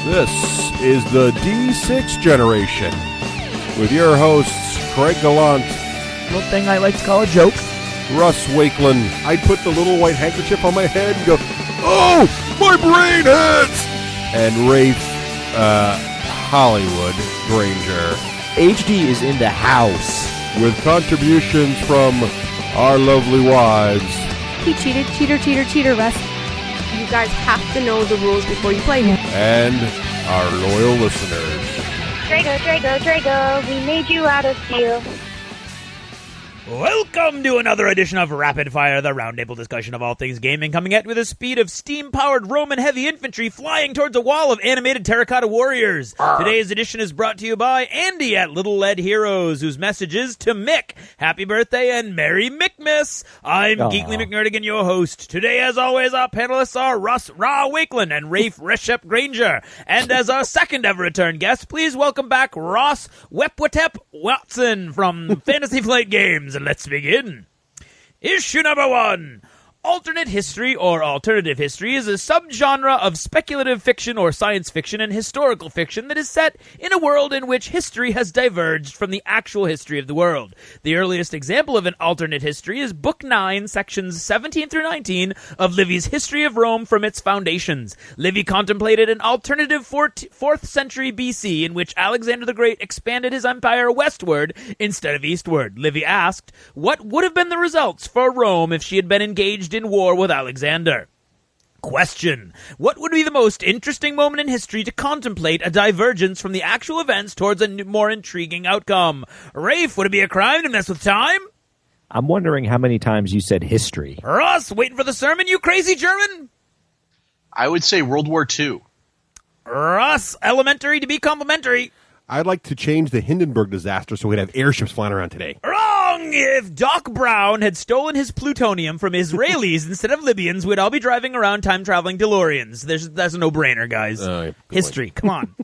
This is the D6 generation with your hosts Craig Gallant, little thing I like to call a joke, Russ Wakeland. I'd put the little white handkerchief on my head and go, "Oh, my brain hurts!" And Rafe Hollywood Granger. HD is in the house. With contributions from our lovely wives. He cheated. Cheater, Russ. You guys have to know the rules before you play him. And our loyal listeners. Drago, we made you out of steel. Welcome to another edition of Rapid Fire, the roundtable discussion of all things gaming, coming at you with the speed of steam-powered Roman heavy infantry flying towards a wall of animated terracotta warriors. Today's edition is brought to you by Andy at Little Lead Heroes, whose message is to Mick, happy birthday and Merry Mickmas. I'm Geekly McNerdigan, your host. Today, as always, our panelists are Russ Wakeland and Rafe Reshep Granger. And as our second ever return guest, please welcome back Ross Wepwatep Watson from Fantasy Flight Games. And let's begin. Issue number 1. Alternate history or alternative history is a subgenre of speculative fiction or science fiction and historical fiction that is set in a world in which history has diverged from the actual history of the world. The earliest example of an alternate history is Book 9, sections 17 through 19 of Livy's History of Rome from its foundations. Livy contemplated an alternative 4th century BC in which Alexander the Great expanded his empire westward instead of eastward. Livy asked, what would have been the results for Rome if she had been engaged in war with Alexander? Question. What would be the most interesting moment in history to contemplate a divergence from the actual events towards a more intriguing outcome? Rafe, would it be a crime to mess with time? I'm wondering how many times you said history. Ross, waiting for the sermon, you crazy German? I would say World War II. Ross, elementary to be complimentary. I'd like to change the Hindenburg disaster so we'd have airships flying around today. Wrong! If Doc Brown had stolen his plutonium from Israelis instead of Libyans, we'd all be driving around time-traveling DeLoreans. That's a no-brainer, guys. History, come on.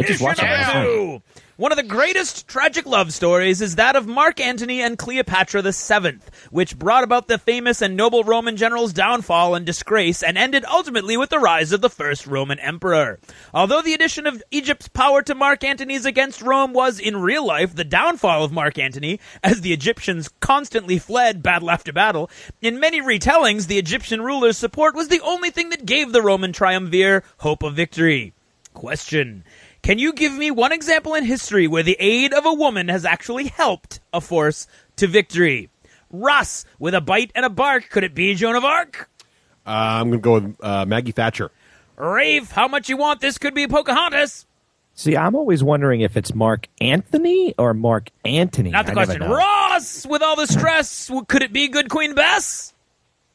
Just watch it. One of the greatest tragic love stories is that of Mark Antony and Cleopatra VII, which brought about the famous and noble Roman general's downfall and disgrace and ended ultimately with the rise of the first Roman emperor. Although the addition of Egypt's power to Mark Antony's against Rome was, in real life, the downfall of Mark Antony, as the Egyptians constantly fled battle after battle, in many retellings, the Egyptian ruler's support was the only thing that gave the Roman triumvir hope of victory. Question. Can you give me one example in history where the aid of a woman has actually helped a force to victory? Russ, with a bite and a bark, could it be Joan of Arc? I'm going to go with Maggie Thatcher. Rafe, how much you want this could be Pocahontas? See, I'm always wondering if it's Mark Anthony or Mark Antony. Not the question. Ross, with all the stress, could it be good Queen Bess?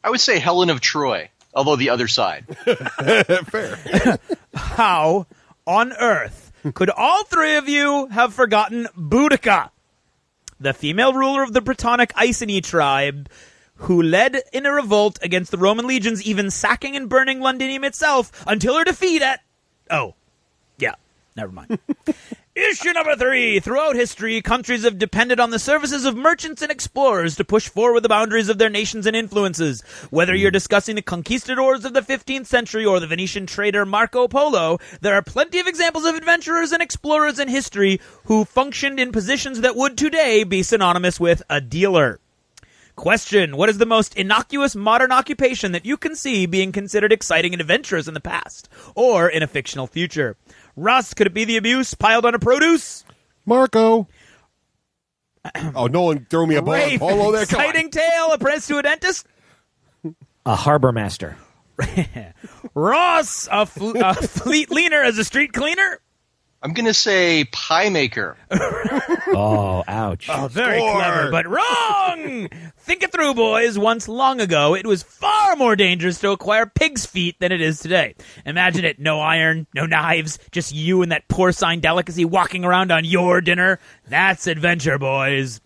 I would say Helen of Troy, although the other side. Fair. How on earth could all three of you have forgotten Boudica, the female ruler of the Brittonic Iceni tribe, who led in a revolt against the Roman legions, even sacking and burning Londinium itself until her defeat at... Oh, yeah, never mind. Issue number 3. Throughout history, countries have depended on the services of merchants and explorers to push forward the boundaries of their nations and influences. Whether you're discussing the conquistadors of the 15th century or the Venetian trader Marco Polo, there are plenty of examples of adventurers and explorers in history who functioned in positions that would today be synonymous with a dealer. Question. What is the most innocuous modern occupation that you can see being considered exciting and adventurous in the past or in a fictional future? Russ, could it be the abuse piled on a produce? Marco. Oh, Nolan threw me a ball. Rafe, Polo there. exciting tale, apprentice to a dentist? A harbor master. Ross, a fleet leaner as a street cleaner? I'm going to say pie maker. Oh, ouch. Oh, very clever, but wrong! Think it through, boys. Once long ago, it was far more dangerous to acquire pig's feet than it is today. Imagine it. No iron, no knives, just you and that porcine delicacy walking around on your dinner. That's adventure, boys.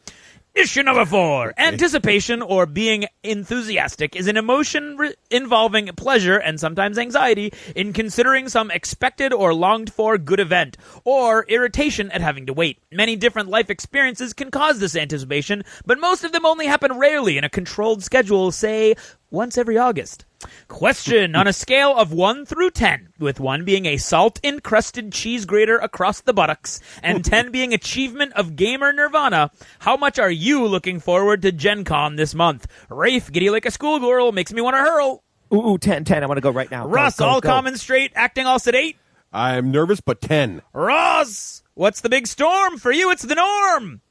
Issue number 4. Anticipation, or being enthusiastic, is an emotion involving pleasure and sometimes anxiety in considering some expected or longed-for good event, or irritation at having to wait. Many different life experiences can cause this anticipation, but most of them only happen rarely in a controlled schedule, say, once every August. Question: on a scale of 1 through 10, with 1 being a salt-encrusted cheese grater across the buttocks, and 10 being achievement of gamer nirvana, how much are you looking forward to Gen Con this month? Rafe, giddy like a schoolgirl, makes me want to hurl. Ooh, 10. I want to go right now. Russ, go, all go. common straight, acting all sedate. I'm nervous, but 10. Ross, what's the big storm? For you, it's the norm.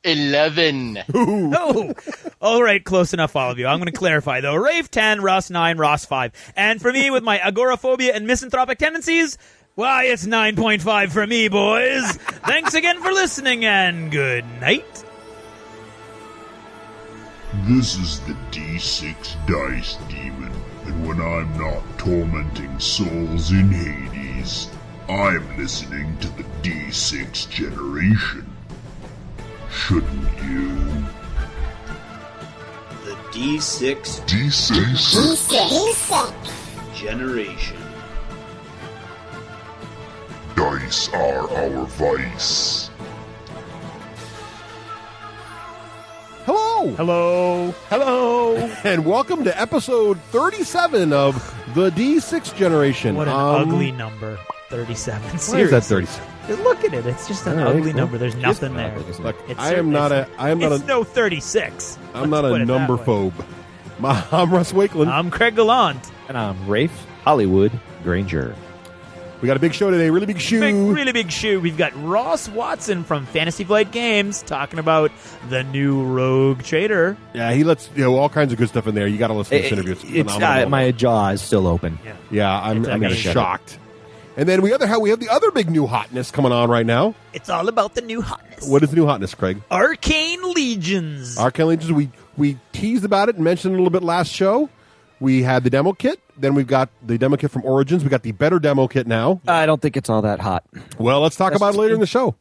11. Oh, all right, close enough, all of you. I'm going to clarify, though. Rafe 10, Russ 9, Ross 5. And for me, with my agoraphobia and misanthropic tendencies, why, it's 9.5 for me, boys. Thanks again for listening, and good night. This is the D6 Dice Demon, and when I'm not tormenting souls in Hades, I'm listening to the D6 Generation. Shouldn't you? The D6 Generation. Dice are our vice. Hello! Hello. Hello. And welcome to episode 37 of the D6 Generation. What an ugly number. 37. Why is Seriously. that 37? Look at it. It's just an All right, ugly well, number. There's nothing there. Look, It's I am not it's no 36. I'm not a Let's put it that number way. phobe. I'm Russ Wakeland. I'm Craig Gallant. And I'm Rafe Hollywood Granger. We got a big show today. Really big shoe. Really big shoe. We've got Ross Watson from Fantasy Flight Games talking about the new Rogue Trader. Yeah, he lets all kinds of good stuff in there. You got to listen to this interview. It's It's phenomenal. my jaw is still open. Yeah, I'm It's okay. shocked. And then we have the other big new hotness coming on right now. It's all about the new hotness. What is the new hotness, Craig? Arcane Legions. Arcane Legions. We teased about it and mentioned it a little bit last show. We had the demo kit. Then we've got the demo kit from Origins. We got the better demo kit now. I don't think it's all that hot. Well, let's talk about it later in the show.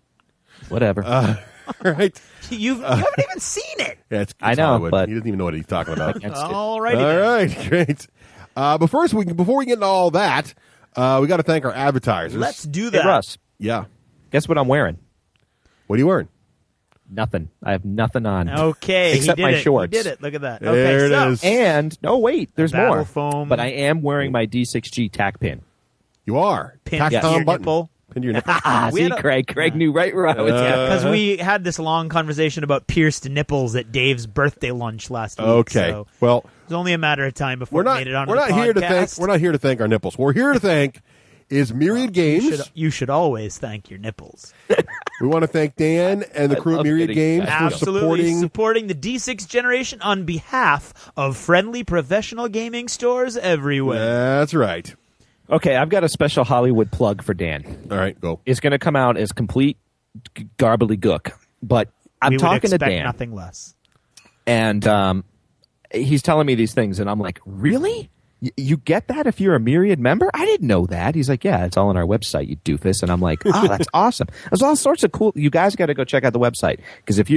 Whatever. All right. You haven't even seen it. Yeah, it's I know, Hollywood. but- He doesn't even know what he's talking about. Against it. All right. All right, great. But first, before we get into all that, we got to thank our advertisers. Let's do Hey, that. Russ, Yeah. guess what I'm wearing? What are you wearing? Nothing. I have nothing on. Okay. Except he did my it. shorts. He did it. Look at that. There Okay, it so is. And, no, wait, there's Battle more. foam. But I am wearing my D6G tack pin. You are. Pin Tack to Tom your button. nipple. Pin to your nipple. We See, had a- Craig knew right where I was at. Because we had this long conversation about pierced nipples at Dave's birthday lunch last week. Okay. So Well, it was only a matter of time before we're it not made it onto we're the not here to podcast. thank our nipples. What we're here to thank is Myriad Games. You should always thank your nipples. We want to thank Dan and the I crew at love Myriad getting Games for Absolutely supporting. the D6 Generation on behalf of friendly professional gaming stores everywhere. That's right. Okay, I've got a special Hollywood plug for Dan. All right, go. It's going to come out as complete gook, but I'm we would talking to expect Dan, nothing less. and he's telling me these things, and I'm like, really? You get that if you're a Myriad member? I didn't know that. He's like, yeah, it's all on our website, you doofus. And I'm like, oh, that's awesome. There's all sorts of cool. You guys got to go check out the website because if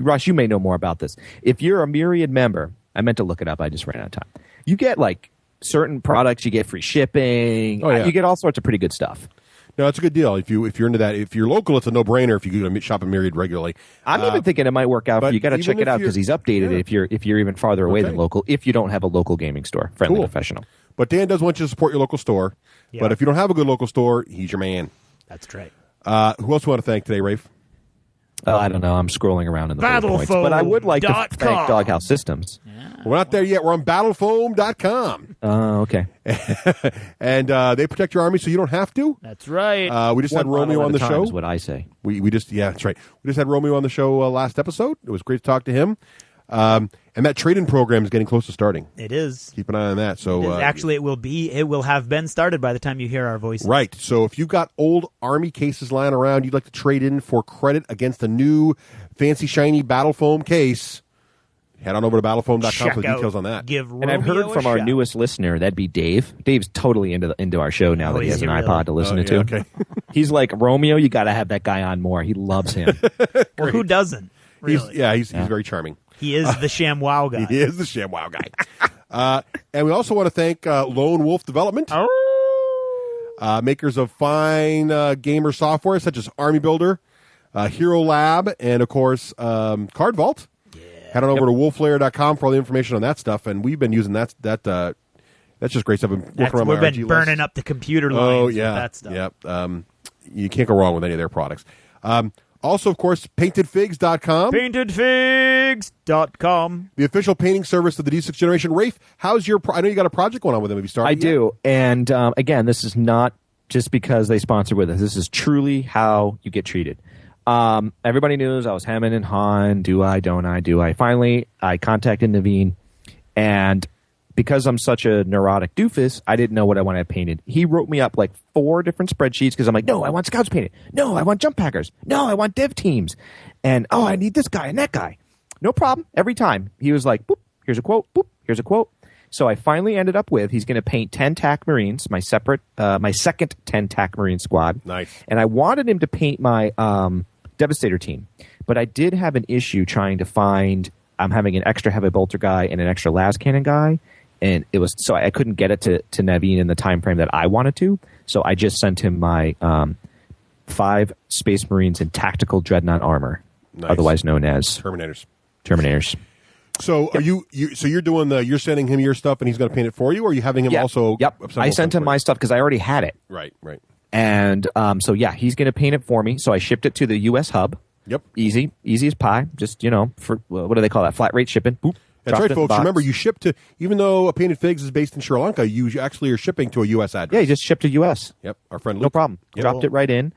Russ, you may know more about this. If you're a Myriad member, I meant to look it up. I just ran out of time. You get like certain products. You get free shipping. Oh, yeah. You get all sorts of pretty good stuff. No, it's a good deal. If you're into that, if you're local, it's a no-brainer. If you go to shop at Myriad regularly, I'm even thinking it might work out. but You got to even check it if out because you're- he's updated yeah. it if you're even farther away Okay. than local. If you don't have a local gaming store, friendly Cool. professional. But Dan does want you to support your local store. Yeah. But if you don't have a good local store, he's your man. That's right. Who else do you want to thank today, Rafe? I don't know. I'm scrolling around in the bullet points, but I would like to Battlefoam.com. thank Doghouse Systems. We're not there yet. We're on battlefoam.com. Oh, okay. And they protect your army so you don't have to. That's right. We just had One Romeo bottle on at the a time show. is what I say. We just, yeah, that's right. We just had Romeo on the show last episode. It was great to talk to him. And that trade-in program is getting close to starting. it is. Keep an eye on that. So Actually, it will have been started by the time you hear our voices. right. So if you've got old army cases lying around, you'd like to trade in for credit against a new fancy shiny battle foam case, head on over to battlefoam.com Check for the out- details on that. Give And I've heard Romeo from a our shot. newest listener, that'd be Dave. Dave's totally into our show now Oh, that he is has he an really? iPod to listen to. Okay. He's like, Romeo, you got to have that guy on more. He loves him. Well, who doesn't? Really? He's very charming. He is the sham wow guy. He is the ShamWow guy. And we also want to thank Lone Wolf Development, makers of fine gamer software such as Army Builder, Hero Lab, and of course Card Vault. Head on over to wolflayer.com for all the information on that stuff. And we've been using that That's just great stuff. I've been working on We've my been RG burning list. up the computer lines Oh with yeah, that stuff. Yep. You can't go wrong with any of their products. Also, of course, paintedfigs.com. Paintedfigs.com. The official painting service of the D6 generation. Rafe, how's your... I know you got a project going on with them. Have you started I yet? do. And again, this is not just because they sponsor with us. This is truly how you get treated. Everybody knows I was hemming and hawing. Do I, don't I, do I? Finally, I contacted Naveen, and because I'm such a neurotic doofus, I didn't know what I wanted painted. He wrote me up like 4 different spreadsheets because I'm like, no, I want scouts painted. No, I want jump packers. No, I want dev teams. And, oh, I need this guy and that guy. No problem. Every time. He was like, boop, here's a quote. Boop, here's a quote. So I finally ended up with, he's going to paint 10 TAC Marines, my second 10 TAC Marine squad. Nice. And I wanted him to paint my Devastator team. But I did have an issue trying to find, I'm having an extra heavy bolter guy and an extra las cannon guy. And it was, so I couldn't get it to Naveen in the time frame that I wanted to. So I just sent him my 5 Space Marines in tactical dreadnought armor, Nice. otherwise known as Terminators. So are you so you're doing you're sending him your stuff and he's going to paint it for you, or are you having him also? Yep. assemble I sent stuff him for my you? stuff because I already had it. Right. And so yeah, he's going to paint it for me. So I shipped it to the U.S. hub. Yep. Easy as pie. Just, for what do they call that? Flat rate shipping. Boop. That's Dropped right, it in the folks. box. Remember, you ship to, even though Painted Figs is based in Sri Lanka, you actually are shipping to a U.S. address. Yeah, he just shipped to U.S. Yep. Our friend Luke. No problem. Yep. Dropped it right in.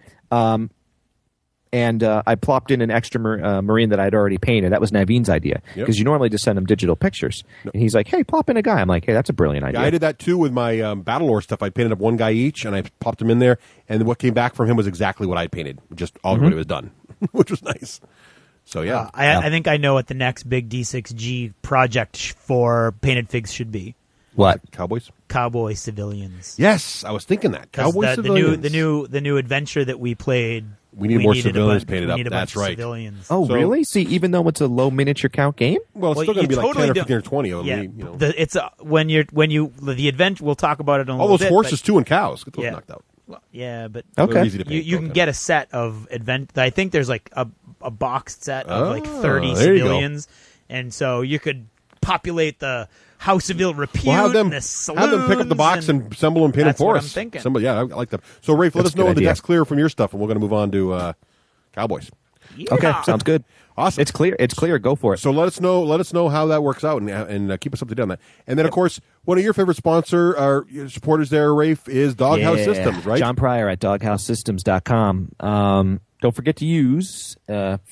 And I plopped in an extra Marine that I'd already painted. That was Naveen's idea. Because you normally just send him digital pictures. Nope. And he's like, hey, plop in a guy. I'm like, hey, that's a brilliant idea. Yeah, I did that too with my Battle Lore stuff. I painted up one guy each, and I popped him in there. And what came back from him was exactly what I'd painted. Just all of it was done, which was nice. So, yeah. I think I know what the next big D6G project for Painted Figs should be. What? Cowboys? Cowboy civilians. Yes, I was thinking that. Cowboy civilians. The new adventure that we played. We need more civilians painted we up. need a That's bunch of right. Civilians. Oh, So- really? See, even though it's a low miniature count game? Well, it's still going to be like 10 or 15 or 20 of them. Yeah, it's the event. We'll talk about it in a all little those bit, horses but- too and cows. Get those Yeah. knocked out. Yeah, but Okay. They're easy to paint. you can get a set of event. I think there's like a boxed set of like 30 there you go. civilians, and so you could populate the House of Ill Repute. Well, have them and the have them pick up the box and assemble and paint them that's for what us. I'm thinking. Yeah, I like that. So, Rafe, let That's us know a good when the idea. deck's clear from your stuff, and we're going to move on to Cowboys. Yeah. Okay, sounds good. Awesome. It's clear. Go for it. So let us know how that works out, and keep us up to date on that. And then, of course, one of your favorite supporters there, Rafe, is Doghouse Systems, right? John Pryor at doghousesystems.com. Don't forget to use,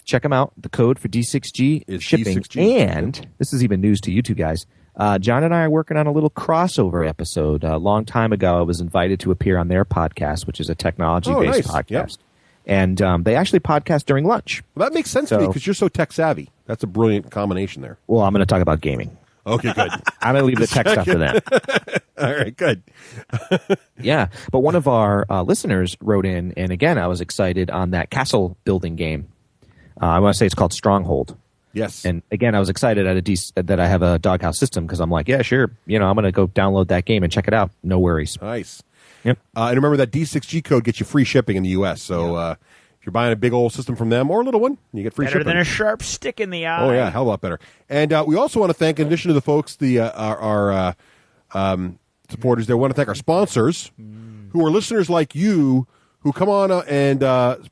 check them out. The code for D6G Is shipping. D6G. And this is even news to you two guys. John and I are working on a little crossover episode. A long time ago, I was invited to appear on their podcast, which is a technology-based nice. podcast. Yep. And they actually podcast during lunch. Well, that makes sense to me So- because you're so tech savvy. That's a brilliant combination there. Well, I'm going to talk about gaming. Okay, good. I'm going to leave the tech stuff for them. All right, good. Yeah, but one of our listeners wrote in, and again, I was excited on that castle building game. I want to say it's called Stronghold. Yes. And again, I was excited that I have a Doghouse system because I'm like, yeah, sure. I'm going to go download that game and check it out. No worries. Nice. Yep. And remember that D6G code gets you free shipping in the U.S. So if you're buying a big old system from them or a little one, you get free Better shipping. than a sharp stick in the eye. Oh, yeah, hell of a lot better. And we also want to thank, in addition to the folks, our supporters there, we want to thank our sponsors who are listeners like you who come on and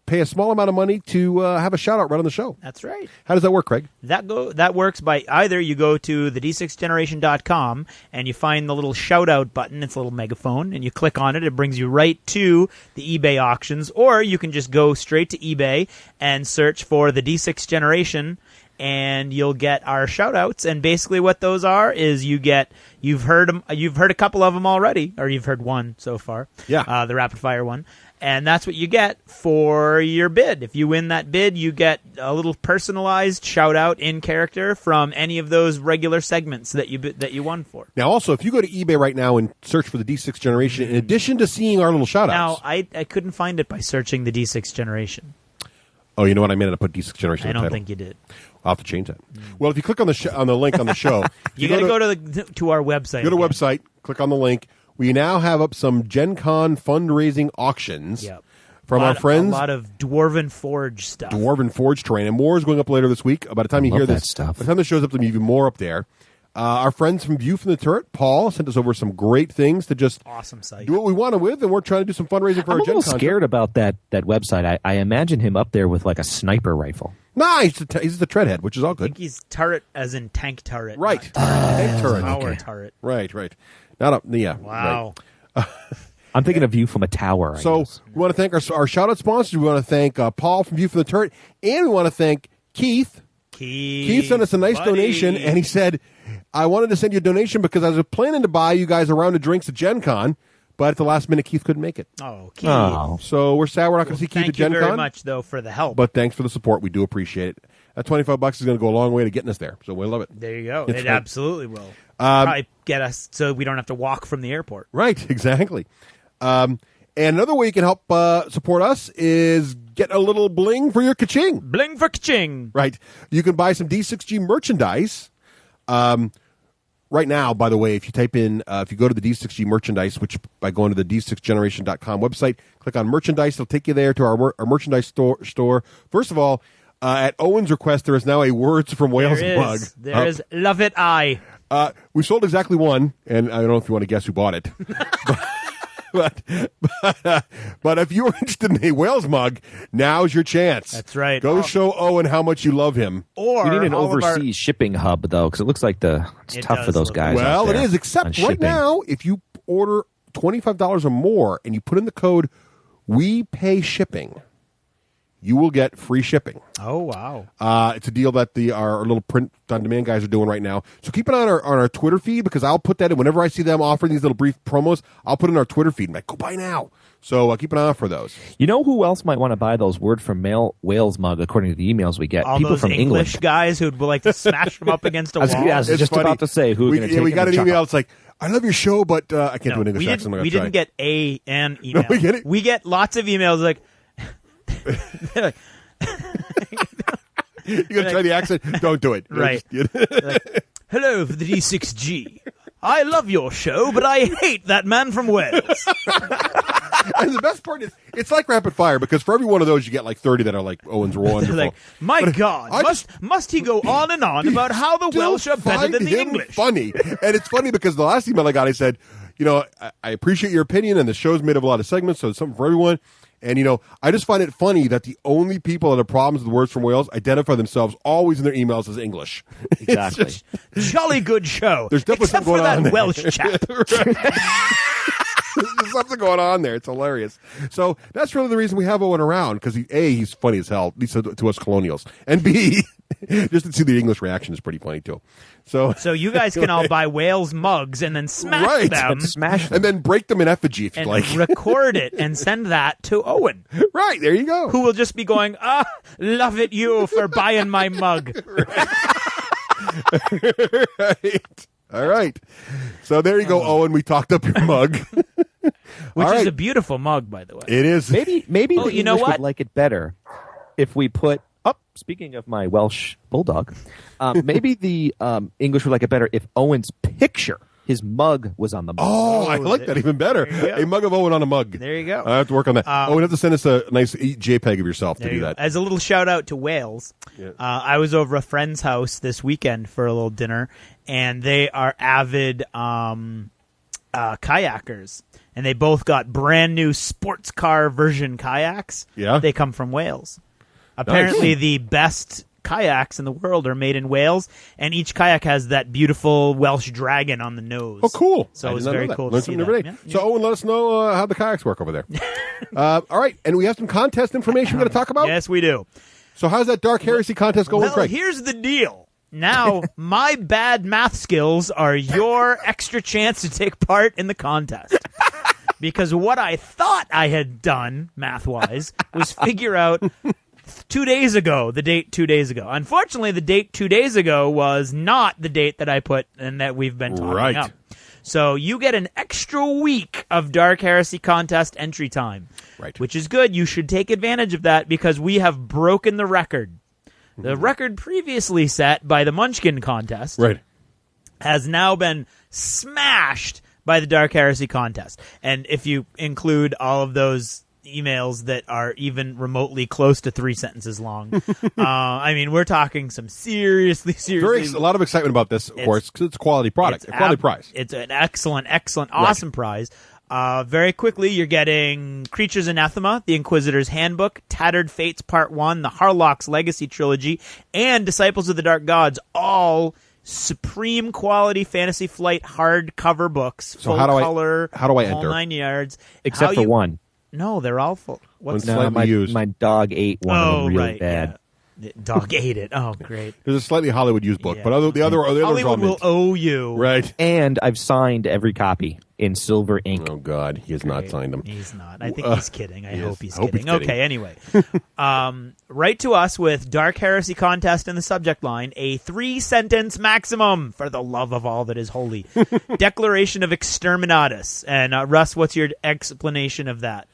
pay a small amount of money to have a shout-out right on the show. That's right. How does that work, Craig? That works by either you go to the d6generation.com and you find the little shout out button. It's a little megaphone, and you click on it. It brings you right to the eBay auctions, or you can just go straight to eBay and search for the D6 Generation, and you'll get our shout outs. And basically what those are is you've heard a couple of them already, or you've heard one so far. Yeah. The rapid fire one. And that's what you get for your bid. If you win that bid, you get a little personalized shout-out in character from any of those regular segments that you won for. Now, also, if you go to eBay right now and search for the D6 Generation, in addition to seeing our little shout-outs... Now, I couldn't find it by searching the D6 Generation. Oh, you know what? I meant to put D6 Generation I in the don't title. think you did. I'll have to change that. Well, if you click on the link on the show... You got to go to our website. Go to again. website, click on the link. We now have up some Gen Con fundraising auctions Yep. from our friends. A lot of Dwarven Forge stuff. Dwarven Forge terrain, and more is going up later this week. By the time you love hear that this, stuff. by the time this shows up, there'll be even more up there. Our friends from View from the Turret, Paul, sent us over some great things to just Awesome site. do what we wanted with, and we're trying to do some fundraising for I'm our a Gen little Con. scared about that website. I imagine him up there with like a sniper rifle. Nah, he's the treadhead, which is all I think good. he's turret as in tank turret. Right. not turret. Tank turret. Power Okay. turret. Right. Not up. Yeah. Wow. Right. I'm thinking of you from a tower. I So guess. we want to thank our shout-out sponsors. We want to thank Paul from View from the Turret, and we want to thank Keith. Keith sent us a nice buddy. donation, and he said, I wanted to send you a donation because I was planning to buy you guys a round of drinks at Gen Con, but at the last minute, Keith couldn't make it. Oh, Keith. Oh. So we're sad we're not going to see Keith Thank at Gen you very Con. much, though, for the help. But thanks for the support. We do appreciate it. That $25 is going to go a long way to getting us there, so we love it. There you go. That's It right. absolutely will. Probably get us so we don't have to walk from the airport. Right, exactly. And another way you can help support us is get a little bling for your ka-ching. Bling for ka-ching. Right. You can buy some D6G merchandise. Right now, by the way, if you type in, if you go to the D6G merchandise, which by going to the d6generation.com website, click on merchandise, it'll take you there to our merchandise store. First of all, at Owen's request, there is now a Words from Wales mug. There is. Love it, I. We sold exactly one, and I don't know if you want to guess who bought it. But if you're interested in a Wales mug, now's your chance. That's right. Go show Owen how much you love him. Or We need an all of our- overseas shipping hub, though, because it looks like it's It tough does for those look- guys. Well, out it there is, on except right shipping. now, if you order $25 or more and you put in the code We Pay Shipping, you will get free shipping. Oh, wow. It's a deal that our little print-on-demand guys are doing right now. So keep an eye on our Twitter feed, because I'll put that in. Whenever I see them offering these little brief promos, I'll put it in our Twitter feed. I'm like, go buy now. So keep an eye out for those. You know who else might want to buy those Word from Wales mug, according to the emails we get? All People those from English England. guys who'd like to smash them up against a wall. I was It's just funny. about to say who we, we're going to take we got in an the email. chuckle. It's like, I love your show, but I can't do an No, English we accent. I'm we gonna didn't try. get an email. we get it? We get lots of emails like, they're like, You're going to try the accent? Don't do it. Right. Just- hello for the D6G. I love your show, but I hate that man from Wales. And the best part is, it's like rapid fire, because for every one of those, you get like 30 that are like, Owen's wonderful. Like, my God, I must he go on and on about how the Still Welsh are better find than the him English? funny. And it's funny because the last email I got, I said, I appreciate your opinion, and the show's made of a lot of segments, so it's something for everyone. And, I just find it funny that the only people that have problems with Words from Wales identify themselves always in their emails as English. Exactly. It's Jolly good show. There's definitely except something for going on that there. Welsh chap. There's something going on there. It's hilarious. So that's really the reason we have Owen around, because he's funny as hell, at least to us colonials. And B, just to see the English reaction is pretty funny, too. So So you guys can all buy Wales mugs and then smash them And smash them. and then break them in effigy if you'd and like. record it and send that to Owen, Right, there you go. who will just be going, love it you for buying my mug. Right. All right. So there you go, Owen. We talked up your mug. Which All is right. a beautiful mug, by the way. It is. Maybe Oh, the you know English what? would like it better if we put. Oh, speaking of my Welsh bulldog, maybe the English would like it better if Owen's picture, his mug, was on the mug. Oh, I like that even better. There you go. A mug of Owen on a mug. There you go. I have to work on that. Owen, you have to send us a nice JPEG of yourself There to you do go. that. As a little shout out to Wales, I was over a friend's house this weekend for a little dinner, and they are avid kayakers, and they both got brand new sports car version kayaks. Yeah? They come from Wales. Apparently, the best kayaks in the world are made in Wales, and each kayak has that beautiful Welsh dragon on the nose. Oh, cool. So I it was did not know very that. cool Learn to see something every that. day. Yeah, So, Owen, let us know how the kayaks work over there. All right. And we have some contest information we're going to talk about. Yes, we do. So how's that Dark Heresy contest going, Well, Craig? here's the deal. Now, my bad math skills are your extra chance to take part in the contest. Because what I thought I had done, math-wise, was figure out 2 days ago, the date 2 days ago. Unfortunately, the date 2 days ago was not the date that I put and that we've been talking Right. up. So you get an extra week of Dark Heresy contest entry time. Right. Which is good. You should take advantage of that because we have broken the record. The record previously set by the Munchkin contest Right. has now been smashed by the Dark Heresy contest. And if you include all of those, emails that are even remotely close to 3 sentences long. I mean, we're talking some seriously. A lot of excitement about this, of course, because it's a quality product, a quality prize. It's an excellent, awesome prize. Very quickly, you're getting Creatures Anathema, The Inquisitor's Handbook, Tattered Fates Part 1, the Harlock's Legacy Trilogy, and Disciples of the Dark Gods, all supreme quality Fantasy Flight hardcover books, full color, how do I all enter? 9 yards. Except for one. No, they're all full. One's No, slightly used. my dog ate one of them really bad. Yeah. The dog ate it. Oh, great. There's a slightly Hollywood used book, Yeah. but the other Hollywood will owe you. Right. And I've signed every copy in silver ink. Oh, God. He has not signed them. He's not. I think he's kidding. I hope he's hope kidding. he's kidding. Okay, anyway. Write to us with Dark Heresy Contest in the subject line, a 3-sentence maximum for the love of all that is holy. Declaration of Exterminatus. And Russ, what's your explanation of that?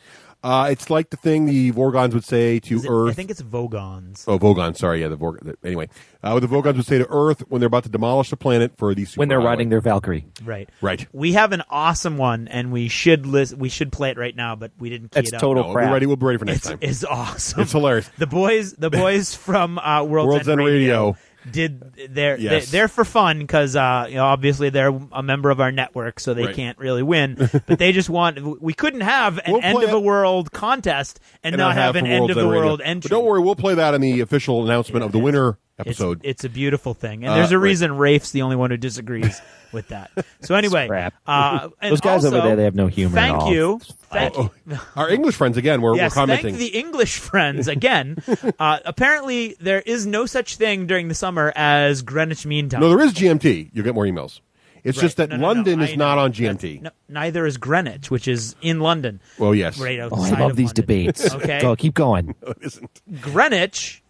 It's like the thing the Vorgons would say to Earth. I think it's Vogons. Oh, Vogons. Sorry, yeah. Anyway, what the Vogons would say to Earth when they're about to demolish the planet for these. When they're riding their Valkyrie. Right. Right. We have an awesome one, and we should play it right now, but we didn't key That's it up. total crap. We'll be ready for next time. It's awesome. It's hilarious. The boys from World's End Radio they're for fun because obviously they're a member of our network, so they can't really win. But they just we couldn't have an end of the world contest and not have an end of the world entry. But don't worry, we'll play that in the official announcement of the winner episode. It's a beautiful thing, and there's a reason Rafe's the only one who disagrees with that. So anyway, those guys over there, they have no humor at all. Thank you. Our English friends again. We're commenting. Thank the English friends again. Apparently, there is no such thing during the summer as Greenwich Mean Time. No, there is GMT. You'll get more emails. It's just that London is not on GMT. Neither is Greenwich, which is in London. Well, yes. Right I outside love of these London. debates. Okay. Go, keep going. No, it isn't. Greenwich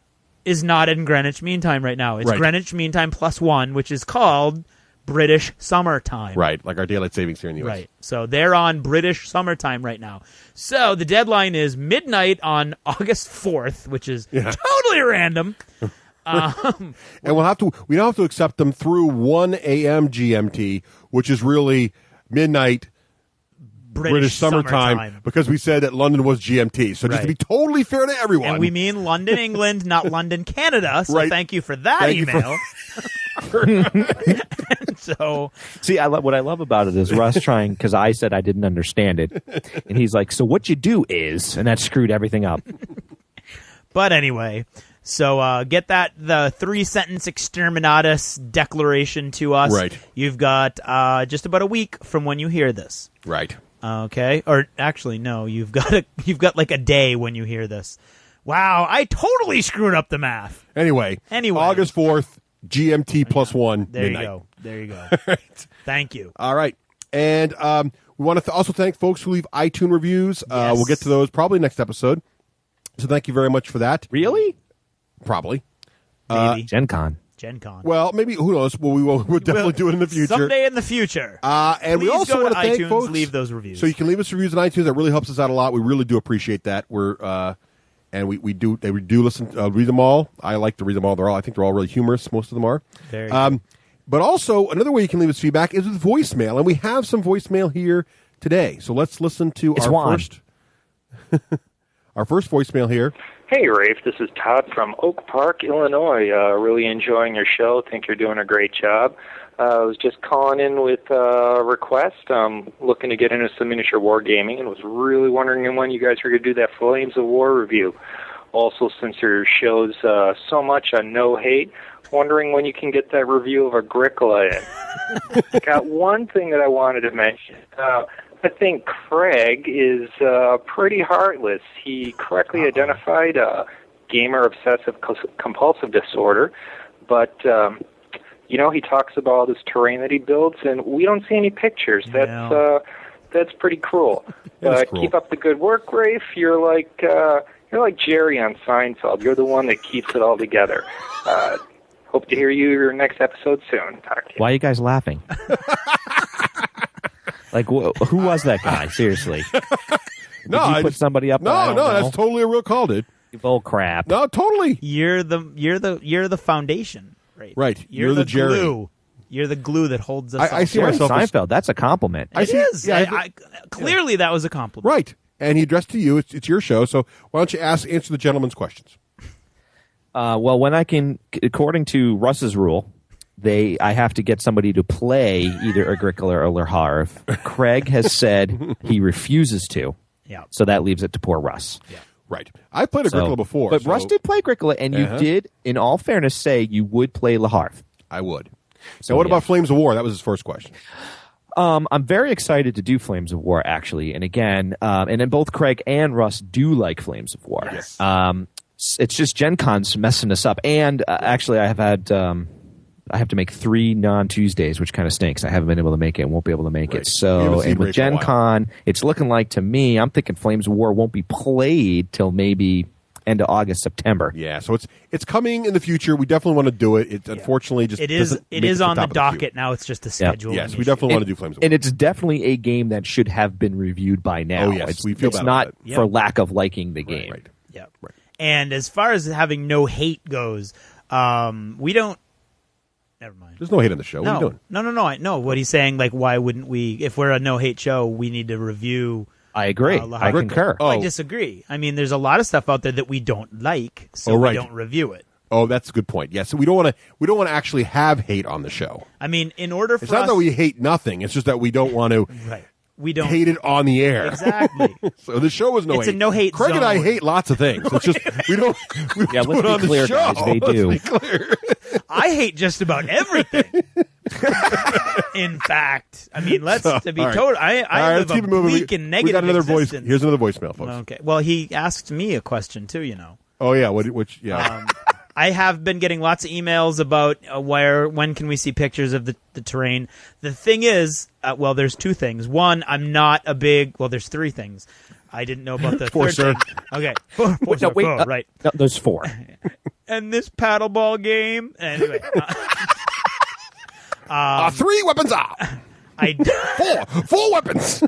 is not in Greenwich Mean Time right now. It's Greenwich Mean Time +1, which is called British Summertime. Right, like our daylight savings here in the U.S. Right. So they're on British Summertime right now. So the deadline is midnight on August 4th, which is totally random. And we don't have to accept them through 1 a.m. GMT, which is really midnight British summertime, because we said that London was GMT. So just to be totally fair to everyone. And we mean London, England, not London, Canada. So thank you for that email. So, see, what I love about it is Russ trying, because I said I didn't understand it, and he's like, "So what you do is," and that screwed everything up. But anyway, so get the 3-sentence Exterminatus declaration to us. Right. You've got just about a week from when you hear this. Right. Okay. Or actually, no. You've got like a day when you hear this. Wow, I totally screwed up the math. Anyway, August 4th. GMT +1 there midnight. There you go. Right. Thank you. All right. And we want to also thank folks who leave iTunes reviews. Yes. We'll get to those probably next episode. So thank you very much for that. Really? Probably. Maybe. Gen Con. Well, maybe, who knows? Well, we'll definitely do it in the future. Someday in the future. And Please we also go want to to thank iTunes, folks. leave those reviews. So you can leave us reviews on iTunes. That really helps us out a lot. We really do appreciate that. And we do listen, read them all. I like to read them all. I think they're all really humorous. Most of them are. Very good. But also, another way you can leave us feedback is with voicemail. And we have some voicemail here today. So let's listen to our first voicemail here. Hey, Rafe. This is Todd from Oak Park, Illinois. Really enjoying your show. Think you're doing a great job. I was just calling in with a request. I'm looking to get into some miniature wargaming and was really wondering when you guys were going to do that Flames of War review. Also, since your show's so much on No Hate, wondering when you can get that review of Agricola in. Got one thing that I wanted to mention. I think Craig is pretty heartless. He correctly identified gamer obsessive compulsive disorder, but he talks about all this terrain that he builds, and we don't see any pictures. That's pretty cruel. But cruel. Keep up the good work, Rafe. You're like Jerry on Seinfeld. You're the one that keeps it all together. Hope to hear your next episode soon. Talk to you. Why are you guys laughing? Like, who was that guy? Seriously. Did you put somebody up? No, that's totally a real call, dude. Bull crap. No, totally. You're the foundation, right? Right. You're the Jerry. glue. You're the glue that holds us. I see myself as Seinfeld. That's a compliment. It is. Clearly, that was a compliment. Right. and he addressed to you. It's your show, so why don't you answer the gentleman's questions? Well, when I can, according to Russ's rule, I have to get somebody to play either Agricola or Le Havre. Craig has said he refuses to. Yeah. So that leaves it to poor Russ. Yeah. Right. I played Agricola before. But Russ did play Agricola, and you did, in all fairness, say you would play Le Havre. I would. So what about Flames of War? That was his first question. I'm very excited to do Flames of War, actually. And again, and then both Craig and Russ do like Flames of War. Yes. It's just Gen Con's messing us up. And actually, I have to make 3 non-Tuesdays, which kind of stinks. I haven't been able to make it and won't be able to make it. So, and with Gen Con, it's looking like, to me, I'm thinking Flames of War won't be played till maybe end of August, September. Yeah, so it's coming in the future. We definitely want to do it. It unfortunately just it is on the docket now. It's just a schedule. Yes, we definitely want to do Flames of War. And it's definitely a game that should have been reviewed by now. Oh, yes, we feel it's bad not about it. for lack of liking the game. Right. Yeah. Right. And as far as having no hate goes, we don't. Never mind. There's no hate on the show. What are you doing? No. I know what he's saying. Like, why wouldn't we? If we're a no hate show, we need to review. I agree. I concur. I disagree. I mean, there's a lot of stuff out there that we don't like, so we don't review it. Oh, that's a good point. Yeah, so we don't want to actually have hate on the show. I mean, in order for it's not that we hate nothing. It's just that we don't want to. Right. We don't hate it on the air. Exactly. So the show is no hate. It's a no hate Craig zone. and I hate lots of things. It's just we don't yeah, do it on be clear, the show. guys. They do. Let's be clear. I hate just about everything. In fact, I mean, to be total, I live a bleak and negative We got another existence. Here's another voicemail, folks. Okay. Well, he asked me a question too. Oh yeah. Yeah. I have been getting lots of emails about when can we see pictures of the terrain. The thing is, there's 2 things. One, I'm not a big. Well, there's 3 things. I didn't know about the 4, third sir. thing. Okay. 4, right. No, there's 4. And this paddleball game. Anyway. 3 weapons are. 4 weapons.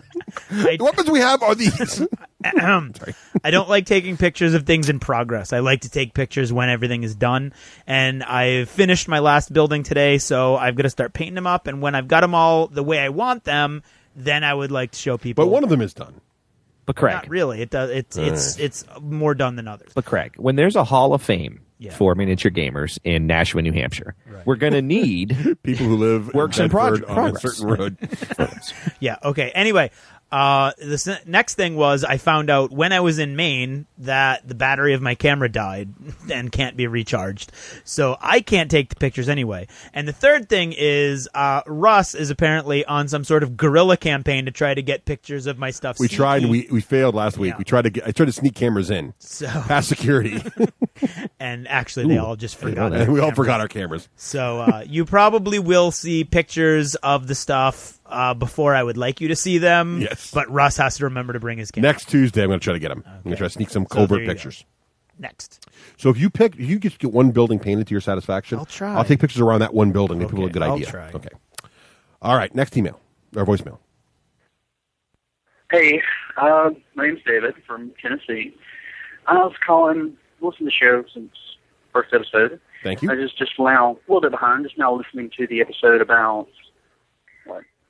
The weapons we have are these. Sorry. I don't like taking pictures of things in progress. I like to take pictures when everything is done. And I've finished my last building today, so I've got to start painting them up. And when I've got them all the way I want them, then I would like to show people. But one of them is done. But Craig, not really. It does. It's more done than others. But Craig, when there's a Hall of Fame for miniature gamers in Nashua, New Hampshire, we're going to need people who live works in progress on a certain road. Yeah. Okay. Anyway, the next thing was I found out when I was in Maine that the battery of my camera died and can't be recharged. So I can't take the pictures anyway. And the third thing is Russ is apparently on some sort of guerrilla campaign to try to get pictures of my stuff. We tried and we failed last week. Yeah. I tried to sneak cameras in past security. And actually they all just forgot it. And we all forgot our cameras. So you probably will see pictures of the stuff before I would like you to see them. Yes. But Russ has to remember to bring his camera. Next Tuesday, I'm going to try to get them. Okay. I'm going to try to sneak some covert pictures. Next. So if you just get one building painted to your satisfaction, I'll try. I'll take pictures around that one building. Give people a good idea. I'll try. Okay. All right. Next email or voicemail. Hey, my name's David from Tennessee. I was calling, listening to the show since first episode. Thank you. I just now a little bit behind. Just now listening to the episode about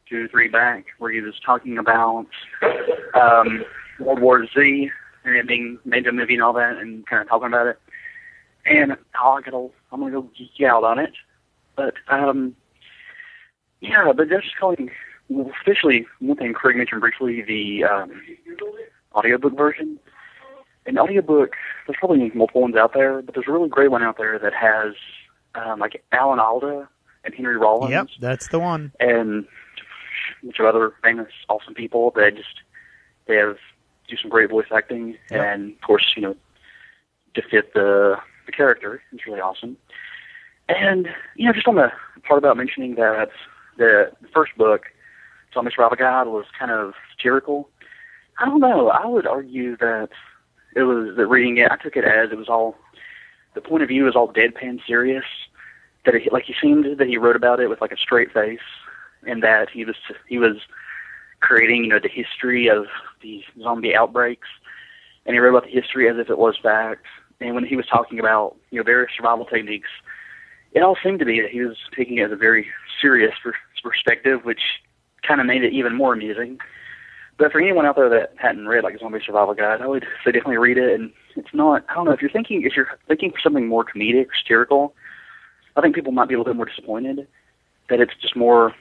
2 or 3 back, where he was talking about World War Z and it being made a movie and all that, and kind of talking about it. And I'm gonna go geek out on it. But but they're just calling. Well, officially, one thing Craig mentioned briefly, the audiobook version. An audiobook, there's probably multiple ones out there, but there's a really great one out there that has like Alan Alda and Henry Rollins. Yep, that's the one. And a bunch of other famous, awesome people that do some great voice acting, and of course, to fit the character. It's really awesome. And just on the part about mentioning that the first book, Tommy Survival Guide, was kind of satirical. I don't know. I would argue that it was that reading it, I took it as it was all the point of view was all deadpan serious. That he seemed that he wrote about it with like a straight face, and that he was creating the history of these zombie outbreaks, and he wrote about the history as if it was fact. And when he was talking about various survival techniques, it all seemed to be that he was taking it as a very serious perspective, which kind of made it even more amusing. But for anyone out there that hadn't read like a Zombie Survival Guide, I would say definitely read it. And it's not, I don't know, if you're thinking for something more comedic or satirical, I think people might be a little bit more disappointed that it's just more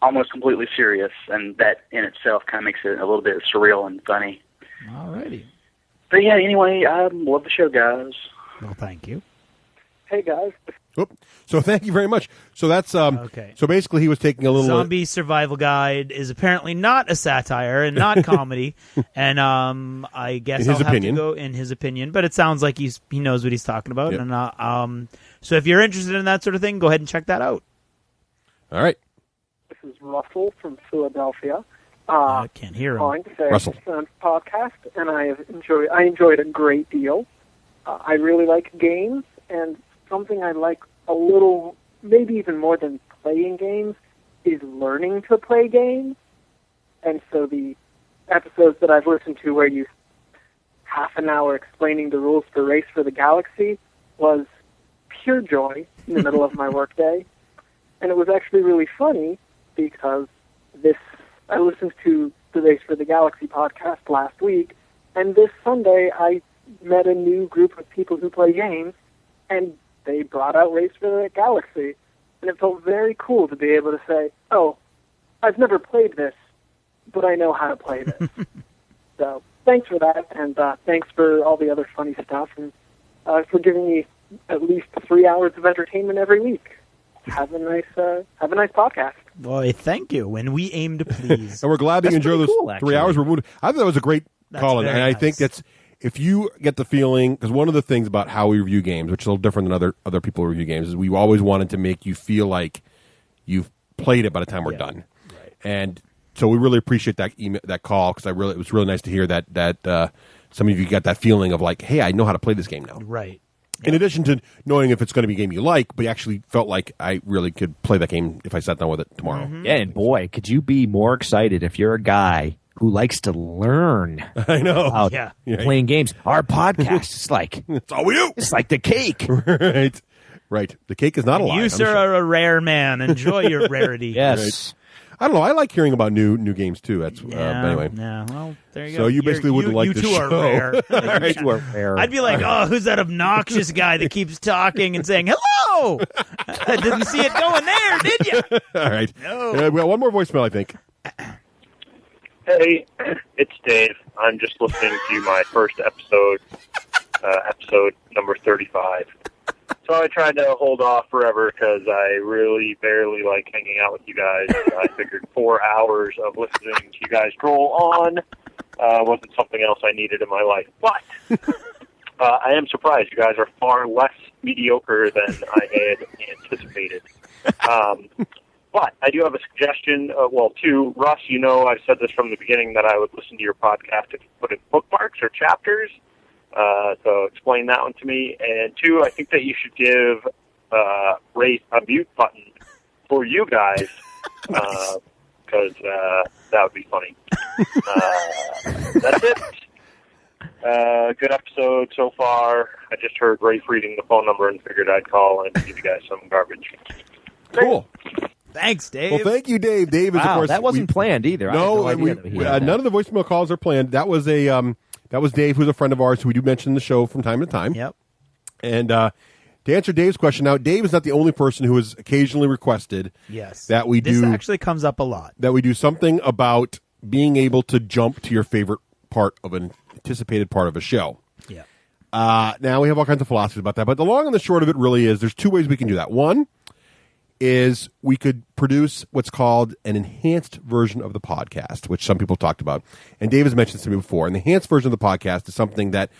almost completely serious, and that in itself kind of makes it a little bit surreal and funny. Alrighty. But yeah, anyway, I love the show, guys. Well, thank you. Hey, guys. So thank you very much. So that's okay. So basically, he was taking a little Zombie Survival Guide is apparently not a satire and not comedy, and I guess in his I'll opinion. have to go in his opinion. But it sounds like he knows what he's talking about, Yep. and so if you're interested in that sort of thing, go ahead and check that out. All right. This is Russell from Philadelphia. I can't hear him. Calling to say Russell. excellent podcast, and I enjoyed a great deal. I really like games, and something I like a little, maybe even more than playing games, is learning to play games. And so the episodes that I've listened to where you half an hour explaining the rules for Race for the Galaxy was pure joy in the middle of my workday. And it was actually really funny because I listened to the Race for the Galaxy podcast last week, and this Sunday I met a new group of people who play games, and they brought out Race for the Galaxy. And it felt very cool to be able to say, oh, I've never played this, but I know how to play this. So thanks for that, and thanks for all the other funny stuff, and for giving me at least 3 hours of entertainment every week. Have a nice podcast. Boy, thank you. And we aim to please. And we're glad that you enjoy those cool, 3 actually. hours. I thought that was a great call, and very I nice. think that's if you get the feeling, because one of the things about how we review games, which is a little different than other people who review games, is we always wanted to make you feel like you've played it by the time we're done. Right. And so we really appreciate that that call, because it was really nice to hear that some of you got that feeling of like, hey, I know how to play this game now. Right. In addition to knowing if it's going to be a game you like, but you actually felt like I really could play that game if I sat down with it tomorrow. Mm-hmm. Yeah, and boy, could you be more excited if you're a guy who likes to learn I know. about Yeah. playing games. Our podcast is like, That's all we do. it's like the cake. Right. The cake is not alive. You, sir, are a rare man. Enjoy your rarity. Yes. I don't know. I like hearing about new games too. That's Yeah, but anyway. Yeah, well, there you So go. you basically wouldn't like you the two show. are rare. You are rare. I'd be like, oh, who's that obnoxious guy that keeps talking and saying hello? I didn't see it going there, did you? All right. No. We got one more voicemail, I think. Hey, it's Dave. I'm just listening to my first episode number 35. So I tried to hold off forever because I really barely like hanging out with you guys. I figured 4 hours of listening to you guys roll on wasn't something else I needed in my life. But I am surprised. You guys are far less mediocre than I had anticipated. But I do have a suggestion. To Russ, I've said this from the beginning that I would listen to your podcast if you put in bookmarks or chapters. So explain that one to me. And 2, I think that you should give Ray a mute button for you guys because that would be funny. That's it. Good episode so far. I just heard Rafe reading the phone number and figured I'd call and give you guys some garbage. Cool. Thanks, Dave. Well, thank you, Dave. Dave is, of Wow, course, that wasn't planned either. I had No, idea that he had that. none of the voicemail calls are planned. That was that was Dave, who's a friend of ours who we do mention in the show from time to time. Yep. And to answer Dave's question, now Dave is not the only person who has occasionally requested Yes. that we This do actually comes up a lot. that we do something about being able to jump to your favorite part of an anticipated part of a show. Yeah. Now we have all kinds of philosophies about that, but the long and the short of it really is there's 2 ways we can do that. One is we could produce what's called an enhanced version of the podcast, which some people talked about. And Dave has mentioned this to me before. An enhanced version of the podcast is something that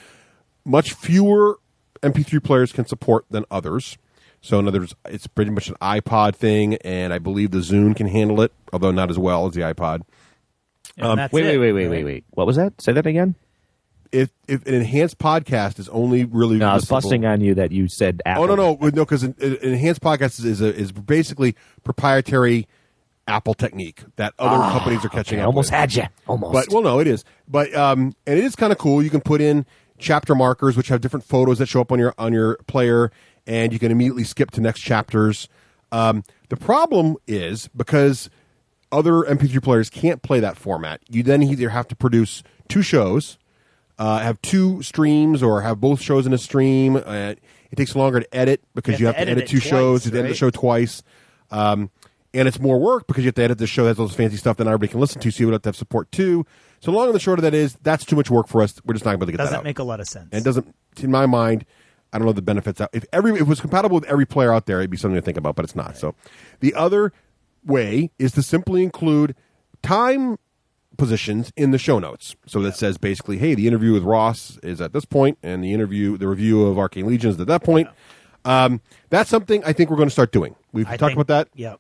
much fewer MP3 players can support than others. So in other words, it's pretty much an iPod thing, and I believe the Zune can handle it, although not as well as the iPod. And that's Wait. it. Wait. What was that? Say that again. If an enhanced podcast is only really No, I was listenable- busting on you that you said Apple. no, because an enhanced podcast is basically proprietary Apple technique that other companies are catching up Almost with. had you. Almost. But no, it is. But and it is kind of cool. You can put in chapter markers, which have different photos that show up on your player, and you can immediately skip to next chapters. The problem is because other MP3 players can't play that format. You then either have to produce 2 shows, have 2 streams, or have both shows in a stream. It takes longer to edit because you have to edit 2 shows. You have to edit the show twice. And it's more work because you have to edit the show that has all this fancy stuff that everybody can listen to, so you would have to have support too. So long and the short of that is, that's too much work for us. We're just not going to get that out. Doesn't make a lot of sense. And it doesn't, in my mind, I don't know the benefits. If it was compatible with every player out there, it'd be something to think about, but it's not. Right. So the other way is to simply include time positions in the show notes. So that says basically, hey, the interview with Ross is at this point, and the review of Arcane Legions is at that point. Yeah. That's something I think we're going to start doing. We've talked about that. Yeah.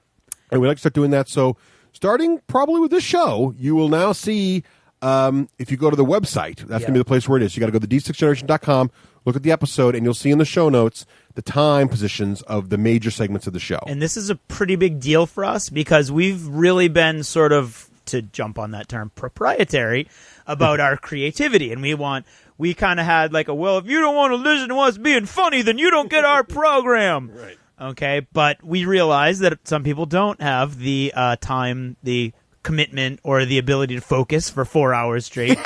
And we'd like to start doing that. So starting probably with this show, you will now see, if you go to the website, that's going to be the place where it is. You got to go to d6generation.com, look at the episode, and you'll see in the show notes the time positions of the major segments of the show. And this is a pretty big deal for us because we've really been sort of, to jump on that term, proprietary about our creativity. And we kind of had like well, if you don't want to listen to us being funny, then you don't get our program. Right. Okay. But we realize that some people don't have the time, the commitment, or the ability to focus for 4 hours straight.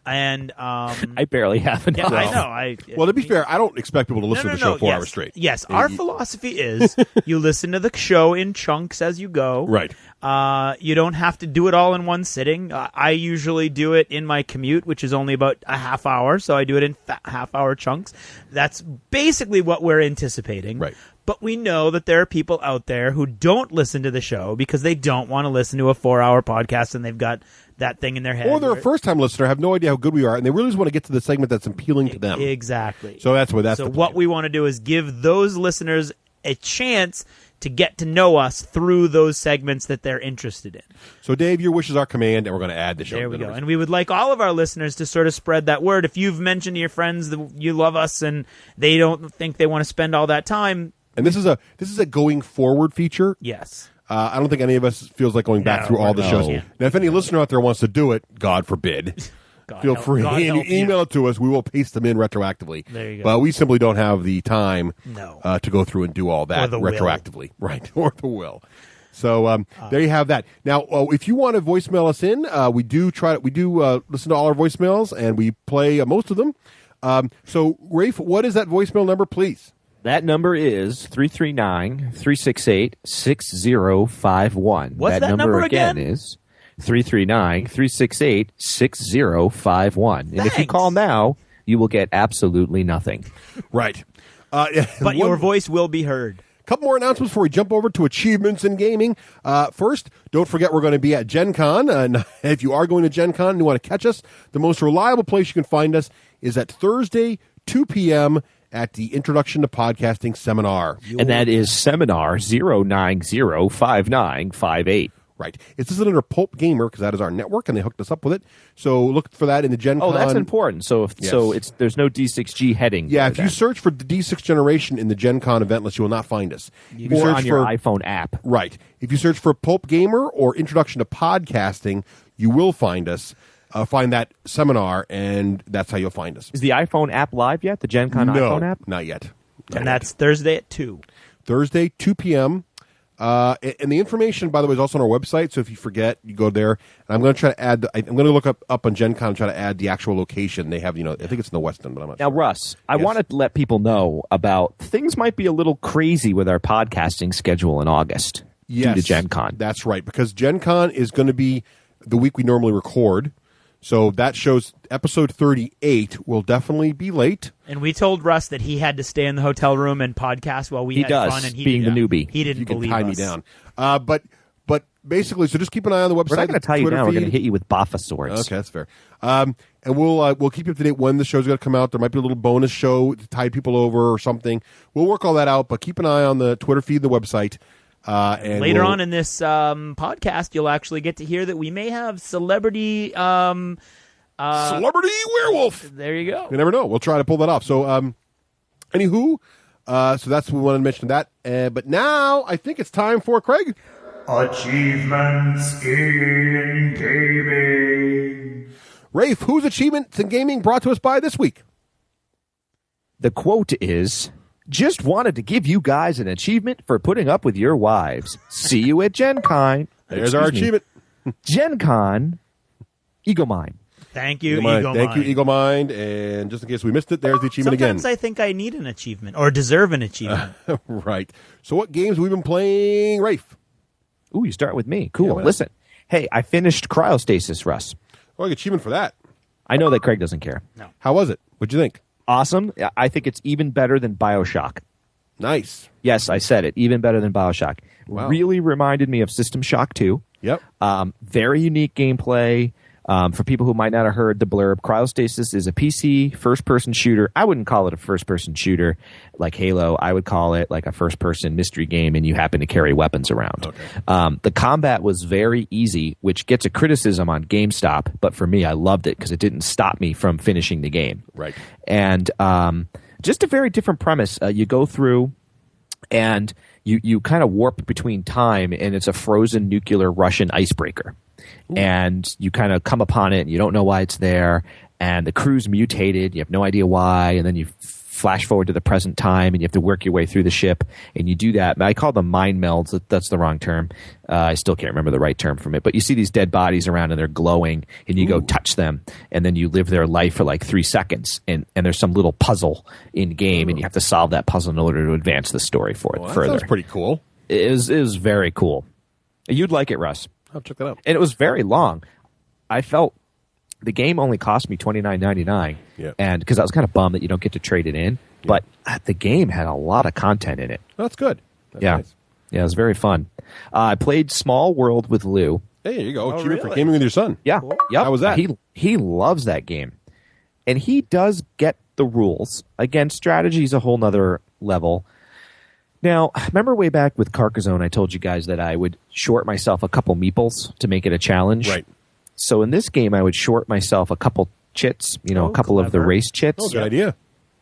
And I barely have enough. Yeah, I know. Well, to be fair, I don't expect people to listen to the show 4 hours straight. Yes, our philosophy is you listen to the show in chunks as you go. Right. You don't have to do it all in one sitting. I usually do it in my commute, which is only about a half hour, so I do it in half-hour chunks. That's basically what we're anticipating. Right. But we know that there are people out there who don't listen to the show because they don't want to listen to a 4-hour podcast and they've got that thing in their head. Or they're a first-time listener, have no idea how good we are, and they really just want to get to the segment that's appealing to them. Exactly. So that's what what we want to do is give those listeners a chance to get to know us through those segments that they're interested in. So, Dave, your wish is our command, and we're going to add the show. There we go. And we would like all of our listeners to sort of spread that word. If you've mentioned to your friends that you love us and they don't think they want to spend all that time. And this is a going forward feature. Yes. I don't think any of us feels like going back through all the shows. Now, if any listener out there wants to do it, God forbid, feel free. And you email it to us. We will paste them in retroactively. There you go. But we simply don't have the time to go through and do all that retroactively. Right. Or the will. So there you have that. Now, if you want to voicemail us in, we do listen to all our voicemails, and we play most of them. So, Rafe, what is that voicemail number, please? That number is 339-368-6051. What's that number again? Is 339-368-6051. And if you call now, you will get absolutely nothing. Right. But your voice will be heard. Couple more announcements before we jump over to Achievements in Gaming. First, don't forget we're going to be at Gen Con. And if you are going to Gen Con and you want to catch us, the most reliable place you can find us is at Thursday, 2 p.m., at the Introduction to Podcasting Seminar. And that is Seminar 0905958. Right. It's listed under Pulp Gamer because that is our network, and they hooked us up with it. So look for that in the Gen Con. Oh, that's important. So there's no D6G heading. Yeah, if you search for the D6 Generation in the Gen Con event list, you will not find us. Or on your iPhone app. Right. If you search for Pulp Gamer or Introduction to Podcasting, you will find us. Find that seminar, and that's how you'll find us. Is the iPhone app live yet? The Gen Con iPhone app? Not yet. And that's Thursday at 2. Thursday, 2 p.m. And the information, by the way, is also on our website. So if you forget, you go there. And I'm going to try to add. I'm going to look up on Gen Con and try to add the actual location they have. I think it's in the West End, but I'm not sure. Now, Russ, I want to let people know about things might be a little crazy with our podcasting schedule in August due to Gen Con. That's right, because Gen Con is going to be the week we normally record. So that shows episode 38 will definitely be late. And we told Russ that he had to stay in the hotel room and podcast while we had fun. And being the newbie. He didn't believe tie me down. But basically, so just keep an eye on the website. We're not going to tie you down. We're going to hit you with Baffa swords. Okay, that's fair. And we'll keep you up to date when the show's going to come out. There might be a little bonus show to tide people over or something. We'll work all that out, but keep an eye on the Twitter feed, the website. And later on in this podcast, you'll actually get to hear that we may have celebrity werewolf. There you go. You never know. We'll try to pull that off. So, anywho, so that's what we wanted to mention that. But now I think it's time for Craig. Achievements in Gaming. Rafe, whose Achievements in Gaming brought to us by this week? The quote is, "Just wanted to give you guys an achievement for putting up with your wives. See you at Gen Con." There's our achievement. Gen Con, Eagle Mine. Thank you, Eagle Mind. Eagle Thank Mind. you, Eagle Mind. And just in case we missed it, there's the achievement Sometimes again. I think I need an achievement or deserve an achievement. Right. So what games have we been playing, Rafe? Ooh, you start with me. Cool. Yeah, Listen, hey, I finished Cryostasis, Russ. Oh, I get achievement for that. I know that Craig doesn't care. No. How was it? What'd you think? Awesome. I think it's even better than BioShock. Nice. Yes, I said it. Even better than BioShock. Wow. Really reminded me of System Shock 2. Yep. Very unique gameplay. For people who might not have heard the blurb, Cryostasis is a PC first-person shooter. I wouldn't call it a first-person shooter like Halo. I would call it like a first-person mystery game, and you happen to carry weapons around. Okay. The combat was very easy, which gets a criticism on GameStop, but for me, I loved it because it didn't stop me from finishing the game. Right. And just a very different premise. You go through and you kind of warp between time, and it's a frozen nuclear Russian icebreaker. Ooh. And you kind of come upon it, and you don't know why it's there, and the crew's mutated. You have no idea why, and then you flash forward to the present time, and you have to work your way through the ship, and you do that. I call them mind melds. That's the wrong term. I still can't remember the right term from it. But you see these dead bodies around, and they're glowing, and you go touch them, and then you live their life for like 3 seconds, and there's some little puzzle in game, and you have to solve that puzzle in order to advance the story further. That sounds pretty cool. It was very cool. You'd like it, Russ. I'll check that out. And it was very long. I felt the game only cost me $29.99, and because I was kind of bummed that you don't get to trade it in. But the game had a lot of content in it. That's good. That's nice. Yeah, it was very fun. I played Small World with Lou. Hey, there you go. Achievement for gaming with your son. Yeah, cool. Yep. How was that? He loves that game, and he does get the rules. Again, strategy's a whole nother level. Now, remember way back with Carcassonne, I told you guys that I would short myself a couple meeples to make it a challenge. Right. So in this game, I would short myself a couple chits, a couple of the race chits. Oh, good idea.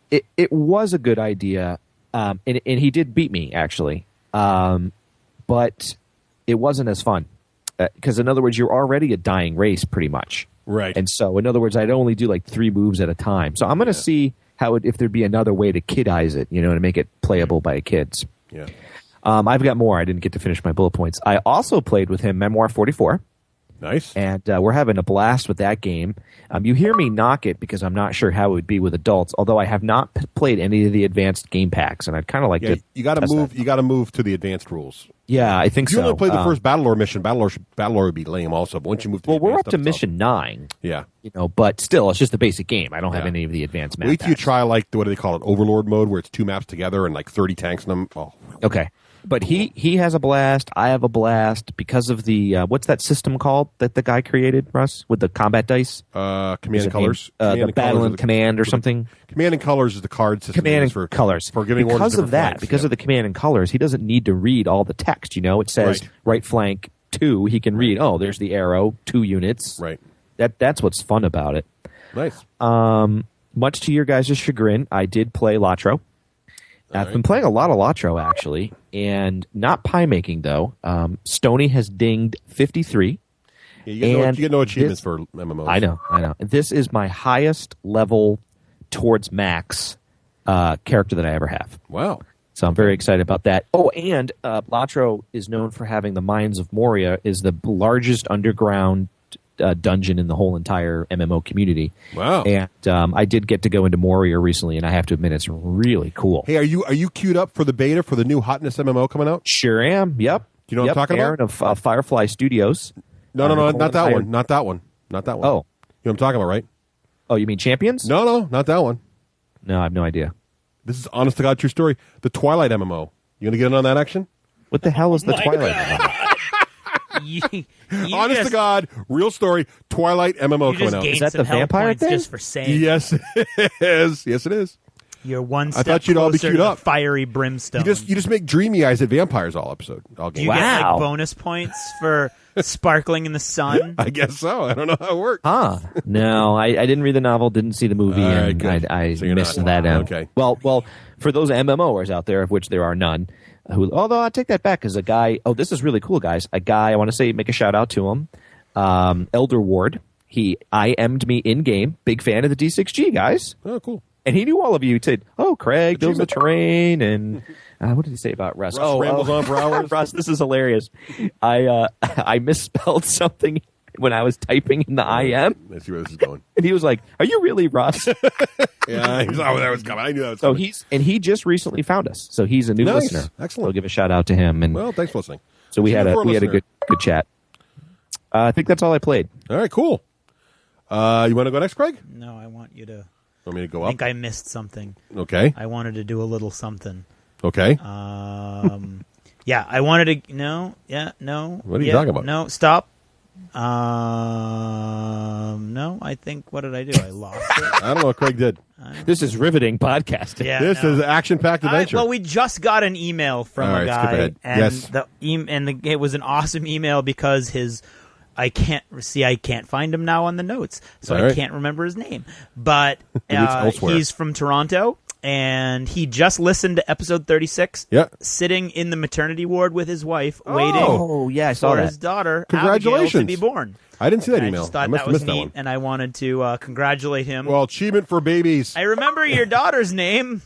It was a good idea, and he did beat me, actually. But it wasn't as fun. Because, in other words, you're already a dying race, pretty much. Right. And so, in other words, I'd only do like 3 moves at a time. So I'm going to see if there'd be another way to kidize it, to make it playable by kids. Yeah. I've got more. I didn't get to finish my bullet points. I also played with him Memoir 44. Nice. And we're having a blast with that game. You hear me knock it because I'm not sure how it would be with adults, although I have not played any of the advanced game packs, and I'd kind of like to. You got to move. You got to move to the advanced rules. Yeah, I think you so. only played the first Battle Lore mission. Battle Lore would be lame, also. But once you move to we're up to mission 9. Yeah. But still, it's just a basic game. I don't have any of the advanced maps. Wait till you try what do they call it, Overlord mode, where it's 2 maps together and like 30 tanks in them. Oh. Okay. But he has a blast. I have a blast because of the what's that system called that the guy created, Russ, with the combat dice? Command and Colors. The Battle and Command or something. Command and Colors is the card system. Command and Colors. For giving because orders of that, flanks, because of the Command and Colors, he doesn't need to read all the text. It says right flank 2. He can read. Oh, there's the arrow. 2 units. Right. That's what's fun about it. Nice. Much to your guys' chagrin, I did play Latro. I've been playing a lot of Latro, actually, and not pie making, though. Stoney has dinged 53. Yeah, you get no achievements for MMOs. I know. This is my highest level towards max character that I ever have. Wow. So I'm very excited about that. Oh, and Latro is known for having the Mines of Moria, is the largest underground dungeon in the whole entire MMO community. Wow. And I did get to go into Moria recently, and I have to admit it's really cool. Hey, are you queued up for the beta for the new Hotness MMO coming out? Sure am. Yep. Do you know what I'm talking Aaron about? of Firefly Studios. No, not that one. Not that one. Not that one. Oh. You know what I'm talking about, right? Oh, you mean Champions? No, not that one. No, I have no idea. This is honest to God true story. The Twilight MMO. You going to get in on that action? What the hell is the Twilight MMO? Honest to God, real story, Twilight MMO coming out. Is that the vampire thing? Just for saying. Yes, it is. Yes, it is. You're one step I thought you'd all be closer queued to up. Fiery brimstone. You just make dreamy eyes at vampires all episode. All Do game. you get like bonus points for sparkling in the sun? I guess so. I don't know how it works. Huh. No, I didn't read the novel, didn't see the movie, All right, and good. I So you're missed not- that out. okay. Well, for those MMOers out there, of which there are none, although I take that back, because a guy, this is really cool, guys. A guy, I want to make a shout out to him, Elder Ward. He IM'd me in game. Big fan of the D6G, guys. Oh, cool. And he knew all of you. He said, "Oh, Craig builds the terrain," and what did he say about Russ? Russ rambles on for hours. Russ, this is hilarious. I misspelled something when I was typing in the IM. Let's see where this is going. And he was like, "Are you really Russ?" Yeah, he's that was coming. I knew that was so coming. he just recently found us. So he's a new Nice. listener. Excellent. I'll give a shout out to him. And Well, thanks for listening. so we had a listener. good chat. I think that's all I played. All right, cool. You want to go next, Craig? No, I want you to. Want me to go I up? think I missed something. Okay. I wanted to do a little something. Okay. Yeah, I wanted to. No. Yeah. No. What are you yeah, talking about? No. Stop. No. I think. What did I do? I lost it. I don't know what Craig did. This is riveting podcasting. Yeah, This no. is action-packed adventure. Well, we just got an email from All a right, skip guy, ahead. and Yes. it was an awesome email because I can't find him now on the notes, so All I right. can't remember his name. But Maybe it's elsewhere. he's from Toronto, and he just listened to episode 36. Yeah. Sitting in the maternity ward with his wife, Oh, waiting yeah, I saw for that. his daughter, Congratulations. Abigail, to be born. I didn't see that And email. I just thought must that have was missed that neat, one. and I wanted to congratulate him. Well, achievement for babies. I remember your daughter's name.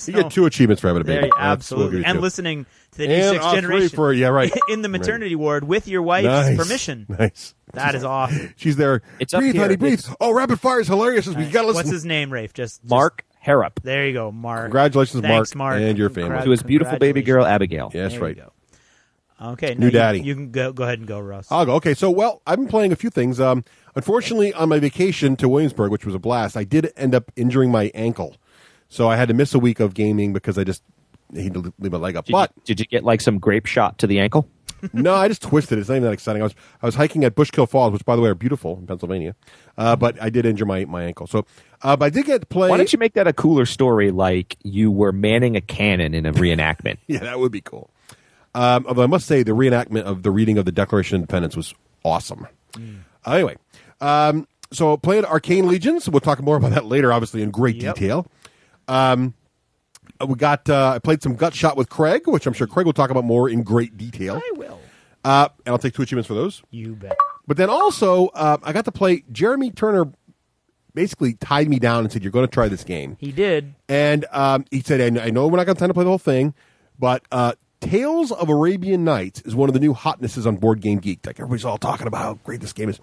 You get 2 achievements for having a There, baby. That's what absolutely. we'll give you And 2. listening to the And D6 generation for yeah, right. in the maternity ward with your wife's Nice. permission. Nice. That is awesome. She's there. It's up breathe, here. honey, breathe. It's- Oh, rapid fire is hilarious. We gotta listen. What's his name, Rafe? Just Mark Harrop. There you go, Mark. Congratulations, Thanks, Mark, and your family. To his beautiful baby girl, Abigail. Yes, There right. you go. Okay, New daddy. You can go ahead and go, Russ. I'll go. Okay, so, well, I've been playing a few things. Unfortunately, on my vacation to Williamsburg, which was a blast, I did end up injuring my ankle. So I had to miss a week of gaming because I just need to leave my leg up. Did you get like some grape shot to the ankle? No, I just twisted it. It's not even that exciting. I was hiking at Bushkill Falls, which, by the way, are beautiful in Pennsylvania. But I did injure my ankle. So, but I did get to play. Why don't you make that a cooler story, like you were manning a cannon in a reenactment? Yeah, that would be cool. Although I must say, the reenactment of the reading of the Declaration of Independence was awesome. Anyway, so played Arcane Legions. We'll talk more about that later, obviously, in great detail. I played some Gut Shot with Craig, which I'm sure Craig will talk about more in great detail. I will. And I'll take 2 achievements for those. You bet. But then also, I got to play. Jeremy Turner basically tied me down and said, "You're going to try this game." He did. And he said, I know we're not going to time to play the whole thing, but Tales of Arabian Nights is one of the new hotnesses on Board Game Geek. Like, everybody's all talking about how great this game is.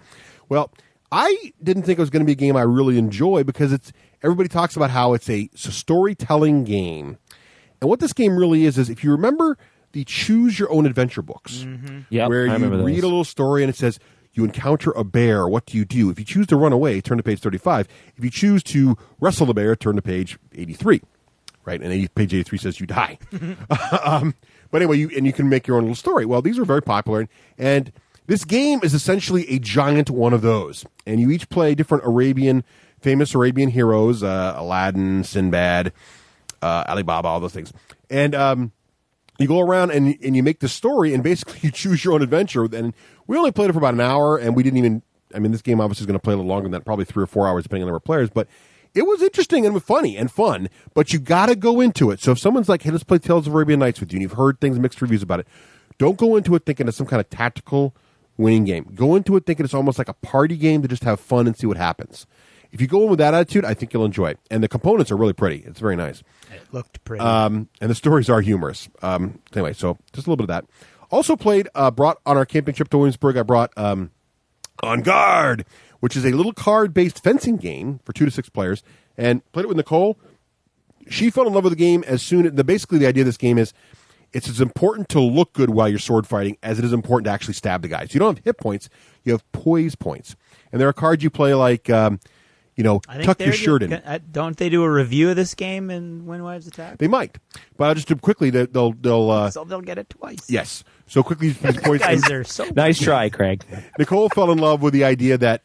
Well, I didn't think it was going to be a game I really enjoy because everybody talks about how it's a storytelling game. And what this game really is if you remember the Choose Your Own Adventure books, Yep, where I you remember read those. a little story and it says, you encounter a bear, what do you do? If you choose to run away, turn to page 35. If you choose to wrestle the bear, turn to page 83. Right? And page 83 says you die. But anyway, you can make your own little story. Well, these are very popular. And this game is essentially a giant one of those. And you each play different famous Arabian heroes, Aladdin, Sinbad, Alibaba, all those things. And you go around and you make the story, and basically you choose your own adventure. And we only played it for about an hour, and we didn't even... I mean, this game obviously is going to play a little longer than that, probably 3 or 4 hours, depending on the number of players. But it was interesting and funny and fun, but you got to go into it. So if someone's like, hey, let's play Tales of Arabian Nights with you, and you've heard mixed reviews about it, don't go into it thinking it's some kind of tactical winning game. Go into it thinking it's almost like a party game to just have fun and see what happens. If you go in with that attitude, I think you'll enjoy it. And the components are really pretty. It's very nice. It looked pretty. And the stories are humorous. Anyway, so just a little bit of that. Also brought on our camping trip to Williamsburg, I brought On Guard, which is a little card-based fencing game for 2 to 6 players, and played it with Nicole. She fell in love with the game basically the idea of this game is it's as important to look good while you're sword fighting as it is important to actually stab the guys. You don't have hit points, you have poise points. And there are cards you play like, tuck your shirt in. Don't they do a review of this game in When Wives Attack? They might. But I'll just do quickly, So they'll get it twice. yes. So quickly, these points. Guys are so Nice try, Craig. Nicole fell in love with the idea that,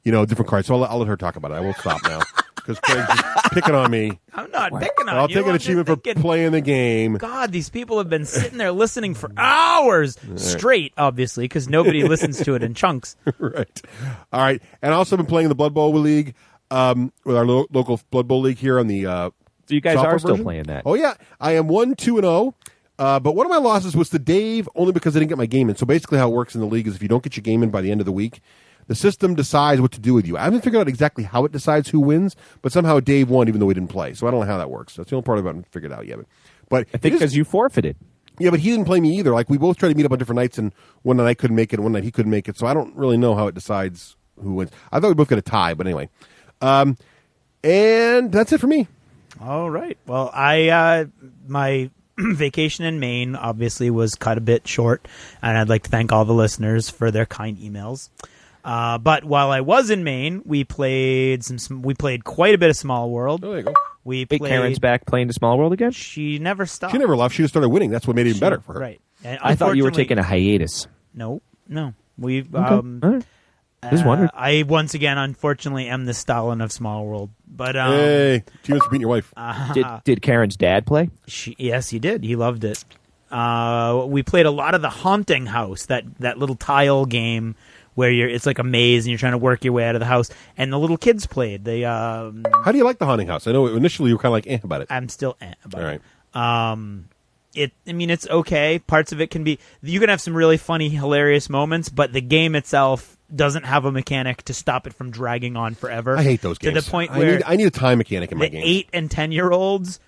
different cards. So I'll let her talk about it. I won't stop now because Craig's just picking on me. I'm not picking on I'll you. take an I'm just achievement for thinking, playing the game. God, these people have been sitting there listening for hours straight, obviously, because nobody listens to it in chunks. Right. All right. And I also been playing the Blood Bowl League with our local Blood Bowl League here on the So you guys software are still version. playing that. Oh, yeah. I am 1-2-0. But one of my losses was to Dave only because I didn't get my game in. So basically how it works in the league is if you don't get your game in by the end of the week, the system decides what to do with you. I haven't figured out exactly how it decides who wins, but somehow Dave won even though he didn't play. So I don't know how that works. That's the only part I haven't figured out yet. But I think because you forfeited. Yeah, but he didn't play me either. Like, we both tried to meet up on different nights, and one night I couldn't make it, and one night he couldn't make it. So I don't really know how it decides who wins. I thought we both got a tie, but anyway. And that's it for me. All right. Well, my vacation in Maine obviously was cut a bit short, and I'd like to thank all the listeners for their kind emails. But while I was in Maine, we played quite a bit of Small World. Oh, there you go. Karen's back playing to Small World again? She never stopped. She never left. She just started winning. That's what made it even better for her. Right. And I thought you were taking a hiatus. No. We've Just wondered. I once again, unfortunately, am the Stalin of Small World. But hey, cheers for beating your wife. Did Karen's dad play? Yes, he did. He loved it. We played a lot of the Haunting House, that little tile game where it's like a maze and you're trying to work your way out of the house. And the little kids played. They How do you like the Haunting House? I know initially you were kind of like about it. I'm still about All right. it. It's okay. Parts of it can be. You can have some really funny, hilarious moments, but the game itself doesn't have a mechanic to stop it from dragging on forever. I hate those games. To the point where I need a time mechanic in my the game. 8 and 10-year-olds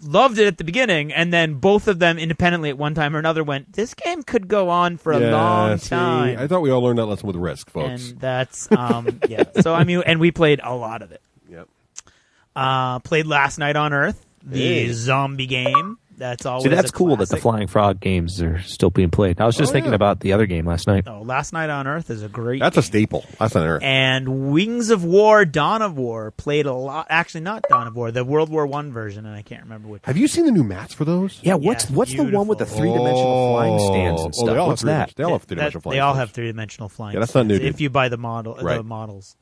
loved it at the beginning, and then both of them independently at one time or another went, this game could go on for a long time. I thought we all learned that lesson with Risk, folks. And that's, yeah. So, and we played a lot of it. Yep. Played Last Night on Earth, the zombie game. That's always that's cool classic. that the Flying Frog games are still being played. I was just thinking about the other game last night. Oh, Last Night on Earth is a great That's game. a staple. Last Night on Earth. And Wings of War, Dawn of War played a lot. Actually, not Dawn of War, the World War I version, and I can't remember which. Have you seen the new mats for those? Yeah, what's the one with the three-dimensional flying stands and stuff? They all What's that? They all have three-dimensional flying They all stands. have three-dimensional flying Yeah, that's not new, stands dude. if you buy the models.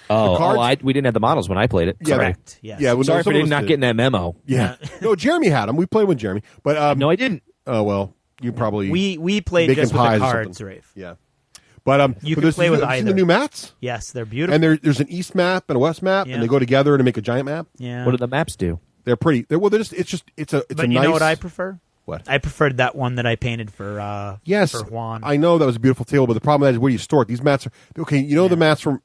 We didn't have the models when I played it. Correct. Yes. Yeah, Sorry for not getting that memo. Yeah. No, Jeremy had them. We played with Jeremy. But no, I didn't. Oh, well, you probably... We played making just with the pies or cards, something. Rafe. Yeah. But you but can play with have you seen either. the new mats? Yes, they're beautiful. And there's an east map and a west map, and they go together to make a giant map. Yeah. What do the maps do? They're pretty. It's a But nice... you know what I prefer? What? I preferred that one that I painted for for Juan. I know that was a beautiful table, but the problem is where do you store it? These mats are... Okay, you know the mats from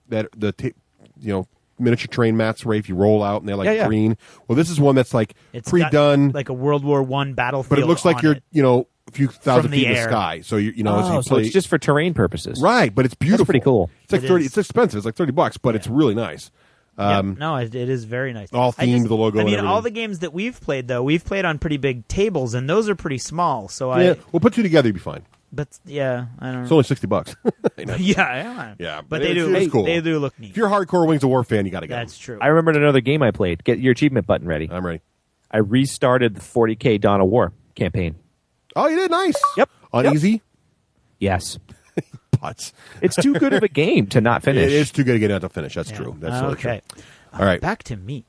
miniature train mats, Rafe, you roll out and they're like green. Well, this is one that's like It's pre-done, got like a World War I battlefield. but it looks like you're a few thousand From the feet in the air. sky. So as you so play, it's just for terrain purposes, right? But it's beautiful. That's pretty cool. It's like It 30. is. It's expensive. It's like $30, but it's really nice. No, it is very nice. All themed, the logo. I mean, and all everything. the games that we've played though, we've played on pretty big tables, and those are pretty small. So we'll put two together, you'll be fine. But I don't know. It's only $60. I know. Yeah, but they it's cool. They do look neat. If you're a hardcore Wings of War fan, you got to go. That's true. I remembered another game I played. Get your achievement button ready. I'm ready. I restarted the 40K Dawn of War campaign. Oh, you did nice. Yep. On easy. Yes. Putts. It's too good of a game to not finish. It is too good to get out to finish. That's true. That's totally true. All right. Back to me.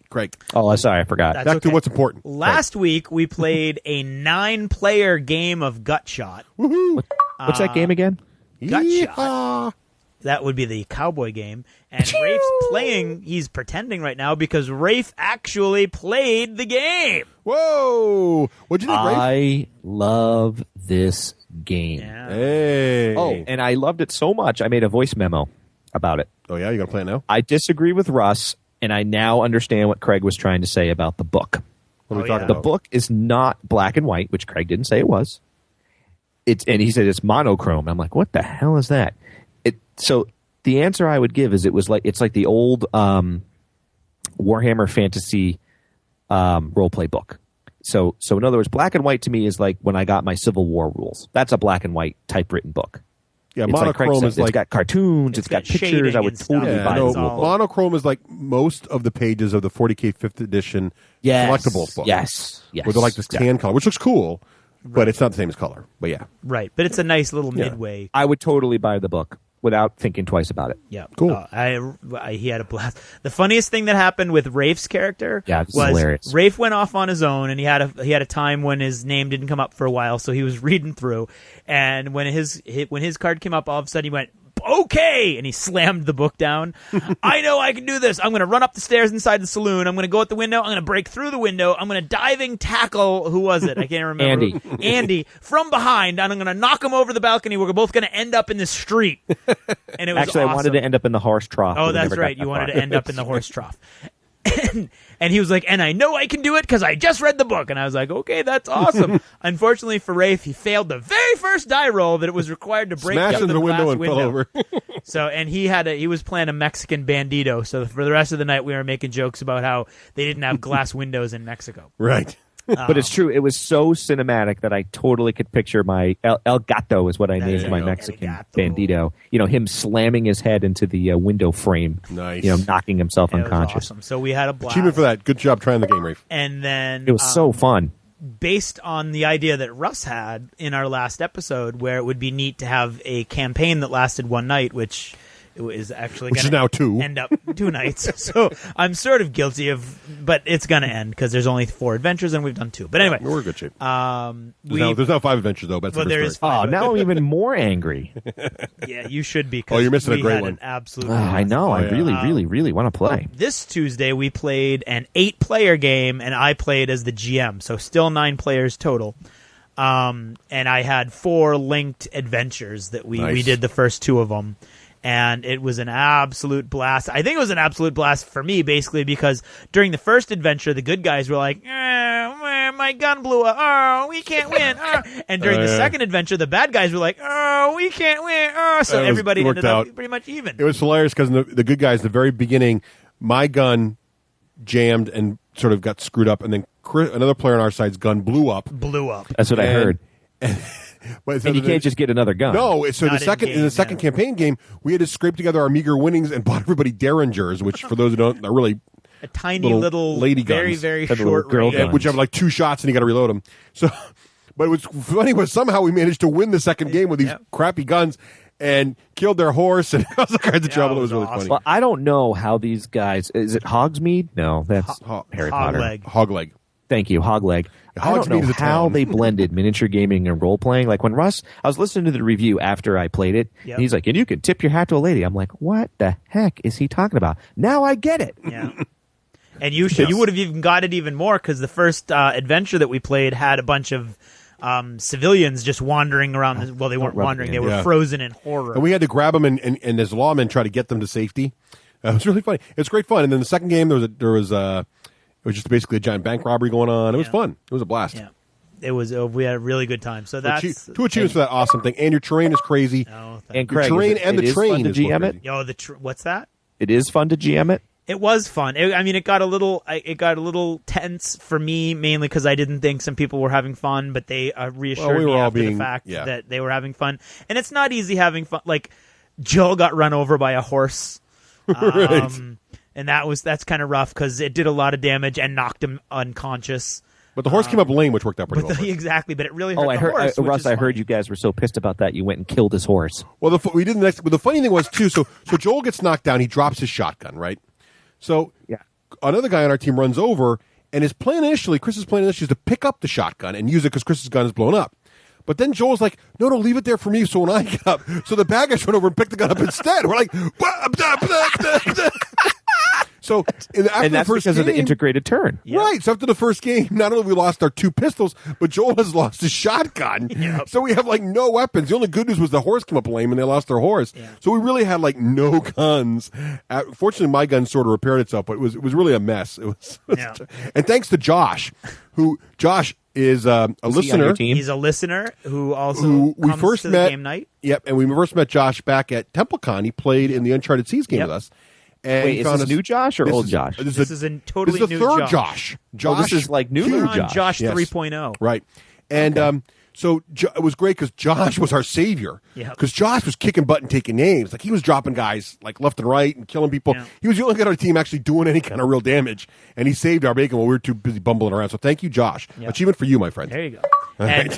Greg. Oh, sorry, I forgot. That's Back to okay. what's important. Last week we played a 9-player game of Gutshot. Woohoo! What's that game again? Gutshot. That would be the cowboy game. And Rafe's playing, he's pretending right now because Rafe actually played the game. Whoa! What'd you think, Rafe? I love this game. Yeah. Hey. Oh, and I loved it so much, I made a voice memo about it. Oh, yeah? You going to play it now? I disagree with Russ, and I now understand what Craig was trying to say about the book. What are we talking The about? book is not black and white, which Craig didn't say it was. And he said it's monochrome. I'm like, what the hell is that? So the answer I would give is it's like the old Warhammer fantasy role-play book. So in other words, black and white to me is like when I got my Civil War rules. That's a black and white typewritten book. Yeah, It's like Craig monochrome said, is like... it's got cartoons, it's got pictures. shading I would and stuff. totally Yeah, buy no, this book. monochrome is like most of the pages of the 40K 5th edition Yes. collectibles book. Yes. Where they're like this tan color, which looks cool, but it's not the same as color. But yeah. Right, but it's a nice little midway. I would totally buy the book without thinking twice about it. Yeah, Cool. He had a blast. The funniest thing that happened with Rafe's character this is was hilarious. Rafe went off on his own, and he had a time when his name didn't come up for a while, so he was reading through, and when his card came up, all of a sudden he went, okay. And he slammed the book down. I know I can do this. I'm going to run up the stairs inside the saloon. I'm going to go out the window. I'm going to break through the window. I'm going to diving tackle, who was it? I can't remember. Andy from behind, and I'm going to knock him over the balcony. We're both going to end up in the street. And it was Actually, awesome. I wanted to end up in the horse trough. Oh, that's right. You wanted to end up in the horse trough. And he was like, and I know I can do it because I just read the book. And I was like, okay, that's awesome. Unfortunately for Rafe, he failed the very first die roll that it was required to break Smashed through into the window and fell over. So, and he was playing a Mexican bandito. So for the rest of the night, we were making jokes about how they didn't have glass windows in Mexico. Right. But it's true. It was so cinematic that I totally could picture my El Gato is what I named my Mexican bandito. You know, him slamming his head into the window frame. Nice. You know, knocking himself unconscious. Awesome. So we had a blast. Achievement for that. Good job trying the game, Rafe. And then it was so fun. Based on the idea that Russ had in our last episode, where it would be neat to have a campaign that lasted one night, which is actually which is now 2. End up 2 nights. So I'm sort of guilty of, but it's going to end because there's only 4 adventures and we've done 2. But anyway, we're in good shape. There's now 5 adventures though. But there is 5. Oh, now I'm even more angry. Yeah, you should be. Oh, you're missing a great one. Absolutely. I know. I really want to play. This Tuesday we played an 8-player game, and I played as the GM, so still 9 players total. And I had 4 linked adventures that we did the first 2 of them. And it was an absolute blast. I think it was an absolute blast for me, basically, because during the first adventure, the good guys were like, my gun blew up. Oh, we can't win. Oh. And during the second adventure, the bad guys were like, oh, we can't win. Oh. So everybody ended up pretty much even. It was hilarious because the good guys, at the very beginning, my gun jammed and sort of got screwed up, and then another player on our side's gun blew up. That's what I heard. But and you can't just get another gun. No, so in the second campaign game, we had to scrape together our meager winnings and bought everybody Derringers, which for those who don't are really a tiny little lady very guns, very short girl range, which have like 2 shots and you got to reload them. So, but what's funny was somehow we managed to win the second game with these crappy guns and killed their horse and caused all kinds of trouble. It was really funny. Well, I don't know how these guys. Is it Hogsmeade? No, that's Harry Potter. Hogleg. Thank you, Hogleg. I don't know how they blended miniature gaming and role playing. Like when Russ, I was listening to the review after I played it, and he's like, and you can tip your hat to a lady. I'm like, what the heck is he talking about? Now I get it. Yeah. And you would have even got it even more because the first adventure that we played had a bunch of civilians just wandering around. Well, they weren't wandering; they were frozen in horror. And we had to grab them and as lawmen try to get them to safety. It was really funny. It was great fun. And then the second game, it was just basically a giant bank robbery going on. It was fun. It was a blast. Yeah, it was. We had a really good time. So that's 2 achievements for that awesome thing. And your terrain is crazy. And Craig, the terrain and the train is GM it. Yo, what's that? It is fun to GM it. It was fun. It got a little tense for me, mainly because I didn't think some people were having fun, but they reassured me after the fact that they were having fun. And it's not easy having fun. Like Jill got run over by a horse. Right. And that's kind of rough because it did a lot of damage and knocked him unconscious. But the horse came up lame, which worked out pretty well. Exactly, but it really hurt the horse. Russ, I heard you guys were so pissed about that you went and killed his horse. Well, we did the next. But the funny thing was too. So Joel gets knocked down. He drops his shotgun. Right. So another guy on our team runs over, and Chris's plan initially is to pick up the shotgun and use it because Chris's gun is blown up. But then Joel's like, no, leave it there for me so when I get up. So the bad guys run over and pick the gun up instead. We're like, so after that's the first because game, of the integrated turn. Yep. Right. So after the first game, not only we lost our 2 pistols, but Joel has lost his shotgun. Yep. So we have like no weapons. The only good news was the horse came up lame and they lost their horse. Yeah. So we really had like no guns. Fortunately, my gun sort of repaired itself, but it was really a mess. It was and thanks to Josh, is a listener. He's a listener who also comes to the game night. Yep, and we first met Josh back at TempleCon. He played in the Uncharted Seas game with us. And wait, is this new Josh or old Josh? This is a totally new third Josh. This is like new Josh. Josh 3.0. Right. And so it was great because Josh was our savior. Because Josh was kicking butt and taking names. Like he was dropping guys like left and right and killing people. Yeah. He was the only guy on our team actually doing any kind of real damage. And he saved our bacon while we were too busy bumbling around. So thank you, Josh. Yep. Achievement for you, my friend. There you go. And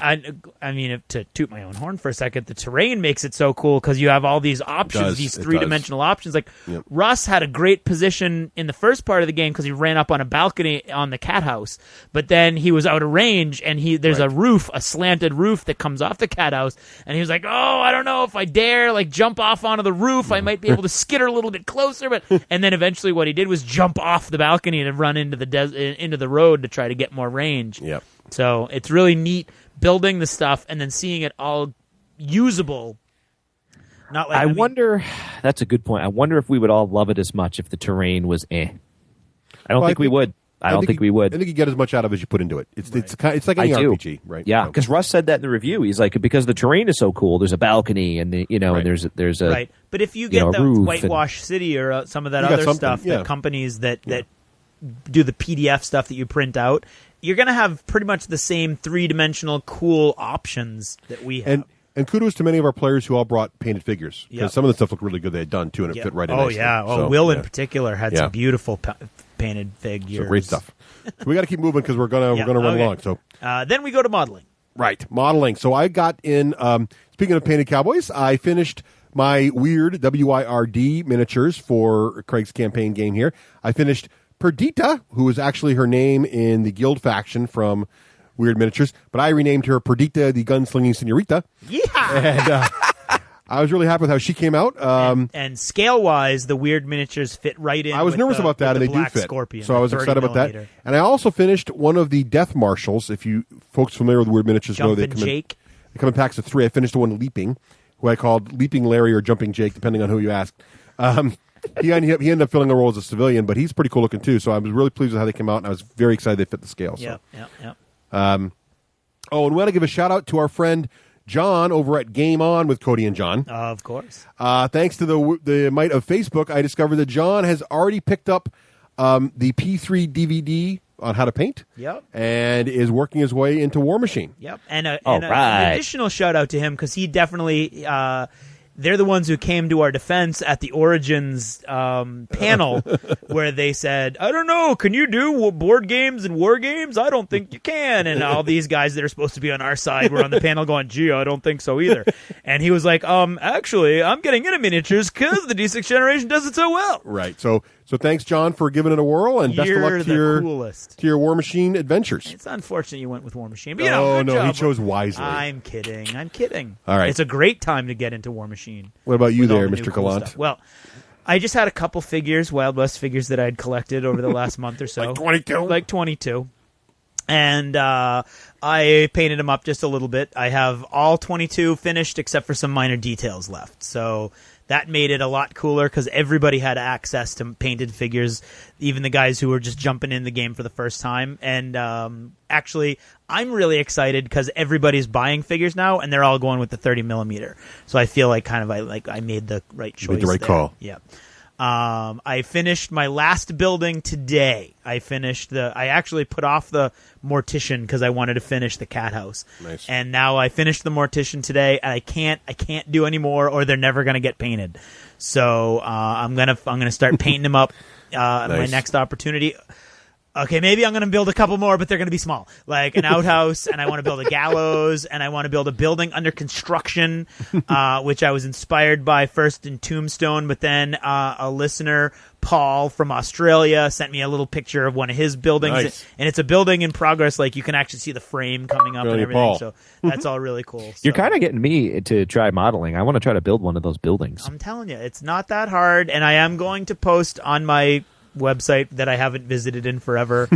I mean, to toot my own horn for a second, the terrain makes it so cool because you have all these options, these 3-dimensional options. Like Russ had a great position in the first part of the game because he ran up on a balcony on the cat house, but then he was out of range and there's a roof, a slanted slanted roof that comes off the cat house, and he was like, "Oh, I don't know if I dare like jump off onto the roof. I might be able to skitter a little bit closer." But and then eventually, what he did was jump off the balcony and run into the road to try to get more range. Yep. So it's really neat building the stuff and then seeing it all usable. Not like I wonder. That's a good point. I wonder if we would all love it as much if the terrain was I don't think we would. I don't think we would. I think you get as much out of it as you put into it. It's like any RPG, right? Yeah, because Russ said that in the review. He's like, because the terrain is so cool. There's a balcony, and and there's a right. But if you get the Whitewash City or some of that other stuff, the companies that do the PDF stuff that you print out, you're going to have pretty much the same 3-dimensional cool options that we have. And kudos to many of our players who all brought painted figures, because some of the stuff looked really good they had done too, and it fit right in. Oh nicely. yeah, Will in particular had some beautiful painted figures. So great stuff. So we got to keep moving because we're gonna run along. So then we go to modeling. Right, modeling. So I got in. Speaking of painted cowboys, I finished my weird WIRD miniatures for Craig's campaign game here. I finished Perdita, who is actually her name in the guild faction from Weird Miniatures, but I renamed her Perdita the Gunslinging Senorita. Yeah! And I was really happy with how she came out. And scale-wise, the Weird Miniatures fit right in. I was nervous about that, and they do fit. Scorpion, so I was excited about that. And I also finished one of the Death Marshals. If you folks familiar with Weird Miniatures know they come in packs of 3. I finished the one Leaping, who I called Leaping Larry or Jumping Jake, depending on who you asked. He ended up filling a role as a civilian, but he's pretty cool looking too. So I was really pleased with how they came out, and I was very excited they fit the scale. Yeah. And we want to give a shout out to our friend John over at Game On with Cody and John. Of course. Thanks to the might of Facebook, I discovered that John has already picked up the P3 DVD on how to paint. Yep. And is working his way into War Machine. Yep. And an additional shout out to him because he definitely. They're the ones who came to our defense at the Origins panel where they said, I don't know, can you do board games and war games? I don't think you can. And all these guys that are supposed to be on our side were on the panel going, gee, I don't think so either. And he was like, actually, I'm getting into miniatures because the D6 generation does it so well. Right. So thanks, John, for giving it a whirl, and best of luck to your War Machine adventures. It's unfortunate you went with War Machine. But, good no, job. he chose wisely. I'm kidding. All right. It's a great time to get into War Machine. What about you there, Mr. Gallant? Cool well, I just had a couple figures, Wild West figures that I'd collected over the last month or so. Like 22. And I painted them up just a little bit. I have all 22 finished except for some minor details left. So that made it a lot cooler because everybody had access to painted figures, even the guys who were just jumping in the game for the first time. And actually, I'm really excited because everybody's buying figures now, and they're all going with the 30 millimeter. So I feel like I made the right choice. You made the right call. Yeah. I finished my last building today. I actually put off the Mortician because I wanted to finish the cat house. Nice. And now I finished the Mortician today, and I can't do any more, or they're never gonna get painted. So I'm gonna start painting them up at my next opportunity. Okay, maybe I'm going to build a couple more, but they're going to be small, like an outhouse, and I want to build a gallows, and I want to build a building under construction, which I was inspired by first in Tombstone, but then a listener, Paul from Australia, sent me a little picture of one of his buildings, and it's a building in progress. Like you can actually see the frame coming up and everything. Paul. So that's all really cool. You're kind of getting me to try modeling. I want to try to build one of those buildings. I'm telling you, it's not that hard, and I am going to post on my website that I haven't visited in forever.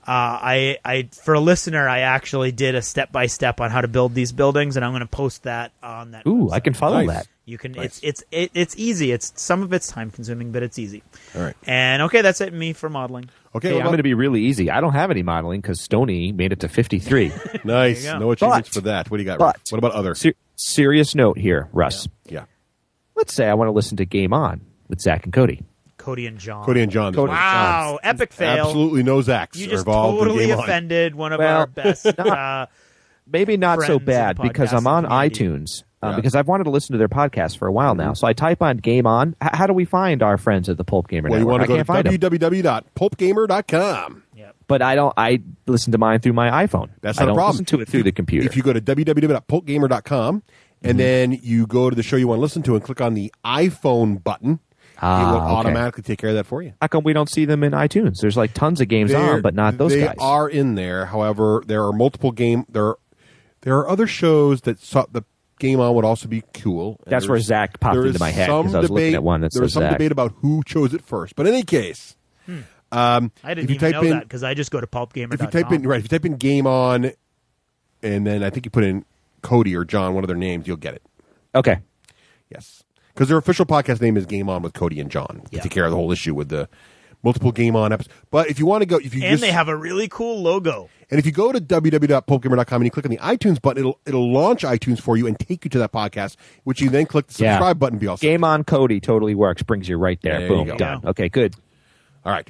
I for a listener, I actually did a step-by-step on how to build these buildings, and I'm going to post that on that Ooh, website. I can follow that. You can. Nice. It's easy. It's some of it's time-consuming, but it's easy. All right. And okay, that's it. Me for modeling. Okay, hey, I'm going to be really easy. I don't have any modeling because Stoney made it to 53. Nice. No achievements for that. What do you got, Russ? What about other? Serious note here, Russ. Yeah. Let's say I want to listen to Game On with Zach and Cody. Cody and John. Wow, epic fail. Absolutely no Zacks You just involved totally in Game offended one of our best maybe not so bad because I'm on community. iTunes because I've wanted to listen to their podcast for a while now. So I type on Game On. How do we find our friends at the Pulp Gamer Network? You want to go to www.pulpgamer.com. But I listen to mine through my iPhone. That's not a problem. I don't listen to it through the computer. If you go to www.pulpgamer.com and then you go to the show you want to listen to and click on the iPhone button, it will automatically take care of that for you. How come we don't see them in iTunes? There's like tons of games on, but not those guys. They are in there. However, there are multiple There are other shows that the Game On would also be cool. And That's where Zach popped into my head because I was looking at one that says There was some Zach. debate about who chose it first. But in any case, I didn't even know that because I just go to pulpgamer.com. if you type in Game On, and then I think you put in Cody or John, one of their names, you'll get it. Okay. Yes. Because their official podcast name is Game On with Cody and John. They take care of the whole issue with the multiple Game On episodes. But if you want to go... they have a really cool logo. And if you go to www.pulpgamer.com and you click on the iTunes button, it'll launch iTunes for you and take you to that podcast, which you then click the subscribe button. Be all set. Game On Cody totally works. Brings you right there. There Boom. you go. Done. Okay, good. All right.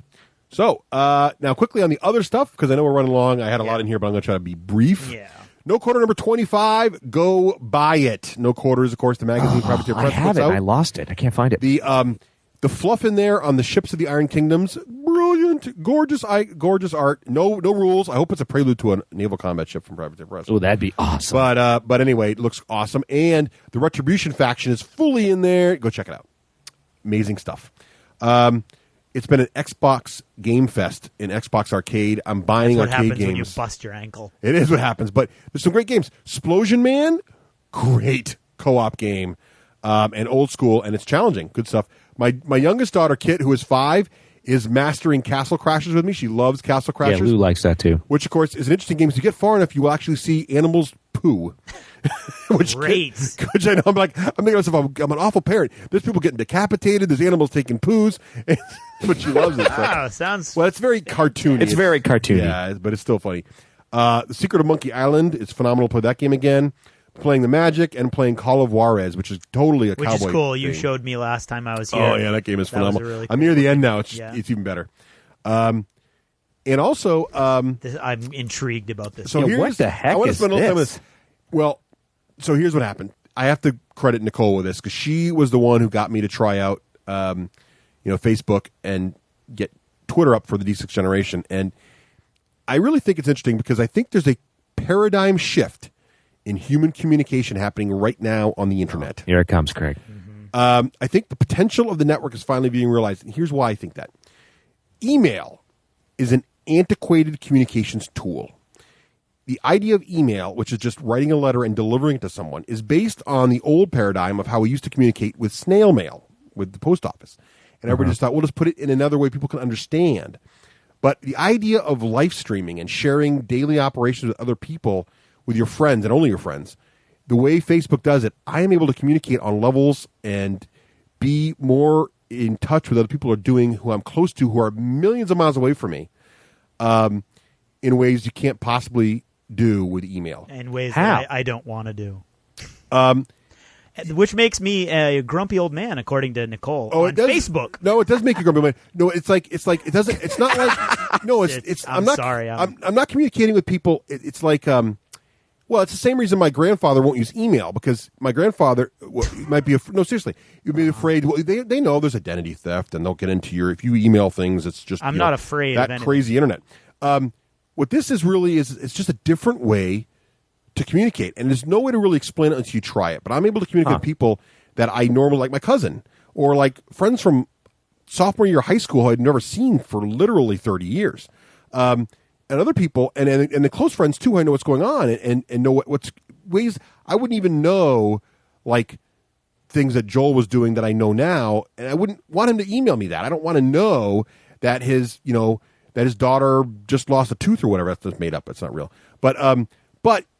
So, now quickly on the other stuff, because I know we're running long. I had a lot in here, but I'm going to try to be brief. Yeah. No Quarter number 25. Go buy it. No Quarter is, of course, the magazine Privateer Press I have puts it. out. I lost it. I can't find it. The fluff in there on the ships of the Iron Kingdoms, brilliant, gorgeous art. No rules. I hope it's a prelude to a naval combat ship from Privateer Press. Oh, that'd be awesome. But anyway, it looks awesome, and the Retribution faction is fully in there. Go check it out. Amazing stuff. It's been an Xbox Game Fest in Xbox Arcade. I'm buying That's what arcade happens games. when you bust your ankle. It is what happens, but there's some great games. Splosion Man, great co-op game, and old school, and it's challenging. Good stuff. My youngest daughter, Kit, who is 5, is mastering Castle Crashers with me. She loves Castle Crashers. Yeah, Lou likes that too. Which, of course, is an interesting game. As you get far enough, you will actually see animals poo. Great. Which I know, I'm thinking to myself, I'm an awful parent. There's people getting decapitated. There's animals taking poos. But she loves it. Wow, sounds... Well, it's very cartoony. It's very cartoony. Yeah, but it's still funny. The Secret of Monkey Island. It's phenomenal to play that game again. Playing the Magic and playing Call of Juarez, which is totally a cowboy Which is cool. You thing. showed me last time I was here. Oh, yeah, that game is phenomenal. Was a really I'm cool near the end now. It's Yeah. it's even better. And also... I'm intrigued about this. So Yeah, here's, what the heck I want to is spend a little time with this? this. Well, so here's what happened. I have to credit Nicole with this because she was the one who got me to try out, Facebook and get Twitter up for the D6 generation. And I really think it's interesting because I think there's a paradigm shift in human communication happening right now on the internet. Here it comes, Craig. I think the potential of the network is finally being realized. And here's why I think that. Email is an antiquated communications tool. The idea of email, which is just writing a letter and delivering it to someone, is based on the old paradigm of how we used to communicate with snail mail, with the post office. And everybody just thought, we'll just put it in another way people can understand. But the idea of live streaming and sharing daily operations with other people, with your friends and only your friends, the way Facebook does it, I am able to communicate on levels and be more in touch with other people who are doing, who I'm close to, who are millions of miles away from me, in ways you can't possibly do with email. In ways How? that I don't want to do. Which makes me a grumpy old man, according to Nicole on it does, Facebook. No, it does make you grumpy. Man. No, it's like it doesn't. It's not like no. It's. I'm not sorry. I'm not communicating with people. It's like well, it's the same reason my grandfather won't use email because my grandfather might be no, seriously, you'd be afraid. Well, they know there's identity theft and they'll get into your if you email things. It's just I'm not afraid that of anything. crazy internet. What this is really is it's just a different way to communicate, and there's no way to really explain it until you try it. But I'm able to communicate with people that I normally, like my cousin or like friends from sophomore year of high school who I'd never seen for literally 30 years. And other people, and the close friends too, I know what's going on and know what's ways I wouldn't even know, like things that Joel was doing that I know now, and I wouldn't want him to email me that. I don't want to know that his daughter just lost a tooth or whatever. That's just made up. It's not real. But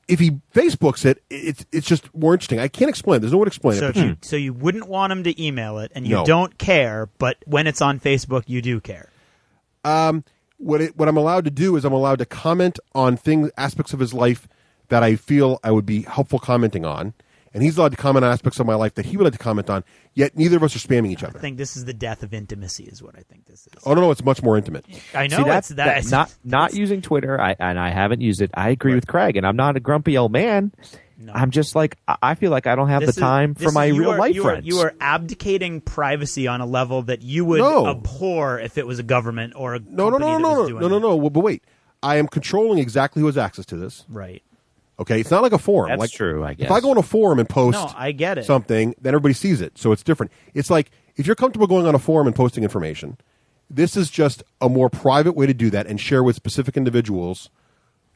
if he Facebooks it, it's just more interesting. I can't explain it. There's no way to explain it. So you wouldn't want him to email it, and you No. don't care, but when it's on Facebook, you do care. What I'm allowed to do is I'm allowed to comment on aspects of his life that I feel I would be helpful commenting on, and he's allowed to comment on aspects of my life that he would like to comment on. Yet neither of us are spamming each other. I think this is the death of intimacy, is what I think this is. Oh no, it's much more intimate. I know See, it's that. not using Twitter, and I haven't used it. I agree with Craig, and I'm not a grumpy old man. No. I'm just like I feel like I don't have the time for my real life friends. You are abdicating privacy on a level that you would abhor if it was a government or a No. But wait, I am controlling exactly who has access to this. Right. Okay, it's not like a forum. That's like, true, I guess. If I go on a forum and post I get it. something, then everybody sees it. So it's different. It's like if you're comfortable going on a forum and posting information, this is just a more private way to do that and share with specific individuals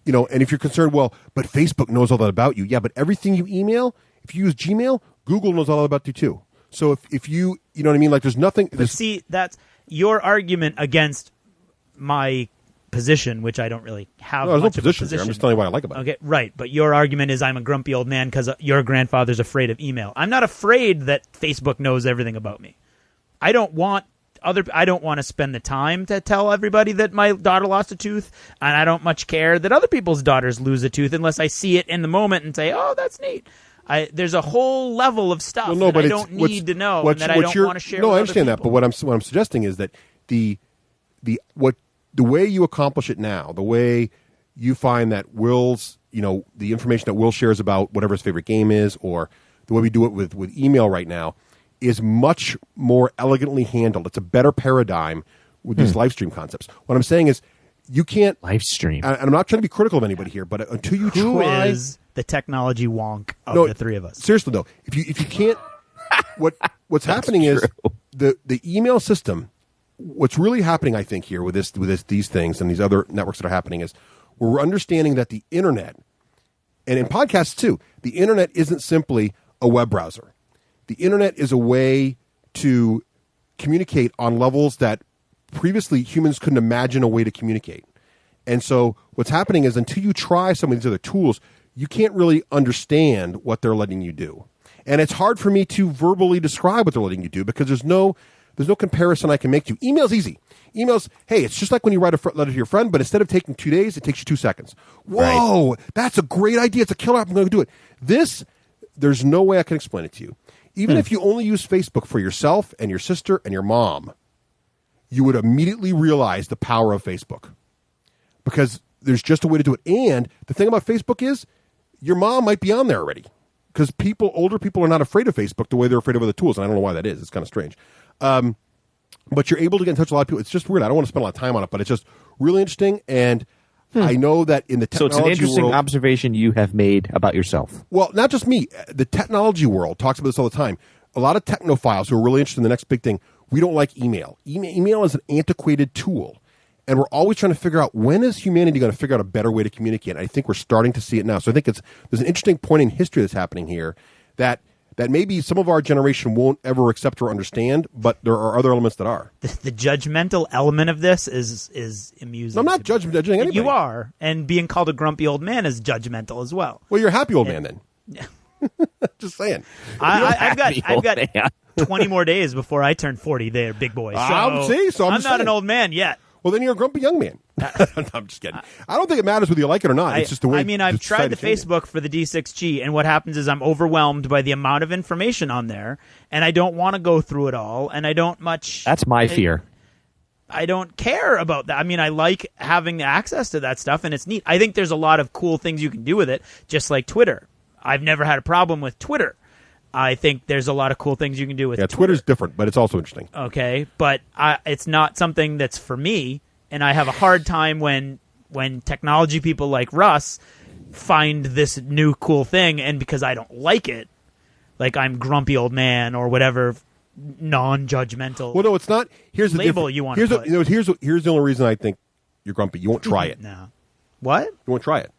and if you're concerned, well, but Facebook knows all that about you. Yeah, but everything you email, if you use Gmail, Google knows all about you too. So if you know what I mean, like there's nothing. But see, that's your argument against my position, which I don't really have. No, there's no much of a position there. I'm just telling you what I like about it. Okay, right. But your argument is I'm a grumpy old man because your grandfather's afraid of email. I'm not afraid that Facebook knows everything about me. I don't want to spend the time to tell everybody that my daughter lost a tooth, and I don't much care that other people's daughters lose a tooth unless I see it in the moment and say, "Oh, that's neat." There's a whole level of stuff that I don't need to know and that I don't want to share. No, with I understand other that, but what I'm suggesting is that the way you accomplish it now, the way you find that Will's, the information that Will shares about whatever his favorite game is, or the way we do it with email right now, is much more elegantly handled. It's a better paradigm with these live stream concepts. What I'm saying is, you can't live stream. And I'm not trying to be critical of anybody here, but until you Who try, is the technology wonk of the three of us? Seriously though, if you can't, what's happening is the email system. What's really happening, I think, here with these things and these other networks that are happening is we're understanding that the internet, and in podcasts too, the internet isn't simply a web browser. The internet is a way to communicate on levels that previously humans couldn't imagine a way to communicate. And so what's happening is until you try some of these other tools, you can't really understand what they're letting you do. And it's hard for me to verbally describe what they're letting you do because there's no comparison I can make to you. Email's easy. Email's, hey, it's just like when you write a letter to your friend, but instead of taking 2 days, it takes you 2 seconds. Whoa, That's a great idea. It's a killer app. I'm going to do it. There's no way I can explain it to you. Even if you only use Facebook for yourself and your sister and your mom, you would immediately realize the power of Facebook because there's just a way to do it. And the thing about Facebook is your mom might be on there already because older people are not afraid of Facebook the way they're afraid of other tools. And I don't know why that is. It's kind of strange. But you're able to get in touch with a lot of people. It's just weird. I don't want to spend a lot of time on it, but it's just really interesting. And I know that in the technology world... So it's an interesting observation you have made about yourself. Well, not just me. The technology world talks about this all the time. A lot of technophiles who are really interested in the next big thing, we don't like email. Email is an antiquated tool. And we're always trying to figure out when is humanity going to figure out a better way to communicate. And I think we're starting to see it now. So I think there's an interesting point in history that's happening here that maybe some of our generation won't ever accept or understand, but there are other elements that are. The judgmental element of this is amusing. No, I'm not judging anybody. You are, and being called a grumpy old man is judgmental as well. Well, you're a happy old man then. Just saying. I've got 20 more days before I turn 40 there, big boy. So I'm not an old man yet. Well, then you're a grumpy young man. I'm just kidding. I don't think it matters whether you like it or not. It's just the way. I mean, I've tried the Facebook for the D6G, and what happens is I'm overwhelmed by the amount of information on there, and I don't want to go through it all, and I don't much. That's my fear. I don't care about that. I mean, I like having access to that stuff, and it's neat. I think there's a lot of cool things you can do with it, just like Twitter. I've never had a problem with Twitter. I think there's a lot of cool things you can do with Twitter. Twitter's different, but it's also interesting. Okay, but it's not something that's for me, and I have a hard time when technology people like Russ find this new cool thing, and because I don't like it, like I'm grumpy old man or whatever non-judgmental. Well, no, it's not. Here's the label you want to put. Here's the only reason I think you're grumpy. You won't try it. No. What? You won't try it.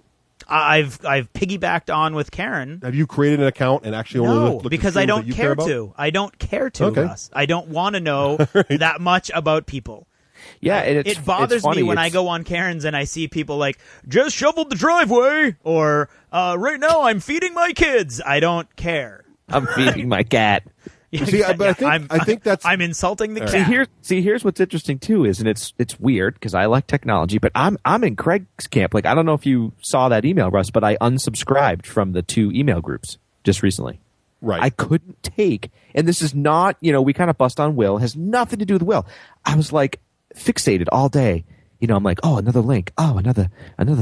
I've piggybacked on with Karen. Have you created an account and actually only looked because I don't care to. I don't care to, okay. Russ. I don't want to know that much about people. Yeah, it bothers me when I go on Karen's and I see people like, just shoveled the driveway, or right now I'm feeding my kids. I don't care. I'm feeding my cat. See, but I think that's I'm insulting the cat. Here's what's interesting too is, and it's weird because I like technology, but I'm in Craig's camp. Like, I don't know if you saw that email, Russ, but I unsubscribed from the 2 email groups just recently. Right. I couldn't take, and this is not, we kind of bust on Will, has nothing to do with Will. I was like fixated all day. I'm like, oh, another link. Oh, another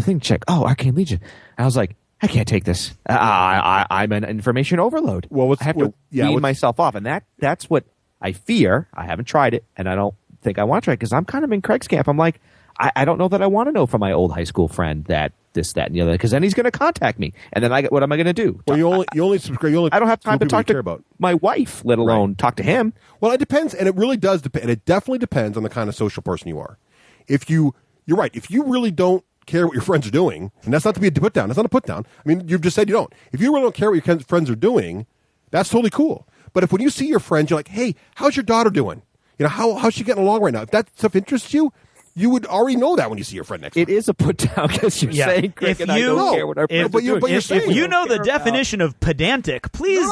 thing to check. Oh, Arcane Legion. And I was like, I can't take this. I'm an information overload. Well, I have to wean myself off, and that's what I fear. I haven't tried it, and I don't think I want to try it because I'm kind of in Craig's camp. I'm like, I don't know that I want to know from my old high school friend that this, that, and the other, because then he's going to contact me, and then what am I going to do? Well, you only subscribe. I don't have time to talk to my wife, let alone talk to him. Well, it depends, and it really does depend. And it definitely depends on the kind of social person you are. You're right. If you really don't care what your friends are doing, and that's not to be a put down. That's not a put down. I mean, you've just said you don't. If you really don't care what your friends are doing, that's totally cool. But if when you see your friends, you're like, hey, how's your daughter doing? You know, how's she getting along right now? If that stuff interests you, you would already know that when you see your friend next time. It is a put down because you're saying, Greg, and I don't care what our friends are doing. If you know the definition of pedantic, please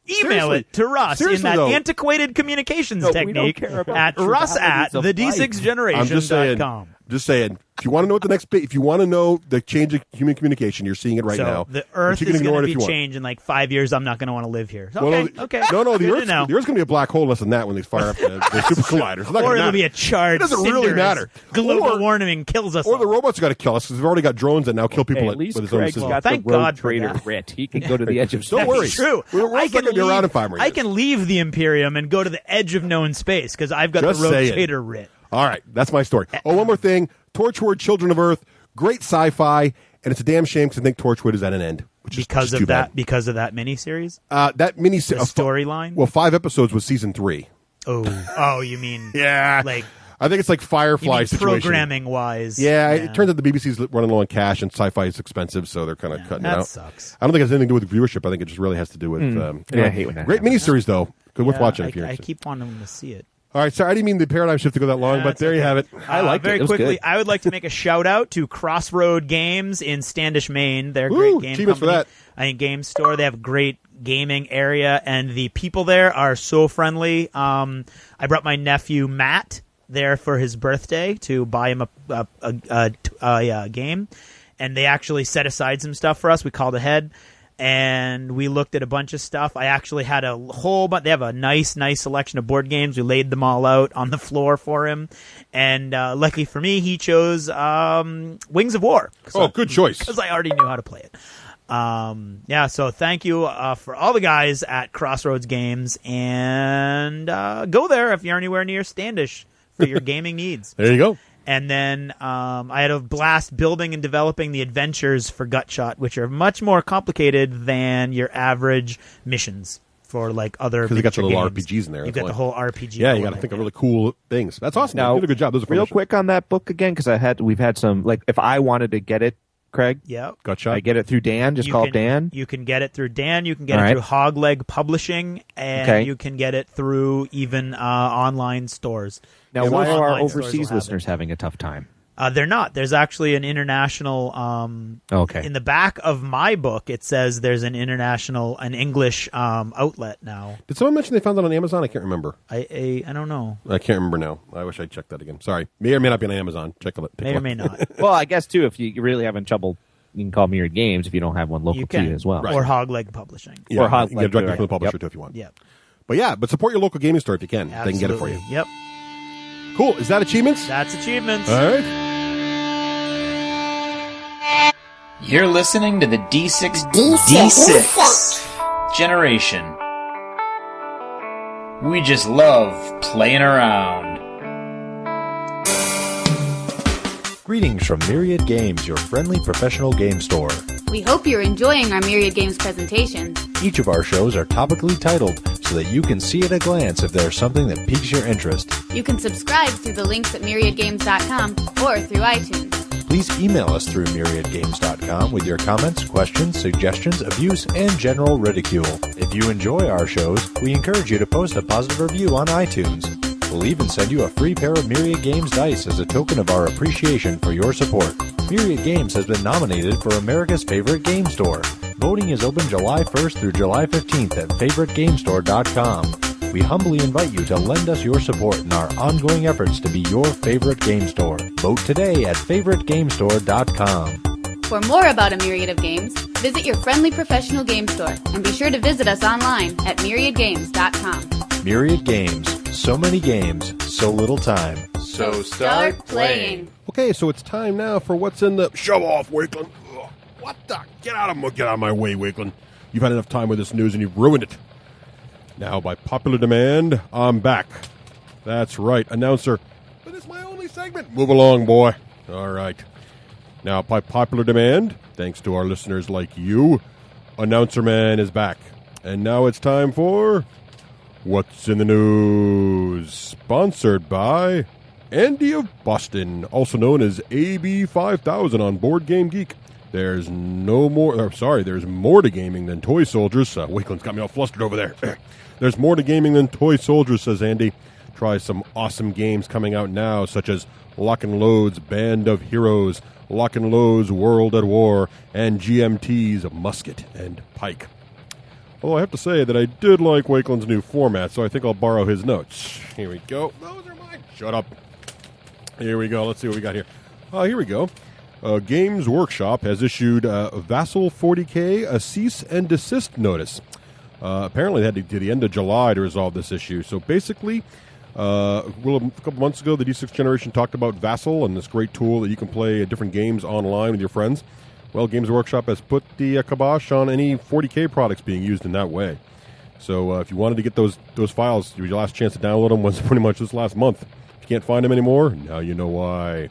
email it to Russ in that antiquated communications technique at russ@the d6generation.com. Just saying, if you want to know what the next, if you want to know the change of human communication, you're seeing it right now. The Earth is going to be changed in like 5 years. I'm not going to want to live here. Okay. No, the Earth's going to be a black hole less than that when they fire up the super colliders. Or it'll be a charred. It doesn't really matter. Global warming kills us. Or the robots are going to kill us because we've already got drones that now kill people at least with his own Greg's system. got the road trader writ. He can go to the edge of space. Don't worry. True. I can be around in 5 more years. I can leave the Imperium and go to the edge of known space because I've got the road trader writ. All right, that's my story. Oh, one more thing. Torchwood, Children of Earth, great sci-fi, and it's a damn shame because I think Torchwood is at an end. Because of that miniseries? That miniseries. Storyline? Well, 5 episodes was season 3. Oh, you mean... Yeah. Like... I think it's like Firefly situation. Programming-wise. Yeah, it turns out the BBC's running low on cash, and sci-fi is expensive, so they're kind of cutting it out. That sucks. I don't think it has anything to do with viewership. I think it just really has to do with... I hate when that great miniseries, though. Good worth watching if you're I interested. keep wanting to see it. All right, sorry, I didn't mean the paradigm shift to go that long, but there you have it. I like very it. It was quickly. good. I would like to make a shout out to Crossroad Games in Standish, Maine. They're a great game achievements company. for that. I think game store. They have a great gaming area, and the people there are so friendly. I brought my nephew Matt there for his birthday to buy him a game, and they actually set aside some stuff for us. We called ahead. And we looked at a bunch of stuff. I actually had a whole bunch. They have a nice selection of board games. We laid them all out on the floor for him. And luckily for me, he chose Wings of War. Good choice. Because I already knew how to play it. So thank you for all the guys at Crossroads Games. And go there if you're anywhere near Standish for your gaming needs. There you go. And then I had a blast building and developing the adventures for Gutshot, which are much more complicated than your average missions for like other. Because you got the little games. RPGs in there. You got the whole RPG. Yeah, you got to think of really cool things. That's awesome. Now, you did a good job. Those are real quick on that book again, because we've had some, like, if I wanted to get it, Craig, Gutshot. I get it through Dan. Call it Dan. You can get it through Dan. You can get it through Hogleg Publishing, and you can get it through even online stores. Now, why are our overseas listeners having a tough time? They're not. There's actually an international. In the back of my book, it says there's an English outlet now. Did someone mention they found that on Amazon? I can't remember. I don't know. I can't remember now. I wish I'd checked that again. Sorry. May or may not be on Amazon. May or may not. Well, I guess, too, if you're really having trouble, you can call Myriad Games if you don't have one local to you as well. Right. Or Hogleg Publishing. Yeah, or Hogleg. You can get directly from the publisher, too, if you want. Yep. But support your local gaming store if you can. Absolutely. They can get it for you. Yep. Cool. Is that achievements? That's achievements. All right. You're listening to the D6 generation. We just love playing around. Greetings from Myriad Games, your friendly professional game store. We hope you're enjoying our Myriad Games presentations. Each of our shows are topically titled so that you can see at a glance if there's something that piques your interest. You can subscribe through the links at myriadgames.com or through iTunes. Please email us through myriadgames.com with your comments, questions, suggestions, abuse, and general ridicule. If you enjoy our shows, we encourage you to post a positive review on iTunes. We'll even send you a free pair of Myriad Games dice as a token of our appreciation for your support. Myriad Games has been nominated for America's Favorite Game Store. Voting is open July 1st through July 15th at favoritegamestore.com. We humbly invite you to lend us your support in our ongoing efforts to be your favorite game store. Vote today at favoritegamestore.com. For more about a myriad of games, visit your friendly professional game store and be sure to visit us online at myriadgames.com. Myriad Games. So many games, so little time. So start playing. Okay, so it's time now for what's in the... Shove off, Wakeland. Ugh, what the... Get out of my way, Wakeland. You've had enough time with this news and you've ruined it. Now, by popular demand, I'm back. That's right, announcer. But it's my only segment. Move along, boy. All right. Now, by popular demand, thanks to our listeners like you, Announcer Man is back. And now it's time for... What's in the News? Sponsored by Andy of Boston, also known as AB5000 on Board Game Geek. There's more to gaming than toy soldiers. Wakeland's got me all flustered over there. There's more to gaming than toy soldiers, says Andy. Try some awesome games coming out now, such as Lock and Load's Band of Heroes, Lock and Load's World at War, and GMT's Musket and Pike. Although I have to say that I did like Wakeland's new format, so I think I'll borrow his notes. Here we go. Those are mine. Shut up. Here we go. Let's see what we got here. Here we go. Games Workshop has issued Vassal 40K a cease and desist notice. Apparently they had to the end of July to resolve this issue. So basically, a couple months ago, the D6 Generation talked about Vassal and this great tool that you can play different games online with your friends. Well, Games Workshop has put the kibosh on any 40K products being used in that way. So if you wanted to get those files, your last chance to download them was pretty much this last month. If you can't find them anymore, now you know why.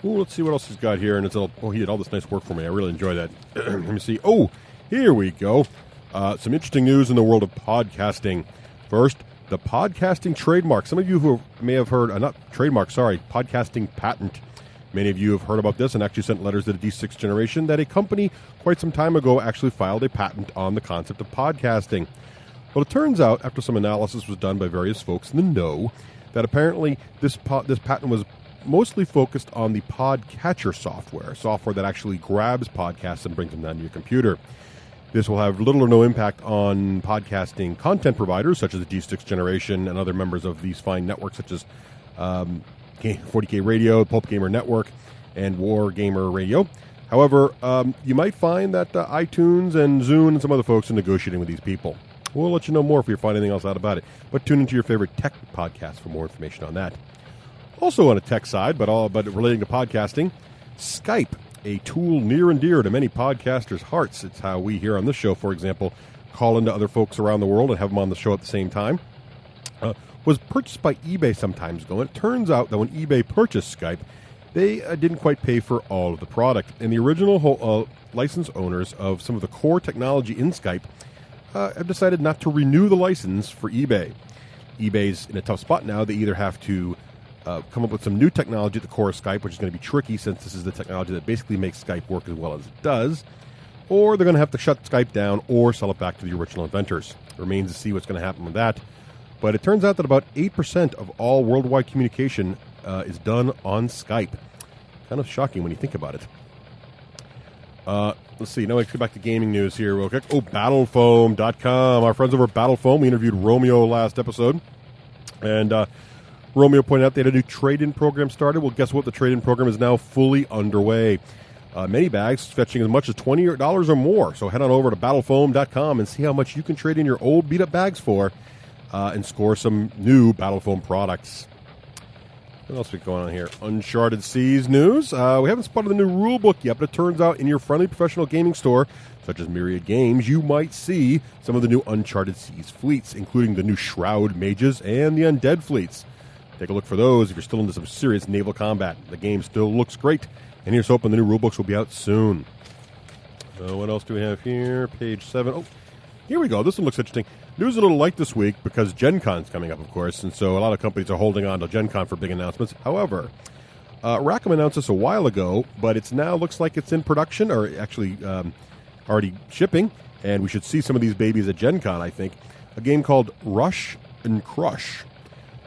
Ooh, let's see what else he's got here. And he did all this nice work for me. I really enjoy that. Let me see. Oh, here we go. Some interesting news in the world of podcasting. First, the podcasting trademark. Some of you who may have heard, podcasting patent. Many of you have heard about this and actually sent letters to the D6 Generation that a company quite some time ago actually filed a patent on the concept of podcasting. Well, it turns out, after some analysis was done by various folks in the know, that apparently this patent was mostly focused on the podcatcher software that actually grabs podcasts and brings them down to your computer. This will have little or no impact on podcasting content providers, such as the D6 Generation and other members of these fine networks, such as 40K Radio, Pulp Gamer Network, and War Gamer Radio. However, you might find that iTunes and Zune and some other folks are negotiating with these people. We'll let you know more if you find anything else out about it. But tune into your favorite tech podcast for more information on that. Also on a tech side, but relating to podcasting, Skype, a tool near and dear to many podcasters' hearts. It's how we here on this show, for example, call into other folks around the world and have them on the show at the same time. Was purchased by eBay some time ago. And it turns out that when eBay purchased Skype, they didn't quite pay for all of the product. And the original license owners of some of the core technology in Skype have decided not to renew the license for eBay. eBay's in a tough spot now. They either have to come up with some new technology at the core of Skype, which is going to be tricky since this is the technology that basically makes Skype work as well as it does, or they're going to have to shut Skype down or sell it back to the original inventors. It remains to see what's going to happen with that. But it turns out that about 8% of all worldwide communication is done on Skype. Kind of shocking when you think about it. Let's see. Now let's get back to gaming news here real quick. Battlefoam.com. Our friends over at Battlefoam. We interviewed Romeo last episode. And Romeo pointed out they had a new trade-in program started. Well, guess what? The trade-in program is now fully underway. Many bags fetching as much as $20 or more. So head on over to Battlefoam.com and see how much you can trade in your old beat-up bags for and score some new Battlefoam products. What else we got going on here? Uncharted Seas news. We haven't spotted the new rule book yet, but it turns out in your friendly professional gaming store, such as Myriad Games, you might see some of the new Uncharted Seas fleets, including the new Shroud Mages and the Undead fleets. Take a look for those if you're still into some serious naval combat. The game still looks great, and here's hoping the new rulebooks will be out soon. What else do we have here? Page 7. Oh, here we go. This one looks interesting. News a little light this week because Gen Con's coming up, of course, and so a lot of companies are holding on to Gen Con for big announcements. However, Rackham announced this a while ago, but it's now looks like it's in production, or actually already shipping, and we should see some of these babies at Gen Con, I think. A game called Rush and Crush.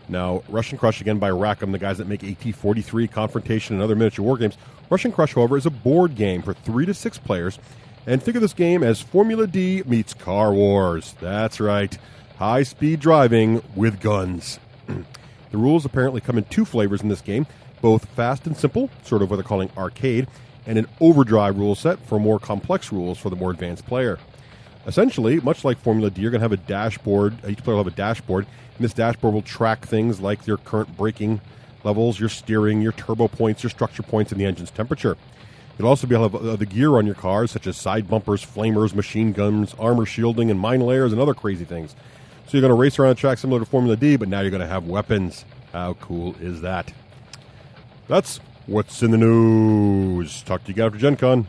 Now, Rush and Crush, again, by Rackham, the guys that make AT-43, Confrontation, and other miniature war games. Rush and Crush, however, is a board game for 3 to 6 players. And think of this game as Formula D meets Car Wars. That's right. High-speed driving with guns. The rules apparently come in 2 flavors in this game, both fast and simple, sort of what they're calling arcade, and an overdrive rule set for more complex rules for the more advanced player. Essentially, much like Formula D, you're going to have a dashboard. Each player will have a dashboard, and this dashboard will track things like your current braking levels, your steering, your turbo points, your structure points, and the engine's temperature. You'll also be able to have the gear on your cars, such as side bumpers, flamers, machine guns, armor shielding, and mine layers, and other crazy things. So you're going to race around a track similar to Formula D, but now you're going to have weapons. How cool is that? That's what's in the news. Talk to you guys after Gen Con.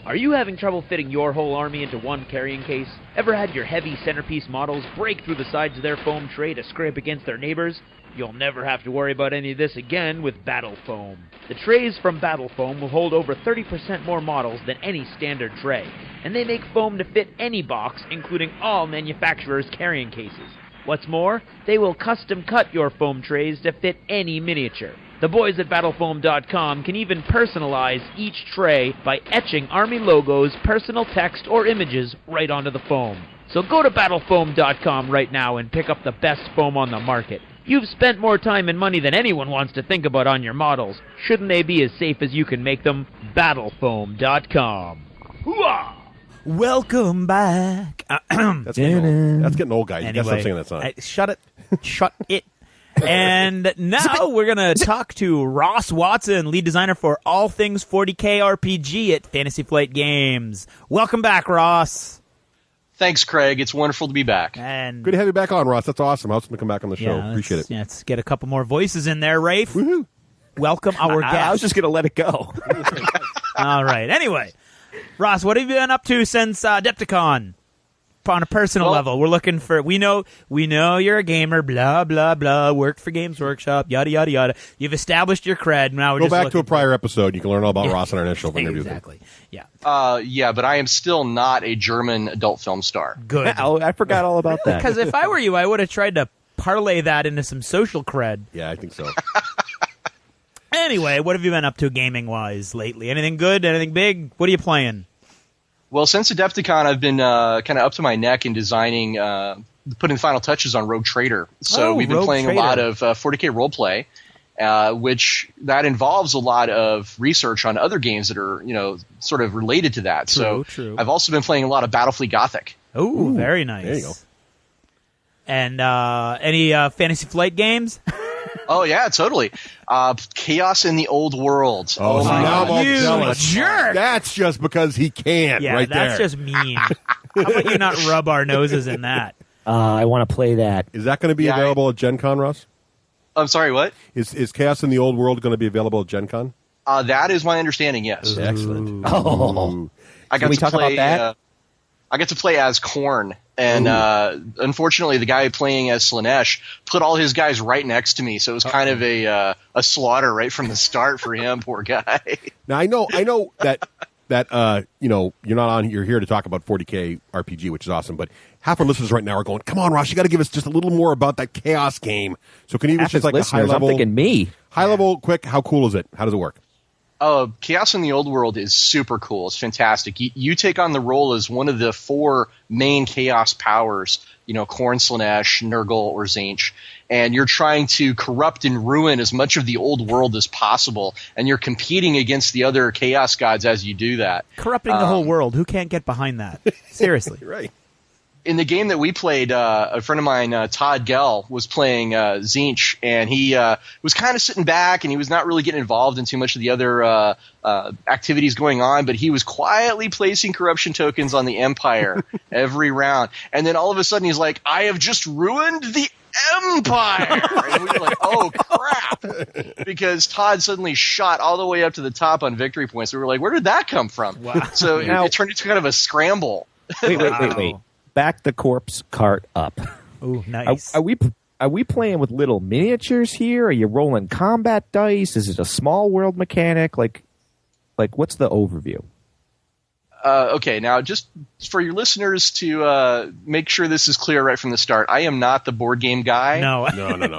Are you having trouble fitting your whole army into one carrying case? Ever had your heavy centerpiece models break through the sides of their foam tray to scrape against their neighbors? You'll never have to worry about any of this again with Battle Foam. The trays from Battle Foam will hold over 30% more models than any standard tray, and they make foam to fit any box, including all manufacturers' carrying cases. What's more, they will custom cut your foam trays to fit any miniature. The boys at battlefoam.com can even personalize each tray by etching Army logos, personal text, or images right onto the foam. So go to battlefoam.com right now and pick up the best foam on the market. You've spent more time and money than anyone wants to think about on your models. Shouldn't they be as safe as you can make them? Battlefoam.com. Hooah! Welcome back. That's getting old, guys. You gotta stop singing that song. Shut it. Shut it. And now we're going to talk to Ross Watson, lead designer for all things 40K RPG at Fantasy Flight Games. Welcome back, Ross. Thanks, Craig. It's wonderful to be back. And good to have you back on, Ross. That's awesome. Awesome to come back on the show. Appreciate it. Yeah, let's get a couple more voices in there, Rafe. Woohoo. Welcome our guest. I was just going to let it go. All right. Anyway, Ross, what have you been up to since Adepticon? On a personal level, we're looking for. We know you're a gamer. Blah blah blah. Worked for Games Workshop. Yada yada yada. You've established your cred. Now we're go just back to a prior episode. You can learn all about Ross in our initial interview. Exactly. Yeah. Yeah, but I am still not a German adult film star. Good. Oh, I forgot all about that. Because if I were you, I would have tried to parlay that into some social cred. Yeah, I think so. Anyway, what have you been up to gaming wise lately? Anything good? Anything big? What are you playing? Well, since Adepticon, I've been kind of up to my neck in designing, putting the final touches on Rogue Trader. So we've been playing a lot of 40K roleplay, which that involves a lot of research on other games that are, sort of related to that. True. I've also been playing a lot of Battlefleet Gothic. Ooh, very nice. There you go. And any Fantasy Flight games? Oh, yeah, totally. Chaos in the Old World. Oh, my God. You jerk! That's just because he can. Yeah, right that's there. just mean. How about you not rub our noses in that? I want to play that. Is that going to be available at Gen Con, Ross? I'm sorry, what? Is Chaos in the Old World going to be available at Gen Con? That is my understanding, yes. Excellent. Oh. Can we talk about that? I get to play as Khorne, and unfortunately, the guy playing as Slaanesh put all his guys right next to me, so it was kind of a slaughter right from the start for him, poor guy. Now I know that you're not on. You're here to talk about 40K RPG, which is awesome. But half our listeners right now are going, "Come on, Ross, you got to give us just a little more about that Chaos game." So can you give us just like a high level? I'm thinking me. High level, quick. How cool is it? How does it work? Chaos in the Old World is super cool. It's fantastic. You take on the role as one of the 4 main Chaos powers, Khorne, Slaanesh, Nurgle, or Tzeentch, and you're trying to corrupt and ruin as much of the old world as possible, and you're competing against the other Chaos gods as you do that. Corrupting the whole world. Who can't get behind that? Seriously. Right. In the game that we played, a friend of mine, Todd Gell, was playing Tzeentch, and he was kind of sitting back, and he was not really getting involved in too much of the other activities going on, but he was quietly placing corruption tokens on the Empire every round. And then all of a sudden he's like, I have just ruined the Empire! And we were like, oh, crap! Because Todd suddenly shot all the way up to the top on victory points. We were like, where did that come from? Wow. So it turned into kind of a scramble. Wait. Back the corpse cart up. Ooh, nice. Are we playing with little miniatures here? Are you rolling combat dice? Is it a small world mechanic? Like what's the overview? Okay, now just for your listeners to make sure this is clear right from the start, I am not the board game guy. No,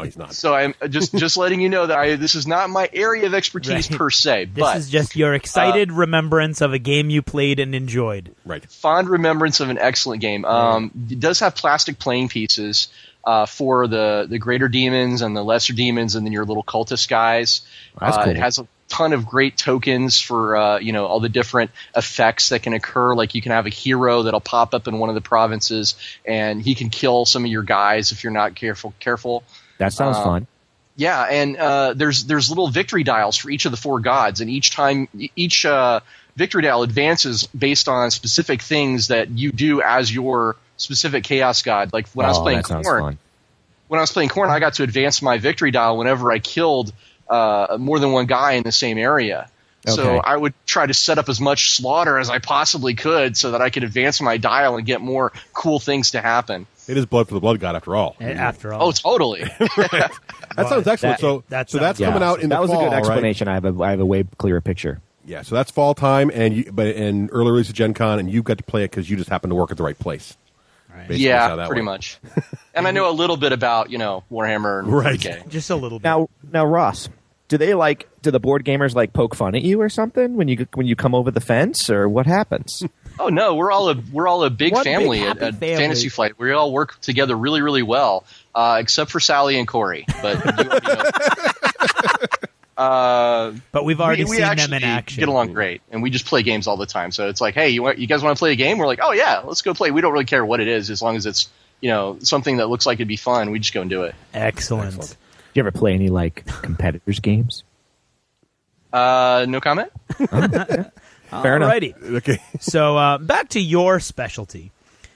he's not. So I'm just letting you know that this is not my area of expertise per se. This is just your excited remembrance of a game you played and enjoyed. Right. Fond remembrance of an excellent game. It does have plastic playing pieces for the greater demons and the lesser demons, and then your little cultist guys. That's cool. It has a ton of great tokens for all the different effects that can occur. Like you can have a hero that'll pop up in one of the provinces, and he can kill some of your guys if you're not careful. That sounds fun. Yeah, and there's little victory dials for each of the 4 gods, and each victory dial advances based on specific things that you do as your specific chaos god. Like when I was playing Khorne, I got to advance my victory dial whenever I killed more than one guy in the same area. So I would try to set up as much slaughter as I possibly could so that I could advance my dial and get more cool things to happen. It is blood for the blood god, after all. After all. Oh, totally. That sounds excellent. So that's coming out in the fall, That was a good explanation. Right? I have a way clearer picture. Yeah, so that's fall time, and early release of Gen Con, and you got to play it because you just happen to work at the right place. Right. Yeah, pretty much. And I know a little bit about Warhammer and 40K. Just a little bit. Now, Ross, do the board gamers poke fun at you or something when you come over the fence, or what happens? Oh no, we're all a big One family big at happy family. Fantasy Flight. We all work together really, really well, except for Sally and Corey. But but we've already we seen them actually in action. get along great, and we just play games all the time. So it's like, hey, you guys want to play a game? We're like, oh yeah, let's go play. We don't really care what it is, as long as it's something that looks like it'd be fun. We just go and do it. Excellent. Do you ever play any competitors games? No comment. Fair enough. Alrighty. Okay. So back to your specialty.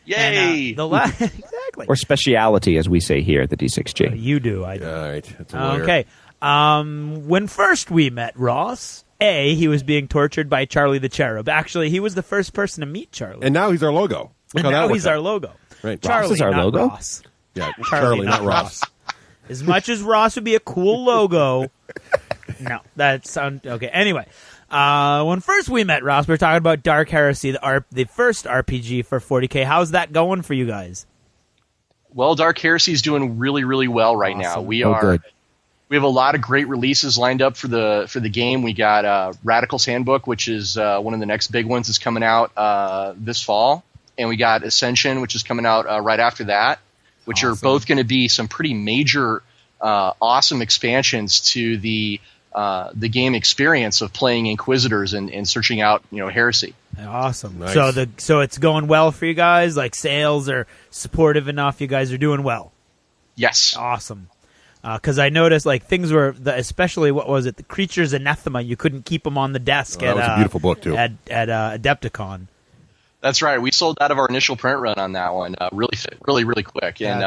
Yay! And, exactly. Or speciality, as we say here at the D6G. You do. I do. All right. That's a lawyer. Okay. When first we met Ross, he was being tortured by Charlie the Cherub. Actually, he was the first person to meet Charlie. And now he's our logo. And now he's our logo. Right. Charlie, Ross is our not logo? Ross. Yeah, Charlie, not Ross. As much as Ross would be a cool logo, no, that sounds okay. Anyway, when first we met Ross, we were talking about Dark Heresy, the first RPG for 40K. How's that going for you guys? Well, Dark Heresy is doing really, really well right now. We have a lot of great releases lined up for the game. We got Radical's Handbook, which is one of the next big ones, is coming out this fall, and we got Ascension, which is coming out right after that, which are both going to be some pretty major, awesome expansions to the game experience of playing Inquisitors and searching out Heresy. Awesome. Nice. So it's going well for you guys. Like, sales are supportive enough. You guys are doing well. Yes. Awesome. Because I noticed things were, especially what was it, the Creatures Anathema. You couldn't keep them on the desk. That was a beautiful book too. At Adepticon. That's right. We sold out of our initial print run on that one really quick, and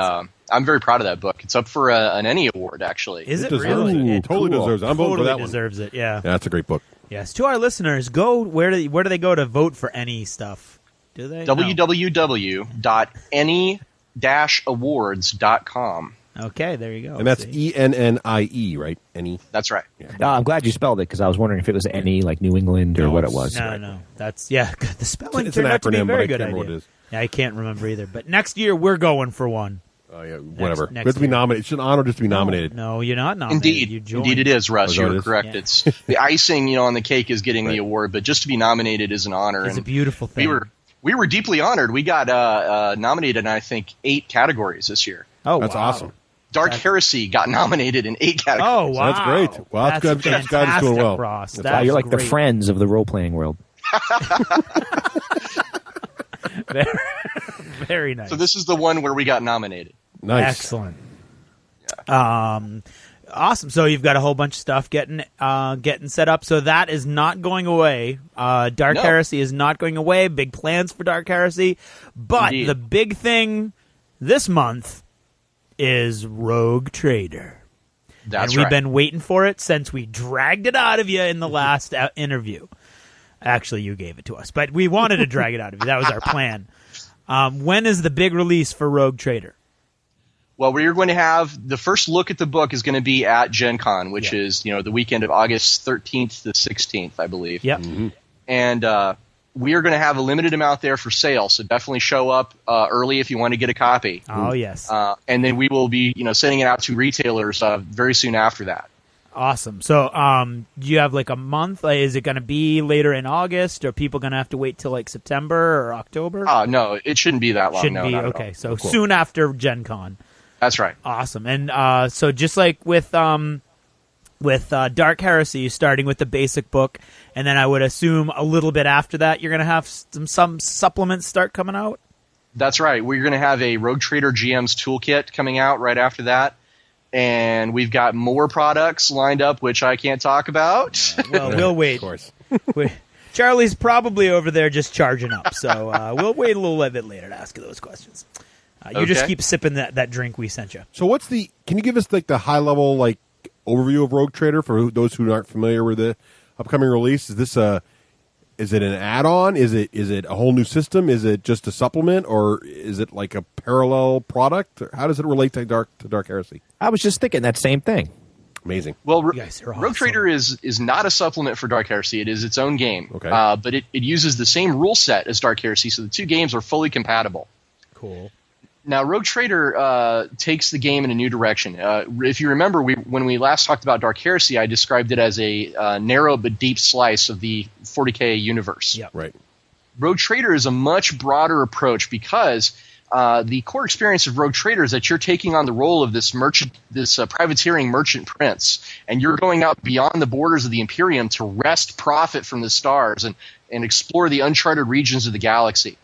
I'm very proud of that book. It's up for an ENnie award, actually. Is it deserves really? it. Totally deserves it. I'm voting for that one. Deserves it. Yeah. Yeah, that's a great book. Yes. To our listeners, where do they go to vote for any stuff? Do they? www.ennie-awards.com. Okay, there you go. And that's ENNIE, right? ENnie. That's right. No, I'm glad you spelled it, because I was wondering if it was any New England or what it was. No. That's the spelling It's an turned out to be a acronym, very but I good can't remember idea. what it is. Yeah, I can't remember either. But next year we're going for one. Oh yeah, whatever. next Good to be year. nominated. It's an honor just to be nominated. No, you're not nominated. You joined. Indeed, it is, Russ. Oh, You're it is? correct. Yeah. It's the icing, on the cake is getting the award, but just to be nominated is an honor. It's a and beautiful thing. we were deeply honored. We got nominated in, I think, 8 categories this year. Oh, That's wow. awesome. Dark Heresy got nominated in 8 categories. Oh, wow. That's great. Well, that's good. This guy is doing well. Ross. Wow, That's you're like the great. Friends of the role-playing world. Very, very nice. So this is the one where we got nominated. Nice. Excellent. Awesome. So you've got a whole bunch of stuff getting set up. So that is not going away. Dark Heresy is not going away. Big plans for Dark Heresy. But Indeed. the big thing this month is Rogue Trader. That's and we've right. been waiting for it since we dragged it out of you in the last interview. Actually, you gave it to us, but we wanted to drag it out of you. That was our plan. When is the big release for Rogue Trader? Well, we're going to have the first look at the book is going to be at Gen Con, which is the weekend of August 13th to 16th, I believe. Yep. Mm-hmm. And we are going to have a limited amount there for sale, so definitely show up early if you want to get a copy. Oh, yes. And then we will be sending it out to retailers very soon after that. Awesome. So, do you have a month? Is it going to be later in August? Or are people going to have to wait till September or October? No, it shouldn't be that long. Shouldn't no, be. not at Okay. all. So Cool. soon after Gen Con. That's right. Awesome. And so just like with Dark Heresy, starting with the basic book, and then I would assume a little bit after that, you're going to have some supplements start coming out? That's right. We're going to have a Rogue Trader GM's toolkit coming out right after that. And we've got more products lined up, which I can't talk about. Well, we'll wait. Of course. Charlie's probably over there just charging up, so we'll wait a little bit later to ask you those questions. You just keep sipping that drink we sent you. So can you give us the high level overview of Rogue Trader for those who aren't familiar with it? upcoming release? Is it an add-on? Is it a whole new system? Is it just a supplement, or is it like a parallel product? How does it relate to Dark Heresy? I was just thinking that same thing. Amazing. Well, awesome. Rogue Trader is not a supplement for Dark Heresy. It is its own game. Okay. But it uses the same rule set as Dark Heresy, so the two games are fully compatible. Cool. Now, Rogue Trader takes the game in a new direction. If you remember, when we last talked about Dark Heresy, I described it as a narrow but deep slice of the 40K universe. Yeah. Right. Rogue Trader is a much broader approach because the core experience of Rogue Trader is that you're taking on the role of this privateering merchant prince, and you're going out beyond the borders of the Imperium to wrest profit from the stars and explore the uncharted regions of the galaxy.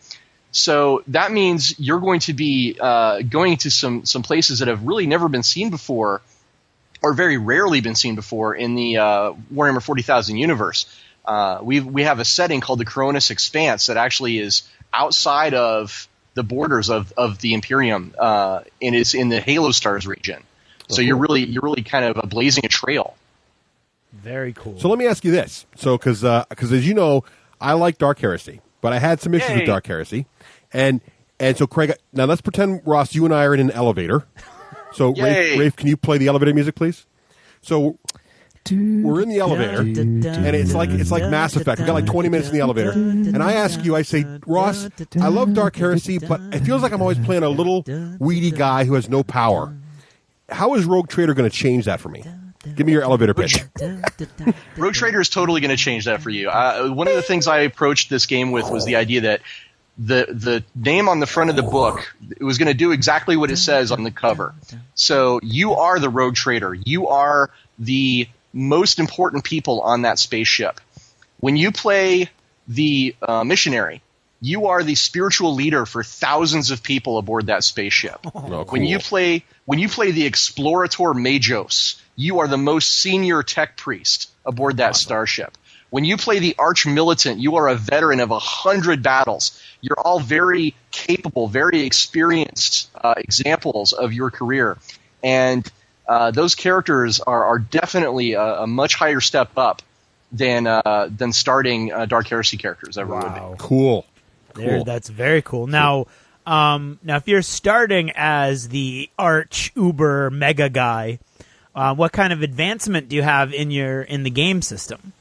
So that means you're going to be going to some places that have really never been seen before, or very rarely been seen before in the Warhammer 40,000 universe. We have a setting called the Coronis Expanse that actually is outside of the borders of the Imperium, and it's in the Halo Stars region. So you're really kind of blazing a trail. Very cool. So let me ask you this. So because as you know, I like Dark Heresy, but I had some issues with Dark Heresy, and so Craig. Now let's pretend, Ross, you and I are in an elevator. So Rafe, can you play the elevator music, please? So we're in the elevator, and it's like Mass Effect. We've got like 20 minutes in the elevator, and I ask you, I say, Ross, I love Dark Heresy, but it feels like I'm always playing a little weedy guy who has no power. How is Rogue Trader going to change that for me? Give me your elevator pitch. Rogue Trader is totally going to change that for you. One of the things I approached this game with was the idea that the name on the front of the book, it was going to do exactly what it says on the cover. So you are the Rogue Trader. You are the most important people on that spaceship. When you play the missionary, you are the spiritual leader for thousands of people aboard that spaceship. Oh, cool. When you play the Explorator Magos, you are the most senior tech priest aboard that starship. When you play the Arch Militant, you are a veteran of 100 battles. You're all very capable, very experienced examples of your career. And those characters are definitely a much higher step up than starting Dark Heresy characters ever would be. Cool. That's very cool. Now, if you're starting as the Arch Uber Mega guy, what kind of advancement do you have in the game system?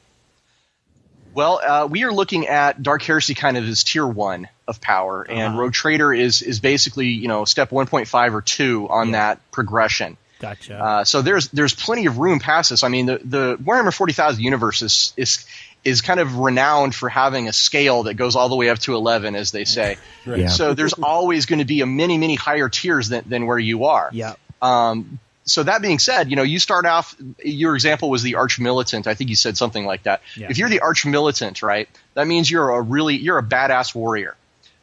Well, we are looking at Dark Heresy kind of as tier 1 of power, and Rogue Trader is basically step 1.5 or 2 on that progression. Gotcha. So there's plenty of room past this. I mean, the Warhammer 40,000 universe is kind of renowned for having a scale that goes all the way up to 11, as they say. Right. Yeah. So there's always going to be many higher tiers than where you are. Yeah. So that being said, you start off, your example was the Arch Militant. I think you said something like that. Yeah. If you're the Arch Militant, right, that means you're a badass warrior.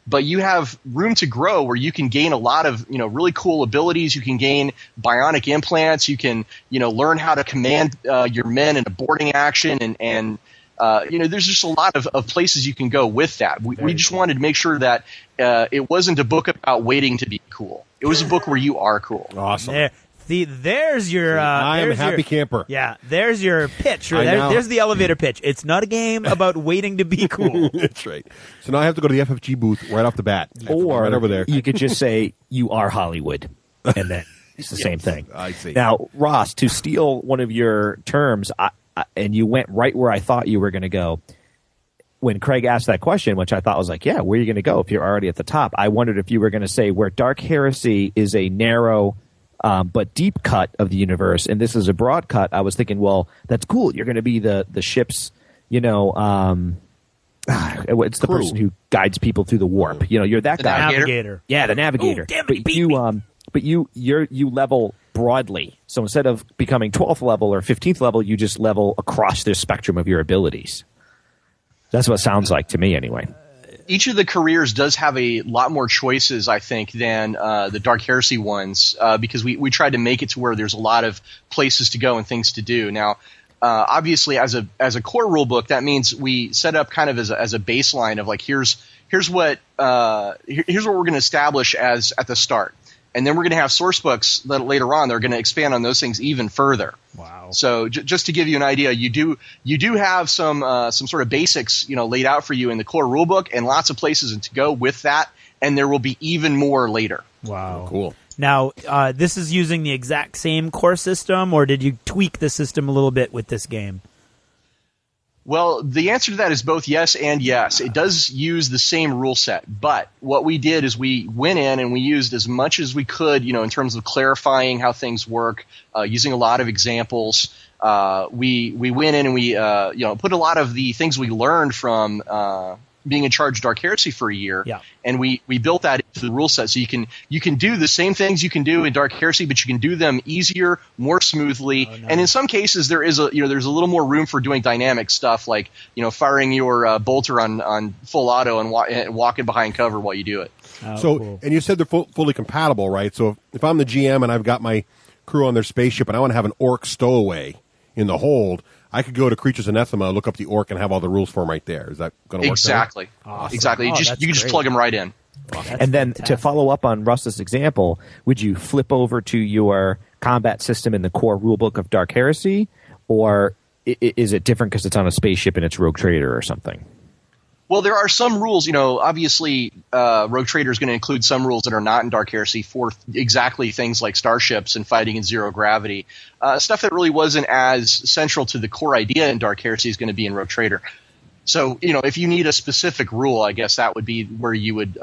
But you have room to grow where you can gain a lot of, really cool abilities. You can gain bionic implants. You can, learn how to command your men in a boarding action. And there's just a lot of places you can go with that. We just wanted to make sure that it wasn't a book about waiting to be cool. It was a book where you are cool. Awesome. There's your. I am a happy camper. Yeah, there's your pitch. There's the elevator pitch. It's not a game about waiting to be cool. That's right. So now I have to go to the FFG booth right off the bat. Or right over there. You could just say, you are Hollywood. And then it's the same thing. I see. Now, Ross, to steal one of your terms, and you went right where I thought you were going to go. When Craig asked that question, which I thought was like, yeah, where are you going to go if you're already at the top? I wondered if you were going to say where Dark Heresy is a narrow but deep cut of the universe, and this is a broad cut. I was thinking, well, that's cool. You're going to be the ship's, it's the person who guides people through the warp. You're that guy. Navigator. Yeah, the navigator. Ooh, damn it, but you level broadly. So instead of becoming 12th level or 15th level, you just level across the spectrum of your abilities. That's what it sounds like to me, anyway. Each of the careers does have a lot more choices, I think, than the Dark Heresy ones, because we tried to make it to where there's a lot of places to go and things to do. Now, obviously, as a core rule book, that means we set up kind of as a baseline of like here's what we're going to establish as at the start, And then we're going to have source books that later on they're going to expand on those things even further. Wow! So just to give you an idea, you do have some sort of basics laid out for you in the core rulebook, and lots of places to go with that. And there will be even more later. Wow! Cool. Now, this is using the exact same core system, or did you tweak the system a little bit with this game? Well, the answer to that is both yes and yes. It does use the same rule set, but what we did is we went in and we used as much as we could, in terms of clarifying how things work, using a lot of examples. We went in and we put a lot of the things we learned from being in charge of Dark Heresy for a year, and we built that into the rule set, so you can do the same things you can do in Dark Heresy, but you can do them easier, more smoothly, and in some cases there's a little more room for doing dynamic stuff, like firing your bolter on full auto and walking behind cover while you do it. Cool. And you said they're fully compatible, right? So if I'm the GM and I've got my crew on their spaceship and I want to have an orc stowaway in the hold, I could go to Creatures Anathema, look up the orc, and have all the rules for him right there. Is that going to work? Exactly. Awesome. Exactly. You can just plug them right in. And then to follow up on Russ's example, would you flip over to your combat system in the core rulebook of Dark Heresy, or is it different because it's on a spaceship and it's Rogue Trader or something? Well, there are some rules. Obviously, Rogue Trader is going to include some rules that are not in Dark Heresy for exactly things like starships and fighting in zero gravity. Stuff that really wasn't as central to the core idea in Dark Heresy is going to be in Rogue Trader. So, if you need a specific rule, I guess that would be where you would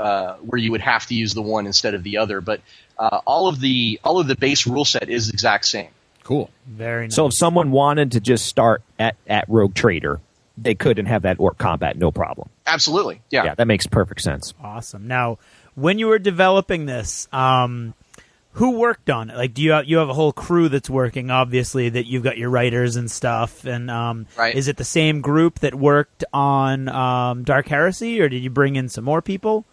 have to use the one instead of the other. But all of the base rule set is the exact same. Cool. Very nice. So if someone wanted to just start at Rogue Trader, they could and have that orc combat, no problem. Absolutely, yeah. Yeah, that makes perfect sense. Awesome. Now, when you were developing this, who worked on it? Like, do you have a whole crew that's working? Obviously, that you've got your writers and stuff. And right. Is it the same group that worked on Dark Heresy, or did you bring in some more people?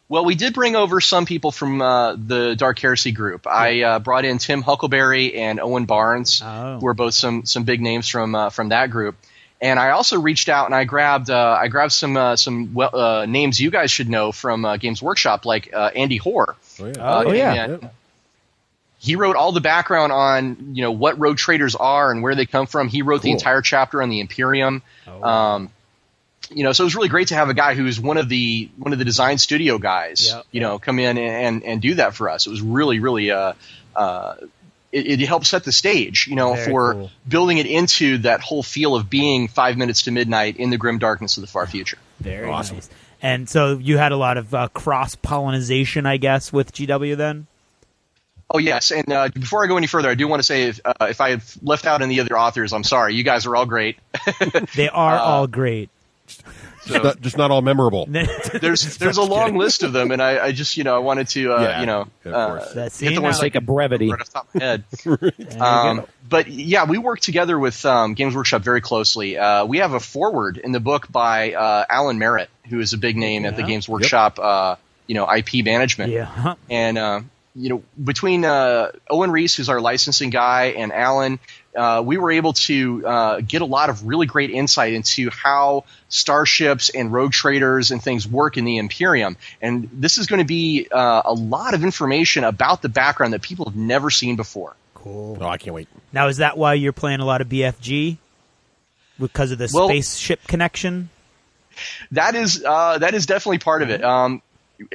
Well, we did bring over some people from the Dark Heresy group. I brought in Tim Huckleberry and Owen Barnes, who are both some big names from that group. And I also reached out and I grabbed some names you guys should know from Games Workshop, like Andy Hoare. Oh yeah. He wrote all the background on what Rogue Traders are and where they come from. He wrote the entire chapter on the Imperium. So it was really great to have a guy who's one of the design studio guys, come in and do that for us. It was really, really it helped set the stage, for building it into that whole feel of being 5 minutes to midnight in the grim darkness of the far future. Very awesome. Nice. And so you had a lot of cross-pollination, I guess, with GW then? Oh, yes. And before I go any further, I do want to say if I have left out any other authors, I'm sorry. You guys are all great. They are all great. Just not all memorable. There's a long list of them, and I just I wanted to get the ones take a brevity right off the top of my head. But yeah, we work together with Games Workshop very closely. We have a foreword in the book by Alan Merritt, who is a big name at the Games Workshop IP management. Yeah. And between Owen Reese, who's our licensing guy, and Alan, we were able to get a lot of really great insight into how starships and rogue traders and things work in the Imperium. And this is going to be a lot of information about the background that people have never seen before. Cool. Oh, I can't wait. Now, is that why you're playing a lot of BFG? Because of the spaceship connection? That is definitely part of it.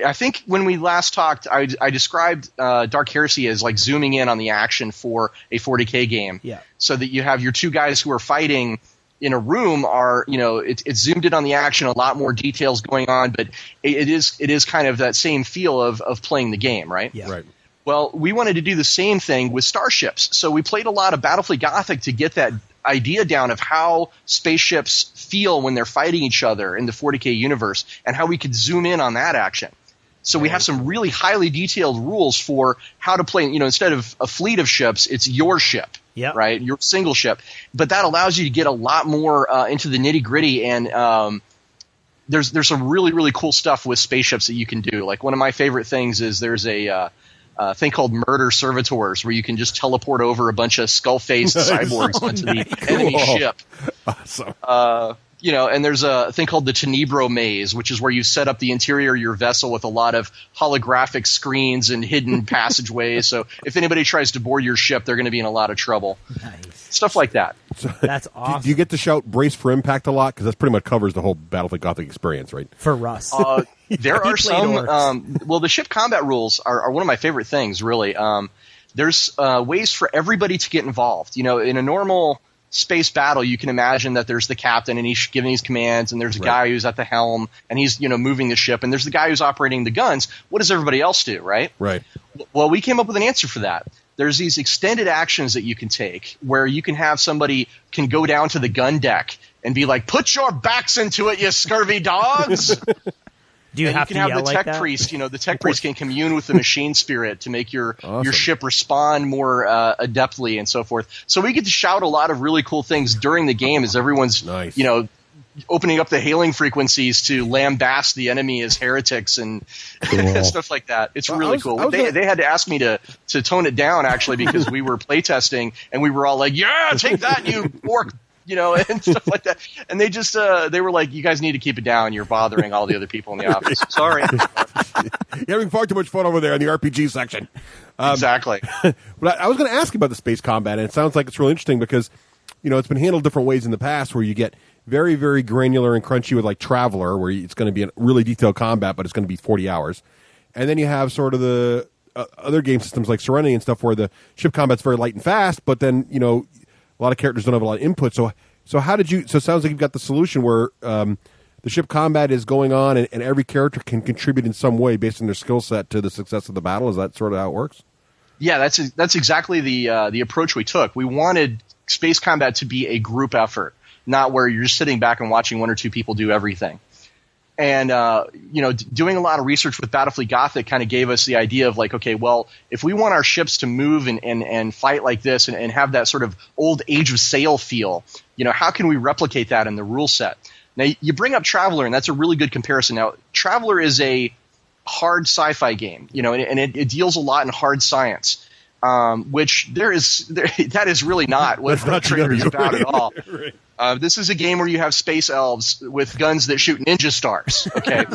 I think when we last talked, I described Dark Heresy as like zooming in on the action for a 40K game. Yeah. So that you have your two guys who are fighting in a room it's zoomed in on the action, a lot more details going on, but it is kind of that same feel of playing the game, right? Yeah. Right. Well, we wanted to do the same thing with starships. So we played a lot of Battlefleet Gothic to get that idea down of how spaceships feel when they're fighting each other in the 40K universe and how we could zoom in on that action. So we have some really highly detailed rules for how to play. Instead of a fleet of ships, it's your ship, right? Your single ship. But that allows you to get a lot more into the nitty gritty. And there's some really, really cool stuff with spaceships that you can do. Like one of my favorite things is there's a thing called Murder Servitors, where you can just teleport over a bunch of skull-faced cyborgs onto the enemy ship. Awesome. And there's a thing called the Tenebro Maze, which is where you set up the interior of your vessel with a lot of holographic screens and hidden passageways. So if anybody tries to board your ship, they're going to be in a lot of trouble. Nice. Stuff like that. That's awesome. Do you get to shout "brace for impact" a lot? Because that pretty much covers the whole Battlefield Gothic experience, right? For Russ. There are some. The ship combat rules are one of my favorite things, really. There's ways for everybody to get involved. In a normal space battle, you can imagine that there's the captain and he's giving these commands, and there's a guy who's at the helm and he's moving the ship, and there's the guy who's operating the guns. What does everybody else do, right? Right. Well, we came up with an answer for that. There's these extended actions that you can take where you can have somebody can go down to the gun deck and be like, "Put your backs into it, you scurvy dogs." Do you have can have the tech priest? The tech priest can commune with the machine spirit to make your ship respond more adeptly and so forth. So we get to shout a lot of really cool things during the game as everyone's opening up the hailing frequencies to lambaste the enemy as heretics and stuff like that. It's really cool. They had to ask me to tone it down actually because we were playtesting and we were all like, "Yeah, take that, you orc." And stuff like that. And they just, they were like, "You guys need to keep it down. You're bothering all the other people in the office." Sorry. You're having far too much fun over there in the RPG section. Exactly. But I was going to ask you about the space combat, and it sounds like it's really interesting because, it's been handled different ways in the past where you get very, very granular and crunchy with like Traveler, where it's going to be a really detailed combat, but it's going to be 40 hours. And then you have sort of the other game systems like Serenity and stuff where the ship combat's very light and fast, but then, a lot of characters don't have a lot of input. So how did you? So it sounds like you've got the solution where the ship combat is going on, and every character can contribute in some way based on their skill set to the success of the battle. Is that sort of how it works? Yeah, that's exactly the approach we took. We wanted space combat to be a group effort, not where you're just sitting back and watching one or two people do everything. And, doing a lot of research with Battlefield Gothic kind of gave us the idea of like, okay, well, if we want our ships to move and fight like this and have that sort of old Age of Sail feel, how can we replicate that in the rule set? Now, you bring up Traveler, and that's a really good comparison. Now, Traveler is a hard sci-fi game, and it deals a lot in hard science, which that is really not what Rogue Trader is about at all. Right. This is a game where you have space elves with guns that shoot ninja stars. Okay,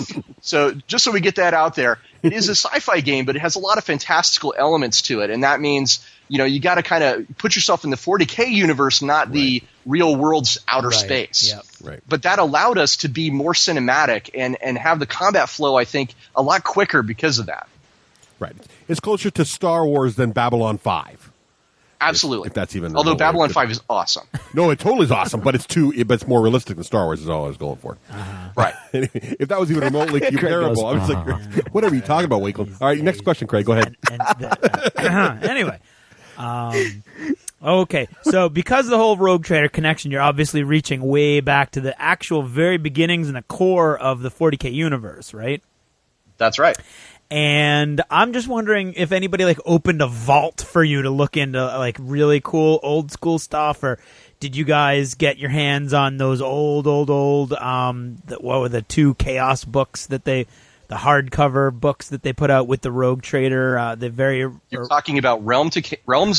so just so we get that out there, it is a sci-fi game, but it has a lot of fantastical elements to it, and that means you got to kind of put yourself in the 40K universe, not the real world's outer space. Yep. Right. But that allowed us to be more cinematic and have the combat flow, I think, a lot quicker because of that. Right. It's closer to Star Wars than Babylon 5. Absolutely. If that's even. Although Babylon 5 is awesome. No, it totally is awesome, but it's more realistic than Star Wars is all I was going for. Right. If that was even remotely comparable, I was like, whatever you talking about, Wakeland. All right, next question, Craig. Go ahead. Anyway. Okay, so because of the whole Rogue Trader connection, you're obviously reaching way back to the actual very beginnings and the core of the 40K universe, right? That's right. And I'm just wondering if anybody opened a vault for you to look into really cool old school stuff, or did you guys get your hands on those old what were the 2 Chaos books that the hardcover books that they put out with the Rogue Trader? You're talking about Realms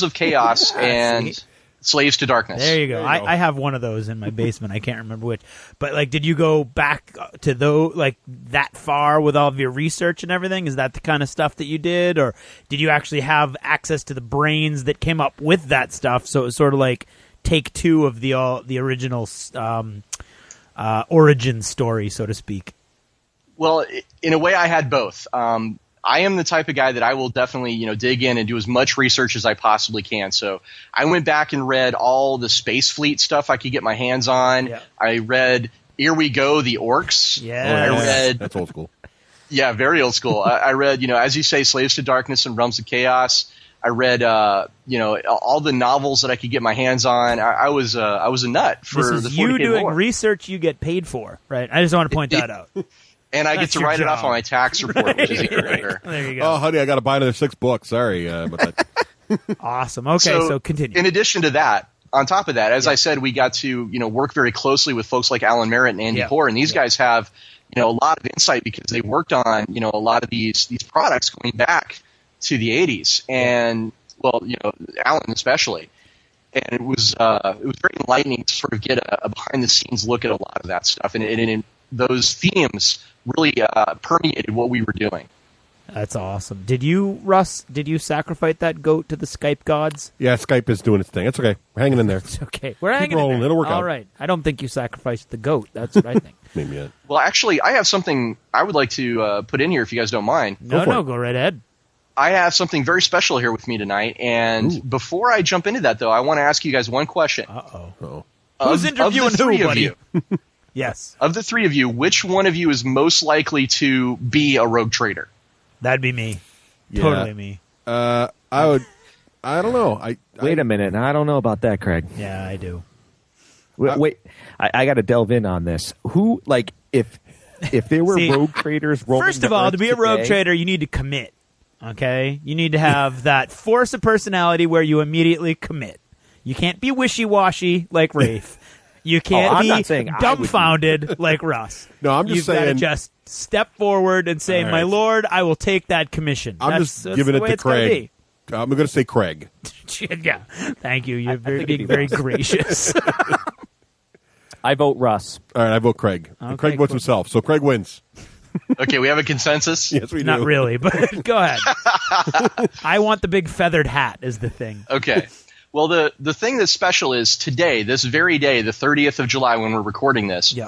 of Chaos and Slaves to Darkness. There you go. I have one of those in my basement. I can't remember which. But did you go back to that far with all of your research and everything? Is that the kind of stuff that you did, or did you actually have access to the brains that came up with that stuff? So it was sort of like take 2 of the original origin story, so to speak. Well, in a way, I had both. I am the type of guy that I will definitely, dig in and do as much research as I possibly can. So I went back and read all the Space Fleet stuff I could get my hands on. Yeah. I read Here We Go, the Orcs. Yeah, that's old school. Yeah, very old school. I read, as you say, Slaves to Darkness and Realms of Chaos. I read, all the novels that I could get my hands on. I was a nut for the 40K you doing lore. Research you get paid for, right? I just want to point that out. And I get to write it off on my tax report, which is even better. There you go. Oh, honey, I got to buy another 6 books. Sorry about that. Awesome. Okay, so continue. In addition to that, on top of that, as I said, we got to work very closely with folks like Alan Merritt and Andy Hoare, and these guys have a lot of insight because they worked on a lot of these products going back to the 80s, and Alan especially. and it was very enlightening to sort of get a behind the scenes look at a lot of that stuff, and those themes really permeated what we were doing. That's awesome. Did you, Russ? Did you sacrifice that goat to the Skype gods? Yeah, Skype is doing its thing. It's okay. We're hanging in there. It's okay. We're Keep hanging rolling. in there. It'll work out. All right. I don't think you sacrificed the goat. That's what I think. Maybe yet. Well, actually, I have something I would like to put in here if you guys don't mind. Go right ahead. I have something very special here with me tonight, and before I jump into that, though, I want to ask you guys one question. Uh-oh. Who's interviewing of the three who, of buddy? you, Yes. Of the three of you, which one of you is most likely to be a rogue trader? That'd be me. Yeah. Totally me. I would. I don't know. Wait a minute. I don't know about that, Craig. Yeah, I do. Wait. I got to delve in on this. Who, like, if there were rogue traders roaming First of all, to be a rogue trader, you need to commit. Okay? You need to have that force of personality where you immediately commit. You can't be wishy-washy like Rafe. You can't I'm be not saying dumbfounded like Russ. No, I'm just You've got to saying. just step forward and say, All right. "My lord, I will take that commission." I'm that's giving the it way to it's gotta Craig. I'm going to say Craig. be. Yeah, thank you. You're think being it'd be very Russ. gracious. I vote Russ. All right, I vote Craig. Okay, Craig votes cool. himself, so Craig wins. Okay, we have a consensus? Yes, we do. Not really, but go ahead. I want the big feathered hat is the thing. Okay. Well, the thing that's special is today, this very day, the 30th of July, when we're recording this,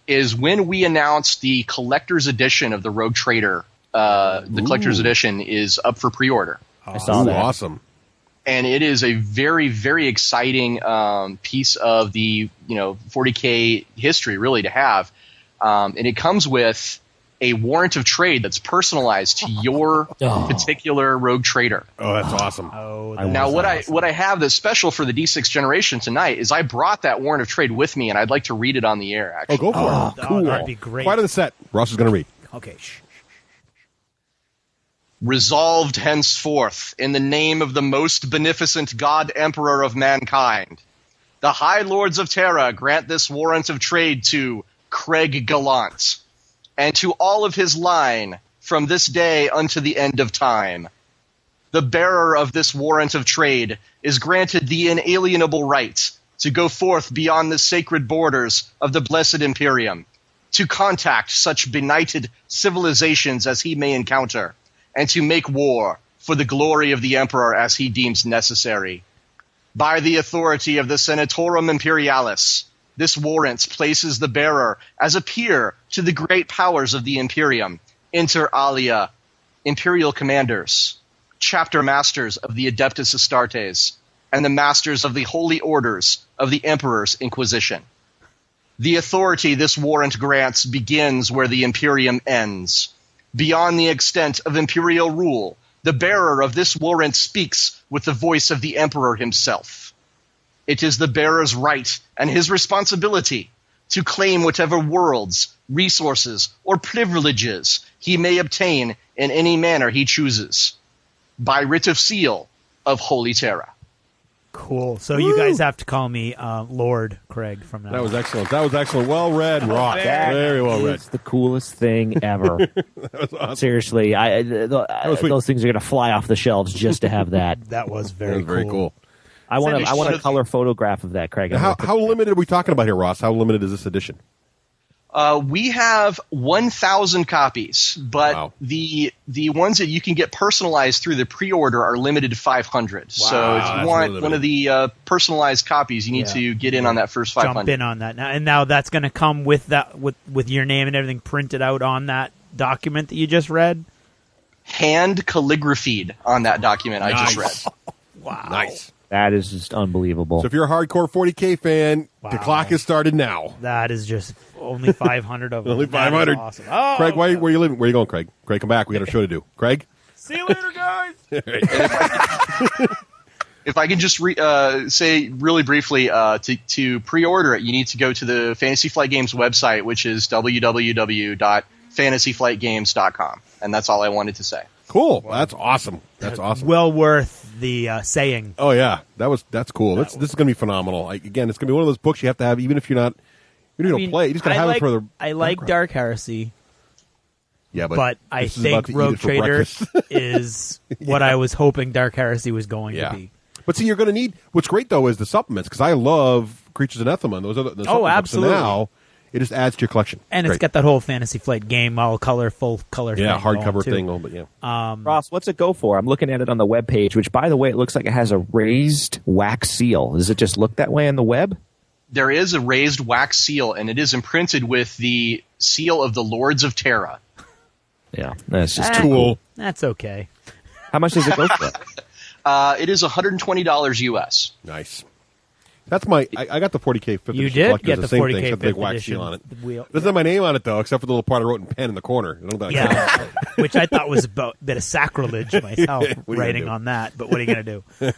is when we announced the collector's edition of the Rogue Trader. The collector's edition is up for pre-order. I saw that. Awesome. And it is a very, very exciting piece of the 40K history, really, to have. And it comes with a warrant of trade that's personalized to your particular rogue trader. Oh, that's awesome. Now, what I have that's special for the D6 generation tonight is I brought that warrant of trade with me, and I'd like to read it on the air, actually. Oh, go for it. Cool. That'd be great. Quiet on the set. Ross is going to read. Okay. Shh. Resolved henceforth, in the name of the most beneficent God Emperor of mankind, the High Lords of Terra grant this warrant of trade to Craig Gallant, and to all of his line from this day unto the end of time. The bearer of this warrant of trade is granted the inalienable right to go forth beyond the sacred borders of the Blessed Imperium, to contact such benighted civilizations as he may encounter, and to make war for the glory of the Emperor as he deems necessary. By the authority of the Senatorum Imperialis, this warrant places the bearer as a peer to the great powers of the Imperium, inter alia, Imperial Commanders, Chapter Masters of the Adeptus Astartes, and the Masters of the Holy Orders of the Emperor's Inquisition. The authority this warrant grants begins where the Imperium ends. Beyond the extent of imperial rule, the bearer of this warrant speaks with the voice of the Emperor himself. It is the bearer's right and his responsibility to claim whatever worlds, resources, or privileges he may obtain in any manner he chooses, by writ of seal of Holy Terra. Cool. So you guys have to call me Lord Craig from now on. That was excellent. That was excellent. Well read, Ross. Very well read. It's the coolest thing ever. That was awesome. Seriously, those things are going to fly off the shelves just to have that. That was That was very cool. I want a color photograph of that, Craig. Now, how limited are we talking about here, Ross? How limited is this edition? We have 1,000 copies, but the ones that you can get personalized through the pre-order are limited to 500. So if you want really one of the personalized copies, you need to get in on that first 500. Jump in on that now, and now that's going to come with that with your name and everything printed out on that document that you just read. Hand calligraphied on that document I just read. Wow, nice. That is just unbelievable. So if you're a hardcore 40K fan, the clock has started now. That is just only 500 of them. Only That is 500. awesome. Oh, Craig, where are you living? Where are you going, Craig? Craig, come back. We got a show to do. Craig? see you later, guys. If I can just say really briefly, to pre-order it, you need to go to the Fantasy Flight Games website, which is www.fantasyflightgames.com. And that's all I wanted to say. Cool. Wow. That's awesome. That's awesome. Well worth the saying. Oh, yeah. That's cool. This is going to be phenomenal. Again, it's going to be one of those books you have to have, even if you're not, you don't play. You just got to have it for the I like Dark Heresy. Yeah, but I this is about think to eat Rogue it for Trader breakfast. is what I was hoping Dark Heresy was going to be. But see, you're going to need. What's great though is the supplements, because I love Creatures of Nethema and those other. The supplement books. Absolutely. So now it just adds to your collection. And it's got that whole Fantasy Flight game, all color, full color. Yeah, thing hardcover going, thing. But yeah. Ross, what's it go for? I'm looking at it on the web page, which, by the way, it looks like it has a raised wax seal. Does it just look that way on the web? There is a raised wax seal, and it is imprinted with the seal of the Lords of Terra. Yeah, that's just cool. That's okay. How much does it go for? It is $120 US. Nice. That's my. I got the 40K 5th You edition did collector's, get the same 40K thing, except the big 5th wax edition seal on it. wheel. It doesn't have my name on it though, except for the little part I wrote in pen in the corner. I don't know Yeah, which I thought was a bit of sacrilege myself, What are you writing gonna do? on that. But what are you going to do?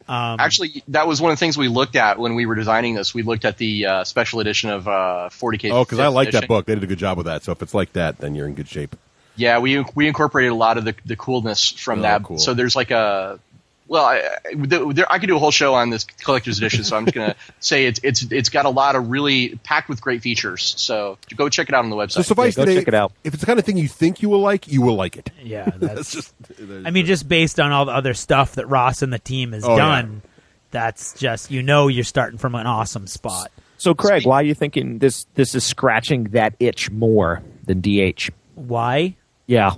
Actually, that was one of the things we looked at when we were designing this. We looked at the special edition of 40K. Oh, because I 5th like that edition. book. They did a good job with that. So if it's like that, then you're in good shape. Yeah, we incorporated a lot of the coolness from that. Cool. So there's like a. Well, I could do a whole show on this collector's edition, so I'm just gonna say it's got a lot of really packed with great features. So go check it out on the website. So suffice today, if it's the kind of thing you think you will like it. Yeah, that's just. I mean, just based on all the other stuff that Ross and the team has done, that's just you're starting from an awesome spot. So, Craig, why are you thinking this is scratching that itch more than DH? Why? Yeah.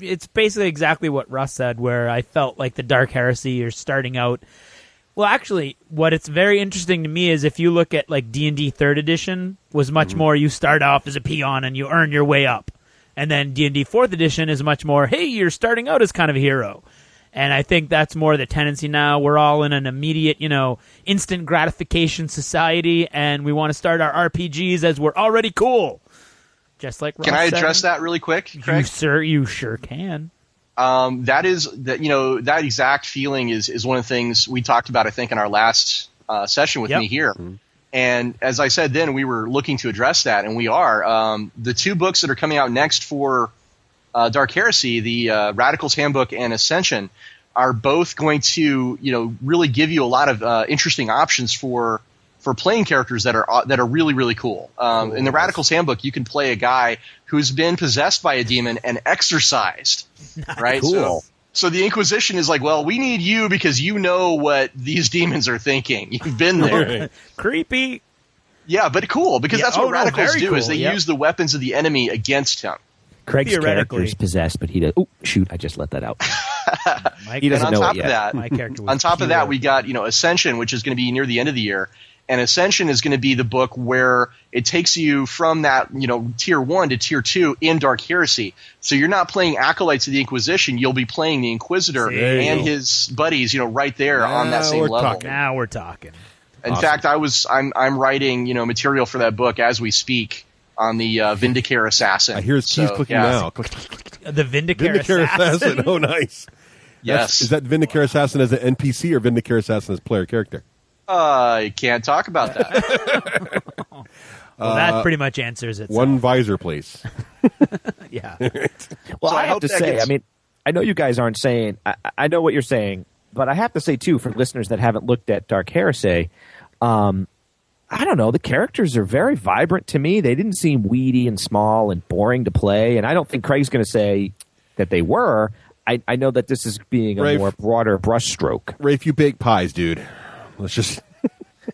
It's basically exactly what Russ said, where I felt like the Dark Heresy, you're starting out. Well, actually, what it's very interesting to me is if you look at like D&D 3rd edition was much more you start off as a peon and you earn your way up. And then D&D 4th edition is much more, hey, you're starting out as kind of a hero. And I think that's more the tendency now. We're all in an immediate, instant gratification society, and we want to start our RPGs as we're already cool. Just like Ross Can I said. address that really quick, Craig? You sure can. That exact feeling is one of the things we talked about, I think, in our last session with me here. Mm-hmm. And as I said then, we were looking to address that, and we are. The two books that are coming out next for Dark Heresy, the Radical's Handbook and Ascension, are both going to really give you a lot of interesting options for playing characters that are really, really cool. In the Radical's Handbook, you can play a guy who's been possessed by a demon and exorcised, right? Cool. So the Inquisition is like, well, we need you because you know what these demons are thinking. You've been there. Creepy. Yeah, but cool, because that's what Radicals very do, cool, is they use the weapons of the enemy against him. Craig's Theoretically. character's possessed, but he does. Oh, shoot! I just let that out. He And doesn't on know top it of yet. that, My character was on top pure. of that, we got Ascension, which is going to be near the end of the year. And Ascension is going to be the book where it takes you from that, tier 1 to tier 2 in Dark Heresy. So you're not playing Acolytes of the Inquisition. You'll be playing the Inquisitor and his buddies, right there on that same level. Now we're talking. In fact, I'm writing, material for that book as we speak on the Vindicare Assassin. I hear his keys clicking now. Click. The Vindicare Assassin. Oh, nice. Yes. Is that Vindicare Assassin as an NPC or Vindicare Assassin as player character? I can't talk about that. Well, that pretty much answers it. One visor, please. Yeah. Well, So I I have hope to that say, gets- I mean, I know you guys aren't saying. I know what you're saying, but I have to say too, for listeners that haven't looked at Dark Heresy, I don't know. The characters are very vibrant to me. They didn't seem weedy and small and boring to play, and I don't think Craig's going to say that they were. I know that this is being a Rafe. more broader brushstroke. Rafe, you bake pies, dude. Let's just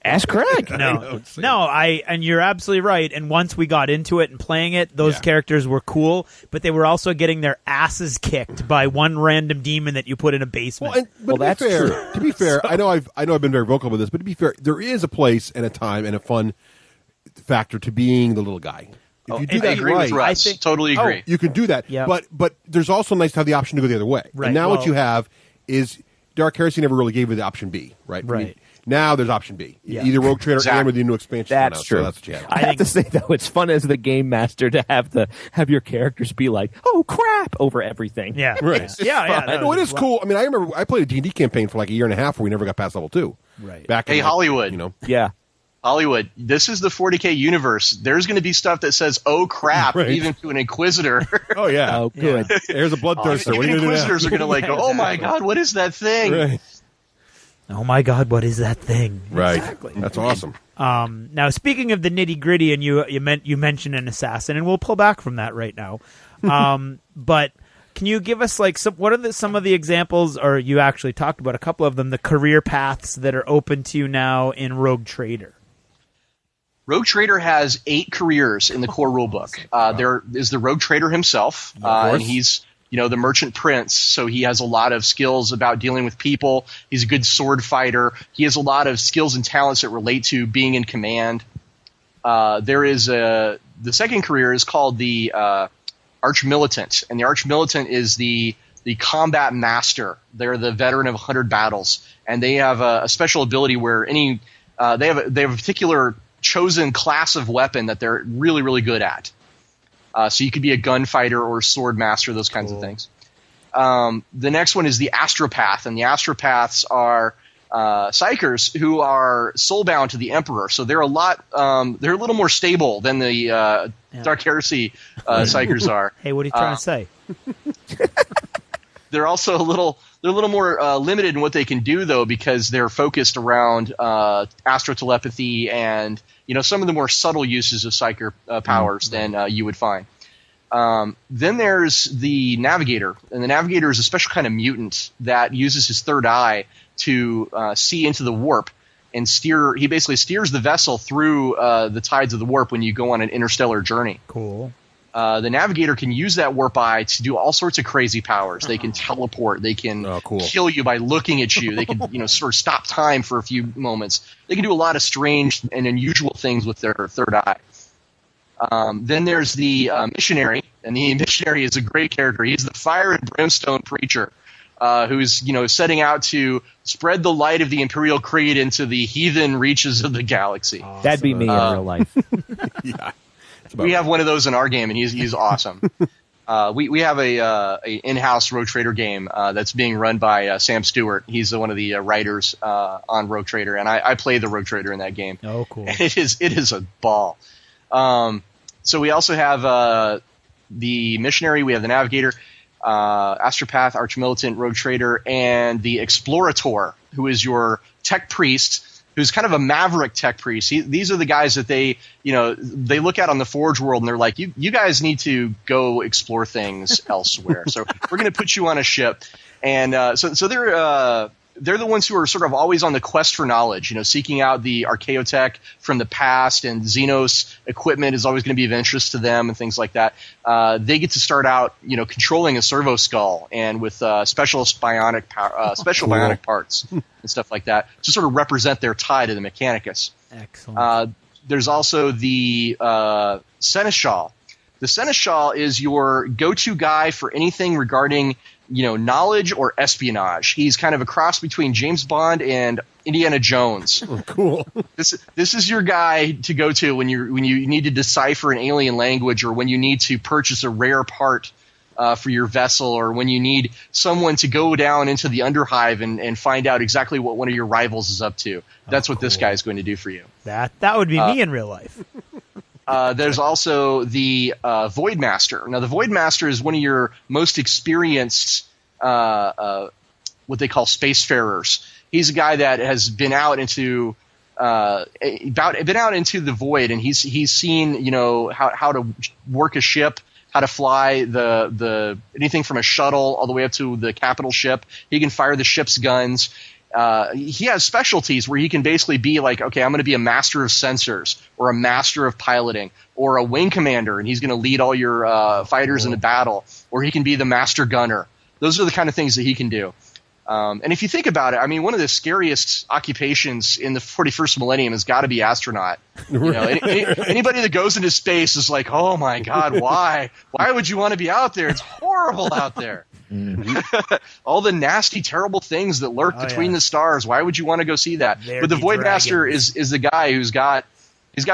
ask Craig. And you're absolutely right. And once we got into it and playing it, those characters were cool, but they were also getting their asses kicked by one random demon that you put in a basement. But to be fair, I know I've been very vocal with this, but to be fair, there is a place and a time and a fun factor to being the little guy. If you do I that agree right, with Russ. Totally agree. you can do that. Yeah. But there's also nice to have the option to go the other way. Right, And now well- what you have is Dark Heresy never really gave you the option B, right? Right. I mean, now there's option B. Yeah. Either Rogue Trader and with the new expansion. That's true. So that's what you have. I have to say though, it's fun as the game master to have your characters be like, "Oh crap!" over everything. Yeah, Right. No, it is cool. I mean, I remember I played a D&D campaign for like a year and a half where we never got past level 2. Right. Back in Hey, Hollywood. Yeah. Hollywood, this is the 40K universe. There's going to be stuff that says, oh, crap, Right. even to an Inquisitor. Oh, yeah. Oh, good. Here's a bloodthirster. What are you going to do now? Inquisitors are going to like go, oh, my God, what is that thing? Right. Oh my God, what is that thing? Right. Exactly. That's awesome. Now, speaking of the nitty gritty, and you mentioned an assassin, and we'll pull back from that right now. But can you give us like what are some of the examples, or you actually talked about a couple of them, the career paths that are open to you now in Rogue Trader? Rogue Trader has 8 careers in the core rulebook. There is the Rogue Trader himself, and he's the merchant prince, so he has a lot of skills about dealing with people. He's a good sword fighter. He has a lot of skills and talents that relate to being in command. There is the second career is called the Archmilitant, and the Archmilitant is the combat master. They're the veteran of 100 battles, and they have a special ability where they have a particular chosen class of weapon that they're really, really good at. So you could be a gunfighter or a sword master, those kinds of things. The next one is the Astropath, and the Astropaths are psychers who are soulbound to the Emperor. So they're they're a little more stable than the Dark Heresy psychers are. Hey, what are you trying to say? They're also a little more limited in what they can do, though, because they're focused around astrotelepathy and some of the more subtle uses of psyker powers than you would find. Then there's the Navigator, and the Navigator is a special kind of mutant that uses his third eye to see into the warp and steer. He basically steers the vessel through the tides of the warp when you go on an interstellar journey. Cool. The Navigator can use that warp eye to do all sorts of crazy powers. They can teleport. They can kill you by looking at you. They can, sort of stop time for a few moments. They can do a lot of strange and unusual things with their third eye. Then there's the Missionary, and the Missionary is a great character. He's the fire and brimstone preacher who's, setting out to spread the light of the Imperial Creed into the heathen reaches of the galaxy. Awesome. That'd be me in real life. Yeah. We have one of those in our game, and he's awesome. We have a in-house Rogue Trader game that's being run by Sam Stewart. He's one of the writers on Rogue Trader, and I play the Rogue Trader in that game. Oh, cool! And it is a ball. So we also have the Missionary. We have the Navigator, Astropath, Archmilitant, Rogue Trader, and the Explorator, who is your tech priest, who's kind of a maverick tech priest. These are the guys that they look at on the Forge world, and they're like, you guys need to go explore things elsewhere. So we're going to put you on a ship. And so they're the ones who are sort of always on the quest for knowledge, seeking out the archaeotech from the past, and Xenos equipment is always going to be of interest to them and things like that. They get to start out, controlling a servo skull and with special bionic parts and stuff like that to sort of represent their tie to the Mechanicus. Excellent. There's also the Seneschal. The Seneschal is your go-to guy for anything regarding knowledge or espionage. He's kind of a cross between James Bond and Indiana Jones. Oh, cool. This is your guy to go to when you need to decipher an alien language, or when you need to purchase a rare part for your vessel, or when you need someone to go down into the Underhive and find out exactly what one of your rivals is up to. That's what this guy is going to do for you. That would be me in real life. There's also the Void Master. Now, the Void Master is one of your most experienced, what they call spacefarers. He's a guy that has been out into the void, and he's seen how to work a ship, how to fly the anything from a shuttle all the way up to the capital ship. He can fire the ship's guns. He has specialties where he can basically be like, okay, I'm going to be a master of sensors, or a master of piloting, or a wing commander, and he's going to lead all your fighters into battle, or he can be the master gunner. Those are the kind of things that he can do. And if you think about it, I mean, one of the scariest occupations in the 41st millennium has got to be astronaut. Anybody that goes into space is like, oh my God, why? Why would you want to be out there? It's horrible out there. Mm-hmm. All the nasty, terrible things that lurk between the stars. Why would you want to go see that? But the Void Master is the guy who's got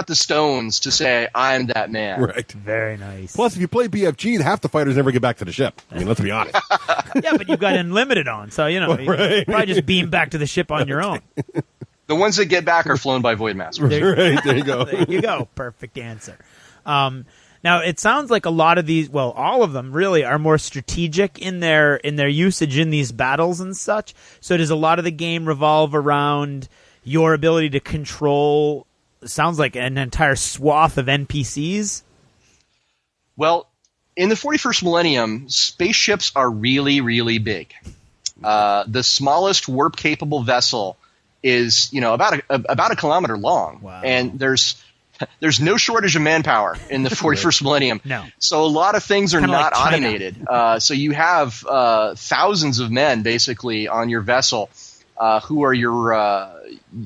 the stones to say, I'm that man. Right. Very nice. Plus, if you play BFG, half the fighters never get back to the ship. I mean, let's be honest. Yeah, but you've got Unlimited on, so you can probably just beam back to the ship on your own. The ones that get back are flown by Void Masters. Right, there you go. There you go. Perfect answer. Now, it sounds like a lot of these, well, all of them really are more strategic in their usage in these battles and such. So does a lot of the game revolve around your ability to control, sounds like, an entire swath of NPCs? Well, in the 41st millennium, spaceships are really, really big. The smallest warp-capable vessel is, about a kilometer long, and there's no shortage of manpower in the 41st millennium. No. So a lot of things are Kinda not like China. automated. So you have thousands of men basically on your vessel who are your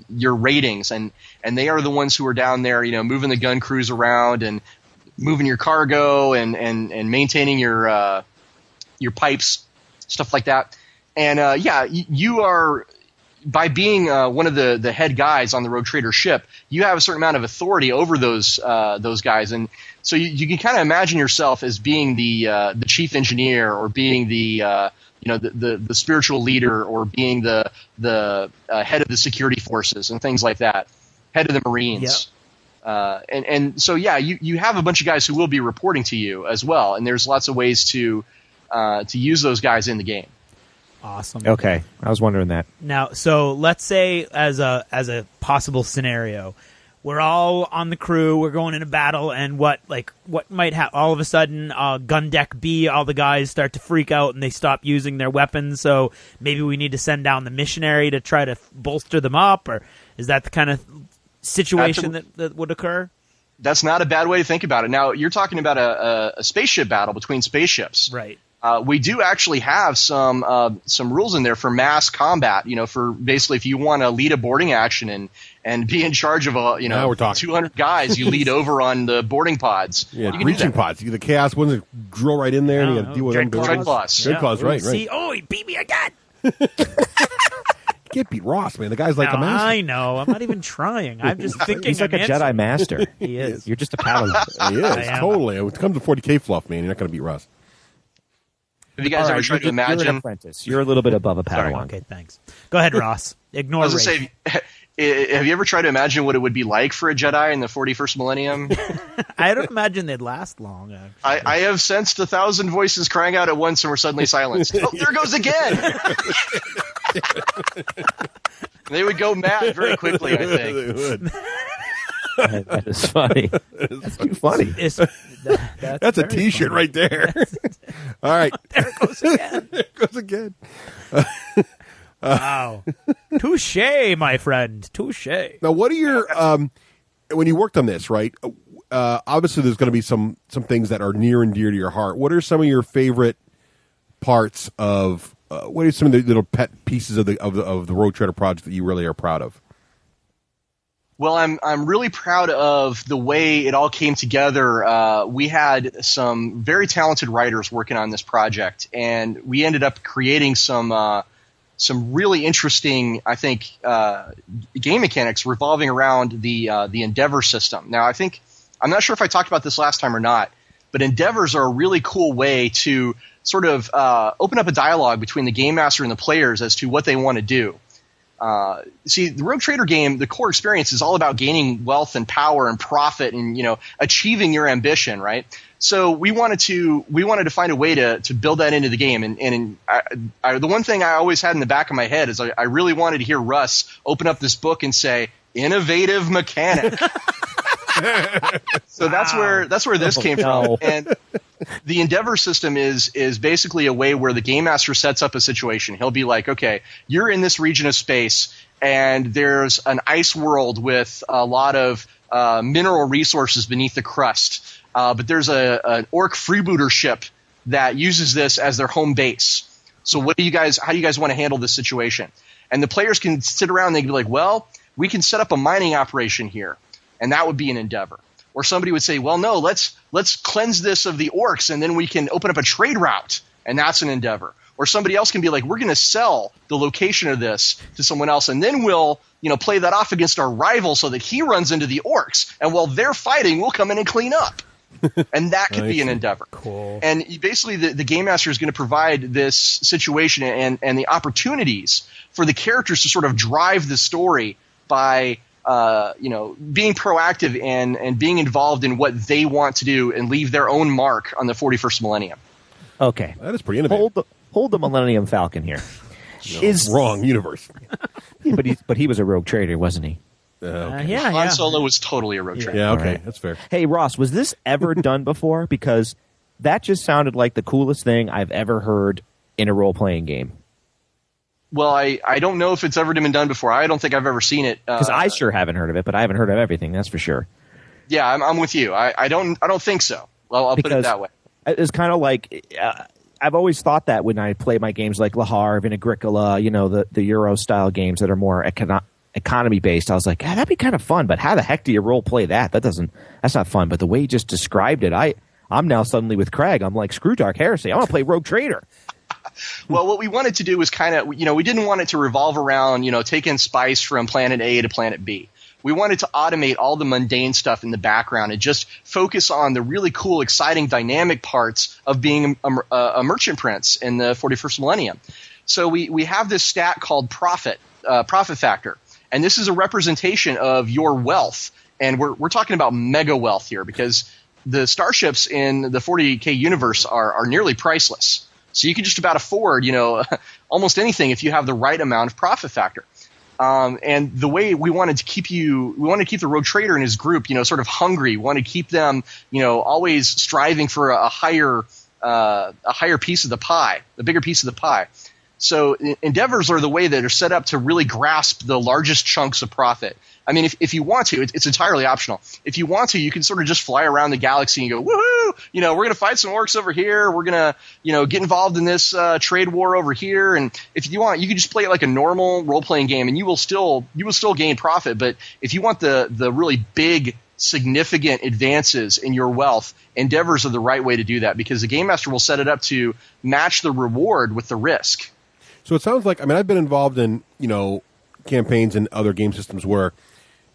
ratings, and they are the ones who are down there, moving the gun crews around and moving your cargo and maintaining your pipes, stuff like that. And you are, by being one of the head guys on the Rogue Trader ship, you have a certain amount of authority over those guys, and so you can kind of imagine yourself as being the chief engineer, or being the spiritual leader, or being the head of the security forces and things like that, head of the Marines. Yep. And so you have a bunch of guys who will be reporting to you as well, and there's lots of ways to use those guys in the game. Awesome. Okay, I was wondering that. Now, so let's say as a possible scenario, we're all on the crew, we're going in a battle, and what might happen? All of a sudden, gun deck B, all the guys start to freak out and they stop using their weapons. So maybe we need to send down the missionary to try to bolster them up, or is that the kind of situation that would occur? That's not a bad way to think about it. Now, you're talking about a spaceship battle between spaceships, right? We do actually have some rules in there for mass combat. For basically if you want to lead a boarding action and be in charge of Now we're talking. 200 guys, you lead over on the boarding pods. Yeah, You can do breaching that. pods. The chaos ones that drill right in there, and you got to deal with them. Dreadclaws. Dreadclaws, right. See, he beat me again. You can't beat Ross, man. The guy's like No, a master. I know. I'm not even trying. I'm just thinking. He's like a Jedi master. He is. You're just a Padawan. He I is, am. totally. When it comes to 40K fluff, man, you're not going to beat Russ. Have you guys All ever right, tried to you're an imagine? apprentice. You're a little bit above a Padawan. Okay, thanks. Go ahead, Ross. Ignore I was Ray. gonna say, have you ever tried to imagine what it would be like for a Jedi in the 41st millennium? I don't imagine they'd last long. I have sensed 1,000 voices crying out at once and were suddenly silenced. Oh, there goes again! They would go mad very quickly, I think. They would. That is funny. That's too funny. That's a very T-shirt funny. right there. All right. There it goes again. There it goes again. Wow. Touche, my friend. Touche. Now, what are your when you worked on this, right? Obviously, there's going to be some things that are near and dear to your heart. What are some of your favorite parts of? What are some of the little pet pieces of the Road Trader project that you really are proud of? Well, I'm really proud of the way it all came together. We had some very talented writers working on this project, and we ended up creating some really interesting, I think, game mechanics revolving around the Endeavor system. Now, I'm not sure if I talked about this last time or not, but Endeavors are a really cool way to sort of open up a dialogue between the game master and the players as to what they want to do. See, the Rogue Trader game, the core experience is all about gaining wealth and power and profit and, achieving your ambition, right? So we wanted to find a way to build that into the game. And the one thing I always had in the back of my head is I really wanted to hear Russ open up this book and say, innovative mechanic. So that's where this came from. And the Endeavor system is basically a way where the game master sets up a situation. He'll be like, okay, you're in this region of space, and there's an ice world with a lot of mineral resources beneath the crust. But there's an orc freebooter ship that uses this as their home base. So how do you guys want to handle this situation? And the players can sit around and they can be like, well, we can set up a mining operation here, and that would be an Endeavor. Or somebody would say, well, no, let's cleanse this of the orcs, and then we can open up a trade route, and that's an Endeavor. Or somebody else can be like, we're going to sell the location of this to someone else, and then we'll play that off against our rival so that he runs into the orcs, and while they're fighting, we'll come in and clean up. And that could be an Endeavor. Cool. And basically the game master is going to provide this situation and the opportunities for the characters to sort of drive the story by being proactive and being involved in what they want to do and leave their own mark on the 41st millennium. Okay. That is pretty innovative. Hold the Millennium Falcon here. Wrong universe. Yeah, but he was a rogue trader, wasn't he? Okay. Han Solo was totally a rogue trader. Yeah, okay, All right. that's fair. Hey, Ross, was this ever done before? Because that just sounded like the coolest thing I've ever heard in a role-playing game. Well, I don't know if it's ever been done before. I don't think I've ever seen it. Because I sure haven't heard of it, but I haven't heard of everything, that's for sure. Yeah, I'm with you. I don't think so. Well, I'll put it that way. It's kind of like I've always thought that when I play my games like Le Havre and Agricola, the Euro-style games that are more economy-based. I was like, that'd be kind of fun, but how the heck do you role-play that? That's not fun. But the way you just described it, I'm now suddenly with Craig. I'm like, screw Dark Heresy. I want to play Rogue Trader. Well, what we wanted to do was kind of, we didn't want it to revolve around, taking spice from planet A to planet B. We wanted to automate all the mundane stuff in the background and just focus on the really cool, exciting, dynamic parts of being a merchant prince in the 41st millennium. So we have this stat called profit factor, and this is a representation of your wealth. And we're talking about mega wealth here because the starships in the 40K universe are nearly priceless. So you can just about afford, almost anything if you have the right amount of profit factor. And the way we wanted to keep the Rogue Trader and his group, sort of hungry. We want to keep them, always striving for a higher piece of the pie, the bigger piece of the pie. So endeavors are the way that are set up to really grasp the largest chunks of profit. I mean, if you want to, it's entirely optional. If you want to, you can sort of just fly around the galaxy and go, woohoo! We're going to fight some orcs over here. We're going to, get involved in this trade war over here. And if you want, you can just play it like a normal role-playing game, and you will still gain profit. But if you want the really big, significant advances in your wealth, endeavors are the right way to do that because the game master will set it up to match the reward with the risk. So it sounds like, I've been involved in, campaigns and other game systems where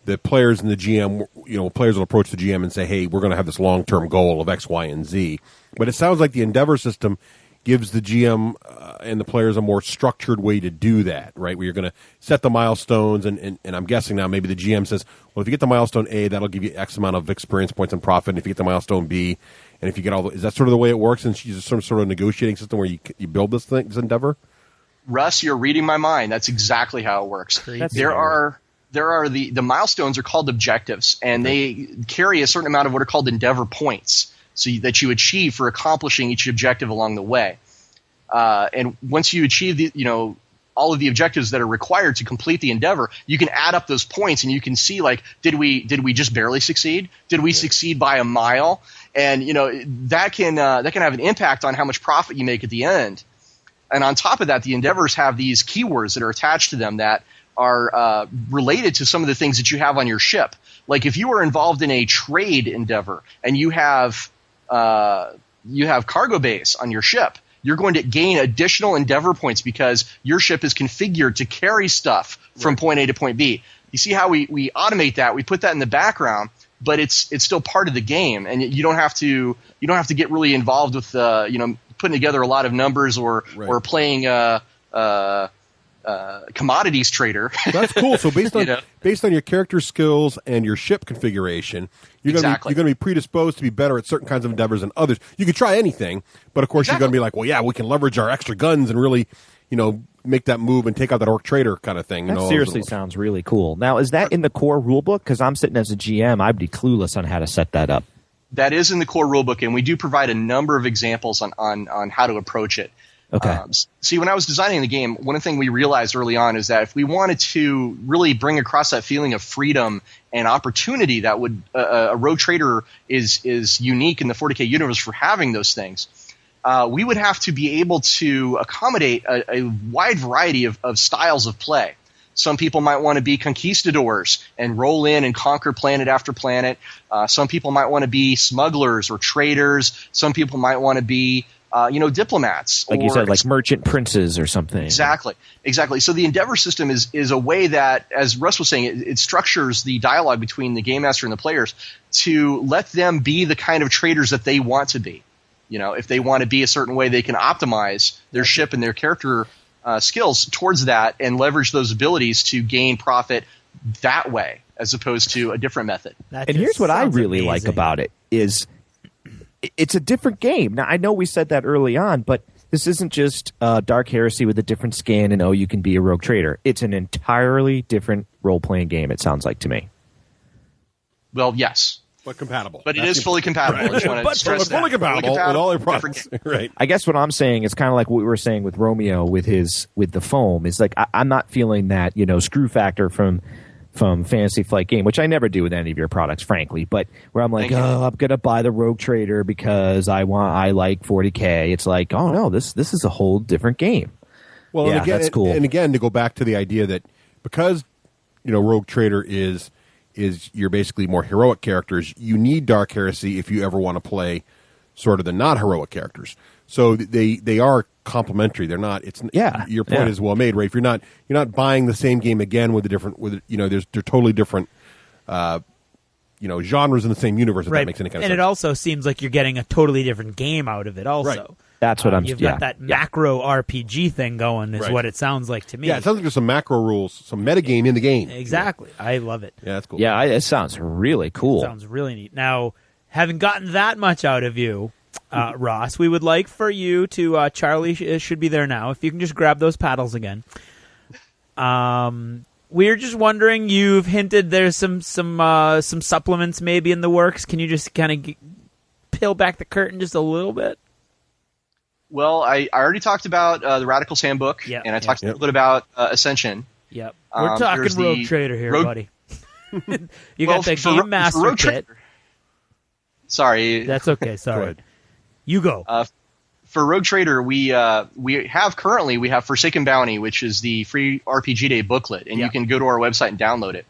the players and the GM, players will approach the GM and say, hey, we're going to have this long-term goal of X, Y, and Z. But it sounds like the Endeavor system gives the GM and the players a more structured way to do that, right? Where you're going to set the milestones, and I'm guessing now maybe the GM says, well, if you get the milestone A, that'll give you X amount of experience points and profit, and if you get the milestone B, and if you get is that sort of the way it works, and she's some sort of negotiating system where you build this Endeavor? Russ, you're reading my mind. That's exactly how it works. There are the milestones are called objectives, and they carry a certain amount of what are called endeavor points, so that you achieve for accomplishing each objective along the way. And once you achieve all of the objectives that are required to complete the endeavor, you can add up those points, and you can see did we just barely succeed? Did we succeed by a mile? And that can have an impact on how much profit you make at the end. And on top of that, the endeavors have these keywords that are attached to them that are related to some of the things that you have on your ship. Like if you are involved in a trade endeavor and you have cargo base on your ship, you're going to gain additional endeavor points because your ship is configured to carry stuff from point A to point B. You see how we automate that? We put that in the background, but it's still part of the game, and you don't have to get really involved with putting together a lot of numbers or playing commodities trader. That's cool. So based on your character skills and your ship configuration, you're going to be predisposed to be better at certain kinds of endeavors than others. You could try anything, but of course you're going to be like, well, yeah, we can leverage our extra guns and really, make that move and take out that orc trader kind of thing. That seriously sounds really cool. Now, is that in the core rulebook? Because I'm sitting as a GM, I'd be clueless on how to set that up. That is in the core rulebook, and we do provide a number of examples on how to approach it. Okay. See, when I was designing the game, one thing we realized early on is that if we wanted to really bring across that feeling of freedom and opportunity that would a rogue trader is unique in the 40K universe for having those things, we would have to be able to accommodate a wide variety of styles of play. Some people might want to be conquistadors and roll in and conquer planet after planet. Some people might want to be smugglers or traders. Some people might want to be diplomats. Like you said, like merchant princes or something. Exactly. So the Endeavor system is a way that, as Russ was saying, it structures the dialogue between the game master and the players to let them be the kind of traders that they want to be. If they want to be a certain way, they can optimize their ship and their character skills towards that and leverage those abilities to gain profit that way as opposed to a different method. And here's what I really like about it is it's a different game. Now, I know we said that early on, but this isn't just Dark Heresy with a different skin and, you can be a rogue trader. It's an entirely different role-playing game, it sounds like to me. Well, yes. But compatible. But it is fully compatible. I just want to stress that. Fully compatible with all their products. Right. I guess what I'm saying is kind of like what we were saying with Romeo with the foam. Is like I'm not feeling that screw factor from Fantasy Flight Game, which I never do with any of your products, frankly. But where I'm like, I'm gonna buy the Rogue Trader because I like 40K. It's like, oh no, this is a whole different game. Well, yeah, and again, that's cool. And again, to go back to the idea that because Rogue Trader is you're basically more heroic characters, you need Dark Heresy if you ever want to play sort of the not heroic characters. So they are complementary. They're not. Your point is well made, right? If you're not buying the same game again with they're totally different genres in the same universe. If that makes any kind of sense. And it also seems like you're getting a totally different game out of it. Also, right. That's what You've got that macro RPG thing going. Is what it sounds like to me. Yeah, it sounds like there's some macro rules, some metagame in the game. Exactly. Yeah. I love it. Yeah, that's cool. Yeah, it sounds really cool. Sounds really neat. Now, having gotten that much out of you, Ross, we would like for you to Charlie should be there now. If you can just grab those paddles again. We're just wondering. You've hinted there's some supplements maybe in the works. Can you just kind of peel back the curtain just a little bit? Well, I already talked about the Radical's Handbook, and I talked a little bit about Ascension. Yep, we're talking Rogue Trader here, buddy. You got the Game Master kit. Sorry, that's okay. Sorry, you go. For Rogue Trader, we have Forsaken Bounty, which is the free RPG Day booklet, and you can go to our website and download it.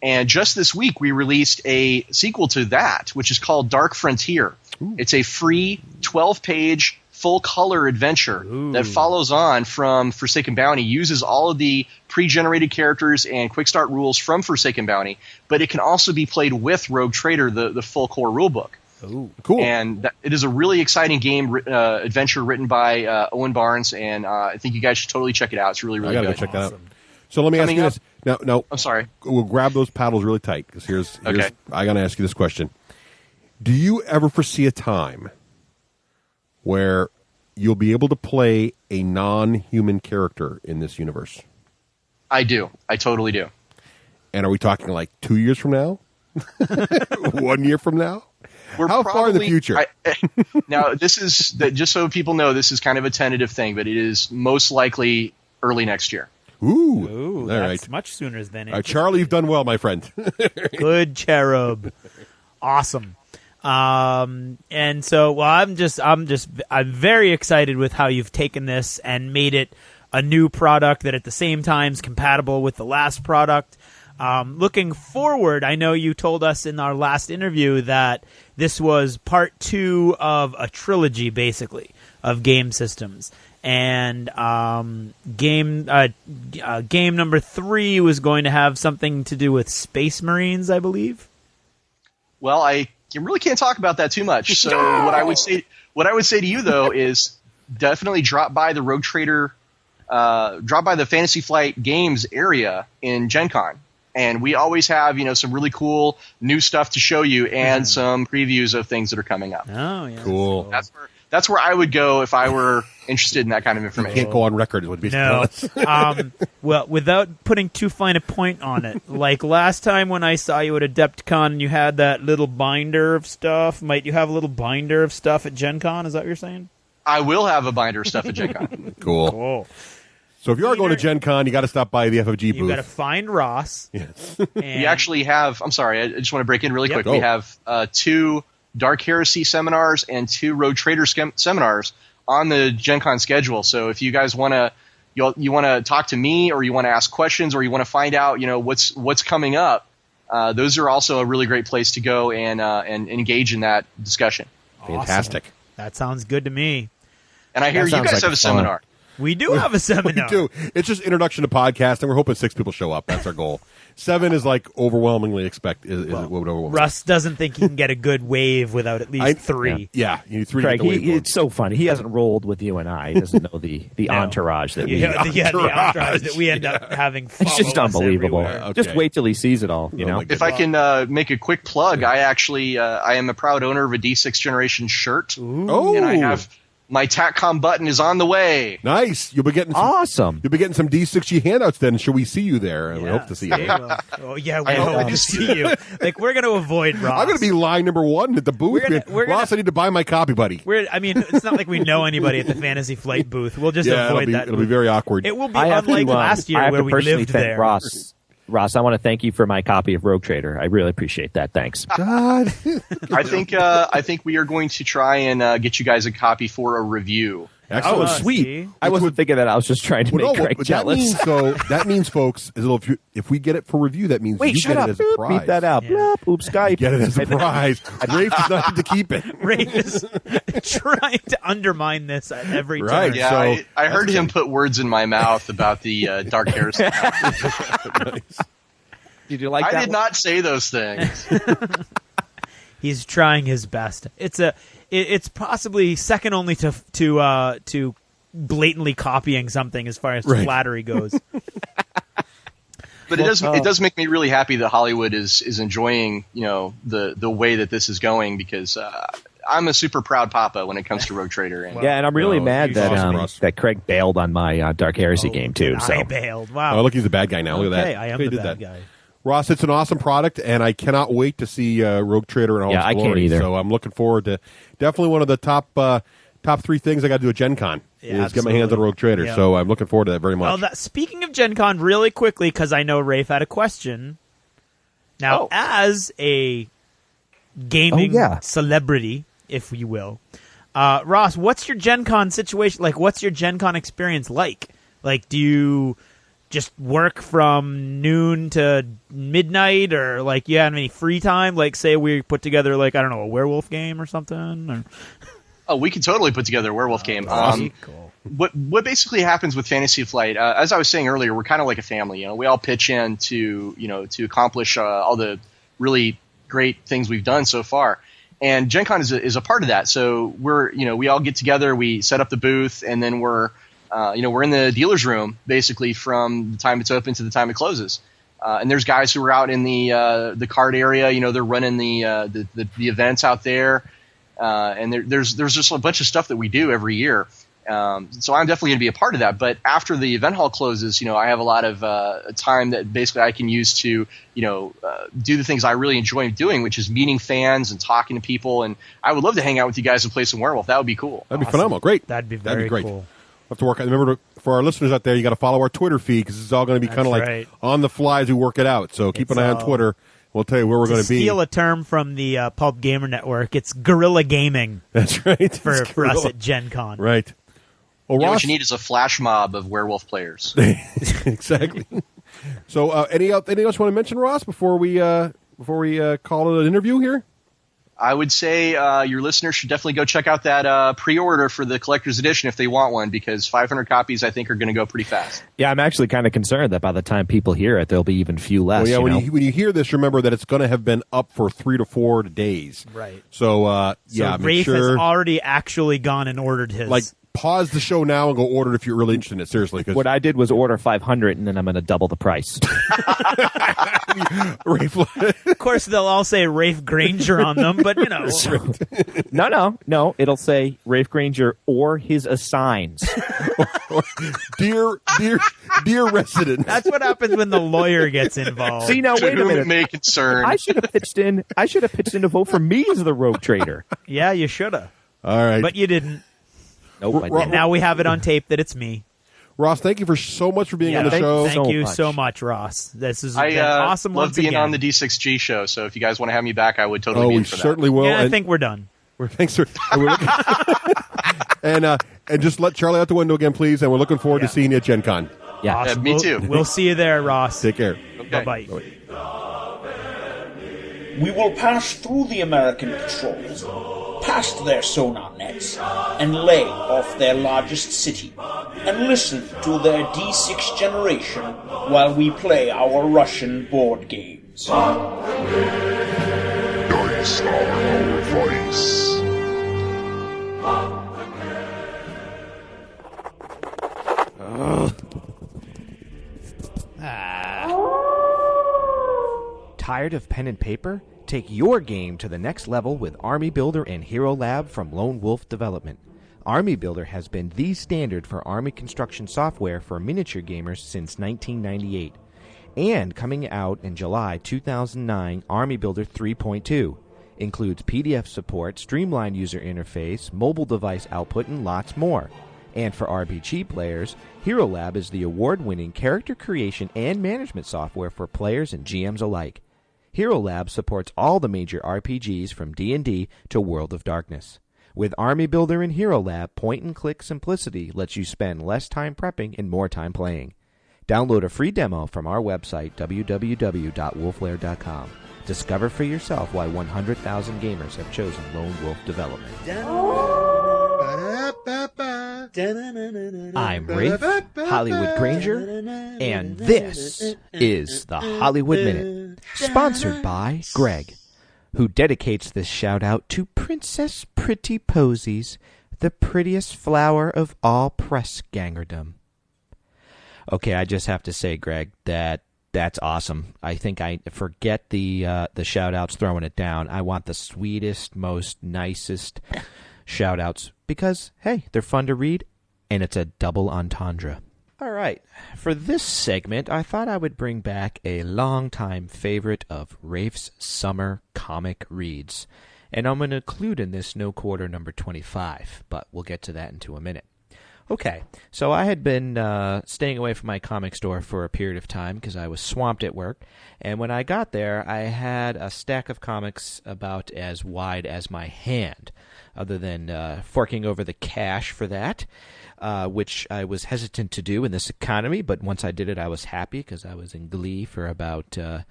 And just this week, we released a sequel to that, which is called Dark Frontier. Ooh. It's a free 12-page full-color adventure that follows on from Forsaken Bounty, uses all of the pre-generated characters and quick start rules from Forsaken Bounty, but it can also be played with Rogue Trader, the full core rulebook. Oh, cool! And it is a really exciting game adventure written by Owen Barnes, and I think you guys should totally check it out. It's really, really good. I gotta go check that out. So let me ask you this. No, I'm sorry. We'll grab those paddles really tight because here's I gotta ask you this question: do you ever foresee a time where you'll be able to play a non-human character in this universe? I do. I totally do. And are we talking like 2 years from now? 1 year from now? How far in the future? Now, this is just so people know, this is kind of a tentative thing, but it is most likely early next year. Ooh, that's much sooner than Charlie, you've done well, my friend. Good cherub. Awesome. And so, well, I'm very excited with how you've taken this and made it a new product that at the same time is compatible with the last product. Looking forward, I know you told us in our last interview that this was part 2 of a trilogy, basically, of game systems. And game number 3 was going to have something to do with Space Marines, I believe. Well, I really can't talk about that too much. So what I would say to you though is definitely drop by the Rogue Trader, drop by the Fantasy Flight Games area in Gen Con. And we always have, some really cool new stuff to show you and some previews of things that are coming up. Oh, yeah. Cool. That's where I would go if I were interested in that kind of information. You can't go on record, it would be well, without putting too fine a point on it, like last time when I saw you at Adepticon, you had that little binder of stuff. Might you have a little binder of stuff at Gen Con? Is that what you're saying? I will have a binder of stuff at Gen Con. Cool. So if you are going to Gen Con, you got to stop by the FFG booth. You got to find Ross. Yes. We actually have. I'm sorry, I just want to break in really quick. We have 2 Dark Heresy seminars and 2 Rogue Trader seminars on the Gen Con schedule. So if you guys want to, you want to talk to me, or you want to ask questions, or you want to find out, what's coming up, those are also a really great place to go and engage in that discussion. Fantastic. Awesome. That sounds good to me. And I hear you guys have a seminar. We do have a seminar. We do. It's just introduction to podcasting. We're hoping 6 people show up. That's our goal. 7 is like overwhelmingly what would overwhelm. Russ doesn't think he can get a good wave without at least 3. Yeah, you need 3. Craig, it's so funny. He hasn't rolled with you and I. He doesn't know the entourage that we have. The entourage that we end up having. It's just unbelievable. Okay. Just wait till he sees it all. If I can make a quick plug, I actually I am a proud owner of a D6 Generation shirt. Oh. And My TACCOM button is on the way. Nice. You'll be getting awesome. You'll be getting some D6G handouts then. Should we see you there? And we hope to see you. We hope to see you. Like, we're going to avoid Ross. I'm going to be line number 1 at the booth. Ross, I need to buy my copy, buddy. It's not like we know anybody at the Fantasy Flight booth. We'll just avoid that. It'll be very awkward. It will be unlike last year where we lived there. Ross, I want to thank you for my copy of Rogue Trader. I really appreciate that. Thanks. God. I think we are going to try and get you guys a copy for a review. Excellent. Sweet. See? I wasn't thinking that. I was just trying to make Craig jealous. That means, folks, if we get it for review, that means you get it as a prize. Beat that out. Yeah. Oops, Skype. Get it as a prize. Rafe does not have to keep it. Rafe is trying to undermine this at every right. turn. Yeah, so, I heard him put words in my mouth about the Dark Heresy. Nice. Did you like that? I did not say those things. He's trying his best. It's possibly second only to blatantly copying something as far as flattery goes. But it does make me really happy that Hollywood is enjoying the way that this is going, because I'm a super proud papa when it comes to Rogue Trader. And, and I'm really mad that Craig bailed on my Dark Heresy game too. I bailed. Wow. Oh, look, he's a bad guy now. Look at that. I am the bad guy. Ross, it's an awesome product, and I cannot wait to see Rogue Trader in all its glory. I can't either. So I'm looking forward to definitely one of the top 3 things I got to do at Gen Con is get my hands on Rogue Trader. Yeah. So I'm looking forward to that very much. Well, speaking of Gen Con, really quickly, because I know Rafe had a question. Now, as a gaming celebrity, if you will, Ross, what's your Gen Con situation? Like, what's your Gen Con experience like? Like, do you just work from noon to midnight, or like you have any free time? Like, say we put together, like, I don't know, a werewolf game or something? Or... Oh, we could totally put together a werewolf game. Cool. What basically happens with Fantasy Flight, as I was saying earlier, we're kind of like a family. We all pitch in to accomplish all the really great things we've done so far. And Gen Con is a part of that. So we all get together, we set up the booth, and then we're in the dealer's room basically from the time it's open to the time it closes. And there's guys who are out in the card area. They're running the events out there. And there's just a bunch of stuff that we do every year. So I'm definitely going to be a part of that. But after the event hall closes, I have a lot of time that basically I can use to, do the things I really enjoy doing, which is meeting fans and talking to people. And I would love to hang out with you guys and play some Werewolf. That would be cool. That'd be phenomenal. Great. That'd be very great. cool. We'll have to work. Remember, for our listeners out there, you got to follow our Twitter feed, because this is all going to be kind of like on the fly as we work it out. So keep an eye on Twitter. We'll tell you where we're going to be. Steal a term from the Pulp Gamer Network. It's guerrilla gaming. That's right. For us at Gen Con. Right. Well, Ross, what you need is a flash mob of werewolf players. Exactly. So, anything else you want to mention, Ross, before we call it an interview here? I would say your listeners should definitely go check out that pre-order for the collector's edition if they want one, because 500 copies I think are going to go pretty fast. Yeah, I'm actually kind of concerned that by the time people hear it, there'll be even few less. Well, yeah, when you hear this, remember that it's going to have been up for 3 to 4 days. Right. So, so Rafe has already actually gone and ordered his. Like, pause the show now and go order it if you're really interested in it. Seriously. What I did was order 500, and then I'm going to double the price. Of course, they'll all say Rafe Granger on them, but No. It'll say Rafe Granger or his assigns. dear resident. That's what happens when the lawyer gets involved. See, now wait a minute. May concern. I should have pitched in to vote for me as the Rogue Trader. Yeah, you should have. All right, but you didn't. Nope. And now we have it on tape that it's me. Ross, thank you so much for being on the show. Thank you so much, Ross. This is awesome. I love being on the D6G show, so if you guys want to have me back, I would totally be in for that. We certainly will. Yeah, I think we're done. Thanks for and just let Charlie out the window again, please. And we're looking forward to seeing you at Gen Con. Yeah, awesome. Me too. We'll see you there, Ross. Take care. Okay. Bye-bye. We will pass through the American patrols, past their sonar nets, and lay off their largest city, and listen to their D6 generation while we play our Russian board games. Dice are our vice. Tired of pen and paper? Take your game to the next level with Army Builder and Hero Lab from Lone Wolf Development. Army Builder has been the standard for army construction software for miniature gamers since 1998. And coming out in July 2009, Army Builder 3.2 includes PDF support, streamlined user interface, mobile device output, and lots more. And for RPG players, Hero Lab is the award-winning character creation and management software for players and GMs alike. Hero Lab supports all the major RPGs from D&D to World of Darkness. With Army Builder and Hero Lab, point-and-click simplicity lets you spend less time prepping and more time playing. Download a free demo from our website, www.wolflair.com. Discover for yourself why 100,000 gamers have chosen Lone Wolf Development. I'm Rafe Hollywood Granger, and this is the Hollywood Minute, sponsored by Greg, who dedicates this shout-out to Princess Pretty Posies, the prettiest flower of all press gangerdom. Okay, I just have to say, Greg, that's awesome. I think I forget the shout-outs throwing it down. I want the sweetest, most nicest shout-outs because, hey, they're fun to read, and it's a double entendre. All right, for this segment, I thought I would bring back a longtime favorite of Rafe's summer comic reads, and I'm going to include in this No Quarter number 25, but we'll get to that into a minute. Okay, so I had been staying away from my comic store for a period of time because I was swamped at work, and when I got there, I had a stack of comics about as wide as my hand, other than forking over the cash for that, which I was hesitant to do in this economy, but once I did it, I was happy because I was in Glee for about... I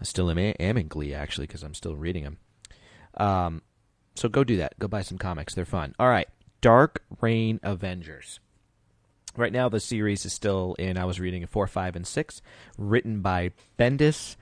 still am in Glee, actually, because I'm still reading them. So go do that. Go buy some comics. They're fun. All right. Dark Reign Avengers. Right now, the series is still in, I was reading 4, 5, and 6, written by Bendis,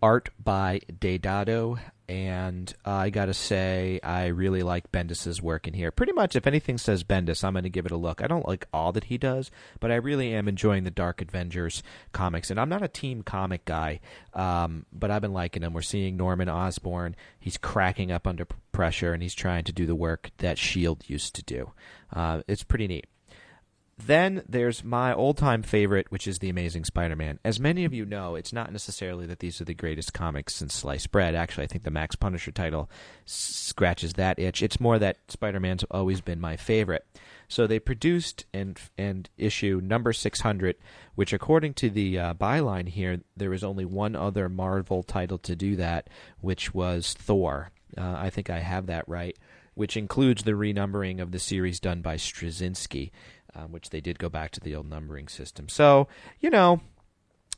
art by Deodato, and I gotta say, I really like Bendis's work in here. Pretty much, if anything says Bendis, I'm gonna give it a look. I don't like all that he does, but I really am enjoying the Dark Avengers comics, and I'm not a team comic guy, but I've been liking them. We're seeing Norman Osborn. He's cracking up under pressure, and he's trying to do the work that S.H.I.E.L.D. used to do. It's pretty neat. Then there's my old-time favorite, which is The Amazing Spider-Man. As many of you know, it's not necessarily that these are the greatest comics since sliced bread. Actually, I think the Max Punisher title scratches that itch. It's more that Spider-Man's always been my favorite. So they produced and issue number 600, which according to the byline here, there was only one other Marvel title to do that, which was Thor. I think I have that right, which includes the renumbering of the series done by Straczynski. Which they did go back to the old numbering system. So, you know,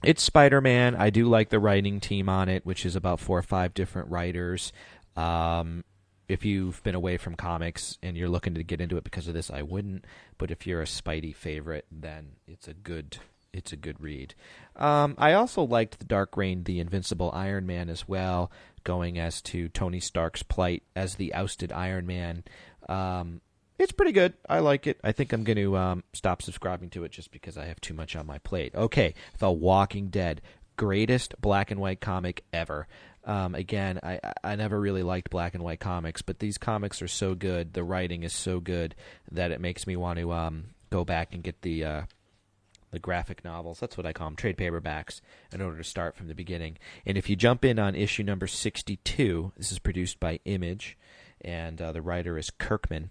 it's Spider-Man. I do like the writing team on it, which is about 4 or 5 different writers. If you've been away from comics and you're looking to get into it because of this, I wouldn't. But if you're a Spidey favorite, then it's a good read. I also liked the Dark Reign, the Invincible Iron Man as well, going as to Tony Stark's plight as the ousted Iron Man. It's pretty good. I like it. I think I'm going to stop subscribing to it just because I have too much on my plate. Okay, The Walking Dead. Greatest black and white comic ever. Again, I never really liked black and white comics, but these comics are so good, the writing is so good, that it makes me want to go back and get the graphic novels. That's what I call them, trade paperbacks, in order to start from the beginning. And if you jump in on issue number 62, this is produced by Image, and the writer is Kirkman.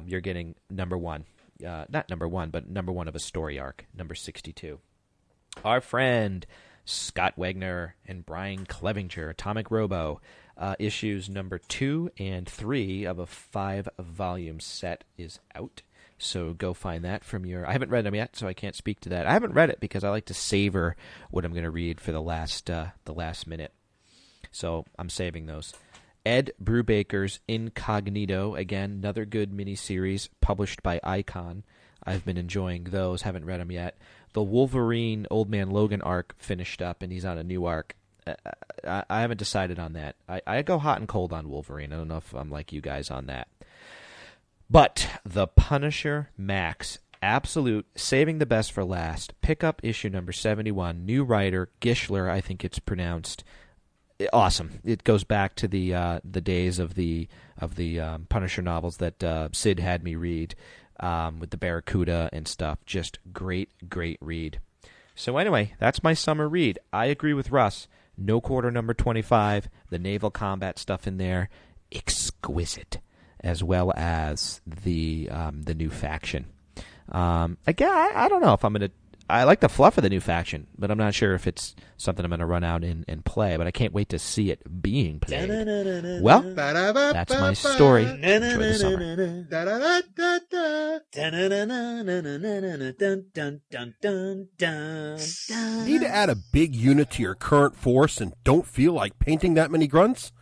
You're getting number one. Not number one, but number one of a story arc, number 62. Our friend Scott Wagner and Brian Clevenger, Atomic Robo, issues number 2 and 3 of a 5-volume set is out. So go find that from your... I haven't read them yet, so I can't speak to that. I haven't read it because I like to savor what I'm going to read for the last minute. So I'm saving those. Ed Brubaker's Incognito, again, another good miniseries published by Icon. I've been enjoying those, haven't read them yet. The Wolverine Old Man Logan arc finished up, and he's on a new arc. I haven't decided on that. I go hot and cold on Wolverine. I don't know if I'm like you guys on that. But The Punisher Max, absolute, saving the best for last. Pick up issue number 71. New writer, Gishler, I think it's pronounced. awesome. It goes back to the days of the Punisher novels that Sid had me read with the Barracuda and stuff. Just great read. So anyway, that's my summer read. I agree with Russ. No Quarter number 25. The naval combat stuff in there, exquisite, as well as the new faction. Again, I don't know if I'm gonna. I like the fluff of the new faction, but I'm not sure if it's something I'm going to run out and play. But I can't wait to see it being played. Well, that's my story. Enjoy the summer. Need to add a big unit to your current force and don't feel like painting that many grunts?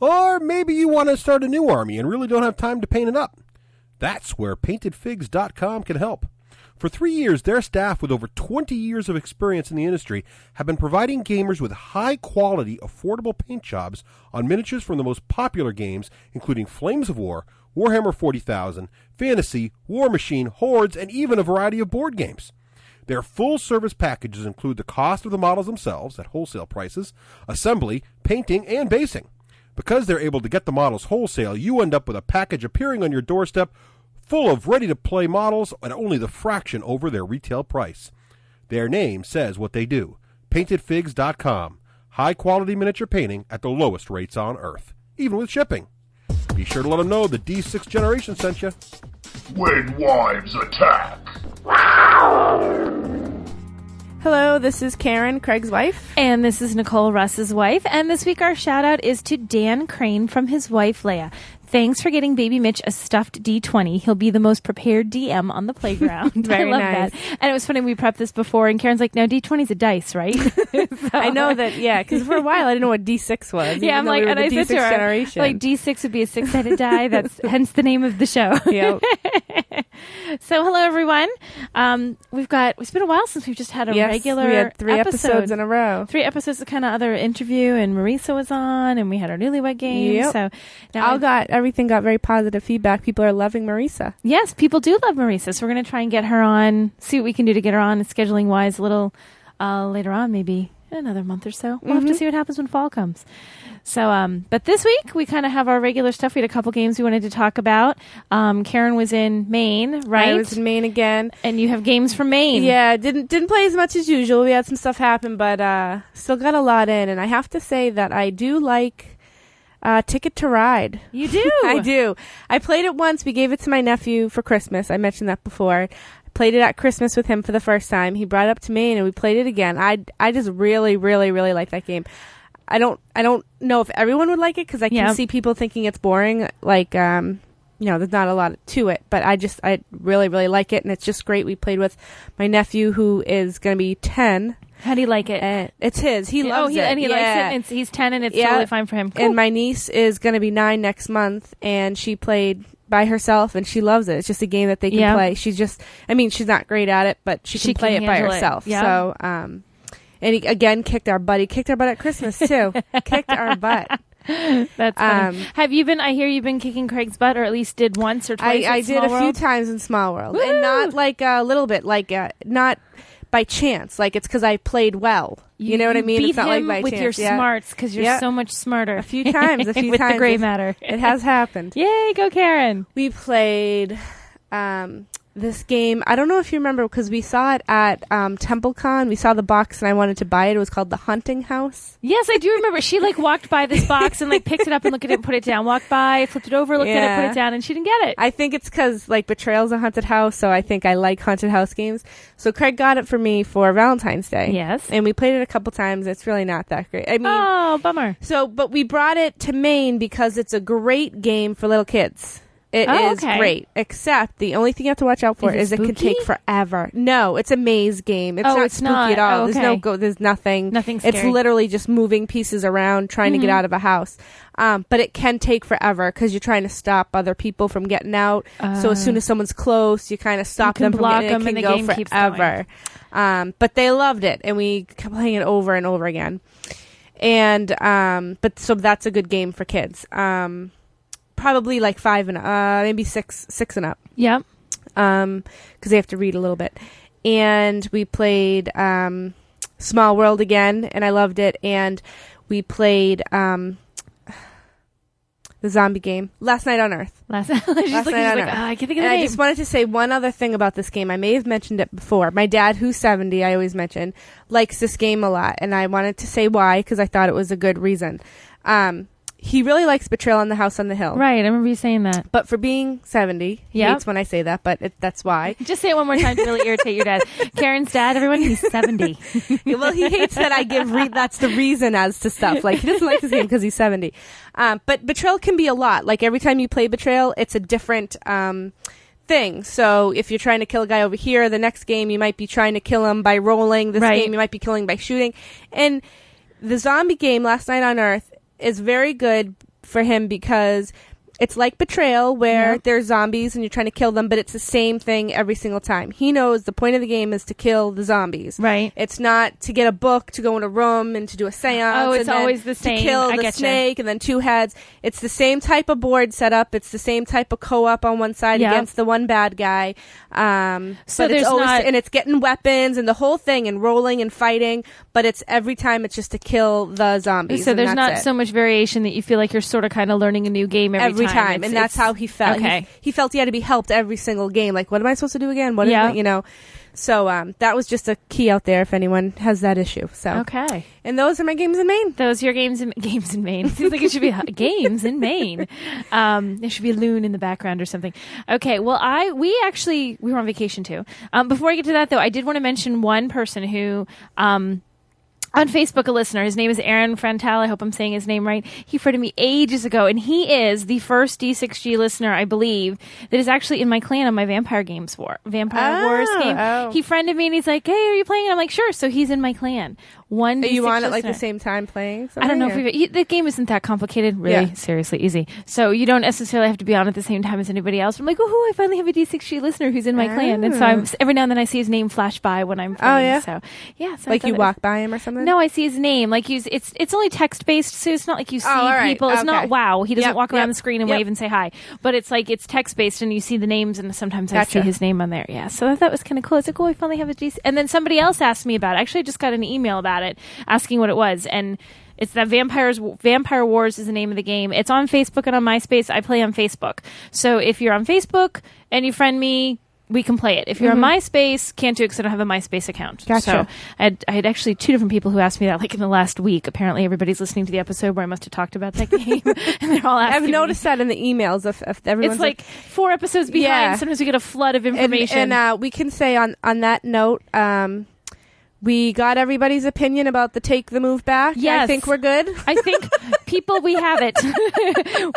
Or maybe you want to start a new army and really don't have time to paint it up. That's where PaintedFigs.com can help. For 3 years, their staff with over 20 years of experience in the industry have been providing gamers with high-quality, affordable paint jobs on miniatures from the most popular games, including Flames of War, Warhammer 40,000, Fantasy, War Machine, Hordes, and even a variety of board games. Their full-service packages include the cost of the models themselves at wholesale prices, assembly, painting, and basing. Because they're able to get the models wholesale, you end up with a package appearing on your doorstep full of ready-to-play models at only the fraction over their retail price. Their name says what they do. PaintedFigs.com. High-quality miniature painting at the lowest rates on Earth, even with shipping. Be sure to let them know the D6 generation sent you. When wives attack. Hello, this is Karen, Craig's wife. And this is Nicole, Russ's wife. And this week our shout-out is to Dan Crane from his wife, Leia. Thanks for getting baby Mitch a stuffed D20. He'll be the most prepared DM on the playground. Very I love nice. that. And it was funny, we prepped this before, and Karen's like, no, D20's a dice, right? I know that, yeah, because for a while I didn't know what D6 was. Yeah, I'm like, and I said to her, generation. like, D6 would be a six-sided die. That's hence the name of the show. Yep. So, hello, everyone. It's been a while since we've just had a regular we had 3 episode. episodes in a row. 3 episodes of kind of other interview, and Marisa was on, and we had our newlywed game. Yep. So now everything got very positive feedback. People are loving Marisa. Yes, people do love Marisa. So we're going to try and get her on, see what we can do to get her on, scheduling wise, a little later on, maybe in another month or so. We'll have to see what happens when fall comes. So, but this week we kind of have our regular stuff. We had a couple games we wanted to talk about. Karen was in Maine, right? I was in Maine again, and you have games from Maine. Yeah, didn't play as much as usual. We had some stuff happen, but still got a lot in. And I have to say that I do like Ticket to Ride. You do? I do. I played it once. We gave it to my nephew for Christmas. I mentioned that before. Played it at Christmas with him for the first time. He brought it up to Maine, and we played it again. I just really, really, really like that game. I don't know if everyone would like it because I can see people thinking it's boring. Like, there's not a lot to it, but I really, really like it, and it's just great. We played with my nephew who is going to be 10. How do you like it? It's his. He loves it. And he likes it. And he's 10, and it's totally fine for him. Cool. And my niece is going to be 9 next month, and she played by herself, and she loves it. It's just a game that they can play. She's not great at it, but she can play it by herself. Yeah. So, and he, again, kicked our butt. He kicked our butt at Christmas, too. Kicked our butt. That's funny. Have you been, I hear you've been kicking Craig's butt, or at least did once or twice I did a few times in Small World. Woo! And not like a little bit, like not by chance. Like it's because I played well. You know what I mean? Beat it's not him like by with chance. your smarts, because you're so much smarter. A few times. with the gray matter. It has happened. Yay, go Karen. We played this game. I don't know if you remember, because we saw it at TempleCon. We saw the box and I wanted to buy it. It was called The Hunting House. Yes, I do remember. She walked by this box and picked it up and looked at it and put it down. Walked by, flipped it over, looked at it, put it down, and she didn't get it. I think it's because Betrayal's a haunted house, so I think I like haunted house games. So Craig got it for me for Valentine's Day. Yes. And we played it a couple times. It's really not that great. I mean, oh, bummer. So, but we brought it to Maine because it's a great game for little kids. It is great, except the only thing you have to watch out for is it can take forever. No, it's a maze game. It's not spooky at all. There's nothing. Nothing scary. It's literally just moving pieces around, trying to get out of a house. But it can take forever because you're trying to stop other people from getting out. So as soon as someone's close, you kind of stop them from getting in. It can go forever. But they loved it, and we kept playing it over and over again. And so that's a good game for kids. Probably 5 and maybe 6 and up. Yep. Because they have to read a little bit. And we played Small World again, and I loved it. And we played the zombie game, Last Night on Earth. I can't think of the name. I just wanted to say one other thing about this game. I may have mentioned it before. My dad, who's 70, I always mention, likes this game a lot, and I wanted to say why, because I thought it was a good reason. He really likes Betrayal on the House on the Hill. Right, I remember you saying that. But for being 70, he hates when I say that, but that's why. Just say it one more time to really irritate your dad. Karen's dad, everyone, he's 70. Well, he hates that I give that's the reason as to stuff. Like, he doesn't like this game because he's 70. But Betrayal can be a lot. Like, every time you play Betrayal, it's a different thing. So if you're trying to kill a guy over here, the next game you might be trying to kill him by rolling. This game you might be killing by shooting. And the zombie game, Last Night on Earth, is very good for him because it's like Betrayal, where there's zombies and you're trying to kill them, but it's the same thing every single time. He knows the point of the game is to kill the zombies. Right. It's not to get a book, to go in a room, and to do a seance. Oh, it's and always the same. To kill the snake, and then 2 heads. It's the same type of board setup. It's the same type of co-op on one side against the one bad guy. So but there's it's always, not... and it's getting weapons and the whole thing and rolling and fighting, but it's every time it's just to kill the zombies. So and there's not it. so much variation that you feel like you're sort of kind of learning a new game every time. And that's how he felt. Okay. He felt he had to be helped every single game. Like, what am I supposed to do again? What is it? You know? So that was just a key out there if anyone has that issue. So okay. And those are my games in Maine. Those are your games in Maine. Seems like it should be games in Maine. There should be a loon in the background or something. Okay. Well, we were on vacation too. Before I get to that though, I did want to mention one person who on Facebook, a listener. His name is Aaron Frantal. I hope I'm saying his name right. He friended me ages ago, and he is the first D6G listener, I believe, that is actually in my clan on my Vampire Wars game. Oh. He friended me, and he's like, "Hey, are you playing?" And I'm like, "Sure." So he's in my clan. One. Are you on listener. at like the same time playing? I don't know if the game isn't that complicated. Really, seriously, easy. So you don't necessarily have to be on at the same time as anybody else. I'm like, oh, I finally have a D6G listener who's in my clan, and so every now and then I see his name flash by when I'm playing. Oh yeah. So yeah. So like you walk by him or something. No, I see his name. Like it's only text based, so it's not like you see people. It's not wow. He doesn't walk around the screen and wave and say hi. But it's like it's text based, and you see the names, and sometimes I see his name on there. Yeah. So I thought that was kind of cool. It's like, oh, I finally have a D. And then somebody else asked me about it. Actually, I just got an email about it, asking what it was, and it's that Vampire Wars is the name of the game. It's on Facebook and on MySpace. I play on Facebook. So if you're on Facebook and you friend me, we can play it. If you're on MySpace, can't do it because I don't have a MySpace account. Gotcha. So I had actually 2 different people who asked me that like in the last week. Apparently everybody's listening to the episode where I must have talked about that game. And they're all asking I've noticed that in the emails. If everyone's it's like 4 episodes behind. Yeah. Sometimes we get a flood of information. And we can say on that note, we got everybody's opinion about the Take the Move Back. Yes. I think we're good. I think people, we have it.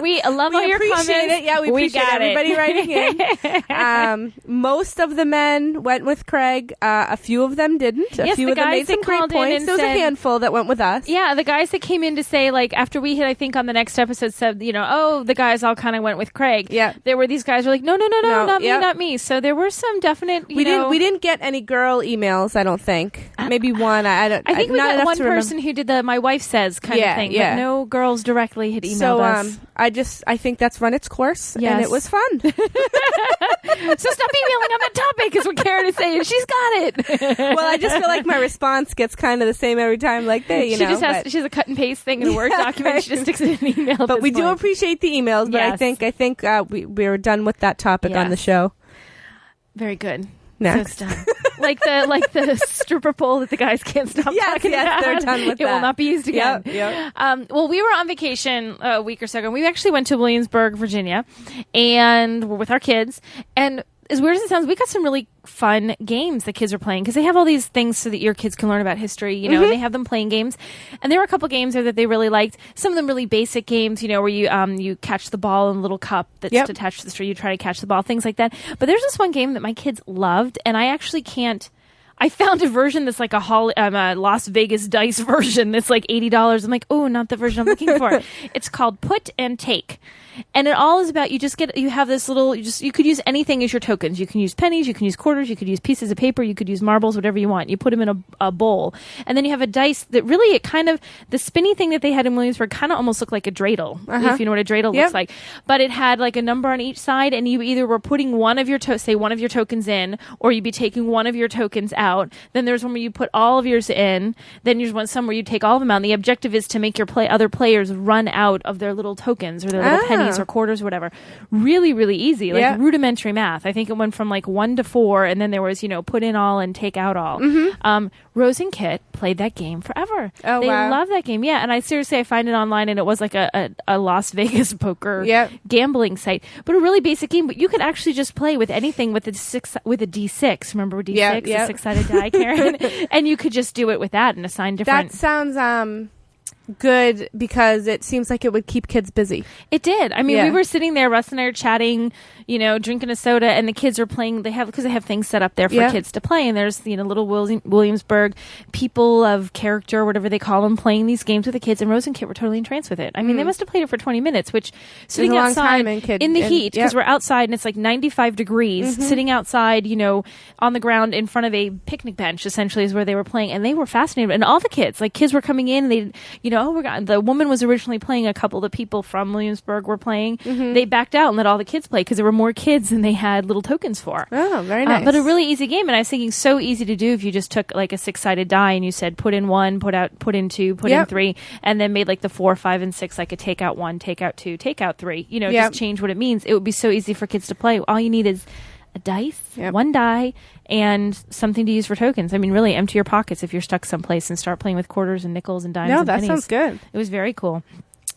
We love all your comments. It. Yeah, we appreciate everybody writing in. Most of the men went with Craig. A few of them didn't. A few of them made some great points. There was a handful that went with us. Yeah, the guys that came in to say, like, after we hit, I think on the next episode said, the guys all kind of went with Craig. Yeah. There were these guys who were like, no, not me. So there were some definite, we didn't get any girl emails, I don't think. Maybe one. I think we got one person who did the "my wife says" kind of thing, but no girls directly had emailed us. I think that's run its course, and it was fun. So stop emailing on that topic, because what Karen is saying, she's got it. Well, I just feel like my response gets kind of the same every time. Like she just has a cut and paste thing in a Word document. She just sticks it in an email. But we do appreciate the emails. But yes. I think we're done with that topic on the show. Very good. Next. So it's done. like the stripper pole that the guys can't stop talking about. They're done with it that. Will not be used again. Yep. Well, we were on vacation a week or so ago. We actually went to Williamsburg, Virginia, and we're with our kids. And as weird as it sounds, we got some really fun games the kids are playing, because they have all these things so that your kids can learn about history, and they have them playing games. And there were a couple games there that they really liked. Some of them really basic games, where you catch the ball in a little cup that's attached to the string. You try to catch the ball, things like that. But there's this one game that my kids loved, and I actually can't. I found a version that's like a Las Vegas dice version that's like $80. I'm like, oh, not the version I'm looking for. It's called Put and Take. And it all is about, you have this little, you could use anything as your tokens. You can use pennies, you can use quarters, you could use pieces of paper, you could use marbles, whatever you want. You put them in a bowl. And then you have a dice that really, the spinny thing that they had in Williamsburg kind of almost looked like a dreidel, if you know what a dreidel looks like. But it had like a number on each side, and you either were putting one of your tokens in, or you'd be taking one of your tokens out. Then there's one where you put all of yours in. Then there's some where you take all of them out. And the objective is to make your other players run out of their little tokens or their little pennies or quarters or whatever. Really, really easy. Like rudimentary math. I think it went from like 1 to 4, and then there was, put in all and take out all. Rose and Kit played that game forever. Oh, they wow. love that game. Yeah, and I find it online, and it was like a Las Vegas poker gambling site, but a really basic game. But you could actually just play with anything with a D6. Remember D6, the 6-sided die, Karen? And you could just do it with that and assign different. That sounds good, because it seems like it would keep kids busy. It did. I mean, we were sitting there, Russ and I are chatting, drinking a soda, and the kids are playing. Because they have things set up there for kids to play, and there's little Williamsburg people of character, whatever they call them, playing these games with the kids. And Rose and Kit were totally entranced with it. I mean, they must have played it for 20 minutes, which sitting outside in the heat, because we're outside and it's like 95 degrees, sitting outside, on the ground in front of a picnic bench, essentially, is where they were playing, and they were fascinated. And all the kids were coming in, and they, the woman was originally playing, a couple of the people from Williamsburg were playing. They backed out and let all the kids play because there were more kids than they had little tokens for. Oh, very nice. But a really easy game, and I was thinking so easy to do if you just took like a 6-sided die and you said put in 1, put in 2, put in 3, and then made like the 4, 5, and 6 like a take out 1, take out 2, take out 3. Just change what it means. It would be so easy for kids to play. All you need is a dice, 1 die, and something to use for tokens. I mean, really empty your pockets if you're stuck someplace and start playing with quarters and nickels and dimes and pennies. Sounds good. It was very cool.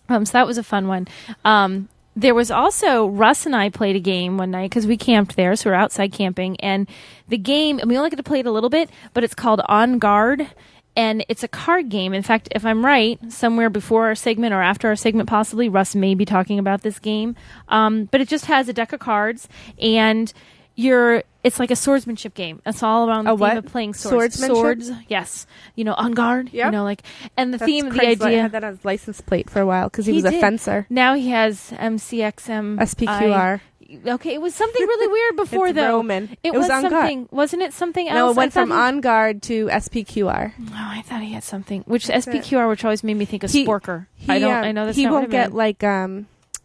So that was a fun one. There was also, Russ and I played a game one night because we camped there, so we're outside camping, and the game, and we only get to play it a little bit, but it's called On Guard. And it's a card game. In fact, if I'm right, somewhere before our segment or after our segment possibly, Russ may be talking about this game. But it just has a deck of cards, and it's like a swordsmanship game. It's all around the theme of playing swords. Swords, yes. On guard. Yep. And the theme, the Craig's idea. had that on his license plate for a while because he was a fencer. Now he has MCXM. SPQR. Okay, it was something really weird before, it's though. Roman. It was on something. guard. Wasn't it something else? No, it went from On Guard to SPQR. Oh, I thought he had something. Which SPQR, which always made me think of Sporker. I know that's he not won't what get like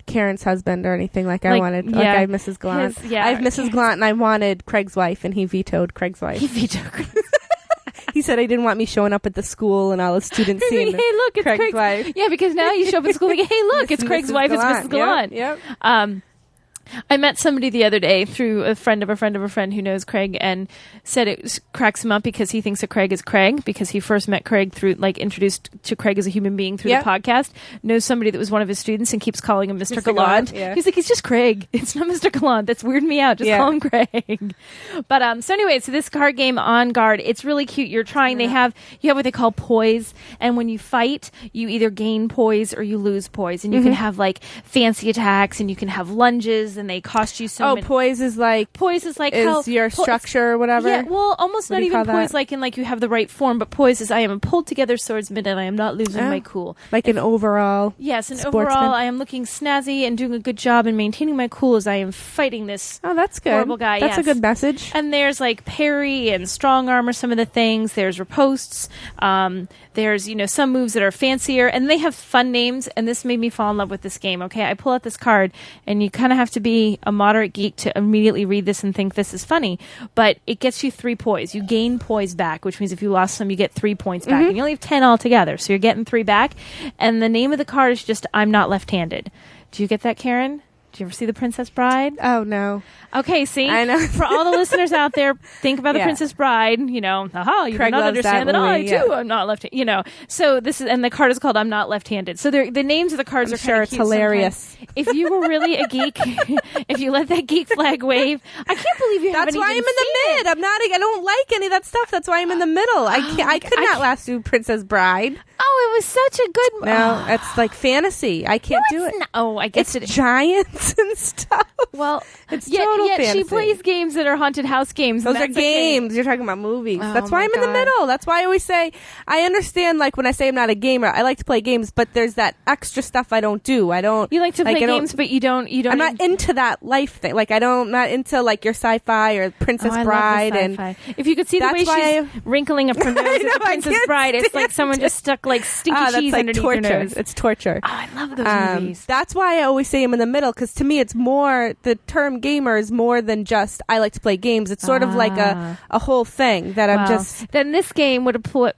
Karen's husband or anything like I wanted. Like I have Mrs. Gallant. I have Mrs. Gallant, and I wanted Craig's wife, and he vetoed Craig's wife. He vetoed. He said he didn't want me showing up at the school and all the students seeing hey, look, it's Craig's wife. Yeah, because now you show up at school like, hey, look, it's Craig's wife, it's Mrs. Gallant. Yep. I met somebody the other day through a friend of a friend of a friend who knows Craig, and said it cracks him up because he thinks that Craig is Craig, because he first met Craig through, introduced to Craig as a human being through the podcast, knows somebody that was one of his students and keeps calling him Mr. Gallant. Yeah. He's like, he's just Craig. It's not Mr. Gallant. That's weirding me out. Just call him Craig. But, so anyway, so this card game, On Guard, it's really cute. You're trying, you have what they call poise, and when you fight, you either gain poise or you lose poise, and you can have, fancy attacks, and you can have lunges, and they cost you so many. Poise is like your structure or whatever. Yeah, well, almost not even poise like in you have the right form, but poise is I am a pulled together swordsman and I am not losing my cool. An overall. Yes, sportsman. Overall I am looking snazzy and doing a good job and maintaining my cool as I am fighting this that's good. horrible guy. That's a good message. And there's parry and strong arm are some of the things. There's ripostes. There's some moves that are fancier, and they have fun names, and this made me fall in love with this game. Okay, I pull out this card, and you kind of have to be a moderate geek to immediately read this and think this is funny, but it gets you 3 poise. You gain poise back, which means if you lost some, you get 3 points back, and you only have 10 altogether, so you're getting 3 back, and the name of the card is just I'm Not Left-Handed. Do you get that, Karen? Did you ever see The Princess Bride? Oh, no. Okay, see? I know. For all the listeners out there, think about The Princess Bride, you do not understand that I, too, am not left-handed, So this is, and the card is called I'm Not Left-Handed. So the names of the cards I'm are sure kind of it's cute hilarious. Sometimes. If you were really a geek, if you let that geek flag wave, I can't believe you haven't That's why I'm in the mid. I don't like any of that stuff. That's why I'm in the middle. I could not last through Princess Bride. Oh, it was such a good... No, it's like fantasy. I can't do it. I guess it's giants and stuff. Well, it's total fantasy. She plays games that are haunted house games. Those are games. You're talking about movies. That's why I'm in the middle. That's why I always say, I understand, when I say I'm not a gamer, I like to play games, but there's that extra stuff I don't do. I don't... You like to play games, but you don't... I'm not into that life thing. I'm not into, your sci-fi or Princess Bride. And if you could see the way she's wrinkling up her nose at the Princess Bride, it's like someone just stuck, like stinky that's cheese like underneath torture. your nose. It's torture. Oh, I love those movies. That's why I always say I'm in the middle, because to me it's more, the term gamer is more than just I like to play games. It's sort of like a whole thing that I'm just... Then this game would appeal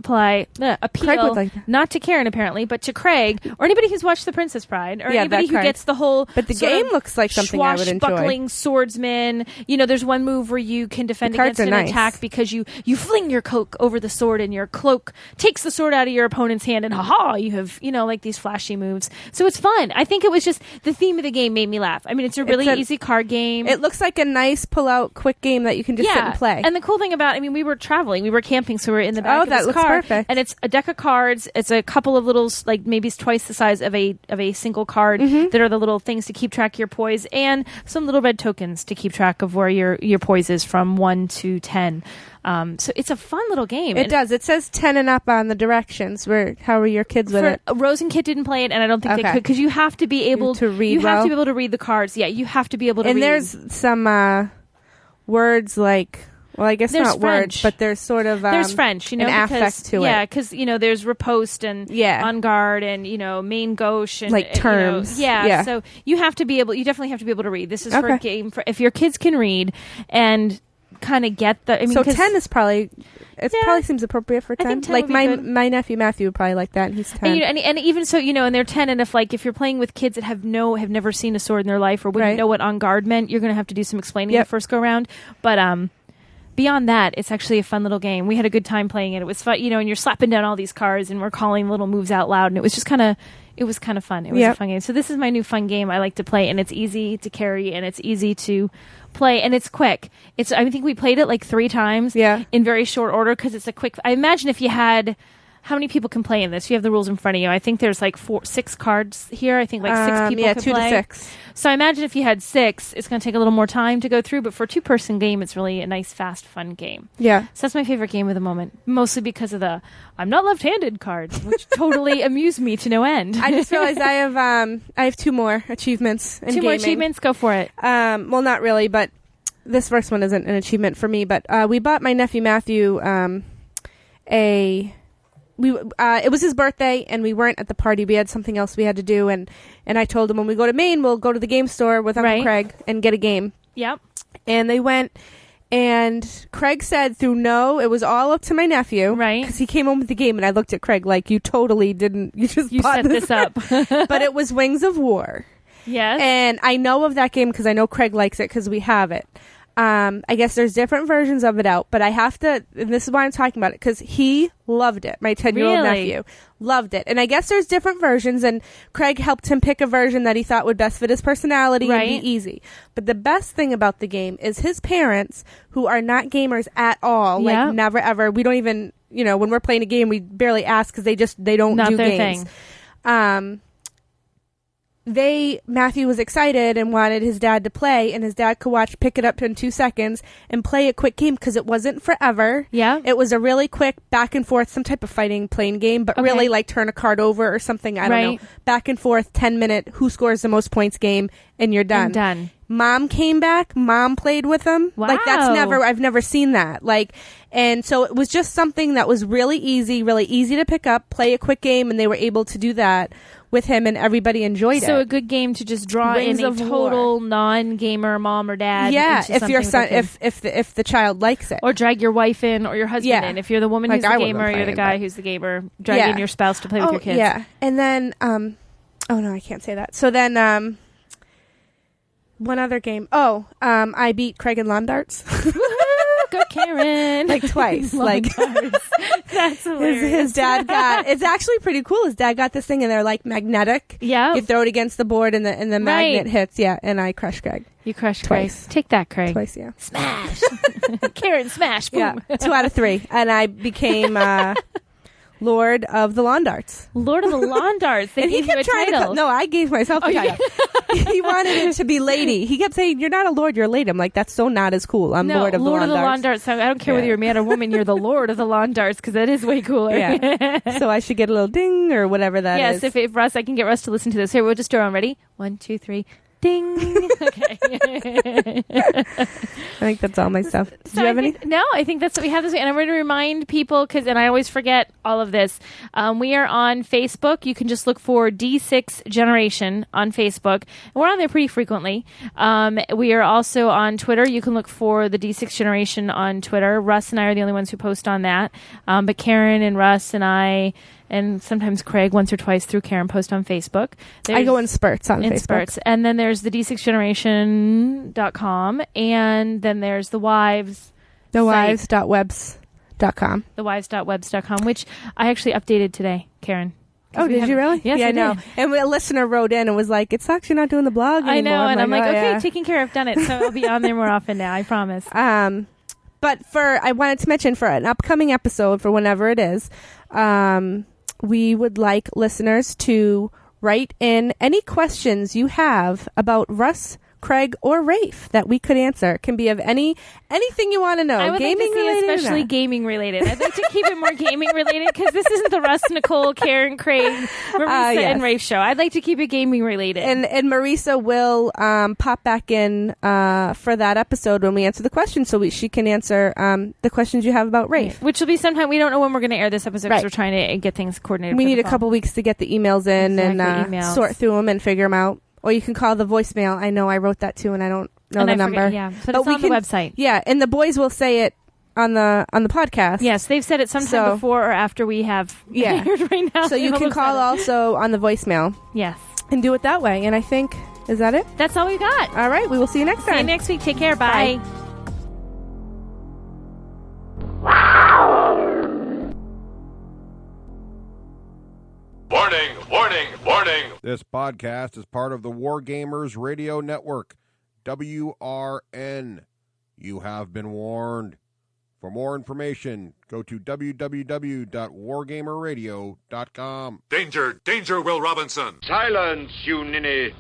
not to Karen apparently, but to Craig or anybody who's watched The Princess Bride or anybody who gets the whole... But the game looks like something I would enjoy. Swashbuckling swordsman. You know, there's one move where you can defend against an attack because you fling your cloak over the sword and your cloak takes the sword out of your opponent's hand and you have, like these flashy moves. So it's fun. I think it was just the theme of the game made me laugh. I mean, it's a really easy card game. It looks like a nice pull-out quick game that you can just sit and play. And the cool thing about, we were traveling, we were camping, so we were in the back of this looks car. Perfect. And it's a deck of cards. It's a couple of little, like maybe it's twice the size of a single card that are the little things to keep track of your poise, and some little red tokens to keep track of where your poise is from 1 to 10. So it's a fun little game. It does. It says 10 and up on the directions. How are your kids with it? Rose and Kit didn't play it, and I don't think they could, because you have to be able to read. You have to be able to read the cards. Yeah, you have to be able to read. And there's some words like, well, I guess there's not French. words, but there's sort of there's French, an affect to it. Yeah, because there's riposte and en garde and main gauche and like terms. So you have to be able. You definitely have to be able to read. This is for a game for if your kids can read and kind of get the. So 10 is probably. It probably seems appropriate for 10. I think 10 like would be my good. my nephew Matthew would probably like that, and he's 10. And even so, and they're 10, and if you're playing with kids that have never seen a sword in their life or wouldn't know what en garde meant, you're going to have to do some explaining the first go round. But beyond that, it's actually a fun little game. We had a good time playing it. It was fun, and you're slapping down all these cards, and we're calling little moves out loud, and it was just kind of fun. It was a fun game. So this is my new fun game I like to play, and it's easy to carry, and it's easy to play, and it's quick. I think we played it like 3 times in very short order because it's a quick. I imagine if you had. How many people can play in this? You have the rules in front of you. I think there's like 6 cards here. I think like 6 people can 2 play. to 6. So I imagine if you had 6, it's going to take a little more time to go through. But for a 2-person game, it's really a nice, fast, fun game. Yeah. So that's my favorite game of the moment, mostly because of the "I'm not left-handed" card, which totally amused me to no end. I just realized I have 2 more achievements in 2 more gaming. achievements. Go for it. Well, not really, but this first one isn't an achievement for me. But we bought my nephew Matthew it was his birthday, and we weren't at the party. We had something else we had to do, and I told him when we go to Maine, we'll go to the game store with Uncle Craig and get a game. Yep. And they went, and Craig said it was all up to my nephew. Right. Because he came home with the game, and I looked at Craig like, you totally didn't, you set this up. But it was Wings of War. Yes. And I know of that game because I know Craig likes it because we have it. I guess there's different versions of it out, but I have to, and this is why I'm talking about it, because he loved it. My 10-year-old nephew loved it. And I guess there's different versions, and Craig helped him pick a version that he thought would best fit his personality and be easy. But the best thing about the game is his parents, who are not gamers at all, like never ever, we don't even, when we're playing a game, we barely ask because they don't not do their games. Thing. Matthew was excited and wanted his dad to play, and his dad could pick it up in 2 seconds and play a quick game because it wasn't forever. Yeah. It was a really quick back and forth, some type of fighting playing game, but really like turn a card over or something. I don't know. Back and forth, 10-minute, who scores the most points game, and you're done. I'm done. Mom came back. Mom played with him. Wow. Like I've never seen that. And so it was just something that was really easy to pick up, play a quick game, and they were able to do that with him, and everybody enjoyed it. So a good game to just draw Wings in a of total non-gamer mom or dad. Yeah, into if your son, with if the child likes it, or drag your wife in or your husband in. If you're the woman who's the I gamer, you're the guy who's the gamer. Drag in your spouse to play with your kids. Yeah, and then oh no, I can't say that. So then one other game. I beat Craig in lawn darts. Go Karen. Like twice. That's hilarious. His dad got, it's actually pretty cool. His dad got this thing and they're like magnetic. Yeah. You throw it against the board and the magnet hits. Yeah. And I crushed Craig. You crushed twice. Craig. Take that, Craig. Twice, yeah. Smash. Karen, smash. Boom. Yeah. 2 out of 3. And I became Lord of the Lawn Darts. Lord of the Lawn Darts. They and gave he kept you a trying title. to. No, I gave myself the title. He wanted it to be lady. He kept saying, "You're not a lord, you're a lady." I'm like, "That's so not as cool." I'm Lord of the Lawn Darts. So I don't care whether you're a man or woman. You're the Lord of the Lawn Darts because that is way cooler. Yeah. So I should get a little ding or whatever that is. Yes. If Russ, I can get Russ to listen to this. Here, we'll just do our own. Ready? 1, 2, 3. Ding. Okay. I think that's all my stuff. Do you have any? No, I think that's what we have this week. And I'm going to remind people, and I always forget all of this. We are on Facebook. You can just look for D6 Generation on Facebook. And we're on there pretty frequently. We are also on Twitter. You can look for the D6 Generation on Twitter. Russ and I are the only ones who post on that. But Karen and Russ and I, and sometimes Craig once or twice through Karen, post on Facebook. I go in spurts on Facebook. Spurts. And then there's the D6generation.com, and then there's the Wives. Thewives.webs.com. Thewives.webs.com, which I actually updated today, Karen. Oh, did you really? Yes, yeah, I know. did. And a listener wrote in and was like, it's actually not doing the blog anymore. I know, and I'm like, oh, okay, yeah. taken care of, done it. So I'll be on there more often now, I promise. But I wanted to mention for an upcoming episode, for whenever it is, we would like listeners to write in any questions you have about Russ, Craig, or Rafe that we could answer. It can be of anything you want to know. I would gaming like to see related, especially gaming related. I'd like to keep it more gaming related because this isn't the Russ, Nicole, Karen, Craig, Marisa, yes. and Rafe show. I'd like to keep it gaming related. And Marisa will pop back in for that episode when we answer the questions, so she can answer the questions you have about Rafe. Which will be sometime. We don't know when we're going to air this episode because we're trying to get things coordinated. We for need the a fall. couple weeks to get the emails in Emails. sort through them and figure them out. Or you can call the voicemail. I know I wrote that too, and I don't know And the I number. forget, yeah, but it's on the website. Yeah, and the boys will say it on the podcast. Yes, they've said it sometime before or after we have aired right now. So you can call also on the voicemail. Yes. And do it that way. And I think, is that it? That's all we got. All right, we will see you next time. See you next week. Take care. Bye. Warning, warning, warning. This podcast is part of the Wargamers Radio Network, WRN. You have been warned. For more information, go to www.wargamerradio.com. Danger, danger, Will Robinson. Silence, you ninny.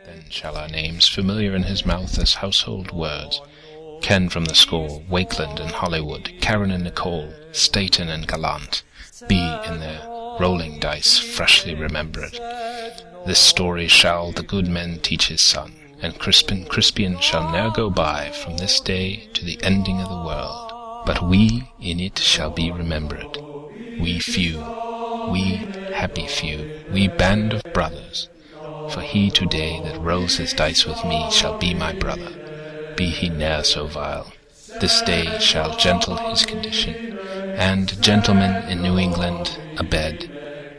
Then shall our names, familiar in his mouth as household words, Ken from the score, Wakeland and Hollywood, Karen and Nicole, Staten and Gallant, be in their rolling dice freshly remembered. This story shall the good men teach his son, and Crispian shall ne'er go by from this day to the ending of the world. But we in it shall be remembered. We few, we happy few, we band of brothers. For he today that rolls his dice with me shall be my brother, be he ne'er so vile. This day shall gentle his condition, and gentlemen in New England abed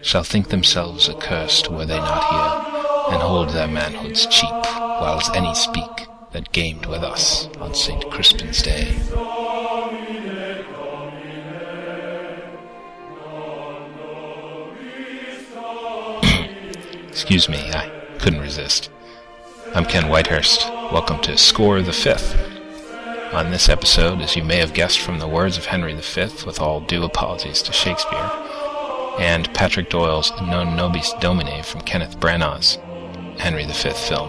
shall think themselves accursed were they not here, and hold their manhoods cheap, whiles any speak that gamed with us on St. Crispin's Day. Excuse me, I couldn't resist. I'm Ken Whitehurst. Welcome to Score the Fifth. On this episode, as you may have guessed from the words of Henry V, with all due apologies to Shakespeare, and Patrick Doyle's Non Nobis Domine from Kenneth Branagh's Henry V film,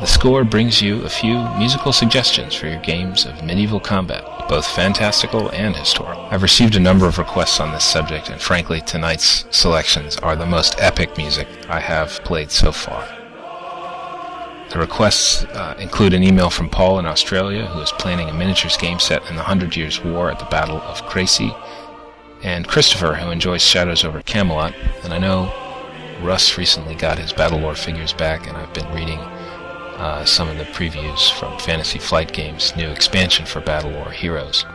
the score brings you a few musical suggestions for your games of medieval combat, both fantastical and historical. I've received a number of requests on this subject, and frankly, tonight's selections are the most epic music I have played so far. The requests include an email from Paul in Australia, who is planning a miniatures game set in the 100 Years' War at the Battle of Crecy, and Christopher, who enjoys Shadows over Camelot. And I know Russ recently got his Battle Lore figures back, and I've been reading some of the previews from Fantasy Flight Games' new expansion for Battle Lore Heroes.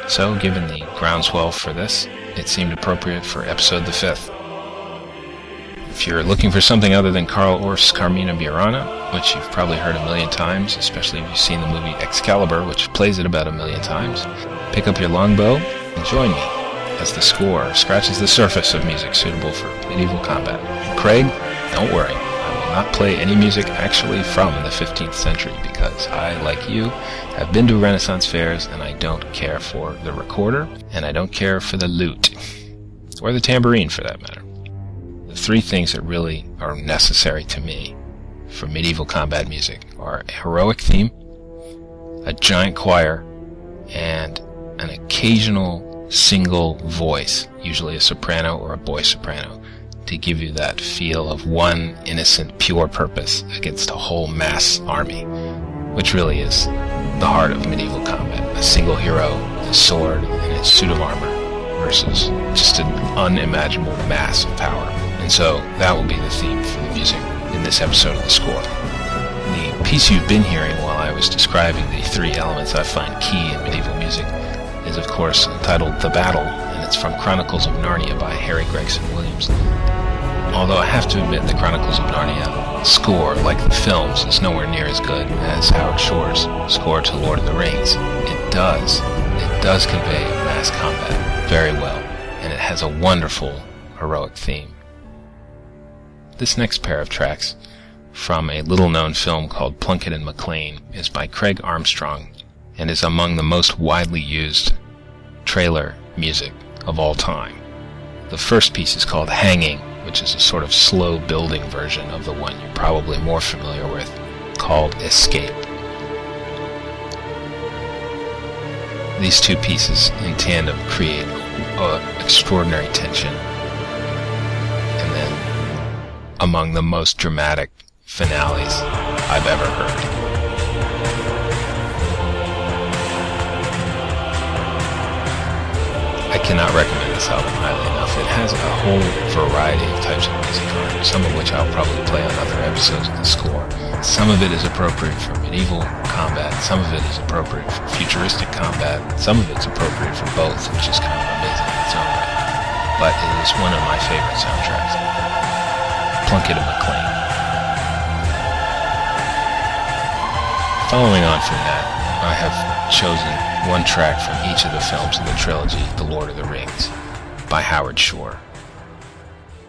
So, given the groundswell for this, it seemed appropriate for episode the 5th. If you're looking for something other than Carl Orff's Carmina Burana, which you've probably heard a million times, especially if you've seen the movie Excalibur, which plays it about a million times, pick up your longbow and join me as the score scratches the surface of music suitable for medieval combat. And Craig, don't worry, I will not play any music actually from the 15th century because I, like you, have been to Renaissance fairs and I don't care for the recorder and I don't care for the lute, or the tambourine for that matter. The three things that really are necessary to me for medieval combat music are a heroic theme, a giant choir, and an occasional single voice, usually a soprano or a boy soprano, to give you that feel of one innocent, pure purpose against a whole mass army, which really is the heart of medieval combat. A single hero with a sword and a suit of armor versus just an unimaginable mass of power. And so that will be the theme for the music in this episode of The Score. The piece you've been hearing while I was describing the three elements I find key in medieval music is, of course, entitled The Battle, and it's from Chronicles of Narnia by Harry Gregson Williams. Although I have to admit the Chronicles of Narnia score, like the films, is nowhere near as good as Howard Shore's score to Lord of the Rings. It does convey mass combat very well, and it has a wonderful heroic theme. This next pair of tracks, from a little-known film called Plunkett and McLean, is by Craig Armstrong, and is among the most widely used trailer music of all time. The first piece is called Hanging, which is a sort of slow-building version of the one you're probably more familiar with, called Escape. These two pieces in tandem create extraordinary tension, and then among the most dramatic finales I've ever heard. I cannot recommend this album highly enough. It has a whole variety of types of music on it, some of which I'll probably play on other episodes of The Score. Some of it is appropriate for medieval combat, some of it is appropriate for futuristic combat, some of it's appropriate for both, which is kind of amazing in its own right. But it is one of my favorite soundtracks. Plunkett and McLean. Following on from that, I have chosen one track from each of the films of the trilogy, The Lord of the Rings, by Howard Shore.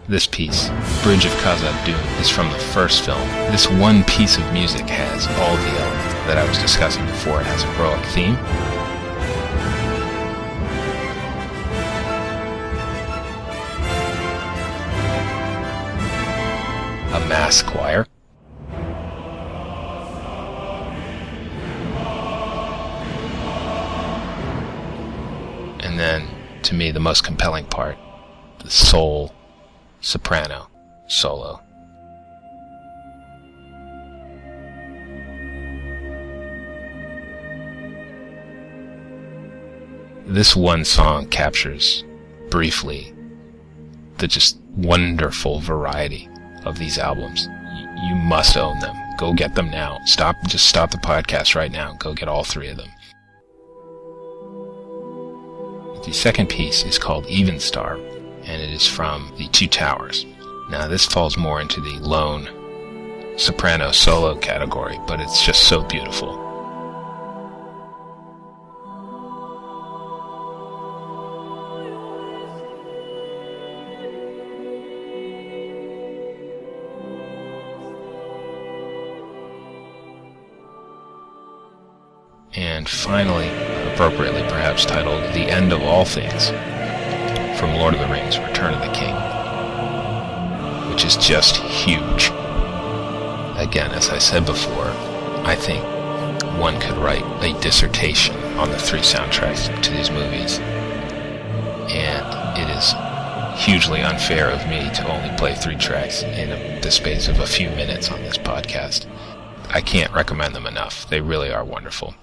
This piece, Bridge of Khazad-dûm, is from the first film. This one piece of music has all the elements that I was discussing before. It has a heroic theme, a mass choir, and then, to me, the most compelling part, the soul soprano solo. This one song captures, briefly, the just wonderful variety of these albums. You must own them. Go get them now. Just stop the podcast right now. Go get all three of them. The second piece is called Even Star, and it is from The Two Towers. Now, this falls more into the lone soprano solo category, but it's just so beautiful. And finally, appropriately perhaps titled The End of All Things, from Lord of the Rings, Return of the King, which is just huge. Again, as I said before, I think one could write a dissertation on the three soundtracks to these movies, and it is hugely unfair of me to only play three tracks in the space of a few minutes on this podcast. I can't recommend them enough. They really are wonderful.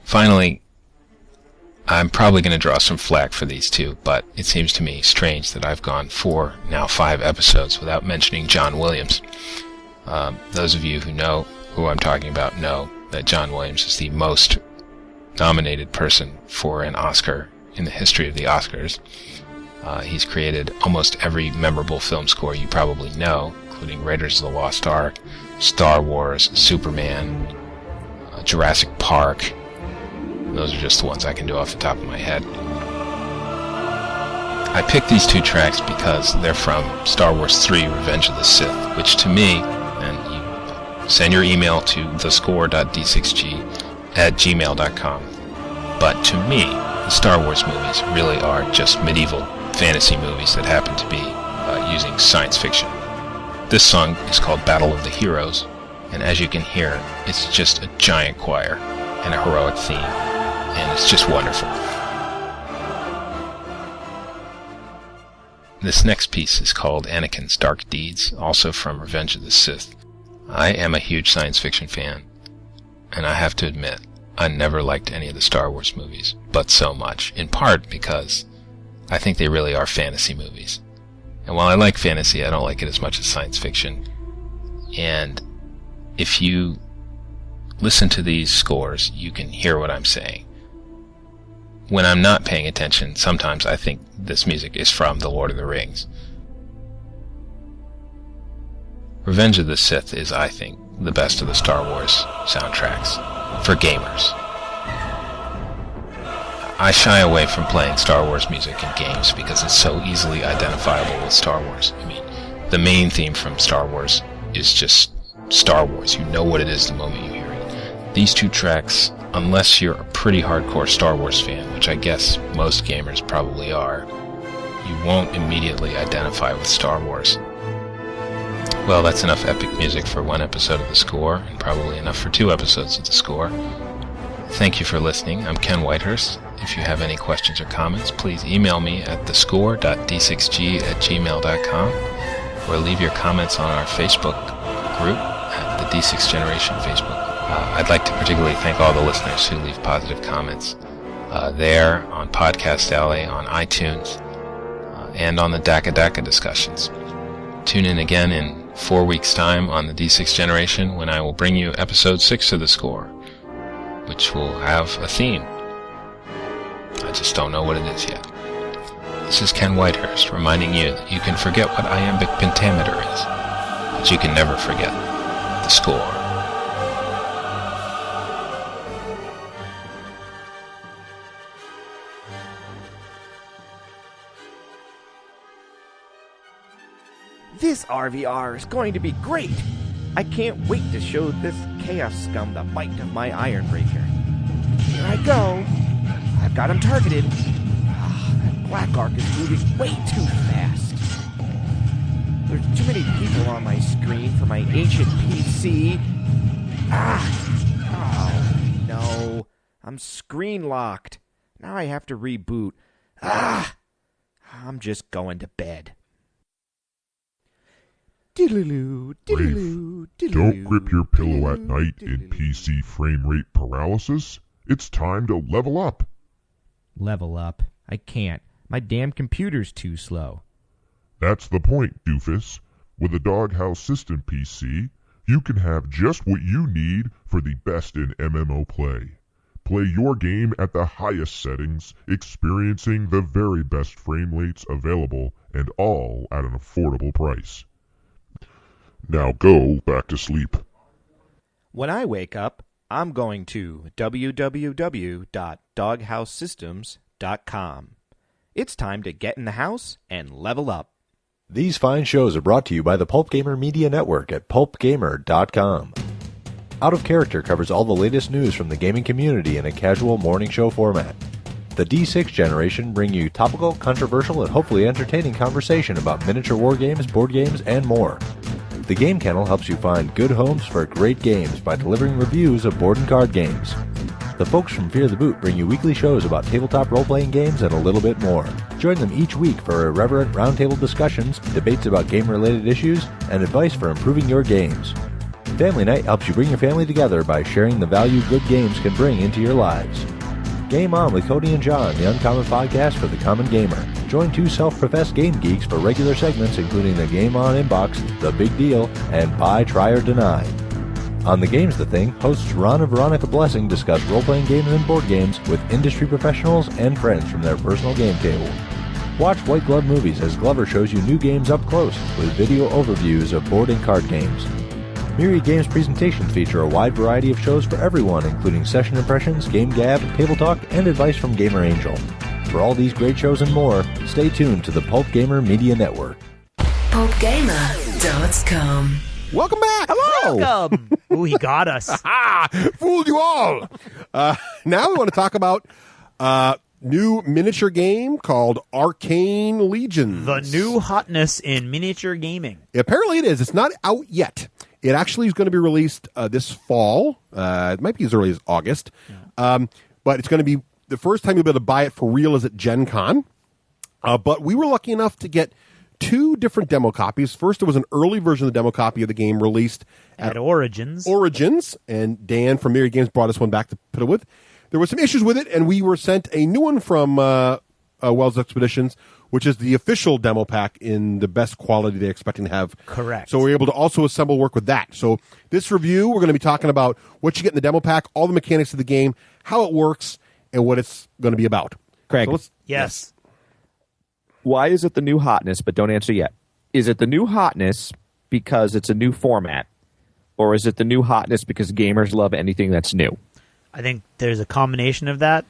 Finally, I'm probably going to draw some flack for these two, but it seems to me strange that I've gone 4, now 5 episodes without mentioning John Williams. Those of you who know who I'm talking about know that John Williams is the most nominated person for an Oscar in the history of the Oscars. He's created almost every memorable film score you probably know, including Raiders of the Lost Ark, Star Wars, Superman, Jurassic Park. Those are just the ones I can do off the top of my head. I picked these two tracks because they're from Star Wars 3, Revenge of the Sith, which to me, and you send your email to thescore.d6g@gmail.com, but to me, the Star Wars movies really are just medieval fantasy movies that happen to be using science fiction. This song is called Battle of the Heroes, and as you can hear, it's just a giant choir and a heroic theme, and it's just wonderful. This next piece is called Anakin's Dark Deeds, also from Revenge of the Sith. I am a huge science fiction fan, and I have to admit, I never liked any of the Star Wars movies, but so much, in part because I think they really are fantasy movies. And while I like fantasy, I don't like it as much as science fiction. And if you listen to these scores, you can hear what I'm saying. When I'm not paying attention, sometimes I think this music is from The Lord of the Rings. Revenge of the Sith is, I think, the best of the Star Wars soundtracks for gamers. I shy away from playing Star Wars music in games because it's so easily identifiable with Star Wars. I mean, the main theme from Star Wars is just Star Wars. You know what it is the moment you hear it. These two tracks, unless you're a pretty hardcore Star Wars fan, which I guess most gamers probably are, you won't immediately identify with Star Wars. Well, that's enough epic music for one episode of The Score, and probably enough for 2 episodes of The Score. Thank you for listening. I'm Ken Whitehurst. If you have any questions or comments, please email me at thescore.d6g@gmail.com or leave your comments on our Facebook group at the D6 Generation Facebook. I'd like to particularly thank all the listeners who leave positive comments there, on Podcast Alley, on iTunes, and on the Daka Daka discussions. Tune in again in 4 weeks' time on the D6 Generation when I will bring you episode 6 of The Score, which will have a theme. I just don't know what it is yet. This is Ken Whitehurst reminding you that you can forget what iambic pentameter is, but you can never forget The Score. This RVR is going to be great. I can't wait to show this Chaos Scum the might of my Ironbreaker. Here I go. I've got him targeted. That Black Ark is moving way too fast. There's too many people on my screen for my ancient PC. Oh, no. I'm screen locked. Now I have to reboot. I'm just going to bed. Don't grip your pillow at night in PC frame rate paralysis. It's time to level up. Level up? I can't. My damn computer's too slow. That's the point, doofus. With a Doghouse System PC, you can have just what you need for the best in MMO play. Play your game at the highest settings, experiencing the very best frame rates available, and all at an affordable price. Now go back to sleep. When I wake up, I'm going to www.doghousesystems.com. It's time to get in the house and level up. These fine shows are brought to you by the Pulp Gamer Media Network at pulpgamer.com. Out of Character covers all the latest news from the gaming community in a casual morning show format. The D6 Generation bring you topical, controversial, and hopefully entertaining conversation about miniature war games, board games, and more. The Game Kennel helps you find good homes for great games by delivering reviews of board and card games. The folks from Fear the Boot bring you weekly shows about tabletop role-playing games and a little bit more. Join them each week for irreverent roundtable discussions, debates about game-related issues, and advice for improving your games. Family Night helps you bring your family together by sharing the value good games can bring into your lives. Game On with Cody and John, the Uncommon Podcast for the Common Gamer. Join 2 self-professed game geeks for regular segments including the Game On Inbox, The Big Deal, and Buy, Try, or Deny. On The Game's the Thing, hosts Ron and Veronica Blessing discuss role-playing games and board games with industry professionals and friends from their personal game table. Watch White Glove Movies as Glover shows you new games up close with video overviews of board and card games. Myriad Games presentations feature a wide variety of shows for everyone, including session impressions, game gab, table talk, and advice from Gamer Angel. For all these great shows and more, stay tuned to the Pulp Gamer Media Network. PulpGamer.com. Welcome back. Hello. Welcome. Ooh, he got us. Fooled you all. Now we want to talk about new miniature game called Arcane Legions. The new hotness in miniature gaming. Apparently it is. It's not out yet. It actually is going to be released this fall. It might be as early as August. Yeah. But it's going to be the first time you'll be able to buy it for real is at Gen Con. But we were lucky enough to get 2 different demo copies. First, there was an early version of the demo copy of the game released at Origins. And Dan from Myriad Games brought us one back to put it with. There were some issues with it, and we were sent a new one from Wells Expeditions, which is the official demo pack in the best quality they're expecting to have. Correct. So we're able to also assemble work with that. So this review, we're going to be talking about what you get in the demo pack, all the mechanics of the game, how it works, and what it's going to be about. Craig. So yes. Why is it the new hotness, but don't answer yet? Is it the new hotness because it's a new format, or is it the new hotness because gamers love anything that's new? I think there's a combination of that,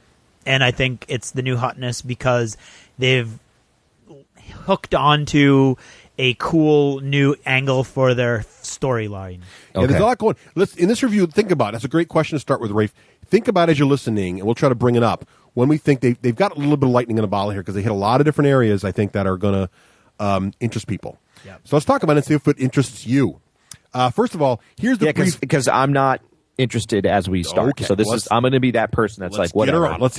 and I think it's the new hotness because they've hooked onto a cool new angle for their storyline. Yeah, there's a lot going. In this review, think about it. That's a great question to start with, Rafe. Think about it as you're listening, and we'll try to bring it up when we think they've got a little bit of lightning in a bottle here because they hit a lot of different areas, I think, that are going to interest people. Yep. So let's talk about it and see if it interests you. First of all, here's the brief. Because I'm not interested as we start. Okay, so I'm going to be that person that's like, whatever. Get her on. Let's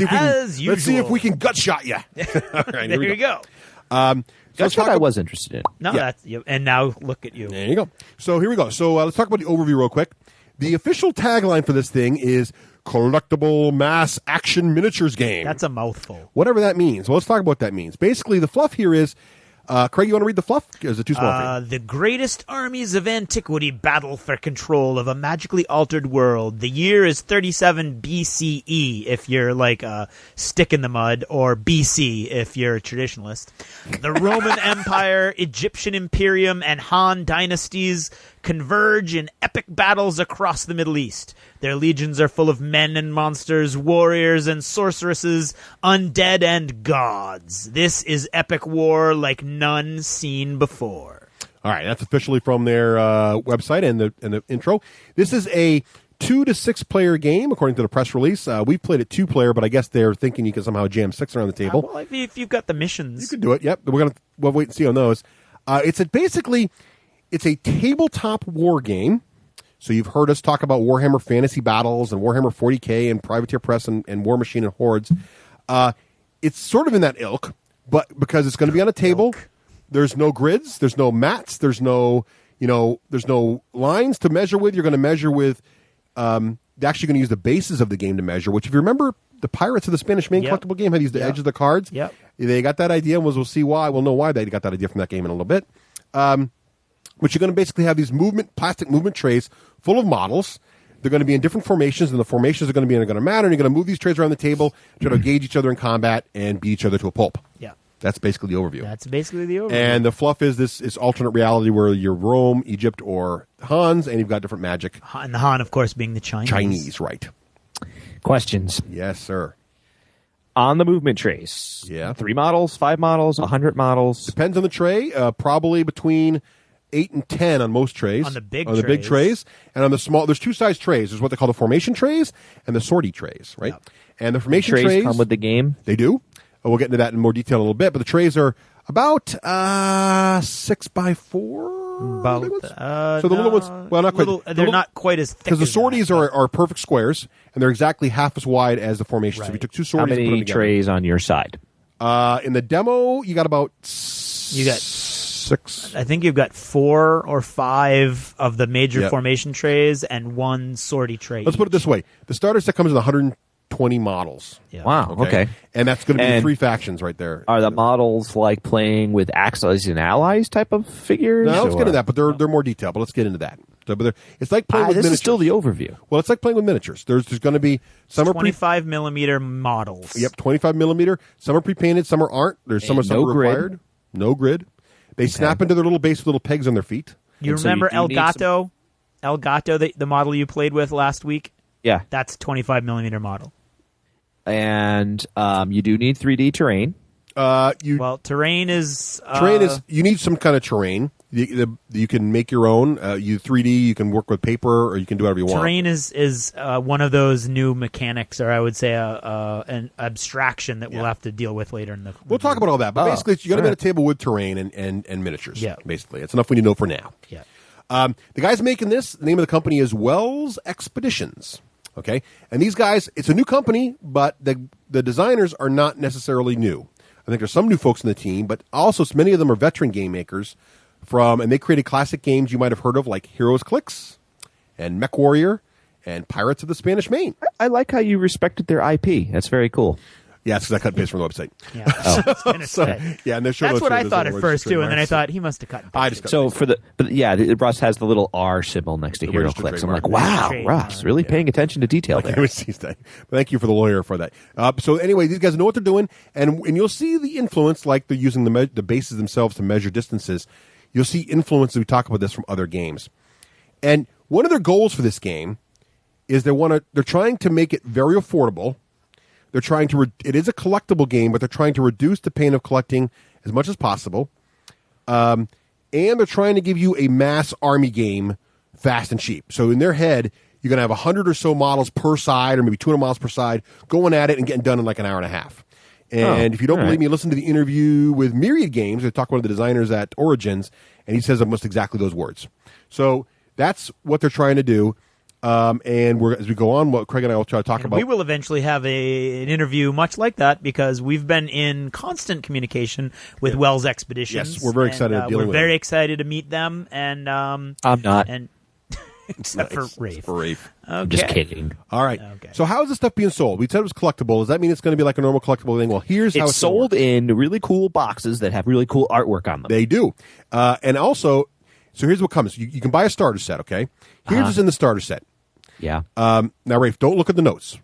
see if we can gut shot you. All right, there you go. That's what I was interested in. No, that's and now look at you. There you go. So here we go. So let's talk about the overview real quick. The official tagline for this thing is collectible mass action miniatures game. That's a mouthful. Whatever that means. Well, let's talk about what that means. Basically, the fluff here is, Craig, you want to read the fluff? Is it too small for you? The greatest armies of antiquity battle for control of a magically altered world. The year is 37 BCE if you're like a stick in the mud, or BC if you're a traditionalist. The Roman Empire, Egyptian Imperium, and Han dynasties converge in epic battles across the Middle East. Their legions are full of men and monsters, warriors and sorceresses, undead and gods. This is epic war like none seen before. All right, that's officially from their website and the intro. This is a 2 to 6 player game, according to the press release. We played it 2 player, but I guess they're thinking you can somehow jam 6 around the table. Well, if you've got the missions, you can do it. Yep, we'll wait and see on those. It's a tabletop war game. So you've heard us talk about Warhammer Fantasy Battles and Warhammer 40K and Privateer Press and War Machine and Hordes. It's sort of in that ilk, but because it's going to be on a table, there's no grids, there's no mats, there's no lines to measure with. You're going to measure with. They're actually going to use the bases of the game to measure. Which, if you remember, the Pirates of the Spanish Main collectible game had these the edges of the cards. Yep. They got that idea, and we'll see why. We'll know why they got that idea from that game in a little bit. Which you're going to basically have these plastic movement trays full of models. They're going to be in different formations, and the formations are going to matter. And you're going to move these trays around the table, try to engage each other in combat, and beat each other to a pulp. Yeah, that's basically the overview. And the fluff is this is alternate reality where you're Rome, Egypt, or Hans, and you've got different magic. And the Han, of course, being the Chinese. Chinese, right? Questions? Yes, sir. On the movement trays, 3 models, 5 models, 100 models. Depends on the tray. Probably between 8 and 10 on most trays. On the big trays. And on the small, there's 2 size trays. There's what they call the formation trays and the sortie trays, right? Yep. And the formation trays come with the game? They do. We'll get into that in more detail in a little bit, but the trays are about 6 by 4. So the little ones, well, not quite. They're not quite as thick. Because the sorties are perfect squares, and they're exactly half as wide as the formation. Right. So if you took 2 sorties, how and put them many together. trays on your side? In the demo, you got about 6. I think you've got 4 or 5 of the major formation trays and 1 sortie tray. Let's put it this way: the starter set comes with 120 models. Yeah. Wow. Okay. And that's going to be 3 factions right there. Are the models like playing with Axis and Allies type of figures? No, let's get into that, but they're more detailed. But let's get into that. So, it's like playing with this miniatures. is still the overview. Well, it's like playing with miniatures. There's going to be some 25 millimeter models. Yep, 25 millimeter. Some are pre-painted, some aren't. There's some are required. No grid. They snap into their little base with little pegs on their feet. You remember El Gato? El Gato, the model you played with last week? Yeah. That's a 25 millimeter model. And you do need 3D terrain. Terrain is... you need some kind of terrain. You can make your own. You 3D, you can work with paper, or you can do whatever you want. Terrain is one of those new mechanics, or I would say an abstraction that we'll have to deal with later in the... We'll talk about all that, but basically you got to be at a table with terrain and miniatures. Yeah. Basically. It's enough we need to know for now. Yeah. The guys making this, the name of the company is Wells Expeditions. Okay? And these guys, it's a new company, but the designers are not necessarily new. I think there's some new folks in the team, but also many of them are veteran game makers and they created classic games you might have heard of, like Heroes Clicks and Mech Warrior and Pirates of the Spanish Main. I like how you respected their IP. That's very cool. Yeah, it's because I cut and paste from the website. Yeah, I was gonna say. Yeah, and they show That's those what I photos thought of at the first too, and then I trademarks. thought he must have cut. And I just cut. So Russ has the little R symbol next to Hero registered Clicks. I'm trademark. like, wow, Trademark. Russ, really paying attention to detail there. Thank you for the lawyer for that. So anyway, these guys know what they're doing, and you'll see the influence, like they're using the bases themselves to measure distances. You'll see influence, as we talk about this, from other games. And one of their goals for this game is they're trying to make it very affordable. They're trying to it is a collectible game, but they're trying to reduce the pain of collecting as much as possible. And they're trying to give you a mass army game fast and cheap. So in their head, you're going to have 100 or so models per side, or maybe 200 models per side, going at it and getting done in like an hour and a half. And if you don't believe me, listen to the interview with Myriad Games. They talk to one of the designers at Origins, and he says almost exactly those words. So that's what they're trying to do. And as we go on, what Craig and I will try to talk about. We will eventually have an interview much like that because we've been in constant communication with Wells Expeditions. Yes, we're very excited to deal with We're very excited to meet them, and I'm not. And except for Rafe. Okay. I'm just kidding. All right. Okay. So how is this stuff being sold? We said it was collectible. Does that mean it's going to be like a normal collectible thing? Well, here's how It's sold in really cool boxes that have really cool artwork on them. They do. And also, so here's what comes. You can buy a starter set, okay? Here's what's in the starter set. Yeah. Now, Rafe, don't look at the notes.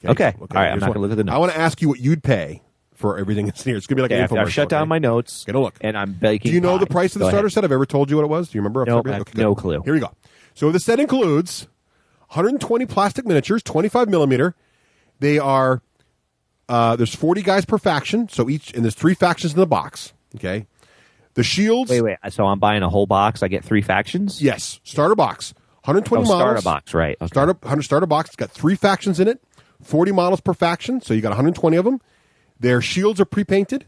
Okay. All right, I'm not going to look at the notes. I want to ask you what you'd pay for everything that's here. It's going to be like an infomercial. I've shut down my notes. Get a look. And I'm baking Do you know pie. the price of the Go starter ahead. set? I've ever told you what it was? Do you remember? Nope, I have no clue. Here we go. So the set includes 120 plastic miniatures, 25 millimeter. They are, there's 40 guys per faction. So and there's 3 factions in the box. Okay. The shields. Wait. So I'm buying a whole box. I get 3 factions? Yes. Starter box. 120 models. Starter box, right. Okay. Starter box. It's got 3 factions in it. 40 models per faction. So you got 120 of them. Their shields are pre-painted.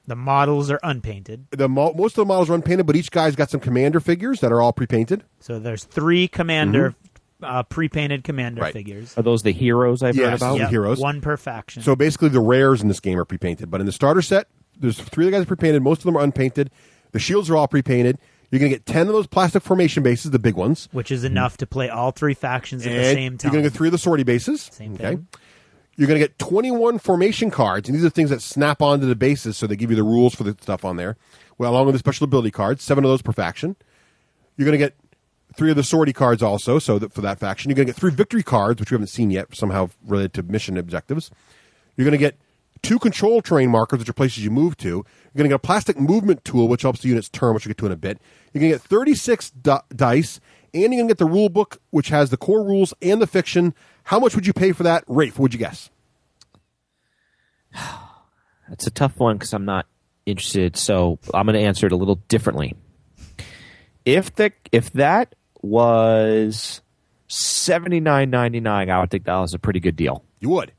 The models are unpainted. Most of the models are unpainted, but each guy's got some commander figures that are all pre-painted. So there's 3 commander pre-painted commander figures. Are those the heroes I've heard about? The heroes. 1 per faction. So basically the rares in this game are pre-painted. But in the starter set, there's 3 of the guys are pre-painted. Most of them are unpainted. The shields are all pre-painted. You're going to get 10 of those plastic formation bases, the big ones. Which is enough to play all 3 factions at the And same time. You're going to get 3 of the sortie bases. Same thing. You're going to get 21 formation cards, and these are things that snap onto the bases, so they give you the rules for the stuff on there. Well, along with the special ability cards, 7 of those per faction. You're going to get 3 of the sortie cards also, so that for that faction. You're going to get 3 victory cards, which we haven't seen yet, somehow related to mission objectives. You're going to get 2 control terrain markers, which are places you move to. You're going to get a plastic movement tool, which helps the unit's turn, which we'll get to in a bit. You're going to get 36 dice, and you're going to get the rule book, which has the core rules and the fiction. How much would you pay for that? Rafe, what would you guess? That's a tough one because I'm not interested, so I'm going to answer it a little differently. If that was $79.99, I would think that was a pretty good deal. You would?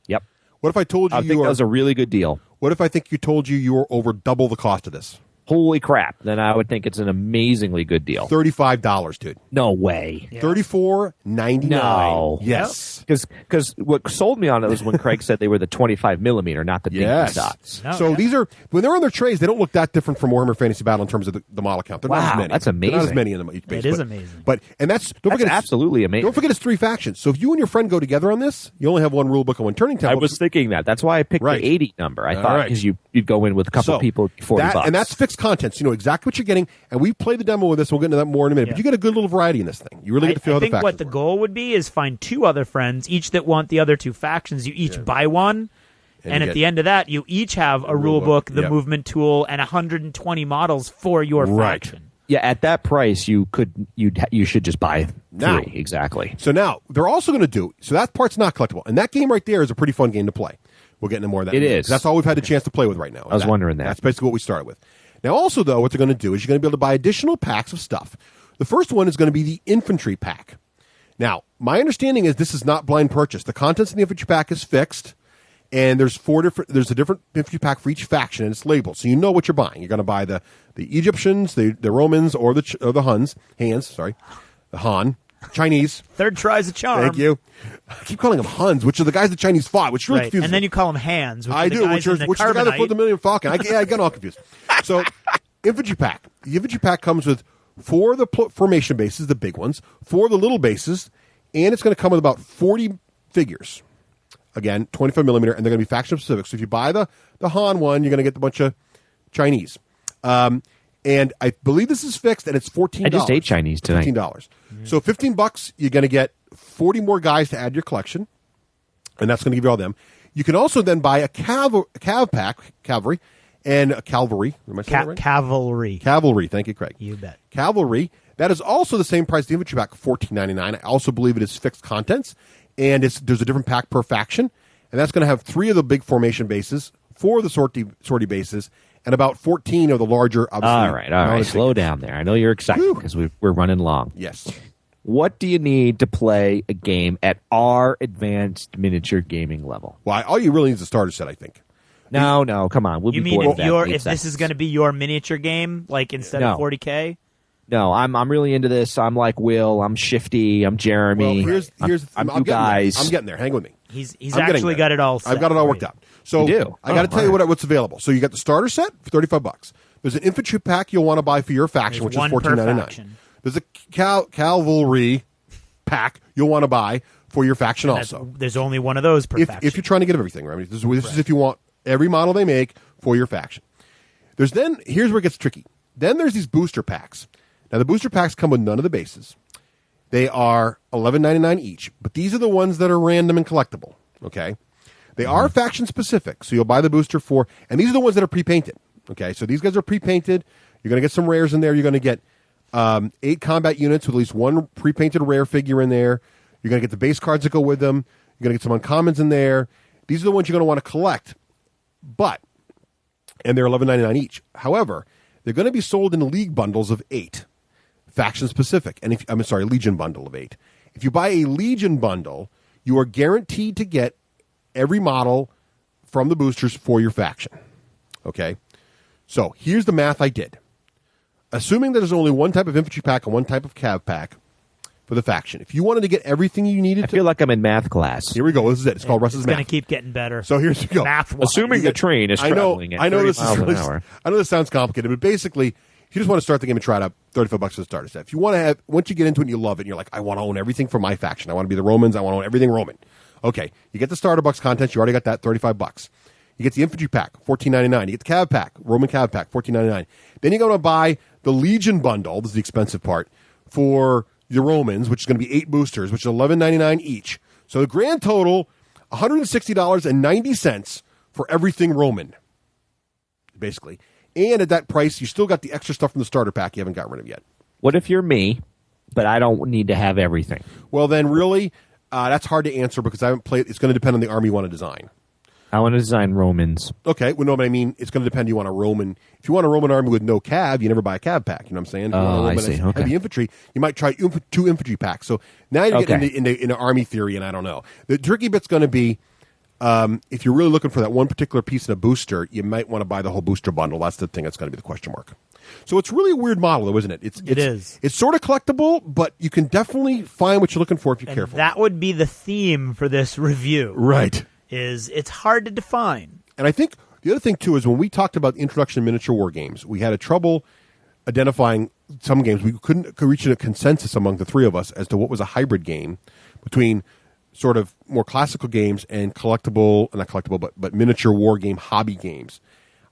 Yep. What if I told you I think that was a really good deal. What if I told you you were over double the cost of this? Holy crap. Then I would think it's an amazingly good deal. $35, dude. No way. Yeah. $34.99. No. Yes. Because what sold me on it was when Craig said they were the 25 millimeter, not the dinky dots. So these are, when they're on their trays, they don't look that different from Warhammer Fantasy Battle in terms of the model count. They're not as many. That's amazing. They're not as many in each base. It is amazing. And that's absolutely amazing. Don't forget it's 3 factions. So if you and your friend go together on this, you only have 1 rule book and 1 turning table. I was thinking that. That's why I picked the 80 number. I thought because you'd go in with a couple people, $40. And that's fixed content. So you know exactly what you're getting. And we played the demo with this. We'll get into that more in a minute. But you get a good little variety in this thing. You really get to feel how the factions what the goal would be is find 2 other friends, each that want the other 2 factions. You each buy one. And at the end of that, you each have a rule book, the movement tool, and 120 models for your faction. Yeah, at that price, you should just buy 3. Exactly. So now they're also going to do. So that part's not collectible, and that game right there is a pretty fun game to play. We'll get into more of that. It is. That's all we've had a chance to play with right now. I was wondering that. That's basically what we started with. Now, also though, what they're going to do is you're going to be able to buy additional packs of stuff. The first one is going to be the infantry pack. Now, my understanding is this is not blind purchase. The contents in the infantry pack is fixed. And there's a different infantry pack for each faction, and it's labeled, so you know what you're buying. You're going to buy the Egyptians, the Romans, or the Huns, the Han. Chinese. Third try's a charm. Thank you. I keep calling them Huns, which are the guys the Chinese fought, which really Right. confuses And me. then you call them hands. Which I are the do, guys which in is the guy that fought the Carbonite. Millennium Falcon. I get all confused. So, infantry pack. The infantry pack comes with 4 of the formation bases, the big ones, 4 of the little bases, and it's going to come with about 40 figures. Again, 25 millimeter, and they're going to be faction specific. So if you buy the Han one, you're going to get a bunch of Chinese. And I believe this is fixed, and it's $14. I just ate Chinese tonight. $15. So $15, you're going to get 40 more guys to add to your collection, and that's going to give you all them. You can also then buy a cav pack, cavalry, and a cavalry. Am I saying that right? Cavalry. Cavalry. Thank you, Craig. You bet. Cavalry. That is also the same price as the infantry pack, $14.99. I also believe it is fixed contents, and there's a different pack per faction, and that's going to have 3 of the big formation bases, 4 of the sortie bases, and about 14 of the larger. All right. Slow down there. I know you're excited because we're running long. Yes. What do you need to play a game at our advanced miniature gaming level? Well, all you really need is a starter set, I think. No, come on. We'll You be mean bored of that. if this is going to be your miniature game, like instead of 40K? No, I'm really into this. I'm like Will. I'm Shifty. I'm Jeremy. Well, I'm I'm you guys. I'm getting there. Hang with me. He's I'm actually got it all set. I've got it all worked out. So You do? I got to Oh, tell you all right. what's available. So you got the starter set for $35. There's an infantry pack you'll want to buy for your faction, There's which is one per $14.99. faction. There's a cavalry pack you'll want to buy for your faction also. There's only one of those per faction. If you're trying to get everything, right? This is if you want every model they make for your faction. Here's where it gets tricky. Then there's these booster packs. Now the booster packs come with none of the bases. They are $11.99 each, but these are the ones that are random and collectible. Okay, they are faction specific, so you'll buy the booster for, and these are the ones that are pre-painted. Okay, so these guys are pre-painted. You're going to get some rares in there. You're going to get 8 combat units with at least 1 pre-painted rare figure in there. You're going to get the base cards that go with them. You're going to get some uncommons in there. These are the ones you're going to want to collect, and they're $11.99 each. However, they're going to be sold in league bundles of 8. Faction specific, and Legion bundle of 8. If you buy a Legion bundle, you are guaranteed to get every model from the boosters for your faction. Okay, so here's the math I did. Assuming that there's only one type of infantry pack and one type of cav pack for the faction, if you wanted to get everything you needed, I feel like I'm in math class. Here we go. This is it. It's called Russ's It's math. going to keep getting better. So here's we go. Math-wise. Assuming the train is traveling at 30 miles an hour. I know this sounds complicated, but basically, if you just want to start the game and try it out, $35 for the starter set. If you want to have, once you get into it and you love it, and you're like, I want to own everything for my faction. I want to be the Romans. I want to own everything Roman. Okay, you get the starter box content. You already got that, $35. You get the infantry pack, $14.99. You get the cav pack, Roman cav pack, $14.99. Then you're going to buy the Legion bundle. This is the expensive part for the Romans, which is going to be 8 boosters, which is $11.99 each. So the grand total, $160.90 for everything Roman, basically. And at that price, you still got the extra stuff from the starter pack you haven't got rid of yet. What if you're me, but I don't need to have everything? Well, then really, that's hard to answer because I haven't played. It's going to depend on the army you want to design. I want to design Romans. Okay, well, no, but I mean, it's going to depend. You want a Roman. If you want a Roman army with no cav, you never buy a cav pack. You know what I'm saying? If you want a Roman I see. Okay. heavy infantry, you might try 2 infantry packs. So now you're getting into army theory, and I don't know. The tricky bit's going to be if you're really looking for that one particular piece in a booster, you might want to buy the whole booster bundle. That's the thing that's going to be the question mark. So it's really a weird model, though, isn't it? It is. It's sort of collectible, but you can definitely find what you're looking for if you're careful. That would be the theme for this review. Right. It's hard to define. And I think the other thing, too, is when we talked about the introduction of miniature war games, we had a trouble identifying some games. We couldn't reach a consensus among the 3 of us as to what was a hybrid game between sort of more classical games and not collectible, but miniature war game hobby games.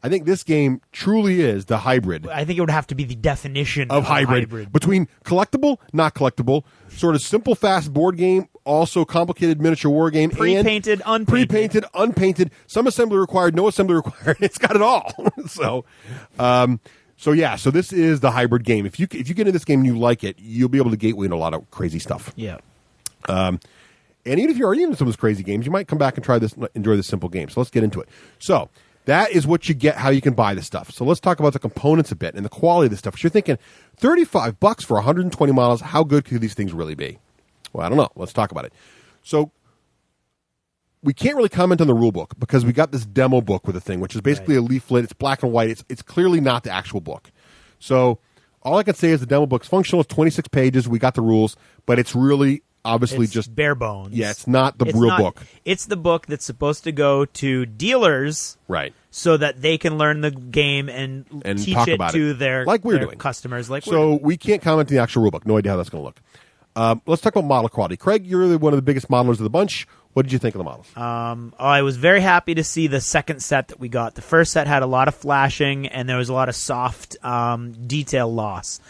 I think this game truly is the hybrid. I think it would have to be the definition of hybrid between collectible, not collectible, sort of simple, fast board game, also complicated miniature war game, pre-painted, and pre-painted, unpainted, some assembly required, no assembly required. It's got it all. So this is the hybrid game. If you get into this game and you like it, you'll be able to gateway into a lot of crazy stuff. Yeah. And even if you're already into some of those crazy games, you might come back and enjoy this simple game. So let's get into it. So that is what you get, how you can buy this stuff. So let's talk about the components a bit and the quality of this stuff. Because you're thinking, $35 for 120 models, how good could these things really be? Well, I don't know. Let's talk about it. So we can't really comment on the rule book because we got this demo book with the thing, which is basically a leaflet. It's black and white. It's clearly not the actual book. So All I can say is the demo book's functional. It's 26 pages. We got the rules, but it's really obviously It's just bare bones. Yeah, it's not the real book. It's the book that's supposed to go to dealers, right? So that they can learn the game and teach talk it about to it. their like we're their doing customers. Like so, we can't comment on the actual rule book. No idea how that's going to look. Let's talk about model quality. Craig, you're one of the biggest modelers of the bunch. What did you think of the models? I was very happy to see the second set that we got. The first set had a lot of flashing, and there was a lot of soft detail loss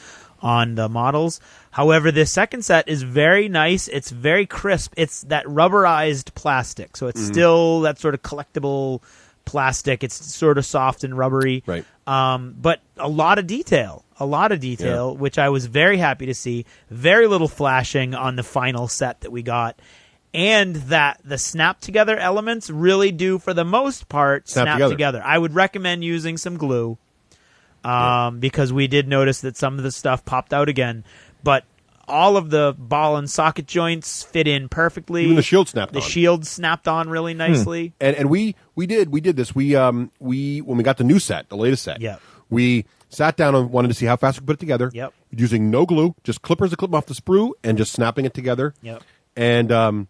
on the models. However, this second set is very nice. It's very crisp. It's that rubberized plastic, so it's still that sort of collectible plastic. It's sort of soft and rubbery, right? But a lot of detail. Which I was very happy to see. Very little flashing on the final set that we got. And that the snap together elements really do, for the most part, snap together. I would recommend using some glue because we did notice that some of the stuff popped out again. But all of the ball and socket joints fit in perfectly. Even the shield snapped on. The shield snapped on really nicely. And we did this. We when we got the new set, the latest set, we sat down and wanted to see how fast we could put it together. Yep. Using no glue, just clippers to clip off the sprue and just snapping it together. Yep. And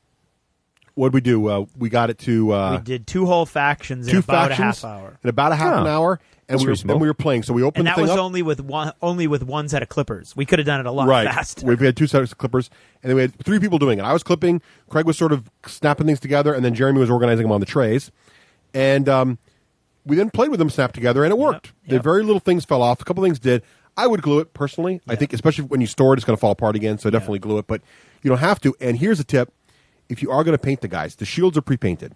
what did we do? We got it to... we did 2 whole factions in about a half hour. In about a half an hour. And then we were playing. So we opened the thing up. And that was only with one set of clippers. We could have done it a lot faster. We had 2 sets of clippers. And then we had 3 people doing it. I was clipping. Craig was sort of snapping things together. And then Jeremy was organizing them on the trays. And we then played with them snapped together. And it worked. The very little things fell off. A couple things did. I would glue it personally. I think especially when you store it, it's going to fall apart again. So definitely glue it. But you don't have to. And here's a tip. If you are going to paint the guys, the shields are pre-painted.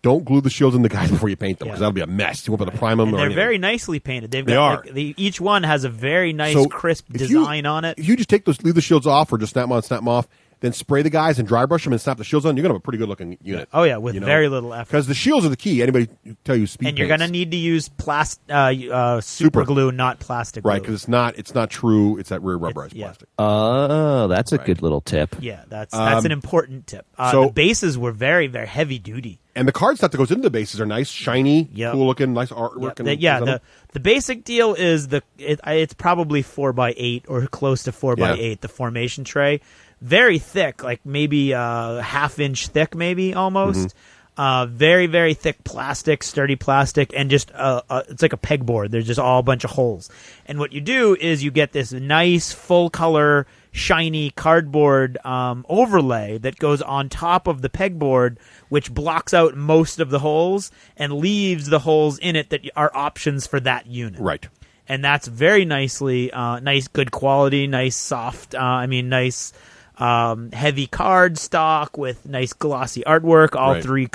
Don't glue the shields in the guys before you paint them, because that'll be a mess. You won't be able to prime them. And or they're anything. very nicely painted. They are. Each one has a very nice, crisp design on it. If you just leave the shields off, or just snap them on, snap them off, then spray the guys and dry brush them and snap the shields on, you're going to have a pretty good looking unit. Oh yeah, with very little effort. Because the shields are the key. Anybody tell you speed and you're paints. going to need to use super glue, not plastic glue. Right, because it's not true. It's that rear rubberized plastic. Oh, that's a good little tip. Yeah, that's an important tip. So the bases were very, very heavy duty. And the card stuff that goes into the bases are nice, shiny, cool looking, nice artwork. The basic deal is it's probably 4x8 or close to 4x8. The formation tray, very thick, like maybe a half-inch thick, maybe almost. Very, very thick plastic, sturdy plastic, and just it's like a pegboard. There's just all a bunch of holes. And what you do is you get this nice full color, shiny cardboard overlay that goes on top of the pegboard, which blocks out most of the holes and leaves the holes in it that are options for that unit. Right. And that's very nicely, nice, good quality, nice soft, nice heavy card stock with nice glossy artwork, all three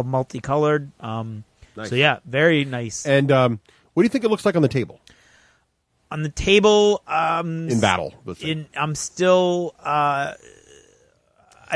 multicolored. Nice. So yeah, very nice. And what do you think it looks like on the table? On the table, in battle, I'm still. I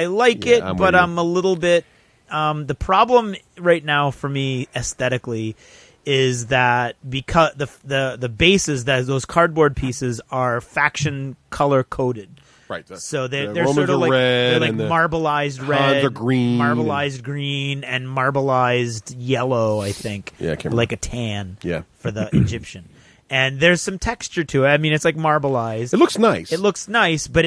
like it, but I'm a little bit. The problem right now for me aesthetically is that because the bases, that those cardboard pieces are faction color coded. Right. So they're Romans sort of like red, they're like marbleized red, Khans are green, marbleized green, and marbleized yellow. I think. Yeah, I can't remember. Like a tan. Yeah. For the Egyptian. And there's some texture to it. I mean, it's like marbleized. It looks nice. It looks nice, but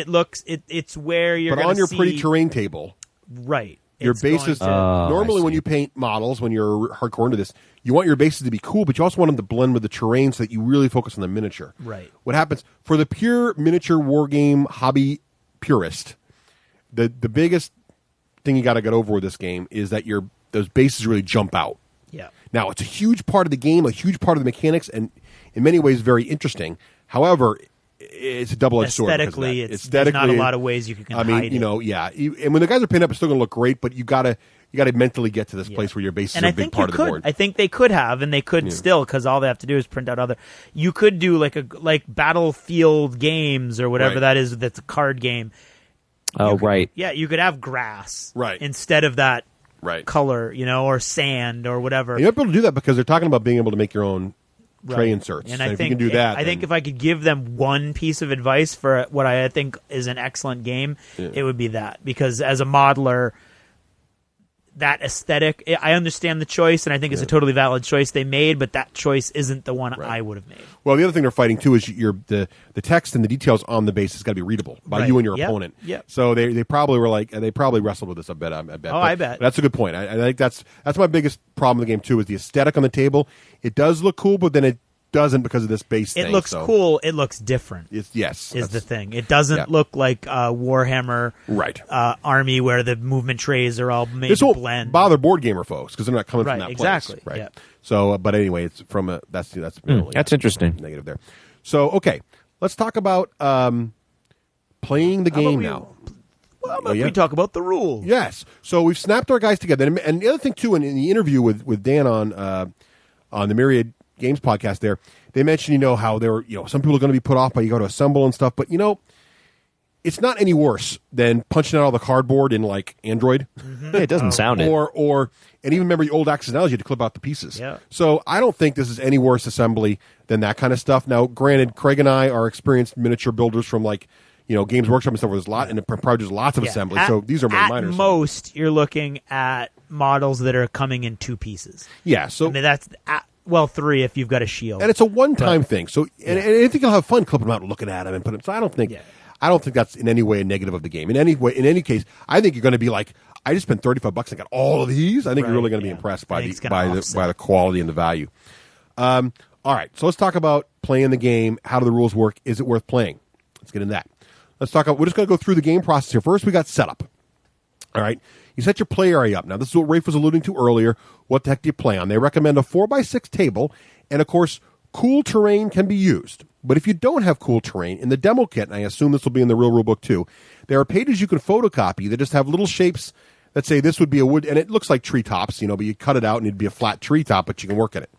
it's where you're. But on your pretty terrain table, right? Your bases. Normally, when you paint models, when you're hardcore into this, you want your bases to be cool, but you also want them to blend with the terrain so that you really focus on the miniature. Right. What happens for the pure miniature wargame hobby purist? The biggest thing you got to get over with this game is that those bases really jump out. Yeah. Now it's a huge part of the game, a huge part of the mechanics, and in many ways very interesting. However, it's a double-edged sword. Aesthetically, there's not a lot of ways you can hide it. And when the guys are painted up, it's still going to look great, but you got to mentally get to this place where your bases are a big part of the board. I think they could have, and they could still, because all they have to do is print out other. You could do like Battlefield Games or whatever that is. That's a card game. Right. Yeah, you could have grass right instead of that right color, or sand or whatever. And you might be able to do that because they're talking about being able to make your own tray inserts. And if you can do that, I think if I could give them one piece of advice for what I think is an excellent game, it would be that. Because as a modeler, that aesthetic. I understand the choice, and I think it's a totally valid choice they made, but that choice isn't the one I would have made. Well, the other thing they're fighting too is the text and the details on the base has got to be readable by you and your opponent. Yep. So they probably were they probably wrestled with this a bit. I bet. I bet. That's a good point. I think that's my biggest problem in the game too is the aesthetic on the table. It does look cool, but then it doesn't because of this base thing. It looks cool. It looks different. Is the thing. It doesn't look like Warhammer army where the movement trays are all made to blend. Bother board gamer folks because they're not coming from that exactly. place. Right. Yep. So, but anyway, it's from that's that's interesting. Negative there. So, okay, let's talk about playing the game now. Well, we talk about the rules. Yes. So we've snapped our guys together, and the other thing too, in the interview with Dan on the Myriad Games podcast, they mentioned how there were some people are going to be put off by you go to assemble and stuff, but it's not any worse than punching out all the cardboard in like Android. Yeah, it doesn't sound it. And even remember your old Axis Analogy, you had to clip out the pieces. Yeah. So I don't think this is any worse assembly than that kind of stuff. Now, granted, Craig and I are experienced miniature builders from Games Workshop and stuff where there's a lot, and probably there's lots of assembly. So these are more minor. At most, you're looking at models that are coming in 2 pieces. Yeah. So I mean, that's 3 if you've got a shield. And it's a one-time thing. So and I think you'll have fun clipping them out and looking at them and putting them. So I don't think that's in any way a negative of the game. In any case, I think you're going to be like, I just spent $35 and got all of these. I think you're really going to be impressed by the quality and the value. All right, so let's talk about playing the game. How do the rules work? Is it worth playing? Let's get into that. We're just going to go through the game process here. First, we got setup. All right, you set your play area up. Now, this is what Rafe was alluding to earlier. What the heck do you play on? They recommend a 4x6 table, and of course, cool terrain can be used. But if you don't have cool terrain, in the demo kit, and I assume this will be in the real rule book too, there are pages you can photocopy that just have little shapes. Let's say this would be a wood, and it looks like treetops, but you cut it out and it'd be a flat treetop, but you can work in it.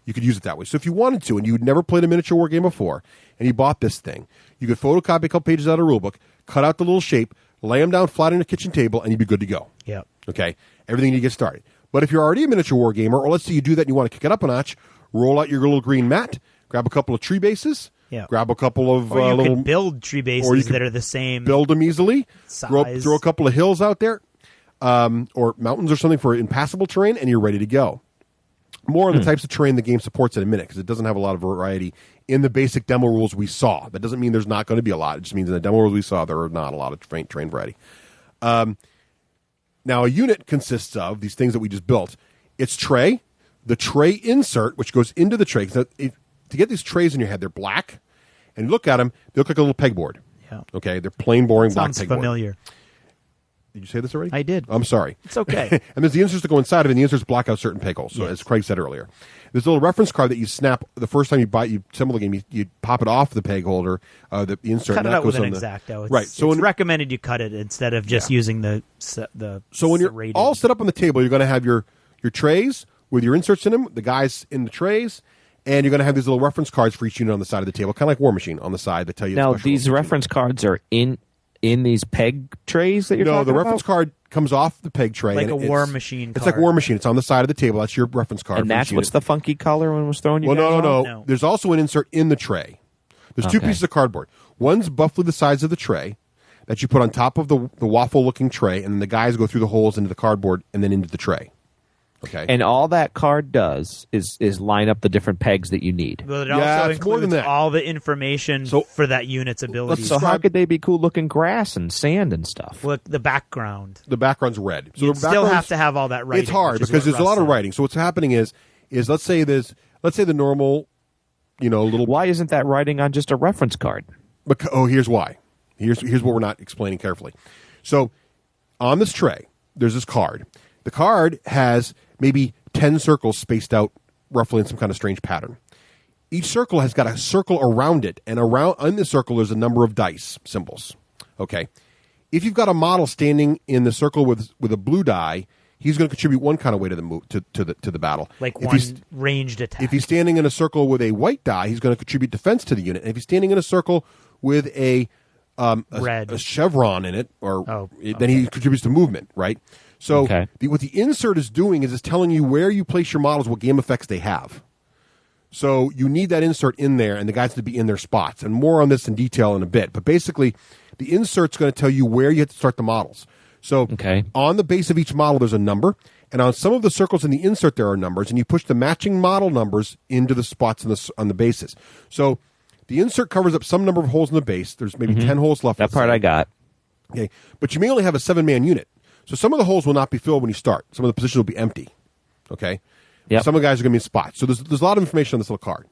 You could use it that way. So if you wanted to, and you'd never played a miniature war game before, and you bought this thing, you could photocopy a couple pages out of the rule book, cut out the little shape, lay them down flat on a kitchen table, and you'd be good to go. Yeah. Okay? Everything you get started. But if you're already a miniature war gamer, or let's say you do that and you want to kick it up a notch, roll out your little green mat, grab a couple of tree bases, grab a couple of or you little... could build tree bases that are the same build them easily, size. Throw a couple of hills out there, or mountains or something for impassable terrain, and you're ready to go. More on the types of terrain the game supports in a minute, because it doesn't have a lot of variety in the basic demo rules we saw. That doesn't mean there's not going to be a lot. It just means in the demo rules we saw, there are not a lot of terrain variety. Now, a unit consists of these things that we just built. It's tray, the tray insert, which goes into the tray. To get these trays in your head, they're black, and you look at them, they look like a little pegboard. Yeah. Okay, they're plain, boring black pegboard. Sounds familiar. Did you say this already? I did. I'm sorry. It's okay. And there's the inserts that go inside of it, and the inserts block out certain peg holes. So as Craig said earlier, there's a little reference card that you snap the first time you assemble the game. You pop it off the peg holder, the insert. Cut and it that out goes with an on X-Acto. Right. So it's recommended you cut it instead of just using the. So when you're all set up on the table, you're going to have your trays with your inserts in them, the guys in the trays. And you're going to have these little reference cards for each unit on the side of the table, kind of like War Machine on the side that tell you. Now, these reference cards are in these peg trays that you're talking about? No, the reference card comes off the peg tray. Like a War Machine card. It's like War Machine. It's on the side of the table. That's your reference card. And that's what's the funky color when it was throwing you Well, guys no. off? There's also an insert in the tray. There's two pieces of cardboard. One's roughly the size of the tray that you put on top of the waffle-looking tray, and then the guys go through the holes into the cardboard and then into the tray. Okay. And all that card does is line up the different pegs that you need. But it also includes more than that. all the information for that unit's abilities. So how could they be cool looking grass and sand and stuff? Look, the background. The background's red. So you the still have to have all that writing. It's hard because there's a lot of writing. So what's happening is let's say the normal, little. Why isn't that writing on just a reference card? Here's why. Here's what we're not explaining carefully. So on this tray, there's this card. The card has maybe 10 circles spaced out roughly in some kind of strange pattern. Each circle has got a circle around it, and in the circle there's a number of dice symbols. Okay. If you've got a model standing in the circle with a blue die, he's going to contribute one kind of way to the battle. Like one ranged attack. If he's standing in a circle with a white die, he's going to contribute defense to the unit. And if he's standing in a circle with a chevron in it, then he contributes to movement, right? So what the insert is doing is it's telling you where you place your models, what game effects they have. So you need that insert in there, and the guys have to be in their spots. And more on this in detail in a bit. But basically, the insert's going to tell you where you have to start the models. So on the base of each model, there's a number, and on some of the circles in the insert, there are numbers, and you push the matching model numbers into the spots on the bases. So the insert covers up some number of holes in the base. There's maybe 10 holes left. That part I got. Okay, but you may only have a 7-man unit. So some of the holes will not be filled when you start. Some of the positions will be empty. Okay? Yep. Some of the guys are going to be in spots. So there's a lot of information on this little card.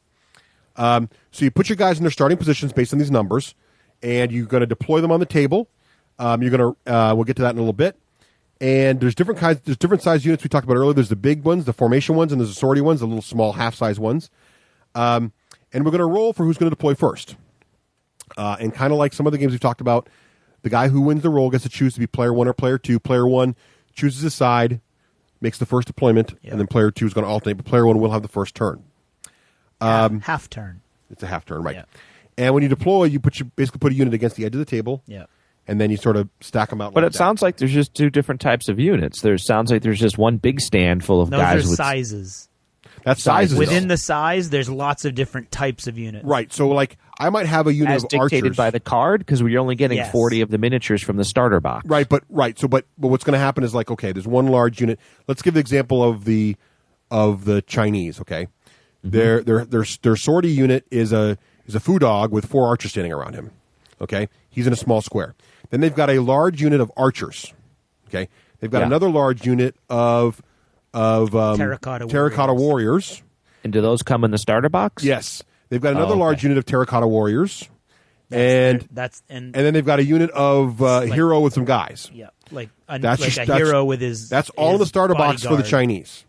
So you put your guys in their starting positions based on these numbers, and you're going to deploy them on the table. You're going to we'll get to that in a little bit. And there's different size units we talked about earlier. There's the big ones, the formation ones, and there's the sortie ones, the little small half-size ones. And we're going to roll for who's going to deploy first. And kind of like some of the games we've talked about, the guy who wins the roll gets to choose to be player 1 or player 2. Player 1 chooses his side, makes the first deployment, and then player 2 is going to alternate, but player 1 will have the first turn. Half turn. It's a half turn, right? Yeah. And when you deploy, you basically put a unit against the edge of the table. Yeah. And then you sort of stack them out. But like it sounds like there's just two different types of units. Sounds like there's just one big stand full of guys with sizes. That's sizes. Within the size, there's lots of different types of units. Right. So, like, I might have a unit as of dictated archers. by the card because we're only getting Yes. 40 of the miniatures from the starter box. Right. But what's going to happen is like, okay, there's one large unit. Let's give the example of the Chinese. Okay, their sortie unit is a foo dog with 4 archers standing around him. Okay, he's in a small square. Then they've got a large unit of archers. Okay, they've got another large unit of terracotta warriors. And do those come in the starter box? Yes, they've got another large unit of terracotta warriors, and then they've got a unit of hero with some guys. Yeah, hero with his. That's all in the starter box for the bodyguard. Chinese.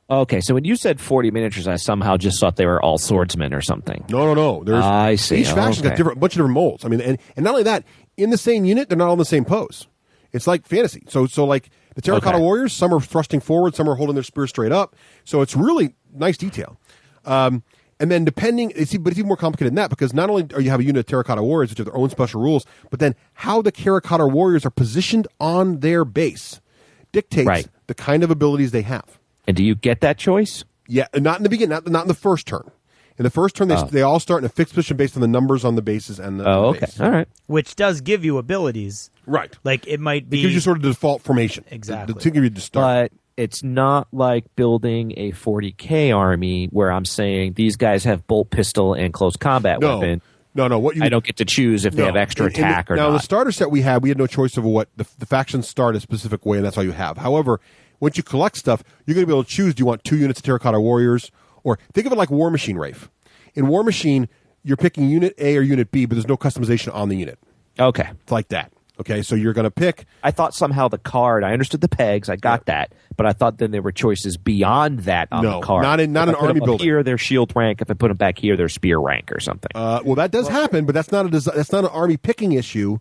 Okay, so when you said 40 miniatures, I somehow just thought they were all swordsmen or something. No. I see. Each faction's got a bunch of different molds. I mean, and not only that, in the same unit, they're not all in the same pose. It's like fantasy. So like the terracotta warriors, some are thrusting forward, some are holding their spear straight up. So it's really nice detail. And then but it's even more complicated than that because not only are you have a unit of terracotta warriors, which have their own special rules, but then how the terracotta warriors are positioned on their base dictates the kind of abilities they have. And do you get that choice? Yeah, not in the beginning, not in the first turn. In the first turn, they all start in a fixed position based on the numbers on the bases and the base. All right. Which does give you abilities. Right. Like it might be. It gives you sort of the default formation. Exactly. To give you the start. But it's not like building a 40K army where I'm saying these guys have bolt pistol and close combat weapon. No. I don't get to choose if they have extra attack or not. Now, in the starter set we had no choice of what the factions start a specific way, and that's all you have. However, once you collect stuff, you're going to be able to choose, do you want 2 units of terracotta warriors? Or think of it like War Machine, Rafe. In War Machine, you're picking Unit A or Unit B, but there's no customization on the unit. Okay. It's like that. Okay, so you're going to pick. I thought somehow the card, I understood the pegs, I got that, but I thought then there were choices beyond that on the card. Not in army building. Here, their shield rank. If I put them back here, their spear rank or something. Well, that does happen, but that's not an army picking issue.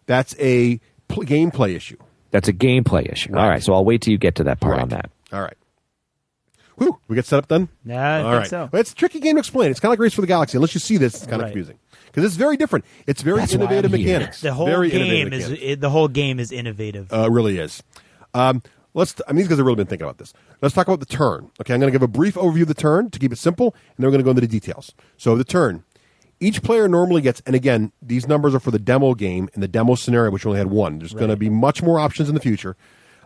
That's a gameplay issue. That's a gameplay issue. Right. All right, so I'll wait till you get to that part on that. All right. Whew, we get set up then? Yeah, I think so. Well, it's a tricky game to explain. It's kind of like Race for the Galaxy. Unless you see this, it's kind of confusing. Because it's very different. It's very innovative mechanics. The whole game is innovative. It really is. These guys have really been thinking about this. Let's talk about the turn. Okay, I'm going to give a brief overview of the turn to keep it simple, and then we're going to go into the details. So the turn. Each player normally gets, and again, these numbers are for the demo game and the demo scenario, which only had 1. There's going to be much more options in the future.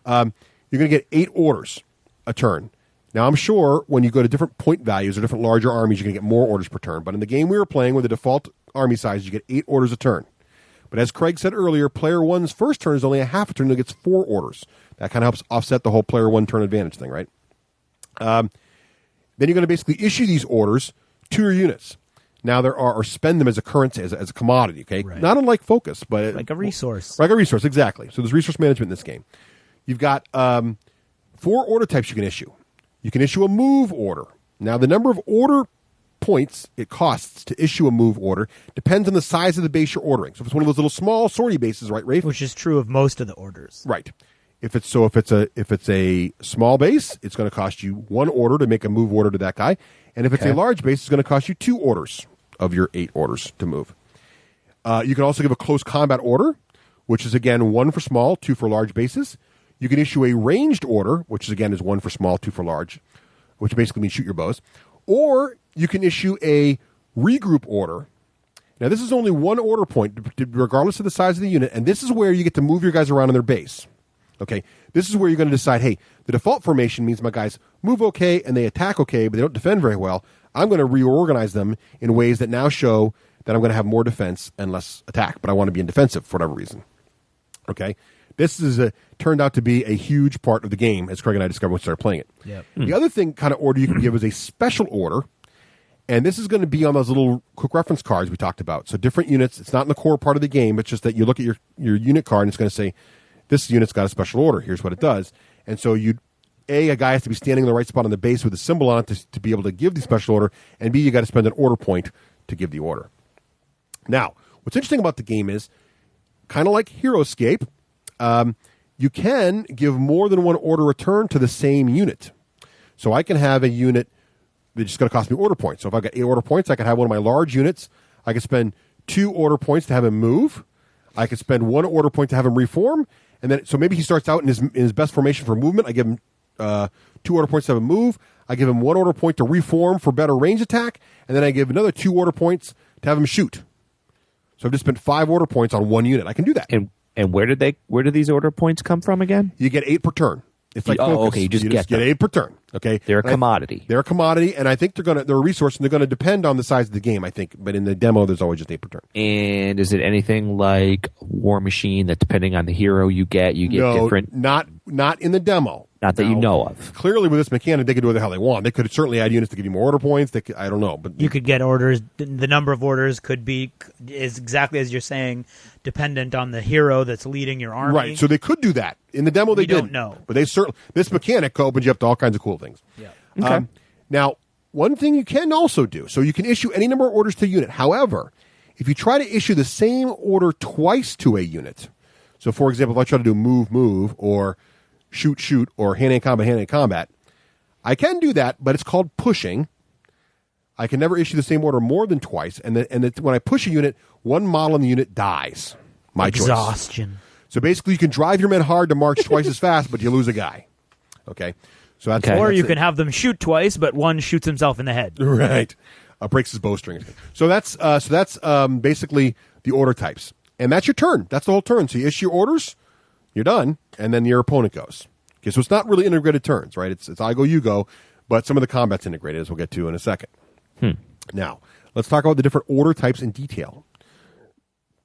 You're going to get 8 orders a turn. Now, I'm sure when you go to different point values or different larger armies, you're going to get more orders per turn. But in the game we were playing with the default army size, you get 8 orders a turn. But as Craig said earlier, player 1's first turn is only a half a turn, and it gets 4 orders. That kind of helps offset the whole player 1 turn advantage thing, right? Then you're going to basically issue these orders to your units. Now or spend them as a currency, as a commodity, okay? Right. Not unlike Focus, but like a resource. Like a resource, exactly. So there's resource management in this game. You've got 4 order types you can issue. You can issue a move order. Now, the number of order points it costs to issue a move order depends on the size of the base you're ordering. So if it's one of those little small sortie bases, right, Rafe? Which is true of most of the orders. Right. If it's a small base, it's going to cost you 1 order to make a move order to that guy. And if it's a large base, it's going to cost you 2 orders of your 8 orders to move. You can also give a close combat order, which is, again, 1 for small, 2 for large bases. You can issue a ranged order, which again is 1 for small, 2 for large, which basically means shoot your bows. Or you can issue a regroup order. Now, this is only one order point, regardless of the size of the unit, and this is where you get to move your guys around in their base. Okay, this is where you're going to decide, hey, the default formation means my guys move okay and they attack okay, but they don't defend very well. I'm going to reorganize them in ways that now show that I'm going to have more defense and less attack, but I want to be in defensive for whatever reason. Okay, this is turned out to be a huge part of the game, as Craig and I discovered when we started playing it. Yep. The other thing, kind of order you can give is a special order, and this is going to be on those little quick reference cards we talked about. So different units, it's not in the core part of the game, it's just that you look at your unit card and it's going to say, this unit's got a special order. Here's what it does. And so a guy has to be standing in the right spot on the base with a symbol on it to be able to give the special order, and B, you got to spend an order point to give the order. Now, what's interesting about the game is, kind of like HeroScape, you can give more than one order return to the same unit. So I can have a unit that's just going to cost me order points. So if I've got 8 order points, I can have one of my large units. I can spend 2 order points to have him move. I can spend 1 order point to have him reform. And then, so maybe he starts out in his best formation for movement. I give him 2 order points to have him move. I give him 1 order point to reform for better range attack. And then I give another 2 order points to have him shoot. So I've just spent 5 order points on 1 unit. I can do that. And where do these order points come from again? You get 8 per turn. It's like focus. Okay, you just get 8 per turn. Okay, they're a commodity. They're a commodity, and I think they're a resource, and they're going to depend on the size of the game. I think, but in the demo, there's always just 8 per turn. And is it anything like War Machine that, depending on the hero you get different? Not in the demo. Not that you know of. Clearly, with this mechanic, they could do what the hell they want. They could certainly add units to give you more order points. I don't know, but you could get orders. The number of orders is exactly as you're saying, dependent on the hero that's leading your army. Right. So they could do that in the demo. They didn't. Don't know, but they certainly this mechanic opens you up to all kinds of cool things. Yeah. Okay. Now, one thing you can also do, so you can issue any number of orders to a unit. However, if you try to issue the same order twice to a unit, so for example, if I try to do move, or shoot, or hand-in combat, I can do that, but it's called pushing. I can never issue the same order more than twice, and when I push a unit, one model in the unit dies. My Exhaustion. choice. So basically, you can drive your men hard to march twice as fast, but you lose a guy. Okay, so that's or you can have them shoot twice, but one shoots himself in the head. Right, breaks his bowstring. So that's basically the order types, and that's your turn. That's the whole turn. So you issue your orders, you're done, and then your opponent goes. Okay, so it's not really integrated turns, right? It's I go, you go, but some of the combat's integrated, as we'll get to in a second. Now, let's talk about the different order types in detail.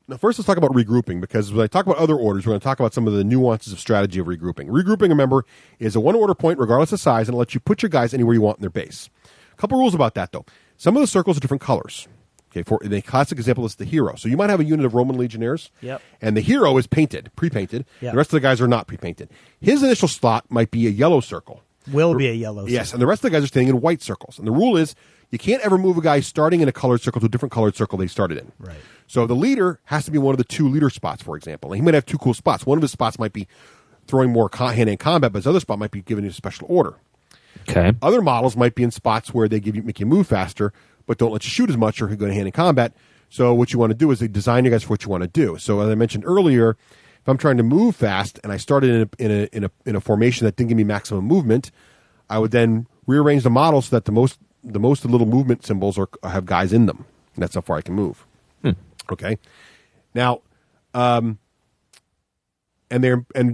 Now, first, let's talk about regrouping, because when I talk about other orders, we're going to talk about some of the nuances of strategy of regrouping. Regrouping, remember, is a 1 order point, regardless of size, and it lets you put your guys anywhere you want in their base. A couple rules about that, though. Some of the circles are different colors. Okay, for the classic example is the hero. So you might have a unit of Roman legionnaires, and the hero is painted, pre-painted. Yep. The rest of the guys are not pre-painted. His initial slot might be a yellow circle. Will be a yellow circle. Yes, and the rest of the guys are standing in white circles. And the rule is you can't ever move a guy starting in a colored circle to a different colored circle they started in. Right. So the leader has to be one of the 2 leader spots, for example. And he might have 2 cool spots. One of his spots might be throwing more hand-in combat, but his other spot might be giving you a special order. Okay. Other models might be in spots where they make you move faster, but don't let you shoot as much or go to hand in combat. So what you want to do is they design you guys for what you want to do. So as I mentioned earlier, if I'm trying to move fast and I started in a formation that didn't give me maximum movement, I would then rearrange the model so that the most little movement symbols have guys in them. And that's how far I can move. Okay. Now, and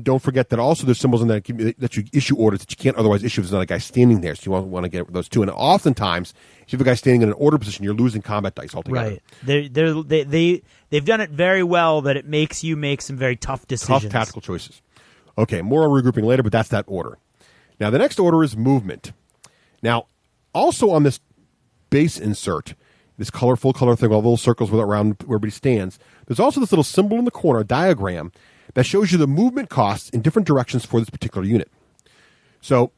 don't forget that also there's symbols in that that you issue orders that you can't otherwise issue if there's not a guy standing there. So you want to get those 2. And oftentimes, if you have a guy standing in an order position, you're losing combat dice altogether. Right. They've done it very well that it makes you make some very tough decisions. Tough tactical choices. Okay, more on regrouping later, but that's that order. Now, the next order is movement. Now, also on this base insert, this full color thing, all the little circles around where everybody stands, there's also this little symbol in the corner, a diagram, that shows you the movement costs in different directions for this particular unit. So,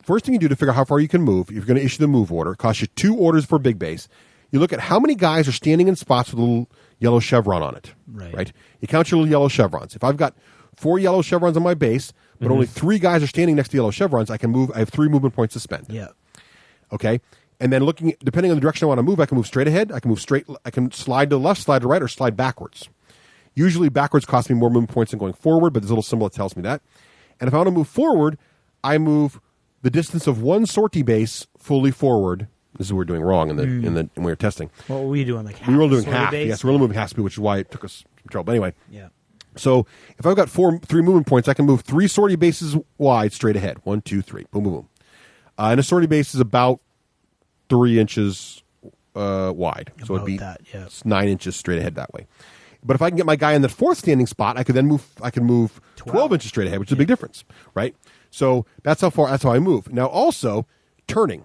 first thing you do to figure out how far you can move, if you're going to issue the move order, it costs you 2 orders for big base. You look at how many guys are standing in spots with a little yellow chevron on it. Right? You count your little yellow chevrons. If I've got 4 yellow chevrons on my base, but only 3 guys are standing next to yellow chevrons, I can move. I have 3 movement points to spend. Yeah. Okay? And then depending on the direction I want to move, I can move straight ahead, I can move straight, I can slide to the left, slide to the right, or slide backwards. Usually backwards costs me more movement points than going forward, but there's a little symbol that tells me that. And if I want to move forward, I move the distance of 1 sortie base fully forward This is what we're doing wrong when we were testing. What were we doing? Like half we were all doing sortie half. base? Yes, we were only moving half speed, which is why it took us some trouble. But anyway, Yeah. So if I've got 3 movement points, I can move 3 sortie bases wide straight ahead. 1, 2, 3. Boom, boom, boom. And a sortie base is about 3 inches wide. So it'd be it's 9 inches straight ahead that way. But if I can get my guy in the 4th standing spot, I can move 12 inches straight ahead, which is a big difference, right? So that's how I move. Now also turning.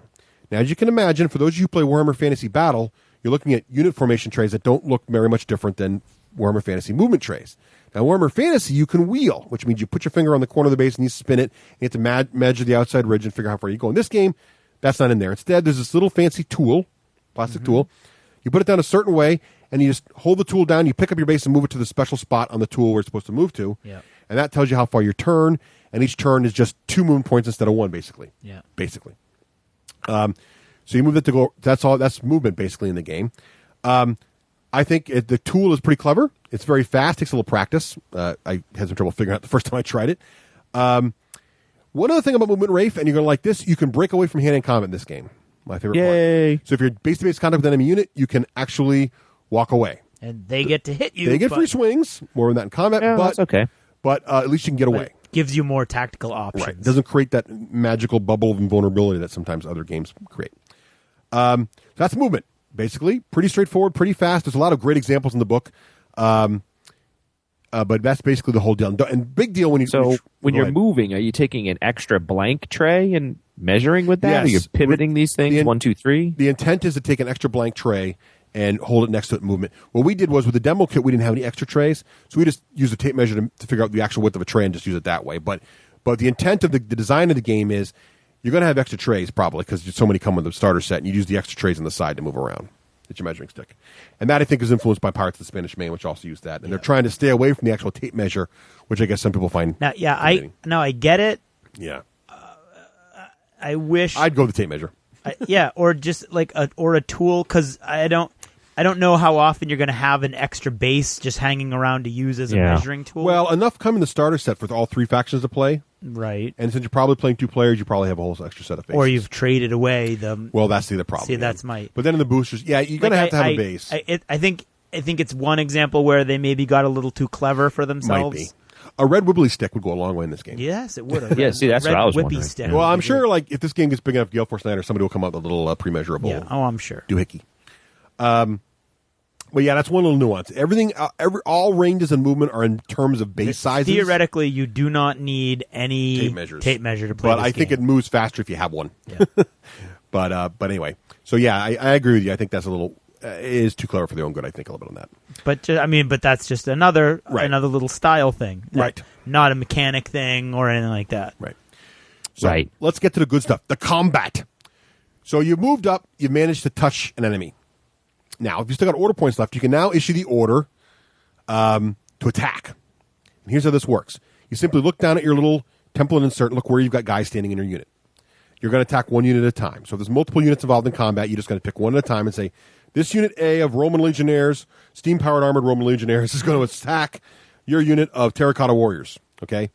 Now as you can imagine, for those of you who play Warhammer Fantasy Battle, you're looking at unit formation trays that don't look very much different than Warhammer Fantasy movement trays. Now, Warhammer Fantasy, you can wheel, which means you put your finger on the corner of the base and you spin it. You have to measure the outside ridge and figure out how far you go. In this game, that's not in there. Instead, there's this little fancy tool, plastic tool. You put it down a certain way, and you just hold the tool down. You pick up your base and move it to the special spot on the tool where it's supposed to move to. Yeah. And that tells you how far you turn. And each turn is just 2 movement points instead of 1, basically. Yeah. Basically. So you move it to go. That's all. That's movement basically in the game. I think the tool is pretty clever. It's very fast. Takes a little practice. I had some trouble figuring out the first time I tried it. One other thing about movement, Rafe, and you're going to like this, you can break away from hand-to-hand combat in this game. My favorite part. So if you're base-to-base contact with an enemy unit, you can actually walk away. And they get to hit you. They get free swings, more than that in combat, but that's okay. But at least you can get away. Gives you more tactical options. Right. It doesn't create that magical bubble of invulnerability that sometimes other games create. So that's movement. Basically, pretty straightforward, pretty fast. There's a lot of great examples in the book, but that's basically the whole deal. And big deal when you're moving, are you taking an extra blank tray and measuring with that? Yes. Are you pivoting these things? 1, 2, 3. The intent is to take an extra blank tray and hold it next to it in movement. What we did was with the demo kit, we didn't have any extra trays, so we just used a tape measure to figure out the actual width of a tray and just use it that way. But the intent of the design of the game is you're going to have extra trays probably because so many come with the starter set, and you use the extra trays on the side to move around. It's your measuring stick. And that, I think, is influenced by Pirates of the Spanish Main, which also use that. And they're trying to stay away from the actual tape measure, which I guess some people find Now, I get it. Yeah. I wish I'd go with the tape measure. Or just like a tool, because I don't know how often you're going to have an extra base just hanging around to use as a measuring tool. Well, enough come in the starter set for all 3 factions to play. Right. And since you're probably playing 2 players, you probably have a whole extra set of bases. Or you've traded away the... Well, that's the other problem. See, that's my... But then in the boosters, you're going to have a base. I think it's one example where they maybe got a little too clever for themselves. Might be. A red wibbly stick would go a long way in this game. Yes, it would have. Yeah, see, that's what I was whippy wondering. Stick. Well, I'm sure if this game gets big enough, Gale Force 9 or somebody will come up with a little pre-measurable. Yeah, I'm sure. Doohickey. But yeah, that's one little nuance. Everything, all ranges and movement are in terms of base sizes. Theoretically, you do not need any tape measure to play But I think it moves faster if you have one. Yeah. But anyway, so yeah, I agree with you. I think that's a little it is too clever for their own good. I think a little bit on that. But that's just another little style thing, right? Not a mechanic thing or anything like that, right? So let's get to the good stuff. The combat. So you've moved up. You've managed to touch an enemy. Now, if you still got order points left, you can now issue the order to attack. And here's how this works. You simply look down at your little template insert and look where you've got guys standing in your unit. You're going to attack one unit at a time. So if there's multiple units involved in combat, you're just going to pick one at a time and say, this unit A of Roman Legionnaires, steam-powered armored Roman Legionnaires, is going to attack your unit of Terracotta Warriors. Okay?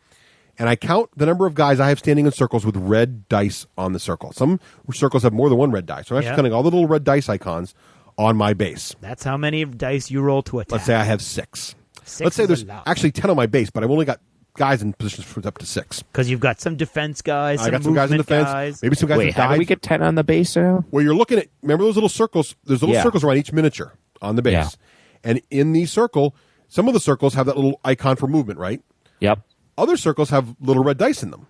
And I count the number of guys I have standing in circles with red dice on the circle. Some circles have more than one red die. So I'm actually counting all the little red dice icons on my base. That's how many dice you roll to attack. Let's say I have 6. Let's say there's actually 10 on my base, but I've only got guys in positions for up to 6. Because you've got some defense guys, I got some guys in defense. Maybe some guys Wait, how do we get 10 on the base now? Well, you're looking at, remember those little circles? There's little circles around each miniature on the base. Yeah. And in the circle, some of the circles have that little icon for movement, right? Yep. Other circles have little red dice in them.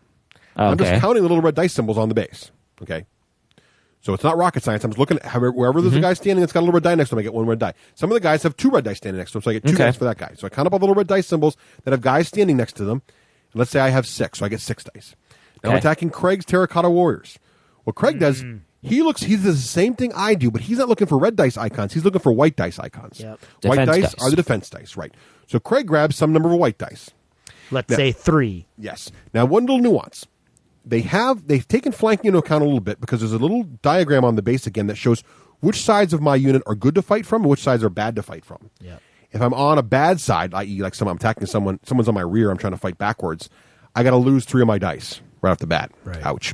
Okay. I'm just counting the little red dice symbols on the base. Okay. So it's not rocket science. I'm just looking at wherever there's a guy standing that's got a little red die next to him, I get 1 red die. Some of the guys have 2 red dice standing next to him, so I get 2 dice for that guy. So I count up all the little red dice symbols that have guys standing next to them. And let's say I have 6, so I get 6 dice. Now I'm attacking Craig's Terracotta Warriors. What Craig does, he does the same thing I do, but he's not looking for red dice icons. He's looking for white dice icons. Yep. White dice are the defense dice, right? So Craig grabs some number of white dice. Let's say 3. Yes. Now, one little nuance. They've taken flanking into account a little bit because there's a little diagram on the base again that shows which sides of my unit are good to fight from and which sides are bad to fight from. Yep. If I'm on a bad side, i.e. like I'm attacking someone's on my rear, I'm trying to fight backwards, I got to lose 3 of my dice right off the bat. Right. Ouch.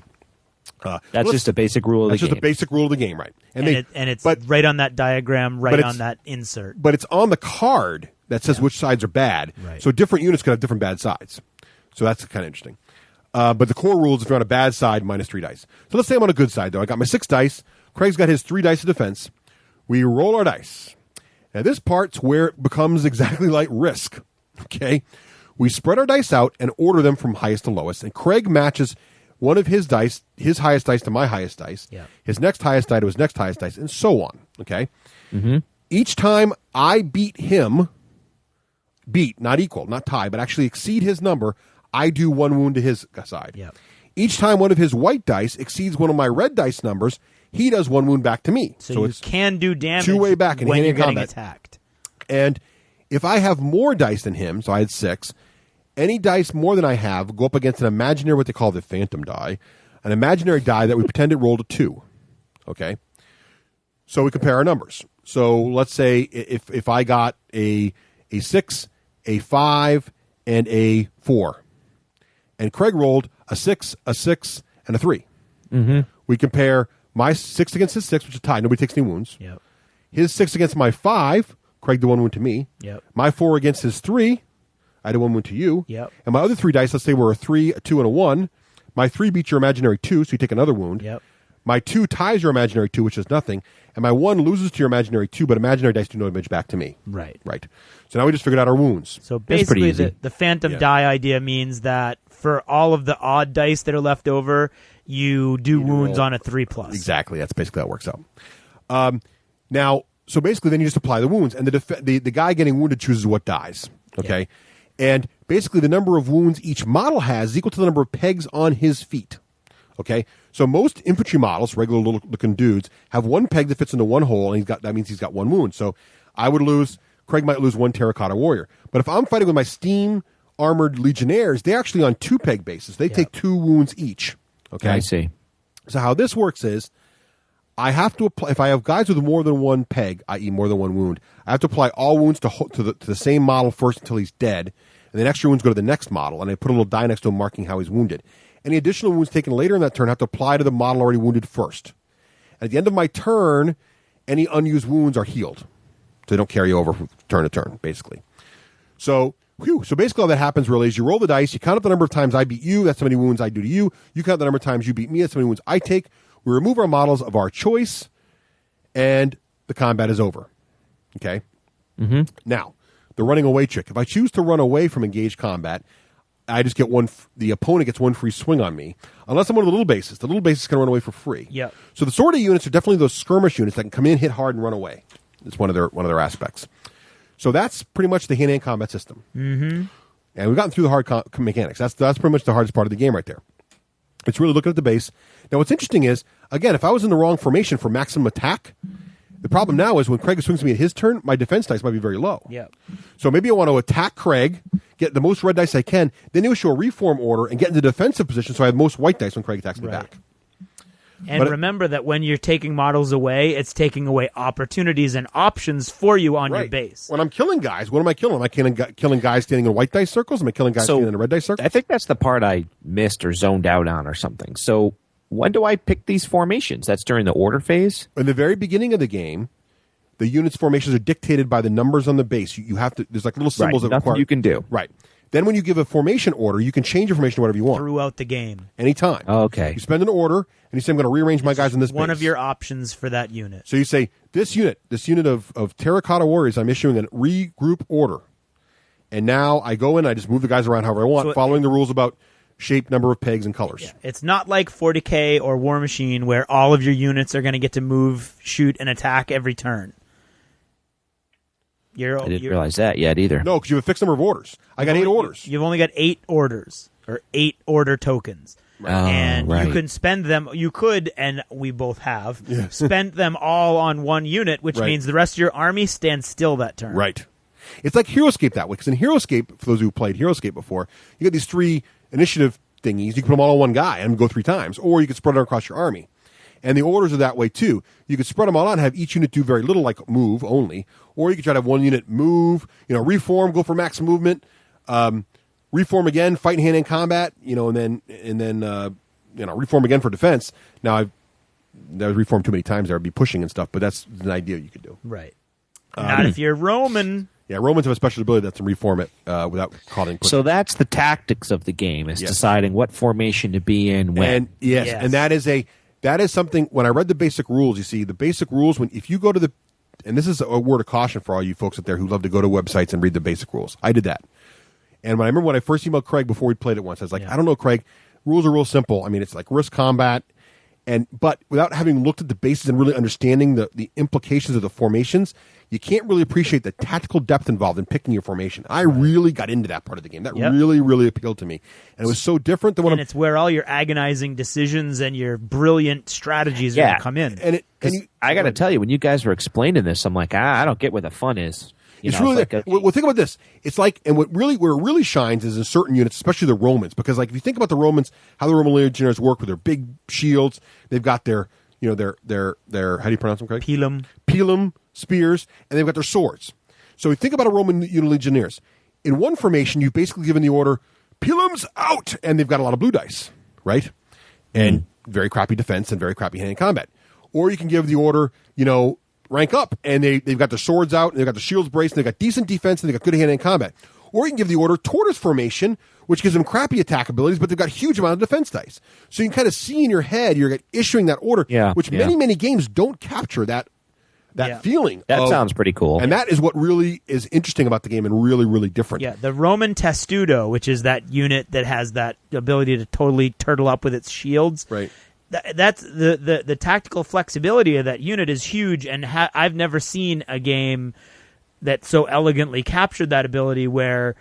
That's just a basic rule of the game. That's just a basic rule of the game, right? And it's right on that diagram, right on that insert. But it's on the card that says which sides are bad. Right. So different units could have different bad sides. So that's kind of interesting. But the core rule is if you're on a bad side, -3 dice. So let's say I'm on a good side, though. I got my 6 dice. Craig's got his 3 dice of defense. We roll our dice. Now, this part's where it becomes exactly like Risk. Okay? We spread our dice out and order them from highest to lowest. And Craig matches one of his dice, his highest dice to my highest dice, his next highest die to his next highest dice, and so on. Okay? Mm-hmm. Each time I beat him, not equal, not tie, but actually exceed his number, I do 1 wound to his side. Yep. Each time one of his white dice exceeds one of my red dice numbers, he does 1 wound back to me. So you can do damage 2-way back in when you're hand-to-hand getting combat. attacked. And if I have more dice than him, so I had 6, any dice more than I have go up against an imaginary, what they call the phantom die, an imaginary die that we pretend it rolled a 2. Okay? So we compare our numbers. So let's say if I got a 6, a 5, and a 4, and Craig rolled a 6, and a 3. Mm-hmm. We compare my 6 against his 6, which is tied. Nobody takes any wounds. Yep. His 6 against my 5, Craig did 1 wound to me. Yep. My 4 against his 3, I did 1 wound to you. Yep. And my other 3 dice, let's say were a 3, a 2, and a 1. My 3 beats your imaginary 2, so you take another wound. Yep. My 2 ties your imaginary 2, which is nothing. And my 1 loses to your imaginary 2, but imaginary dice do no damage back to me. Right. Right. So now we just figured out our wounds. So basically, the phantom die idea means that for all of the odd dice that are left over, you do wounds on a 3+. Exactly. That's basically how it works out. Now, so basically then you just apply the wounds, and the guy getting wounded chooses what dies. Okay? And basically the number of wounds each model has is equal to the number of pegs on his feet. Okay? So most infantry models, regular looking dudes, have 1 peg that fits into 1 hole, and that means he's got 1 wound. So Craig might lose 1 terracotta warrior. But if I'm fighting with my steam armored legionnaires, they're actually on 2 peg bases. They take 2 wounds each. Okay? I see. So how this works is I have to apply, if I have guys with more than 1 peg, i.e. more than 1 wound, I have to apply all wounds to the same model first until he's dead, and then extra wounds go to the next model, and I put a little die next to him marking how he's wounded. Any additional wounds taken later in that turn have to apply to the model already wounded first. At the end of my turn, any unused wounds are healed. So they don't carry over from turn to turn, basically. So basically all that happens really is you roll the dice, you count up the number of times I beat you, that's how many wounds I do to you. You count the number of times you beat me, that's how many wounds I take. We remove our models of our choice, and the combat is over. Okay? Mm-hmm. Now, the running away trick. If I choose to run away from engaged combat, I just get the opponent gets 1 free swing on me, unless I'm one of the little bases. The little bases can run away for free. Yep. So the sortie units are definitely those skirmish units that can come in, hit hard, and run away. It's one of their aspects. So that's pretty much the hand-to-hand combat system. Mm-hmm. And we've gotten through the hard mechanics. That's pretty much the hardest part of the game right there. It's really looking at the base. Now, what's interesting is, again, if I was in the wrong formation for maximum attack, the problem now is when Craig swings me at his turn, my defense dice might be very low. Yep. So maybe I want to attack Craig, get the most red dice I can, then issue a reform order and get into defensive position so I have most white dice when Craig attacks me back. And remember that when you're taking models away, it's taking away opportunities and options for you on your base. When I'm killing guys, what am I killing? Am I killing guys standing in white dice circles? Am I killing guys standing in red dice circles? I think that's the part I missed or zoned out on or something. So when do I pick these formations? That's during the order phase? In the very beginning of the game, the units' formations are dictated by the numbers on the base. You have to. There's like little symbols that nothing require. You can do. Right. Then when you give a formation order, you can change your formation to whatever you want. Throughout the game. Anytime. Oh, okay. You spend an order, and you say, I'm going to rearrange my guys in this One base. of your options for that unit. So you say, this unit of terracotta warriors, I'm issuing a regroup order. And now I go in, I just move the guys around however I want, following the rules about shape, number of pegs, and colors. Yeah, it's not like 40K or War Machine where all of your units are going to get to move, shoot, and attack every turn. I didn't realize that yet either. No, because you have a fixed number of orders. I got 8 orders. You've only got 8 orders, or 8 order tokens. Right. And right. you can spend them, you could, and we both have, spent them all on one unit, which means the rest of your army stands still that turn. Right. It's like HeroScape that way, because in HeroScape, for those who played HeroScape before, you get these 3 initiative thingies. You can put them all on one guy and go 3 times, or you can spread it across your army. And the orders are that way too. You could spread them all out and have each unit do very little, like move only, or you could try to have one unit move, reform, go for max movement, reform again, fight in hand-to-hand combat, and then reform again for defense. Now I've reformed too many times. There would be pushing and stuff, but that's an idea you could do. Right. Not if you're Roman. Yeah, Romans have a special ability that to reform it without calling pushing. So that's the tactics of the game, is deciding what formation to be in when. And and that is something. When I read the basic rules, you see the basic rules. If you go to and this is a word of caution for all you folks out there who love to go to websites and read the basic rules. I did that, and when I first emailed Craig before we played it once, I was like, I don't know, Craig. Rules are real simple. I mean, it's like risk combat. But without having looked at the bases and really understanding the implications of the formations, you can't really appreciate the tactical depth involved in picking your formation. I really got into that part of the game. That really, really appealed to me. And it was so different than it's where all your agonizing decisions and your brilliant strategies are going to come in. I got to tell you, when you guys were explaining this, I'm like, I don't get where the fun is. It's really well, think about this. It's like, and where it really shines is in certain units, especially the Romans, because like if you think about the Romans, how the Roman legionaries work with their big shields, they've got their how do you pronounce them, Craig? Pilum spears, and they've got their swords. So you think about a Roman legionnaires. In one formation, you've basically given the order, Pilums out, and they've got a lot of blue dice, right? And very crappy defense and very crappy hand-to-hand combat. Or you can give the order, rank up, and they've got their swords out, and they've got the shields braced, and they've got decent defense, and they've got good hand-to-hand combat. Or you can give the order tortoise formation, which gives them crappy attack abilities, but they've got huge amount of defense dice. So you can kind of see in your head, you're issuing that order, which many games don't capture that feeling. That sounds pretty cool. And that is what really is interesting about the game and really, really different. Yeah, the Roman Testudo, which is that unit that has that ability to totally turtle up with its shields. Right. That's the tactical flexibility of that unit is huge, and I've never seen a game that so elegantly captured that ability where,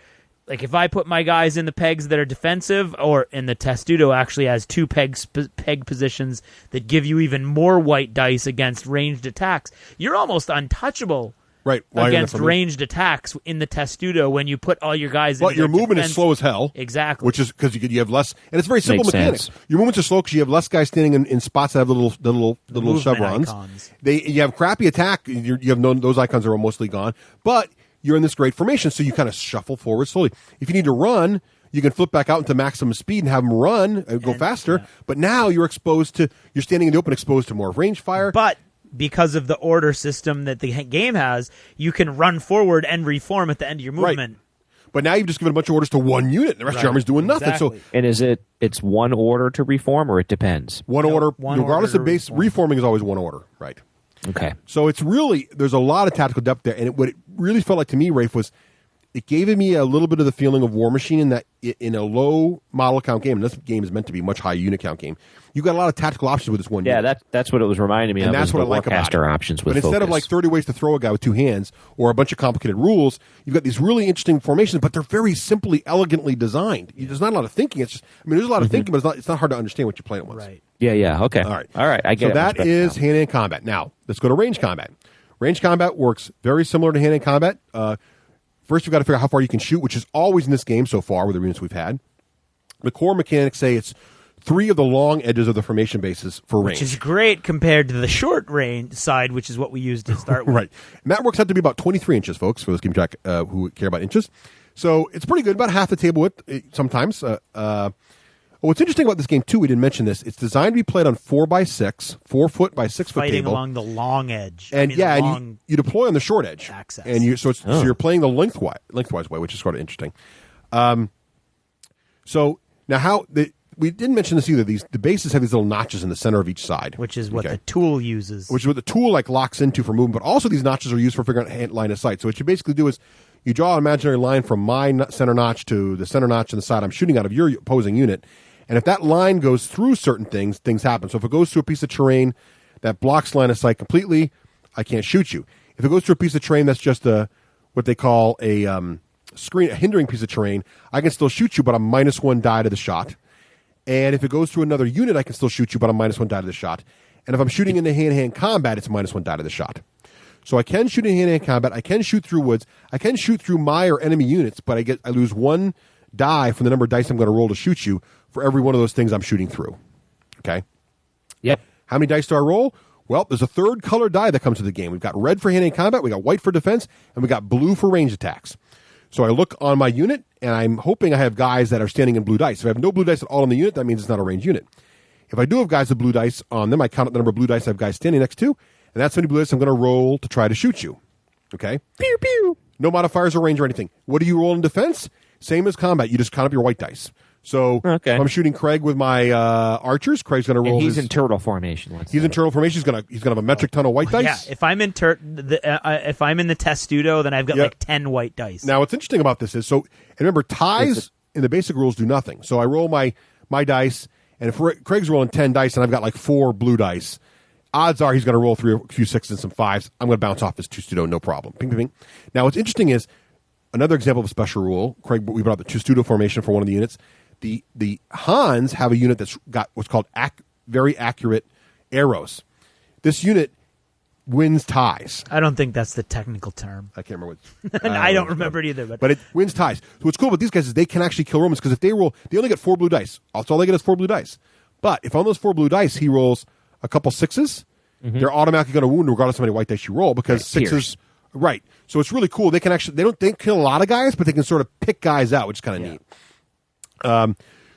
like, if I put my guys in the pegs that are defensive, or in the Testudo actually has two peg positions that give you even more white dice against ranged attacks, you're almost untouchable. Right, against ranged attacks in the Testudo when you put all your guys in. But your movement is slow as hell. Exactly. Which is because you have less, and it's very simple Makes mechanics. sense. Your movements are slow because you have less guys standing in spots that have the little chevrons. Icons. You have crappy attack. You have those icons are mostly gone, but you're in this great formation, so you kind of shuffle forward slowly. If you need to run, you can flip back out into maximum speed and have them run and go faster. Yeah. But now you're standing in the open, exposed to more range fire. But because of the order system that the game has, you can run forward and reform at the end of your movement. Right. But now you've just given a bunch of orders to one unit, and the rest of your army's doing nothing. Exactly. So, and it's one order to reform, or it depends? One order, regardless of base, reforming is always one order, right? Okay. So it's really, there's a lot of tactical depth there, and what it really felt like to me, Rafe, was it gave me a little bit of the feeling of War Machine in that in a low model count game, and this game is meant to be a much high unit count game, you got a lot of tactical options with this one unit. Yeah, that's what it was reminding me and of. That's what I like about it. Options with but instead of like 30 ways to throw a guy with two hands or a bunch of complicated rules, you've got these really interesting formations, but they're very simply, elegantly designed. There's not a lot of thinking. It's just, there's a lot of thinking, but it's not hard to understand what you play at once. Right. Yeah. Okay. All right. I get it. So that is hand-to-hand combat. Now, let's go to range combat. Range combat works very similar to hand-to-hand combat. First, you've got to figure out how far you can shoot, which is always in this game so far with the units we've had. The core mechanics say it's 3 of the long edges of the formation bases for range. Which is great compared to the short range side, which is what we used to start with. Right. And that works out to be about 23 inches, folks, for those game track who care about inches. So it's pretty good, about half the table width sometimes. What's interesting about this game, too, we didn't mention this, it's designed to be played on 4x6, 4 foot by 6 foot Fighting table. along the long edge. And you deploy on the short edge. Access. And so you're playing the lengthwise way, which is sort of interesting. So now we didn't mention this either. The bases have these little notches in the center of each side. Which is what the tool uses. Which is what the tool locks into for movement. But also these notches are used for figuring out line of sight. So what you basically do is you draw an imaginary line from my center notch to the center notch on the side I'm shooting out of your opposing unit. And if that line goes through certain things happen. So if it goes through a piece of terrain that blocks line of sight completely, I can't shoot you. If it goes through a piece of terrain that's just what they call a hindering piece of terrain, I can still shoot you, but I'm -1 die to the shot. And if it goes through another unit, I can still shoot you, but I'm -1 die to the shot. And if I'm shooting into hand-to-hand combat, it's -1 die to the shot. So I can shoot in hand-to-hand combat. I can shoot through woods. I can shoot through my or enemy units, but I lose 1 die from the number of dice I'm going to roll to shoot you for every one of those things I'm shooting through. Okay? Yep. How many dice do I roll? Well, there's a third color die that comes to the game. We've got red for hand-to-hand combat, we got white for defense, and we got blue for range attacks. So I look on my unit, and I'm hoping I have guys that are standing in blue dice. If I have no blue dice at all in the unit, that means it's not a ranged unit. If I do have guys with blue dice on them, I count up the number of blue dice I have guys standing next to, and that's how many blue dice I'm going to roll to try to shoot you. Okay? Pew, pew. No modifiers or range or anything. What do you roll in defense? Same as combat. You just count up your white dice. So if I'm shooting Craig with my archers, Craig's going to roll. And he's in turtle formation. He's in turtle formation. He's going to have a metric ton of white dice. Yeah, if I'm in if I'm in the testudo, then I've got like 10 white dice. Now, what's interesting about this is, and remember, ties in the basic rules do nothing. So I roll my dice, and if Craig's rolling 10 dice and I've got like 4 blue dice, odds are he's going to roll a few 6s and some 5s. I'm going to bounce off this testudo, no problem. Ping, ping, ping. Now, what's interesting is another example of a special rule. Craig, we brought up the testudo formation for one of the units. The Hans have a unit that's got what's called very accurate arrows. This unit wins ties. I don't think that's the technical term. I can't remember what. I don't remember it either. But it wins ties. So what's cool about these guys is they can actually kill Romans because if they roll, they only get 4 blue dice. That's all they get is 4 blue dice. But if on those 4 blue dice he rolls a couple 6s, they're automatically going to wound regardless of how many white dice you roll because 6s. Right. So it's really cool. They can actually they kill a lot of guys, but they can sort of pick guys out, which is kind of neat.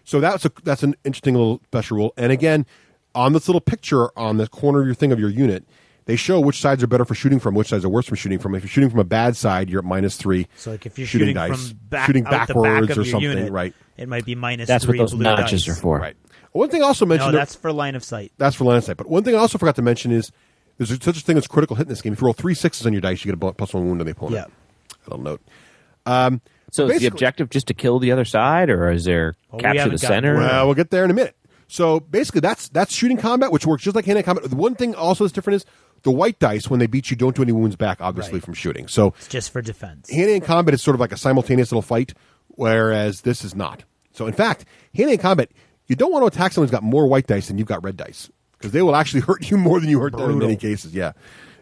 So that's an interesting little special rule. And again, on this little picture on the corner of your unit, they show which sides are better for shooting from, which sides are worse from shooting from. If you're shooting from a bad side, you're at -3. So like if you're shooting dice. from shooting out the backwards back of or your something, unit, right? It might be -3. That's what those blue notches dice. are for. Right. One thing I also mentioned. No, that's for line of sight. That's for line of sight. But one thing I also forgot to mention is there's such a thing as critical hit in this game. If you roll 3 6s on your dice, you get a +1 wound on the opponent. Yeah. Little note. So is the objective just to kill the other side, or is there capture the center? Well, we'll get there in a minute. So basically, that's shooting combat, which works just like hand-to-hand combat. The one thing also that's different is the white dice, when they beat you, don't do any wounds back, obviously, from shooting. So it's just for defense. Hand-to-hand combat is sort of like a simultaneous little fight, whereas this is not. So in fact, hand-to-hand combat, you don't want to attack someone who's got more white dice than you've got red dice, because they will actually hurt you more than you hurt them in many cases. Yeah.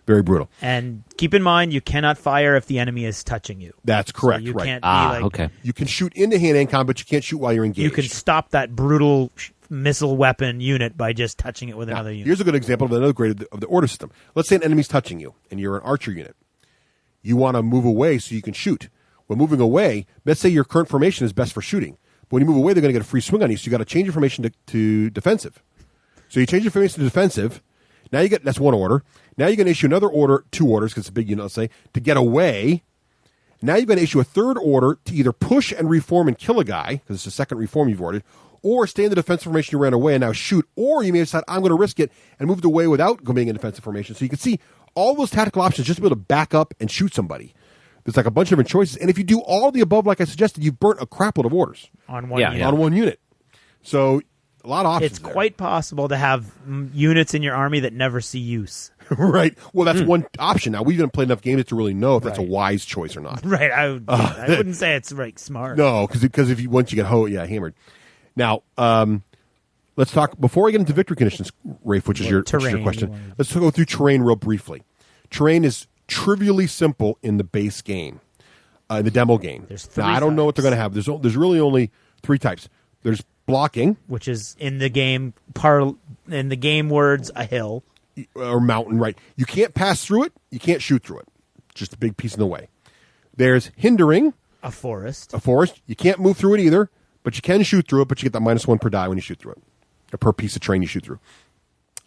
Very brutal. And keep in mind, you cannot fire if the enemy is touching you. That's correct. So you right. can't be like, okay. You can shoot into hand-to-hand combat, but you can't shoot while you're engaged. You can stop that brutal missile weapon unit by just touching it with another unit. Here's a good example of another grade of the order system. Let's say an enemy's touching you, and you're an archer unit. You want to move away so you can shoot. When moving away, let's say your current formation is best for shooting. But when you move away, they're going to get a free swing on you, so you got to change your formation to defensive. So you change your formation to defensive. Now that's one order. Now you're going to issue another order, 2 orders, because it's a big unit, let's say, to get away. Now you're going to issue a 3rd order to either push and reform and kill a guy, because it's the second reform you've ordered, or stay in the defensive formation you ran away and now shoot, or you may decide, I'm going to risk it and move away without being in defensive formation. So you can see all those tactical options just to be able to back up and shoot somebody. There's like a bunch of different choices. And if you do all the above, like I suggested, you've burnt a crapload of orders. On one unit. On one unit. So a lot of options. It's quite possible to have units in your army that never see use. Right. Well, that's one option. Now, we haven't played enough games to really know if that's a wise choice or not. Right. I wouldn't say it's smart. No, because if you once you get hammered. Now, let's talk before we get into victory conditions, Rafe, which is your question. Let's go through terrain real briefly. Terrain is trivially simple in the base game, in the demo game. Now, I don't know what they're going to have. There's really only 3 types. There's blocking, which is in the game words, a hill or mountain. Right. You can't pass through it. You can't shoot through it. Just a big piece in the way. There's hindering, a forest. You can't move through it either, but you can shoot through it. But you get that -1 per die when you shoot through it, or per piece of terrain you shoot through.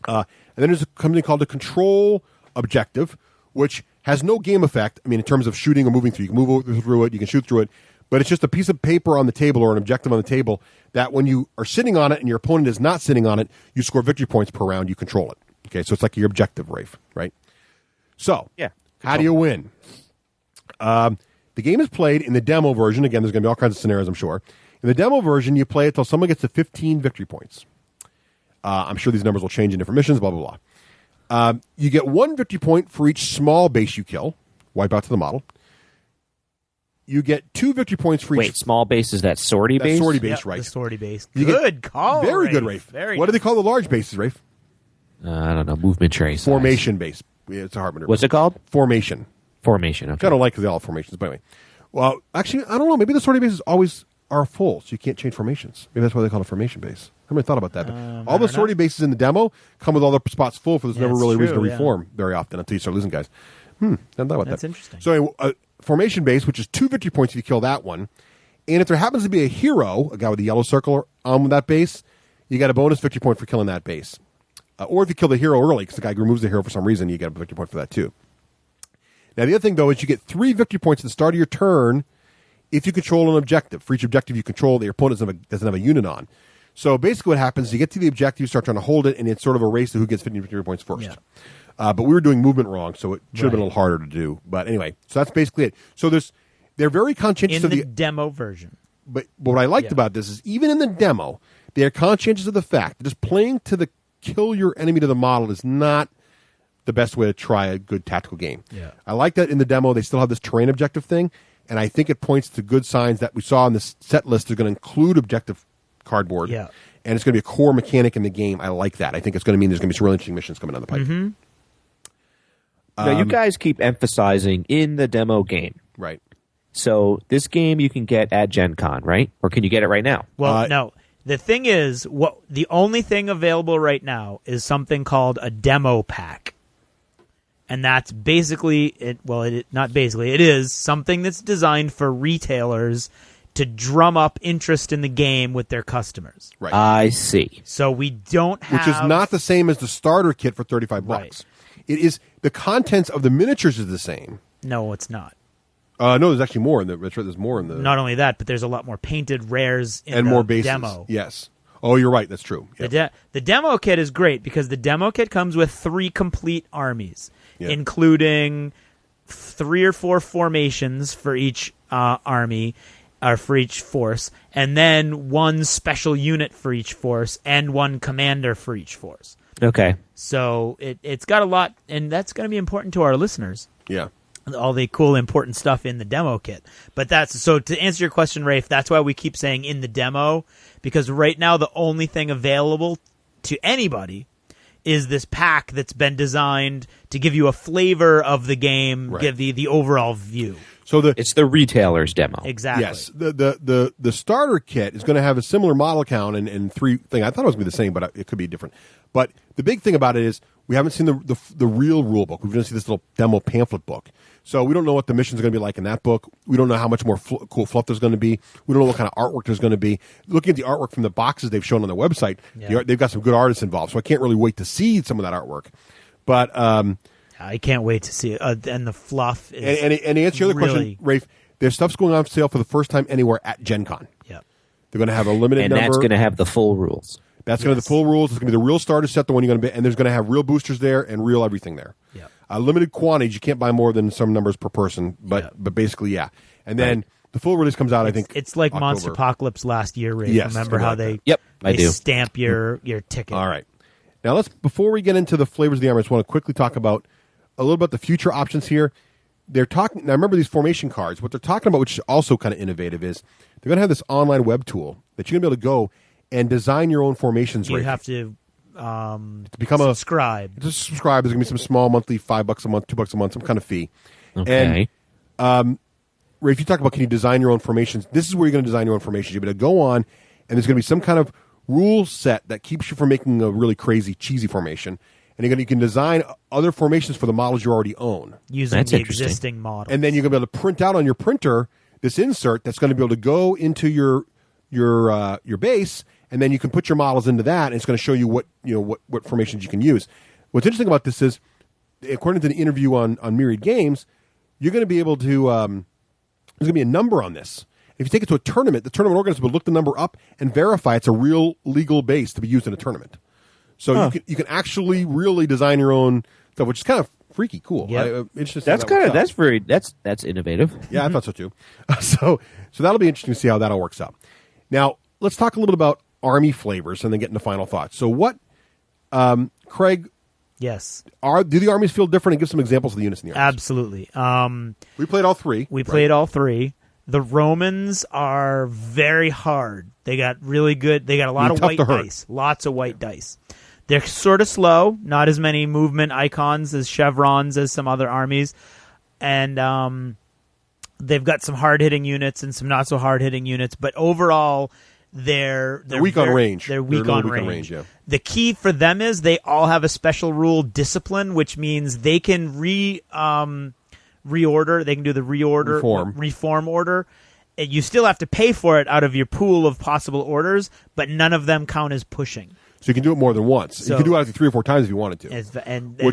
And then there's something called the control objective, which has no game effect. I mean, in terms of shooting or moving through, you can move through it, you can shoot through it, but it's just a piece of paper on the table or an objective on the table that when you are sitting on it and your opponent is not sitting on it, you score victory points per round. You control it. Okay, so it's like your objective, Rafe, right? So, how do you win? The game is played in the demo version. Again, there's going to be all kinds of scenarios, I'm sure. In the demo version, you play it till someone gets to 15 victory points. I'm sure these numbers will change in different missions, blah, blah, blah. You get 1 victory point for each small base you kill. Wipe out to the model. You get 2 victory points for each. Wait, small base is that sortie base? Sortie base, right. The sortie base. Good call, Very Rafe. good, Rafe. Very what do they call the large bases, Rafe? I don't know. Movement trace. Formation base. Yeah, it's a hard one. What's it called? Formation. Formation. Okay. Which I don't like because they all have formations. But anyway. Well, actually, I don't know. Maybe the sortie bases always are full, so you can't change formations. Maybe that's why they call it a formation base. I haven't thought about that. But all the sortie bases in the demo come with all their spots full, for there's never really a reason to reform very often until you start losing guys. Hadn't thought about that. That's interesting. So anyway, formation base, which is 2 victory points if you kill that one. And if there happens to be a hero, a guy with a yellow circle on that base, you get a bonus victory point for killing that base. Or if you kill the hero early, because the guy removes the hero for some reason, you get a victory point for that too. Now, the other thing, though, is you get 3 victory points at the start of your turn if you control an objective. For each objective you control that your opponent doesn't have a unit on. So basically what happens is you get to the objective, you start trying to hold it, and it's sort of a race to who gets 50 victory points first. Yeah. But we were doing movement wrong, so it should have been a little harder to do. But anyway, so that's basically it. So they're very conscientious in of the demo version. But what I liked about this is even in the demo, they are conscientious of the fact that just playing to the kill your enemy to the model is not the best way to try a good tactical game. Yeah. I like that in the demo they still have this terrain objective thing, and I think it points to good signs that we saw in this set list. They're going to include objective cardboard, and it's going to be a core mechanic in the game. I like that. I think it's going to mean there's going to be some really interesting missions coming down the pipe. Mm-hmm. Now, you guys keep emphasizing in the demo game. Right. So this game you can get at Gen Con, right? Or can you get it right now? Well, no. The thing is, the only thing available right now is something called a demo pack. And that's basically it is something that's designed for retailers to drum up interest in the game with their customers. Right. I see. So we don't have... Which is not the same as the starter kit for $35. Right. It is the contents of the miniatures is the same. No, it's not. No, there's actually more in the. That's right, there's more in the. Not only that, but there's a lot more painted rares in and the more bases. demo. Yes. Oh, you're right. That's true. Yep. The demo kit is great because the demo kit comes with 3 complete armies, including 3 or 4 formations for each army, or for each force, and then 1 special unit for each force, and 1 commander for each force. Okay. So it's got a lot, and that's going to be important to our listeners. Yeah. All the cool, important stuff in the demo kit. But so to answer your question, Rafe, that's why we keep saying in the demo, because right now the only thing available to anybody is this pack that's been designed to give you a flavor of the game, give the overall view. So it's the retailer's demo. Exactly. Yes. The starter kit is going to have a similar model count and 3 thing. I thought it was going to be the same, but it could be different. But the big thing about it is we haven't seen the real rule book. We've just seen this little demo pamphlet book. So we don't know what the missions are going to be like in that book. We don't know how much more cool fluff there's going to be. We don't know what kind of artwork there's going to be. Looking at the artwork from the boxes they've shown on their website, they've got some good artists involved. So I can't really wait to see some of that artwork. But I can't wait to see it. And the fluff is and to answer your other question, Rafe, their stuff's going on sale for the first time anywhere at Gen Con. Yeah. They're going to have a limited number. And that's going to have the full rules. That's going to have the full rules. It's going to be the real starter set, the one you're going to be, and there's going to have real boosters there and real everything there. Yeah. Limited quantities. You can't buy more than some numbers per person, but basically, yeah. And then the full release comes out, I think, it's like October. Monster Apocalypse last year, Rafe. Yes, Remember how they I do. stamp your ticket. All right. Now, before we get into the flavors of the armor, I just want to quickly talk about a little about the future options here. They're talking. Now, remember these formation cards. What they're talking about, which is also kind of innovative, is they're going to have this online web tool that you're going to be able to go and design your own formations. You Rafe. have to become subscribe. Just subscribe. There's going to be some small monthly $5 a month, $2 a month, some kind of fee. Okay. And Rafe, you talk about can you design your own formations? This is where you're going to design your own formations. You're going to go on, and there's going to be some kind of rule set that keeps you from making a really crazy, cheesy formation. And you can design other formations for the models you already own. Using the existing model. And then you're going to be able to print out on your printer this insert that's going to be able to go into your base, and then you can put your models into that, and it's going to show you what formations you can use. What's interesting about this is, according to the interview on Myriad Games, you're going to be able to there's going to be a number on this. If you take it to a tournament, the tournament organizer will look the number up and verify it's a real legal base to be used in a tournament. So you can actually really design your own stuff, which is kind of freaky cool. Yeah, that's innovative. Yeah, I thought so too. So that'll be interesting to see how that all works out. Now let's talk a little bit about army flavors and then get into final thoughts. So what, Craig? Yes. Do the armies feel different? And give some examples of the units in the armies. Absolutely. We played all 3. We played all 3. The Romans are very hard. They got really good. They got a lot of white dice. Lots of white dice. They're sort of slow. Not as many movement icons as chevrons as some other armies. And they've got some hard-hitting units and some not-so-hard-hitting units. But overall, they're weak on range. They're weak on range. Yeah. The key for them is they all have a special rule discipline, which means they can reorder. They can do the reform order, you still have to pay for it out of your pool of possible orders, but none of them count as pushing. So you can do it more than once. So, you can do it up to 3 or 4 times if you wanted to.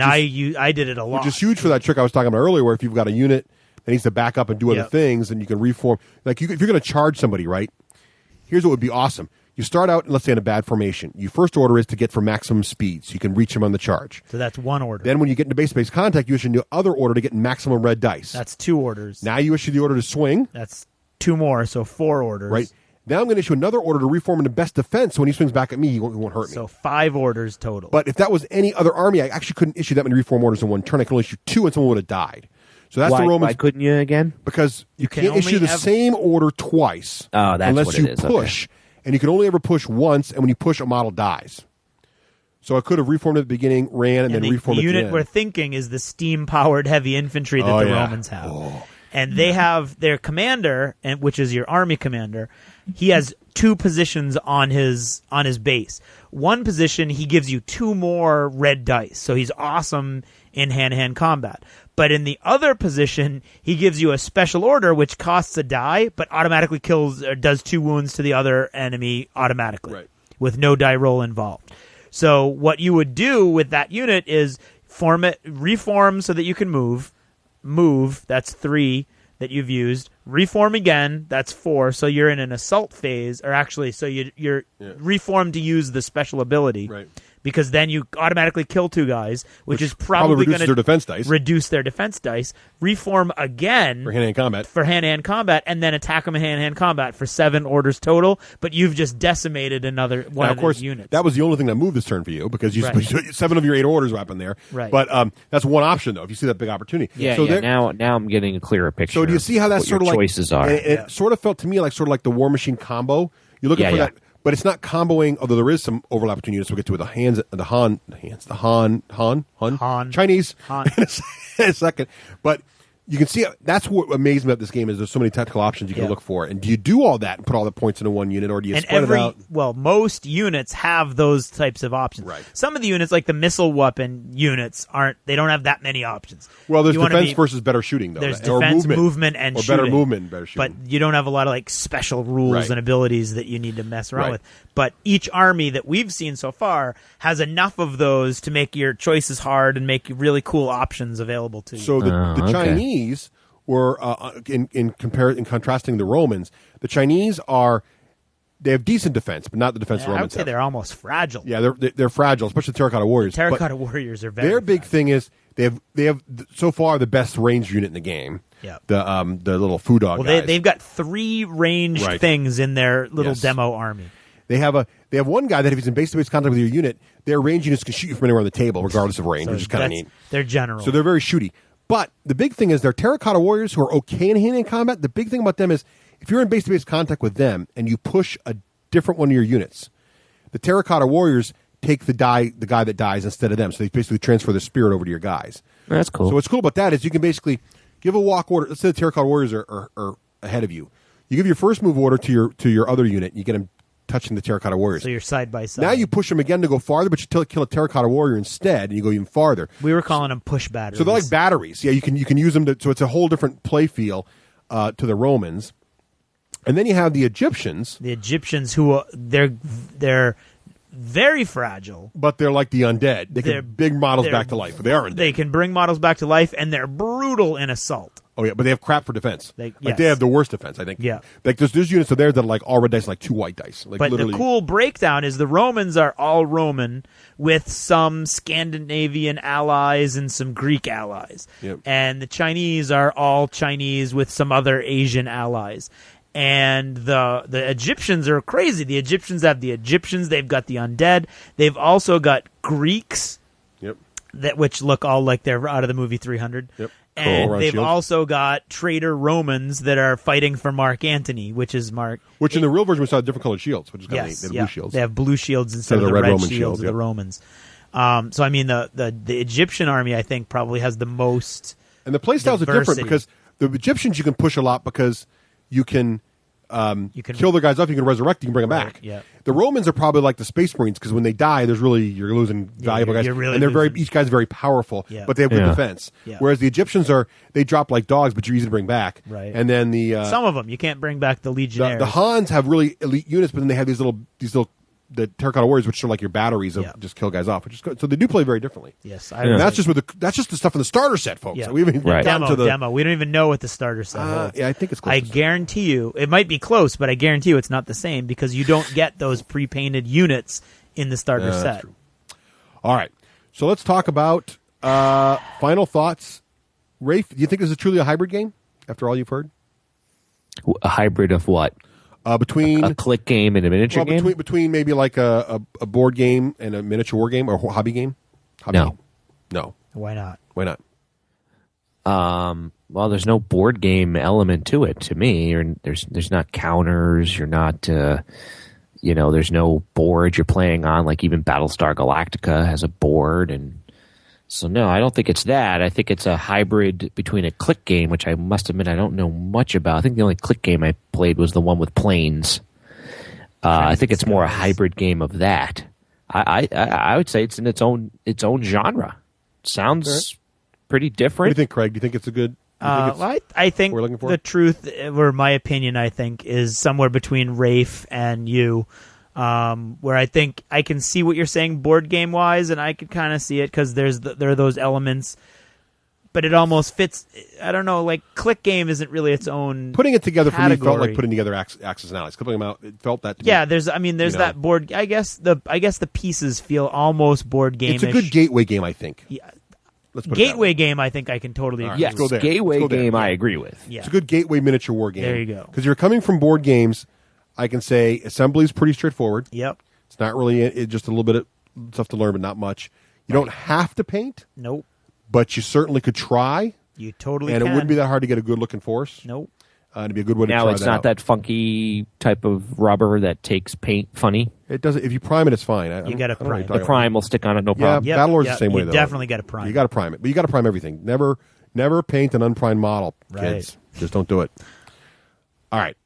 I did it a lot. Which is huge for that trick I was talking about earlier, where if you've got a unit that needs to back up and do other things, and you can reform. Like if you're going to charge somebody, right? Here's what would be awesome. You start out, let's say, in a bad formation. Your first order is to get for maximum speed, so you can reach them on the charge. So that's one order. Then when you get into base-to-base contact, you issue the other order to get maximum red dice. That's 2 orders. Now you issue the order to swing. That's 2 more, so 4 orders. Right. Now I'm going to issue another order to reform into best defense, so when he swings back at me, he won't hurt me. So 5 orders total. But if that was any other army, I actually couldn't issue that many reform orders in one turn. I can only issue 2 and someone would have died. So that's the Romans. Why couldn't you again? Because you can't issue the same order twice unless you push. Okay. And you can only ever push once, and when you push, a model dies. So I could have reformed at the beginning, ran, and then reformed at the end. The unit we're thinking is the steam-powered heavy infantry that the Romans have. And they have their commander, which is your army commander. He has 2 positions on his base. One position, he gives you 2 more red dice, so he's awesome in hand-to-hand combat. But in the other position, he gives you a special order which costs a die, but automatically kills or does 2 wounds to the other enemy automatically, with no die roll involved. So what you would do with that unit is reform so that you can move. That's 3 that you've used. Reform again, that's 4. So you're in an assault phase, or actually, so you're reformed to use the special ability. Right. Because then you automatically kill 2 guys, which is probably going to reduce their defense dice. Reform again for hand-to-hand combat, and then attack them in hand-to-hand combat for 7 orders total. But you've just decimated another one of the units. That was the only thing that moved this turn for you, because 7 of your 8 orders were up in there. Right. But that's one option, though. If you see that big opportunity, now I'm getting a clearer picture. So do you see how that's sort of like choices are? It sort of felt to me like the War Machine combo. You're looking for that. But it's not comboing, although there is some overlap between units. We'll get to it. The Han Chinese in a second. But you can see that's what amazed me about this game is there's so many tactical options you can look for. And do you do all that and put all the points into one unit, or do you spread it out? Well, most units have those types of options. Right. Some of the units, like the missile weapon units, they don't have that many options. Well, there's defense versus better shooting, though. There's defense, movement, and or shooting. Better movement, better shooting. But you don't have a lot of like special rules and abilities that you need to mess around with. But each army that we've seen so far has enough of those to make your choices hard and make really cool options available to you. So the Chinese were in contrasting the Romans. The Chinese they have decent defense, but not the defense the Romans I would say they're almost fragile. Yeah, they're fragile, especially the Terracotta Warriors. The Terracotta Warriors are very. Their big thing is they have so far the best ranged unit in the game. Yeah. The little foo dog. Well, they've got 3 ranged things in their little demo army. They have one guy that if he's in base-to-base contact with your unit, their range units can shoot you from anywhere on the table, regardless of range, which is kind of neat. They're general. So they're very shooty. But the big thing is they're Terracotta Warriors who are okay in hand-to-hand combat. The big thing about them is if you're in base-to-base contact with them and you push a different one of your units, the Terracotta Warriors take the guy that dies instead of them. So they basically transfer the spirit over to your guys. That's cool. So what's cool about that is you can basically give a walk order. Let's say the Terracotta Warriors are ahead of you. You give your first move order to your other unit. And you get them touching the Terracotta Warriors. So you're side by side. Now you push them again to go farther, but you kill a Terracotta Warrior instead, and you go even farther. We were calling them push batteries. So they're like batteries. Yeah, you can use them so it's a whole different play feel to the Romans. And then you have the Egyptians. The Egyptians who they're very fragile, but they're like the undead. They can bring models back to life. But they are undead. They can bring models back to life, and they're brutal in assault. Oh yeah, but they have crap for defense. They yes. have the worst defense, I think. Yeah, like there's units there that are like all red dice, like 2 white dice. Like but literally. The cool breakdown is the Romans are all Roman with some Scandinavian allies and some Greek allies, and the Chinese are all Chinese with some other Asian allies. And the Egyptians are crazy. The Egyptians have the Egyptians. They've got the undead. They've also got Greeks, which look all like they're out of the movie 300. Yep. And they've also got traitor Romans that are fighting for Mark Antony, which is Mark. Which in the real version we saw different colored shields, which is kind of neat. They have blue shields. They have blue shields instead of the red Roman shields of the Romans. So I mean, the Egyptian army I think probably has the most. And the playstyles are different because the Egyptians you can push a lot because you can kill the guys off, you can resurrect, you can bring them back. Yeah. The Romans are probably like the Space Marines because when they die, you're losing valuable guys, and they're each guy's very powerful, but they have good defense. Yeah. Whereas the Egyptians they drop like dogs, but you're easy to bring back. Right. And then some of them you can't bring back the Legionnaires. The Hans have really elite units, but then they have these little the Terracotta Warriors, which are like your batteries of just kill guys off, which is good. So they do play very differently. Yes, and that's just the stuff in the starter set, folks. Yeah. We haven't even gotten to the demo. We don't even know what the starter set holds. Yeah, I think it's close. I guarantee you, it might be close, but I guarantee you it's not the same because you don't get those pre-painted units in the starter set. That's true. All right, so let's talk about final thoughts. Rafe, do you think this is truly a hybrid game after all you've heard? A hybrid of what? Between a click game and a miniature game? Between maybe like a board game and a miniature war game or a hobby game? No. Why not? Why not? Well, there's no board game element to it to me. There's not counters. You're not, there's no board you're playing on. Like even Battlestar Galactica has a board, and so no, I don't think it's that. I think it's a hybrid between a click game, which I must admit I don't know much about. I think the only click game I played was the one with planes. I think it's more a hybrid game of that. I would say it's in its own genre. Sounds pretty different. What do you think, Craig? Do you think it's a good? I think we're looking for? The truth, or my opinion, I think, is somewhere between Rafe and you. Where I think I can see what you're saying board game wise, and I could kind of see it because there are those elements, but it almost fits. I don't know, like click game isn't really its own. Putting it together category. for me felt like putting together Axis and Allies. Clipping them out, it felt that. To yeah, me, there's that board. I guess the pieces feel almost board game. It's a good gateway game, I think. Yeah. Let's put gateway game, I think I can totally agree. Yes, with. Gateway game, I agree with. Yeah. It's a good gateway miniature war game. There you go. Because you're coming from board games, I can say assembly is pretty straightforward. Yep. It's not really it's just a little bit of stuff to learn, but not much. You don't have to paint. Nope. But you certainly could try. You totally and can. it wouldn't be that hard to get a good looking force. Nope. It'd be a good way to now try it's that not out. that funky type of rubber that takes paint funny. It doesn't. If you prime it, it's fine. You got to prime. The prime will stick on it, no problem. Yeah, Battlelord's the same way though. You definitely got to prime. You got to prime it, but you got to prime everything. Never paint an unprimed model, kids. Just don't do it. All right.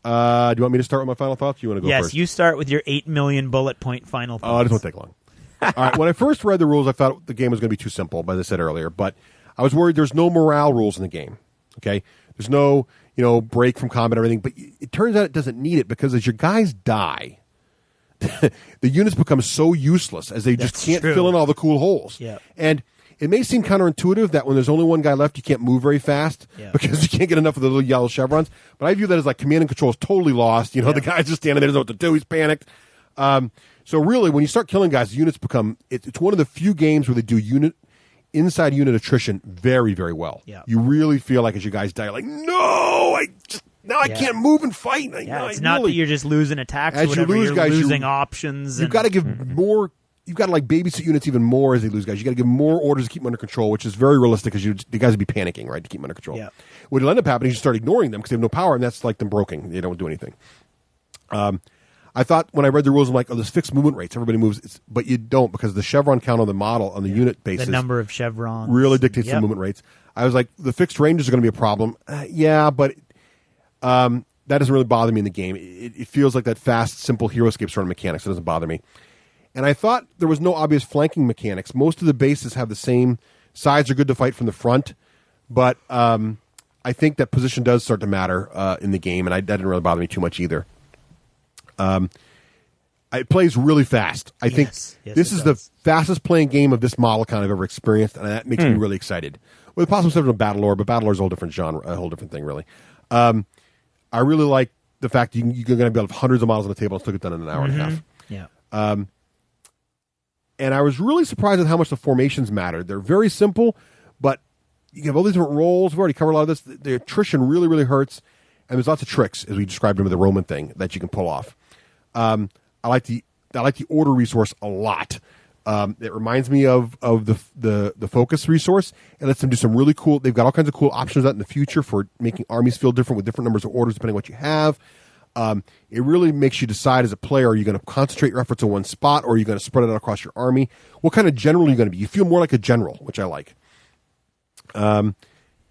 Do you want me to start with my final thoughts? You want to go first? Yes, you start with your 8 million bullet point final thoughts. Oh, it doesn't take long. All right. When I first read the rules, I thought the game was going to be too simple, as I said earlier. But I was worried there's no morale rules in the game. Okay, there's no break from combat or everything. But it turns out it doesn't need it because as your guys die, the units become so useless as they just can't fill in all the cool holes. Yeah. And it may seem counterintuitive that when there's only one guy left, you can't move very fast because you can't get enough of the little yellow chevrons. But I view that as like command and control is totally lost. The guy's just standing there, doesn't know what to do. He's panicked. So really, when you start killing guys, the units become. It's one of the few games where they do inside unit attrition very, very well. Yeah. You really feel like as your guys die, you're like, no, I can't move and fight. It's not that you're just losing attacks as or whatever. you lose guys, losing options. You've got to give more. You've got to like babysit units even more as they lose guys. You got to give more orders to keep them under control, which is very realistic because the guys would be panicking, right, to keep them under control. Yeah. What will end up happening is you start ignoring them because they have no power, and that's like them broken. They don't do anything. I thought when I read the rules, I'm like, oh, there's fixed movement rates. Everybody moves, but you don't because the chevron count on the model on the unit basis, the number of chevrons really dictates the movement rates. I was like, the fixed ranges are going to be a problem. But that doesn't really bother me in the game. It feels like that fast, simple HeroScape sort of mechanics. It doesn't bother me. And I thought there was no obvious flanking mechanics. Most of the bases have the same sides are good to fight from the front, but I think that position does start to matter in the game, and that didn't really bother me too much either. It plays really fast. I think this is the fastest playing game of this model count I've ever experienced, and that makes me really excited. With the possible exception of Battlelord, but Battlelord is a whole different genre, a whole different thing, really. I really like the fact that you're going to be able to have hundreds of models on the table and still get done in an hour and a half. Yeah. And I was really surprised at how much the formations mattered. They're very simple, but you have all these different roles. We've already covered a lot of this. The attrition really, really hurts, and there's lots of tricks, as we described them with the Roman thing, that you can pull off. I like the order resource a lot. It reminds me of the focus resource. It lets them do some really cool. They've got all kinds of cool options out in the future for making armies feel different with different numbers of orders depending on what you have. It really makes you decide as a player: are you going to concentrate your efforts in one spot, or are you going to spread it out across your army? What kind of general are you going to be? You feel more like a general, which I like. And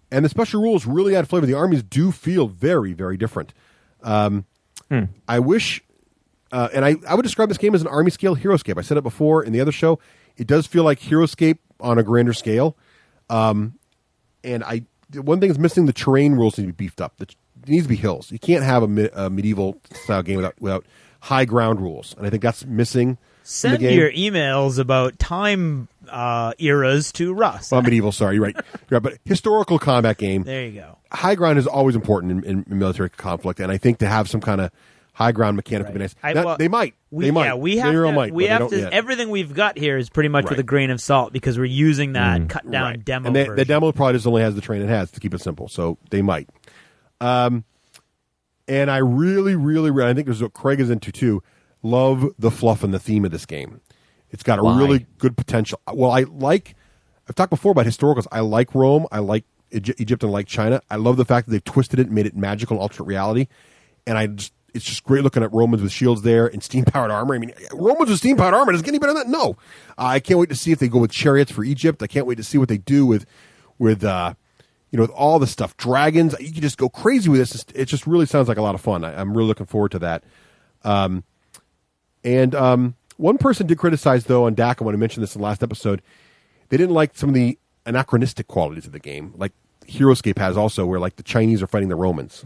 the special rules really add flavor. The armies do feel very, very different. I wish, and I would describe this game as an army scale HeroScape. I said it before in the other show. It does feel like HeroScape on a grander scale. And one thing is missing: the terrain rules need to be beefed up. It needs to be hills. You can't have a medieval style game without high ground rules, and I think that's missing. Send your emails about time eras to Russ. Well, medieval, sorry, you're right. But historical combat game. There you go. High ground is always important in military conflict, and I think to have some kind of high ground mechanic would be nice. They might. We have to. Everything we've got here is pretty much with a grain of salt because we're using that cut down demo. And version. The demo probably just only has the terrain it has to keep it simple, so they might. And I really, I think this is what Craig is into too. Love the fluff and the theme of this game. It's got a really good potential. Well, I've talked before about historicals. I like Rome. I like Egypt and I like China. I love the fact that they've twisted it and made it magical and alternate reality. And it's just great looking at Romans with shields there and steam-powered armor. I mean, Romans with steam-powered armor, does it get any better than that? No. I can't wait to see if they go with chariots for Egypt. I can't wait to see what they do with all the stuff. Dragons. You can just go crazy with this. It just really sounds like a lot of fun. I'm really looking forward to that. One person did criticize, though, on DAC, I want to mention this in the last episode, they didn't like some of the anachronistic qualities of the game, like HeroScape has also, where like the Chinese are fighting the Romans,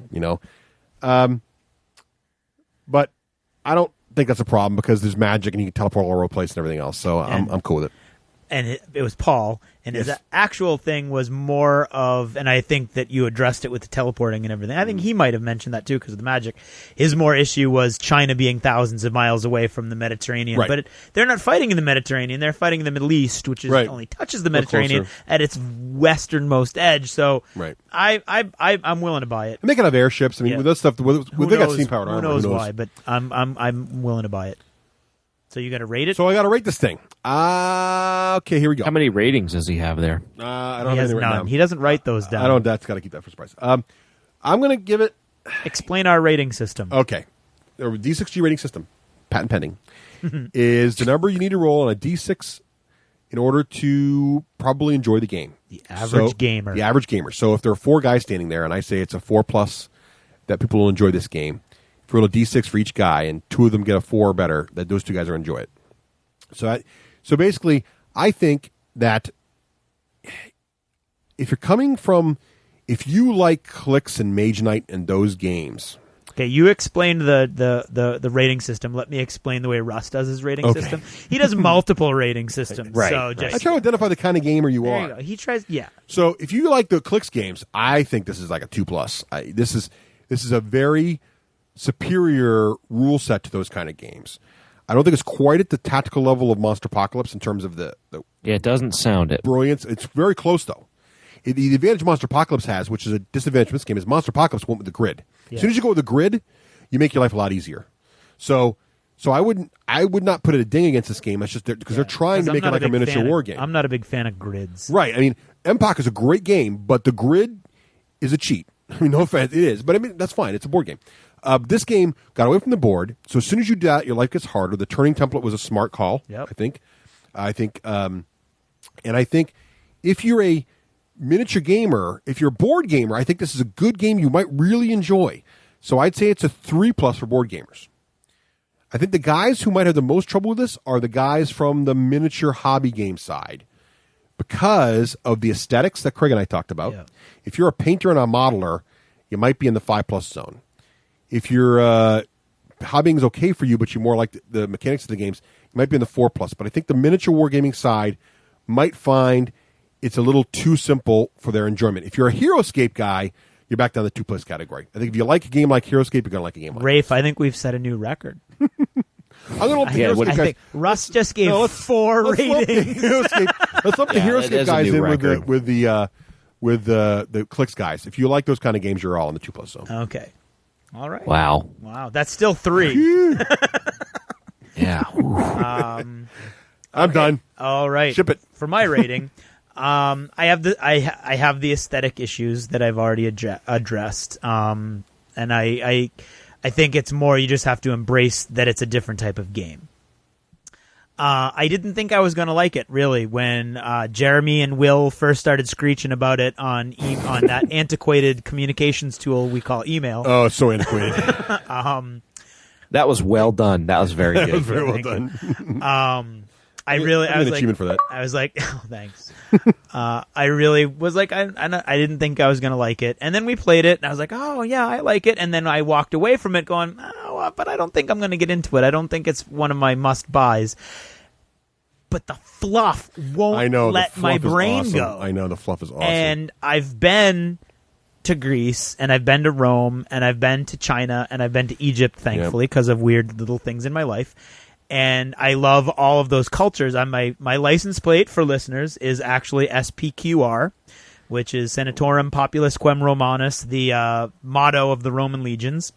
but I don't think that's a problem because there's magic and you can teleport all over the place and everything else, so I'm cool with it. And it was Paul, and his actual thing was more of, and I think that you addressed it with the teleporting and everything. I think he might have mentioned that too because of the magic. His more issue was China being thousands of miles away from the Mediterranean, but they're not fighting in the Mediterranean; they're fighting in the Middle East, which is only touches the Mediterranean at its westernmost edge. So, I'm willing to buy it. And they can have airships. I mean, with that stuff, they got steam powered armor. Who knows why? But I'm willing to buy it. So you got to rate it? So I got to rate this thing. Okay, here we go. How many ratings does he have there? I don't have any right now. He doesn't write those down. I don't. That's got to keep that for surprise. I'm going to give it. Explain our rating system. Okay, the D6G rating system, patent pending, is the number you need to roll on a D6 in order to probably enjoy the game. The average gamer. The average gamer. So if there are 4 guys standing there, and I say it's a 4+, that people will enjoy this game. If you roll a D6 for each guy, and 2 of them get a 4 or better, that those 2 guys will enjoy it. So basically, I think that if you like Clicks and Mage Knight and those games. Okay, you explained the rating system. Let me explain the way Russ does his rating system. He does multiple rating systems. Right. So I try to identify the kind of gamer you are. There you go. He tries. Yeah. So if you like the Clicks games, I think this is like a 2+. This is a very superior rule set to those kind of games. I don't think it's quite at the tactical level of Monster Apocalypse in terms of the it doesn't sound it. Brilliance. It's very close, though. The advantage Monster Apocalypse has, which is a disadvantage in this game, is Monster Apocalypse went with the grid. Yeah. As soon as you go with the grid, you make your life a lot easier. So I would not put a ding against this game. It's just because they're trying to make it like a miniature war game. I'm not a big fan of grids. Right. I mean, MPOC is a great game, but the grid is a cheat. I mean, no offense, it is. But I mean, that's fine. It's a board game. This game got away from the board, so as soon as you do that, your life gets harder. The turning template was a smart call, I think. And I think if you're a miniature gamer, if you're a board gamer, I think this is a good game you might really enjoy. So I'd say it's a 3+ for board gamers. I think the guys who might have the most trouble with this are the guys from the miniature hobby game side because of the aesthetics that Craig and I talked about. Yeah. If you're a painter and a modeler, you might be in the 5+ zone. If you're hobbying is okay for you, but you more like the mechanics of the games, you might be in the 4+. But I think the miniature wargaming side might find it's a little too simple for their enjoyment. If you're a HeroScape guy, you're back down the 2+ category. I think if you like a game like HeroScape, you're going to like a game like Rafe, I think we've set a new record. I'm going to let the HeroScape guys. I think Russ just gave 4 ratings. Let's lump the HeroScape guys in with the Clicks guys. If you like those kind of games, you're all in the 2+ zone. Okay. All right. Wow. That's still 3. Yeah. I'm done. All right. Ship it. For my rating, I have the aesthetic issues that I've already addressed, and I think it's more you just have to embrace that it's a different type of game. I didn't think I was going to like it, really, when Jeremy and Will first started screeching about it on that antiquated communications tool we call email. Oh, it's so antiquated. That was well done. That was very good. That was very well done. I was an like, achievement for that. I was like, oh, thanks. I really was like, I didn't think I was going to like it. And then we played it, and I was like, oh, yeah, I like it. And then I walked away from it going, oh, but I don't think I'm going to get into it. I don't think it's one of my must-buys. But the fluff won't let my brain go. I know, the fluff is awesome. And I've been to Greece, and I've been to Rome, and I've been to China, and I've been to Egypt, thankfully, because of weird little things in my life. And I love all of those cultures. My license plate for listeners is actually SPQR, which is Senatorum Populus Quem Romanus, the motto of the Roman legions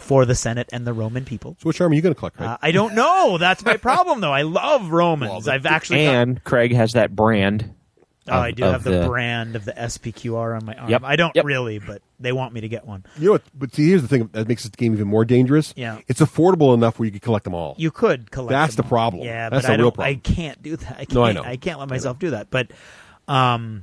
for the Senate and the Roman people. So which army are you going to collect, Craig? I don't know. That's my problem, though. I love Romans. I've actually Craig has that brand. I do have the brand of the SPQR on my arm. Yep. I don't really, but they want me to get one. You know what? But see, here's the thing that makes this game even more dangerous. Yeah. It's affordable enough where you could collect them all. You could collect That's them the problem. all. Yeah, That's but the real problem. I can't do that. No, I know. I can't let myself do that. But so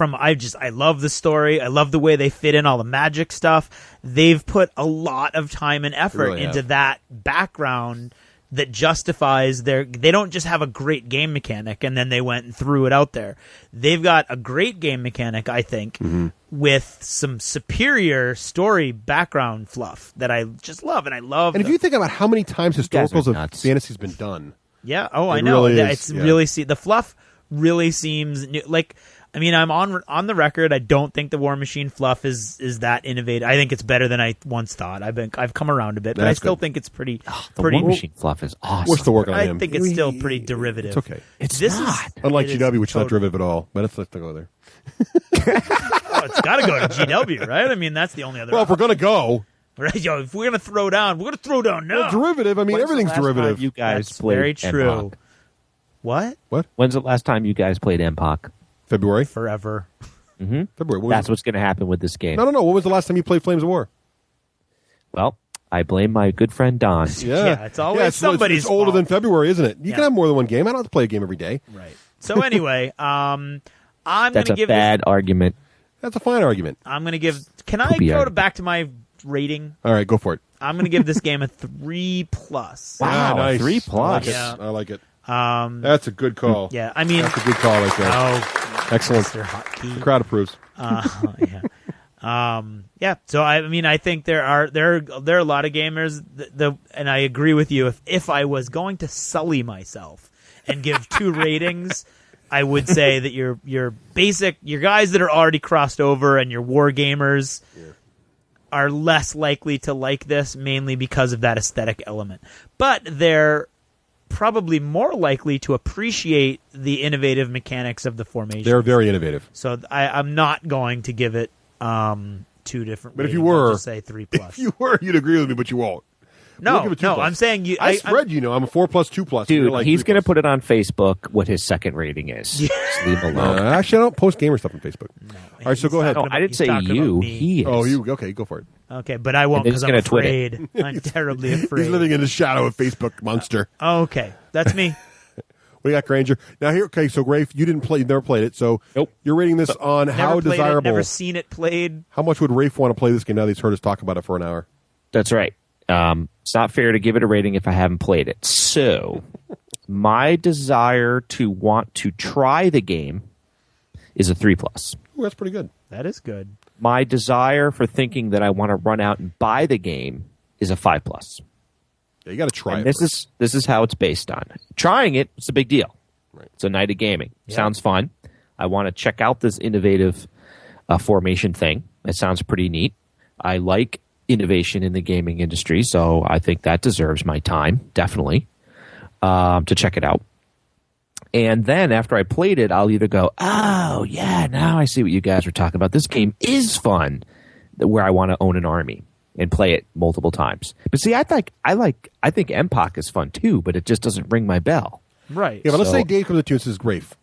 I love the story. I love the way they fit in all the magic stuff. They've put a lot of time and effort really into have. that background that justifies they don't just have a great game mechanic and then they went and threw it out there. They've got a great game mechanic, I think, with some superior story background fluff that I just love. And I love. And if you think about how many times historicals of nuts. fantasy's been done. Yeah. Oh, It I know. really is, It's yeah. really the fluff really seems new. Like, I mean, I'm on the record. I don't think the War Machine fluff is that innovative. I think it's better than I once thought. I've come around a bit, but I still think it's pretty. The War Machine fluff is awesome. We're still working on him. I think it's still pretty derivative. It's okay. It's This not. is Unlike it is GW, which is not totally- derivative at all. But let's go there. Oh, it's got to go to GW, right? I mean, that's the only other. Well, if we're going to go. Right, yo, if we're gonna throw down, we're gonna throw down now. Well, derivative, I mean, When's the everything's last time derivative. You guys That's played very true. MPOC? What? When's the last time you guys played MPOC? February? Forever. Mm-hmm. February. That's what's going to happen with this game. No. What was the last time you played Flames of War? Well, I blame my good friend Don. Yeah, it's always somebody's It's older fault. than February, isn't it? You Yeah. can have more than one game. I don't have to play a game every day. Right. So anyway, I'm That's gonna a give bad argument. That's a fine argument. I'm gonna give. Can I Poopy go argument. back to my rating? All right, go for it. I'm gonna give this game a 3+. Yeah, nice. 3+. Yeah. I like it. That's a good call. Yeah, I mean, that's a good call right there. Oh, Excellent. Mr. Hotkey. The crowd approves. Yeah. Yeah. So I mean, I think there are a lot of gamers and I agree with you. If I was going to sully myself and give 2 ratings, I would say that your guys that are already crossed over and your war gamers are less likely to like this, mainly because of that aesthetic element. But they're probably more likely to appreciate the innovative mechanics of the formation. They're very innovative. So I'm not going to give it 2 different. But if you ratings. I'll were, just say 3+. If you were, you'd agree with me, but you won't. No, We'll give it 2+. I'm saying you. I spread, I'm a 4+, 2+. Dude, You're like he's 3+. going to put it on Facebook what his second rating is. Just leave him alone. Actually, I don't post gamer stuff on Facebook. All right, so go ahead. No, I didn't say you. He is. Oh, you. Okay, go for it. Okay, but I won't And he's because I'm gonna tweet afraid. I'm terribly afraid. He's living in the shadow of Facebook, monster. Okay, that's me. We got Granger. Now here, okay, so Rafe, you never played it, so you're rating this on how Never played desirable. it, never seen it played. How much would Rafe want to play this game now that he's heard us talk about it for an hour? That's right. It's not fair to give it a rating if I haven't played it. So, my desire to want to try the game is a 3+. Ooh, that's pretty good. That is good. My desire for thinking that I want to run out and buy the game is a 5+. Yeah, you got to try And it. this is how it's based on. Trying it's a big deal. Right. It's a night of gaming. Yeah. Sounds fun. I want to check out this innovative formation thing. It sounds pretty neat. I like innovation in the gaming industry, so I think that deserves my time, definitely, to check it out. And then after I played it, I'll either go, oh, yeah, now I see what you guys were talking about. This game is fun, where I want to own an army and play it multiple times. But see, I think MPOC is fun too, but it just doesn't ring my bell. Right. Yeah, but let's say Dave comes to you and says, Rafe,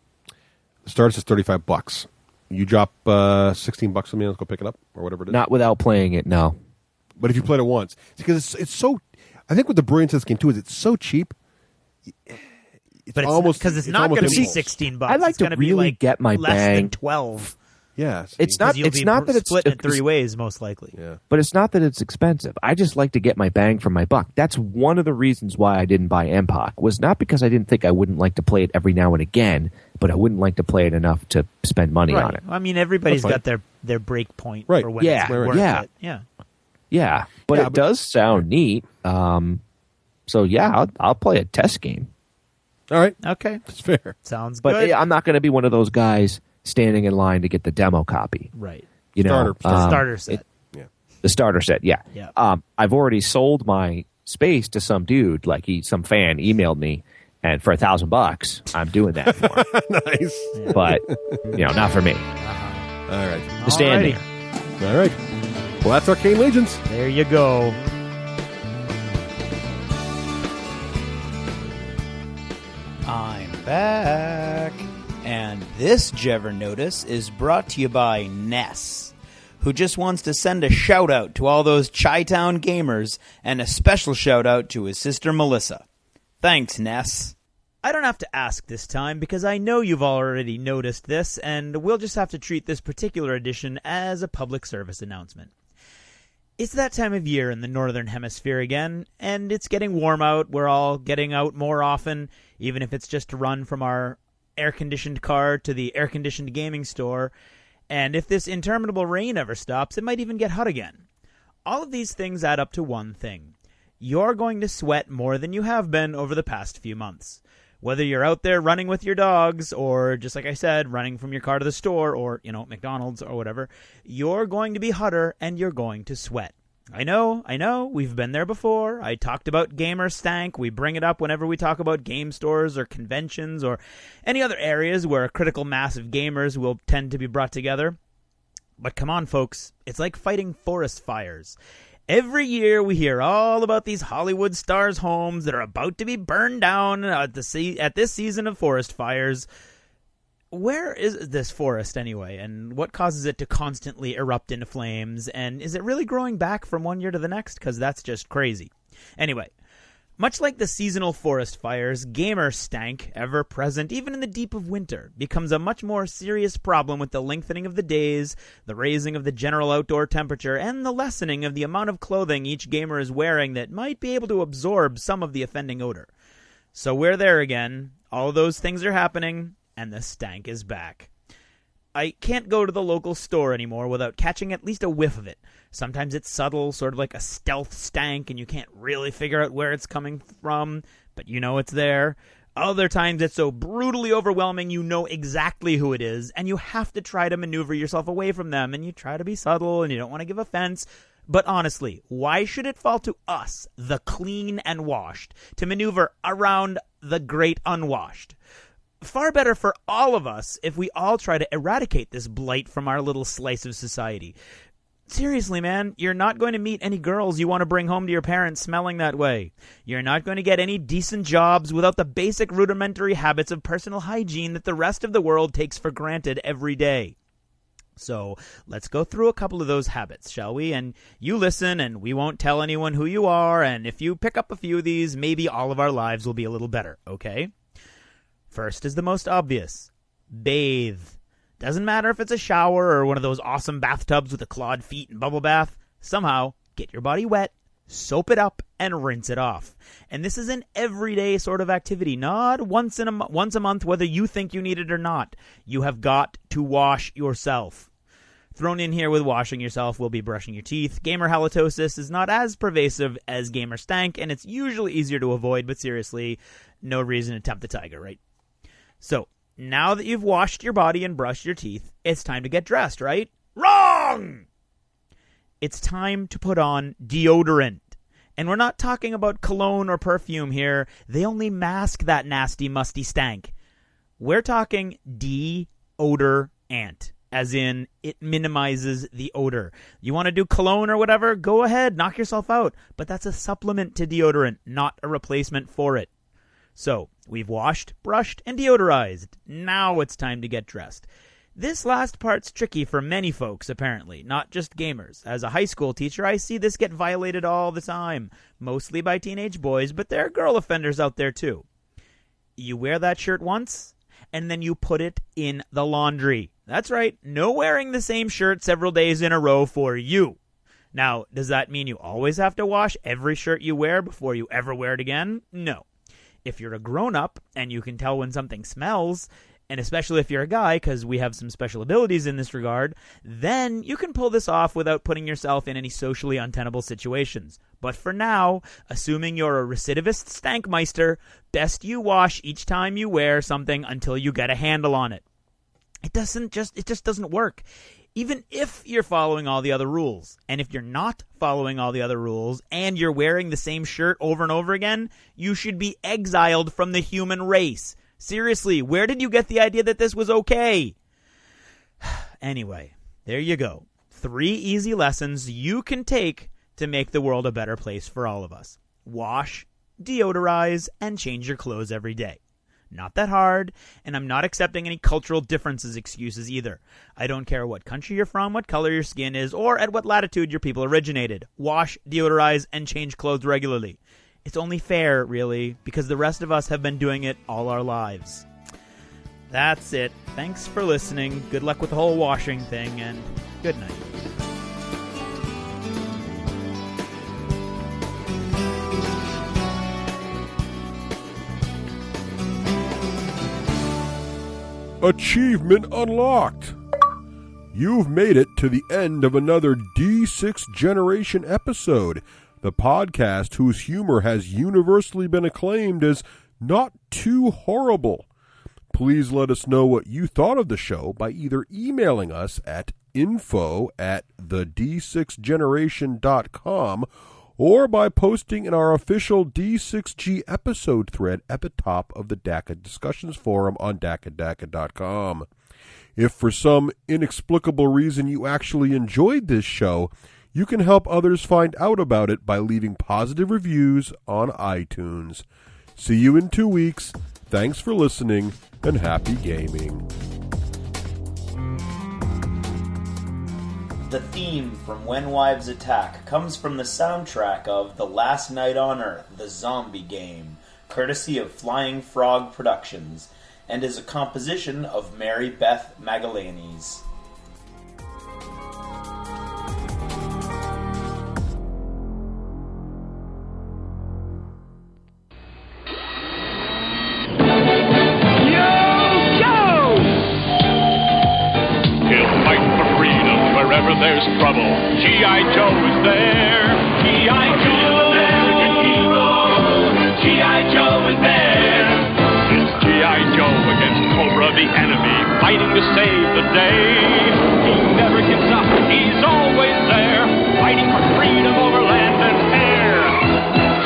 the starts is $35. You drop $16 on me, let's go pick it up, or whatever it is. Not without playing it, no. But if you played it once, because it's so. I think what the brilliance of this game too is it's so cheap. it's But it's almost because it's not going to be impulse. $16. I like it's to gonna really be like get my less bang. than 12. Yeah, It's not. You'll It's be not that it's split in 3 ways, most likely. Yeah. But it's not that it's expensive. I just like to get my bang for my buck. That's one of the reasons why I didn't buy MPOC, was not because I didn't think I wouldn't like to play it every now and again, but I wouldn't like to play it enough to spend money Right. on it. I mean, everybody's That's got their break point Right. for when Yeah. it's worth Yeah. it. Yeah. Yeah, but it does sound neat. So yeah, I'll play a test game. All right. Okay. That's fair. Sounds But good. I'm not going to be one of those guys standing in line to get the demo copy. Right. You know, starter set. The starter set, yeah. Yeah. I've already sold my space to some dude, like some fan emailed me, and for $1,000, I'm doing that for him. Nice. But, not for me. All right. The standing. All right. Well, that's Arcane Legions. There you go. I'm back. And this Jever Notice is brought to you by Ness, who just wants to send a shout out to all those Chi-Town gamers and a special shout out to his sister Melissa. Thanks, Ness. I don't have to ask this time because I know you've already noticed this, and we'll just have to treat this particular edition as a public service announcement. It's that time of year in the Northern Hemisphere again, and it's getting warm out. We're all getting out more often, even if it's just to run from our air-conditioned car to the air-conditioned gaming store. And if this interminable rain ever stops, it might even get hot again. All of these things add up to one thing. You're going to sweat more than you have been over the past few months. Whether you're out there running with your dogs, or just like I said, running from your car to the store, or, McDonald's or whatever, you're going to be hotter and you're going to sweat. I know, we've been there before. I talked about gamer stank. We bring it up whenever we talk about game stores or conventions or any other areas where a critical mass of gamers will tend to be brought together. But come on, folks, it's like fighting forest fires. Every year we hear all about these Hollywood stars' homes that are about to be burned down at this season of forest fires. Where is this forest anyway, and what causes it to constantly erupt into flames, and is it really growing back from one year to the next? Because that's just crazy. Anyway, much like the seasonal forest fires, gamer stank, ever present even in the deep of winter, becomes a much more serious problem with the lengthening of the days, the raising of the general outdoor temperature, and the lessening of the amount of clothing each gamer is wearing that might be able to absorb some of the offending odor. So we're there again. All of those things are happening, and the stank is back. I can't go to the local store anymore without catching at least a whiff of it. Sometimes it's subtle, sort of like a stealth stank, and you can't really figure out where it's coming from, but you know it's there. Other times it's so brutally overwhelming you know exactly who it is, and you have to try to maneuver yourself away from them, and you try to be subtle, and you don't want to give offense. But honestly, why should it fall to us, the clean and washed, to maneuver around the great unwashed? Far better for all of us if we all try to eradicate this blight from our little slice of society. Seriously, man, you're not going to meet any girls you want to bring home to your parents smelling that way. You're not going to get any decent jobs without the basic rudimentary habits of personal hygiene that the rest of the world takes for granted every day. So let's go through a couple of those habits, shall we? And you listen, and we won't tell anyone who you are, and if you pick up a few of these, maybe all of our lives will be a little better, okay? First is the most obvious. Bathe. Doesn't matter if it's a shower or one of those awesome bathtubs with a clawed feet and bubble bath. Somehow, get your body wet, soap it up, and rinse it off. And this is an everyday sort of activity, not once a month, whether you think you need it or not. You have got to wash yourself. Thrown in here with washing yourself will be brushing your teeth. Gamer halitosis is not as pervasive as gamer stank, and it's usually easier to avoid, but seriously, no reason to tempt the tiger, right? So, now that you've washed your body and brushed your teeth, it's time to get dressed, right? Wrong! It's time to put on deodorant. And we're not talking about cologne or perfume here. They only mask that nasty, musty stank. We're talking deodorant, as in it minimizes the odor. You want to do cologne or whatever? Go ahead, knock yourself out. But that's a supplement to deodorant, not a replacement for it. So, we've washed, brushed, and deodorized. Now it's time to get dressed. This last part's tricky for many folks, apparently, not just gamers. As a high school teacher, I see this get violated all the time, mostly by teenage boys, but there are girl offenders out there too. You wear that shirt once, and then you put it in the laundry. That's right, no wearing the same shirt several days in a row for you. Now, does that mean you always have to wash every shirt you wear before you ever wear it again? No. If you're a grown-up and you can tell when something smells, and especially if you're a guy, because we have some special abilities in this regard, then you can pull this off without putting yourself in any socially untenable situations. But for now, assuming you're a recidivist stankmeister, best you wash each time you wear something until you get a handle on it. It just doesn't work. Even if you're following all the other rules. And if you're not following all the other rules and you're wearing the same shirt over and over again, you should be exiled from the human race. Seriously, where did you get the idea that this was okay? Anyway, there you go. 3 easy lessons you can take to make the world a better place for all of us. Wash, deodorize, and change your clothes every day. Not that hard, and I'm not accepting any cultural differences excuses either. I don't care what country you're from, what color your skin is, or at what latitude your people originated. Wash, deodorize, and change clothes regularly. It's only fair, really, because the rest of us have been doing it all our lives. That's it. Thanks for listening. Good luck with the whole washing thing, and good night. Achievement unlocked! You've made it to the end of another D6 Generation episode, the podcast whose humor has universally been acclaimed as not too horrible. Please let us know what you thought of the show by either emailing us at info@the d6generation.com or by posting in our official D6G episode thread at the top of the DACA discussions forum on DACA.com. If for some inexplicable reason you actually enjoyed this show, you can help others find out about it by leaving positive reviews on iTunes. See you in 2 weeks. Thanks for listening, and happy gaming. The theme from When Wives Attack comes from the soundtrack of The Last Night on Earth, the zombie game, courtesy of Flying Frog Productions, and is a composition of Mary Beth Magalanes. There's trouble. G.I. Joe is there. G.I. Joe, American hero. G.I. Joe is there. It's G.I. Joe against Cobra, the enemy, fighting to save the day. He never gives up. He's always there, fighting for freedom over land and air.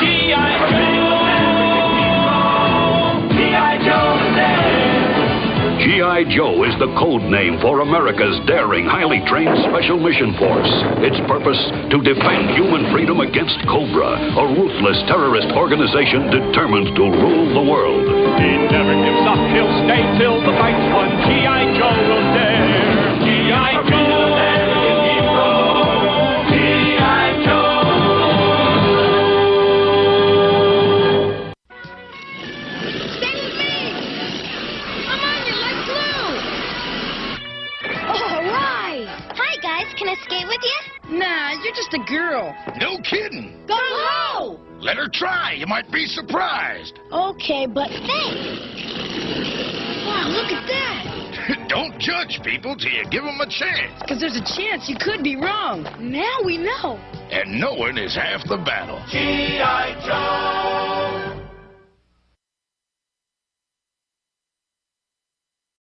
G.I. Joe, American hero. G.I. Joe is there. G.I. Joe is the code name for America's daring, highly trained Special Mission Force. Its purpose, to defend human freedom against Cobra, a ruthless terrorist organization determined to rule the world. He never gives up. He'll stay till the fight's won. G.I. Joe will dare. G.I. Joe, American hero. G.I. Joe. Stay with me! I'm on you like glue! All right! Hi, guys. Can I skate with you? Nah, you're just a girl. No kidding. Go low! Let her try. You might be surprised. Okay, but thanks. Wow, look at that. Don't judge people till you give them a chance. Because there's a chance you could be wrong. Now we know. And knowing is half the battle. G.I. Joe.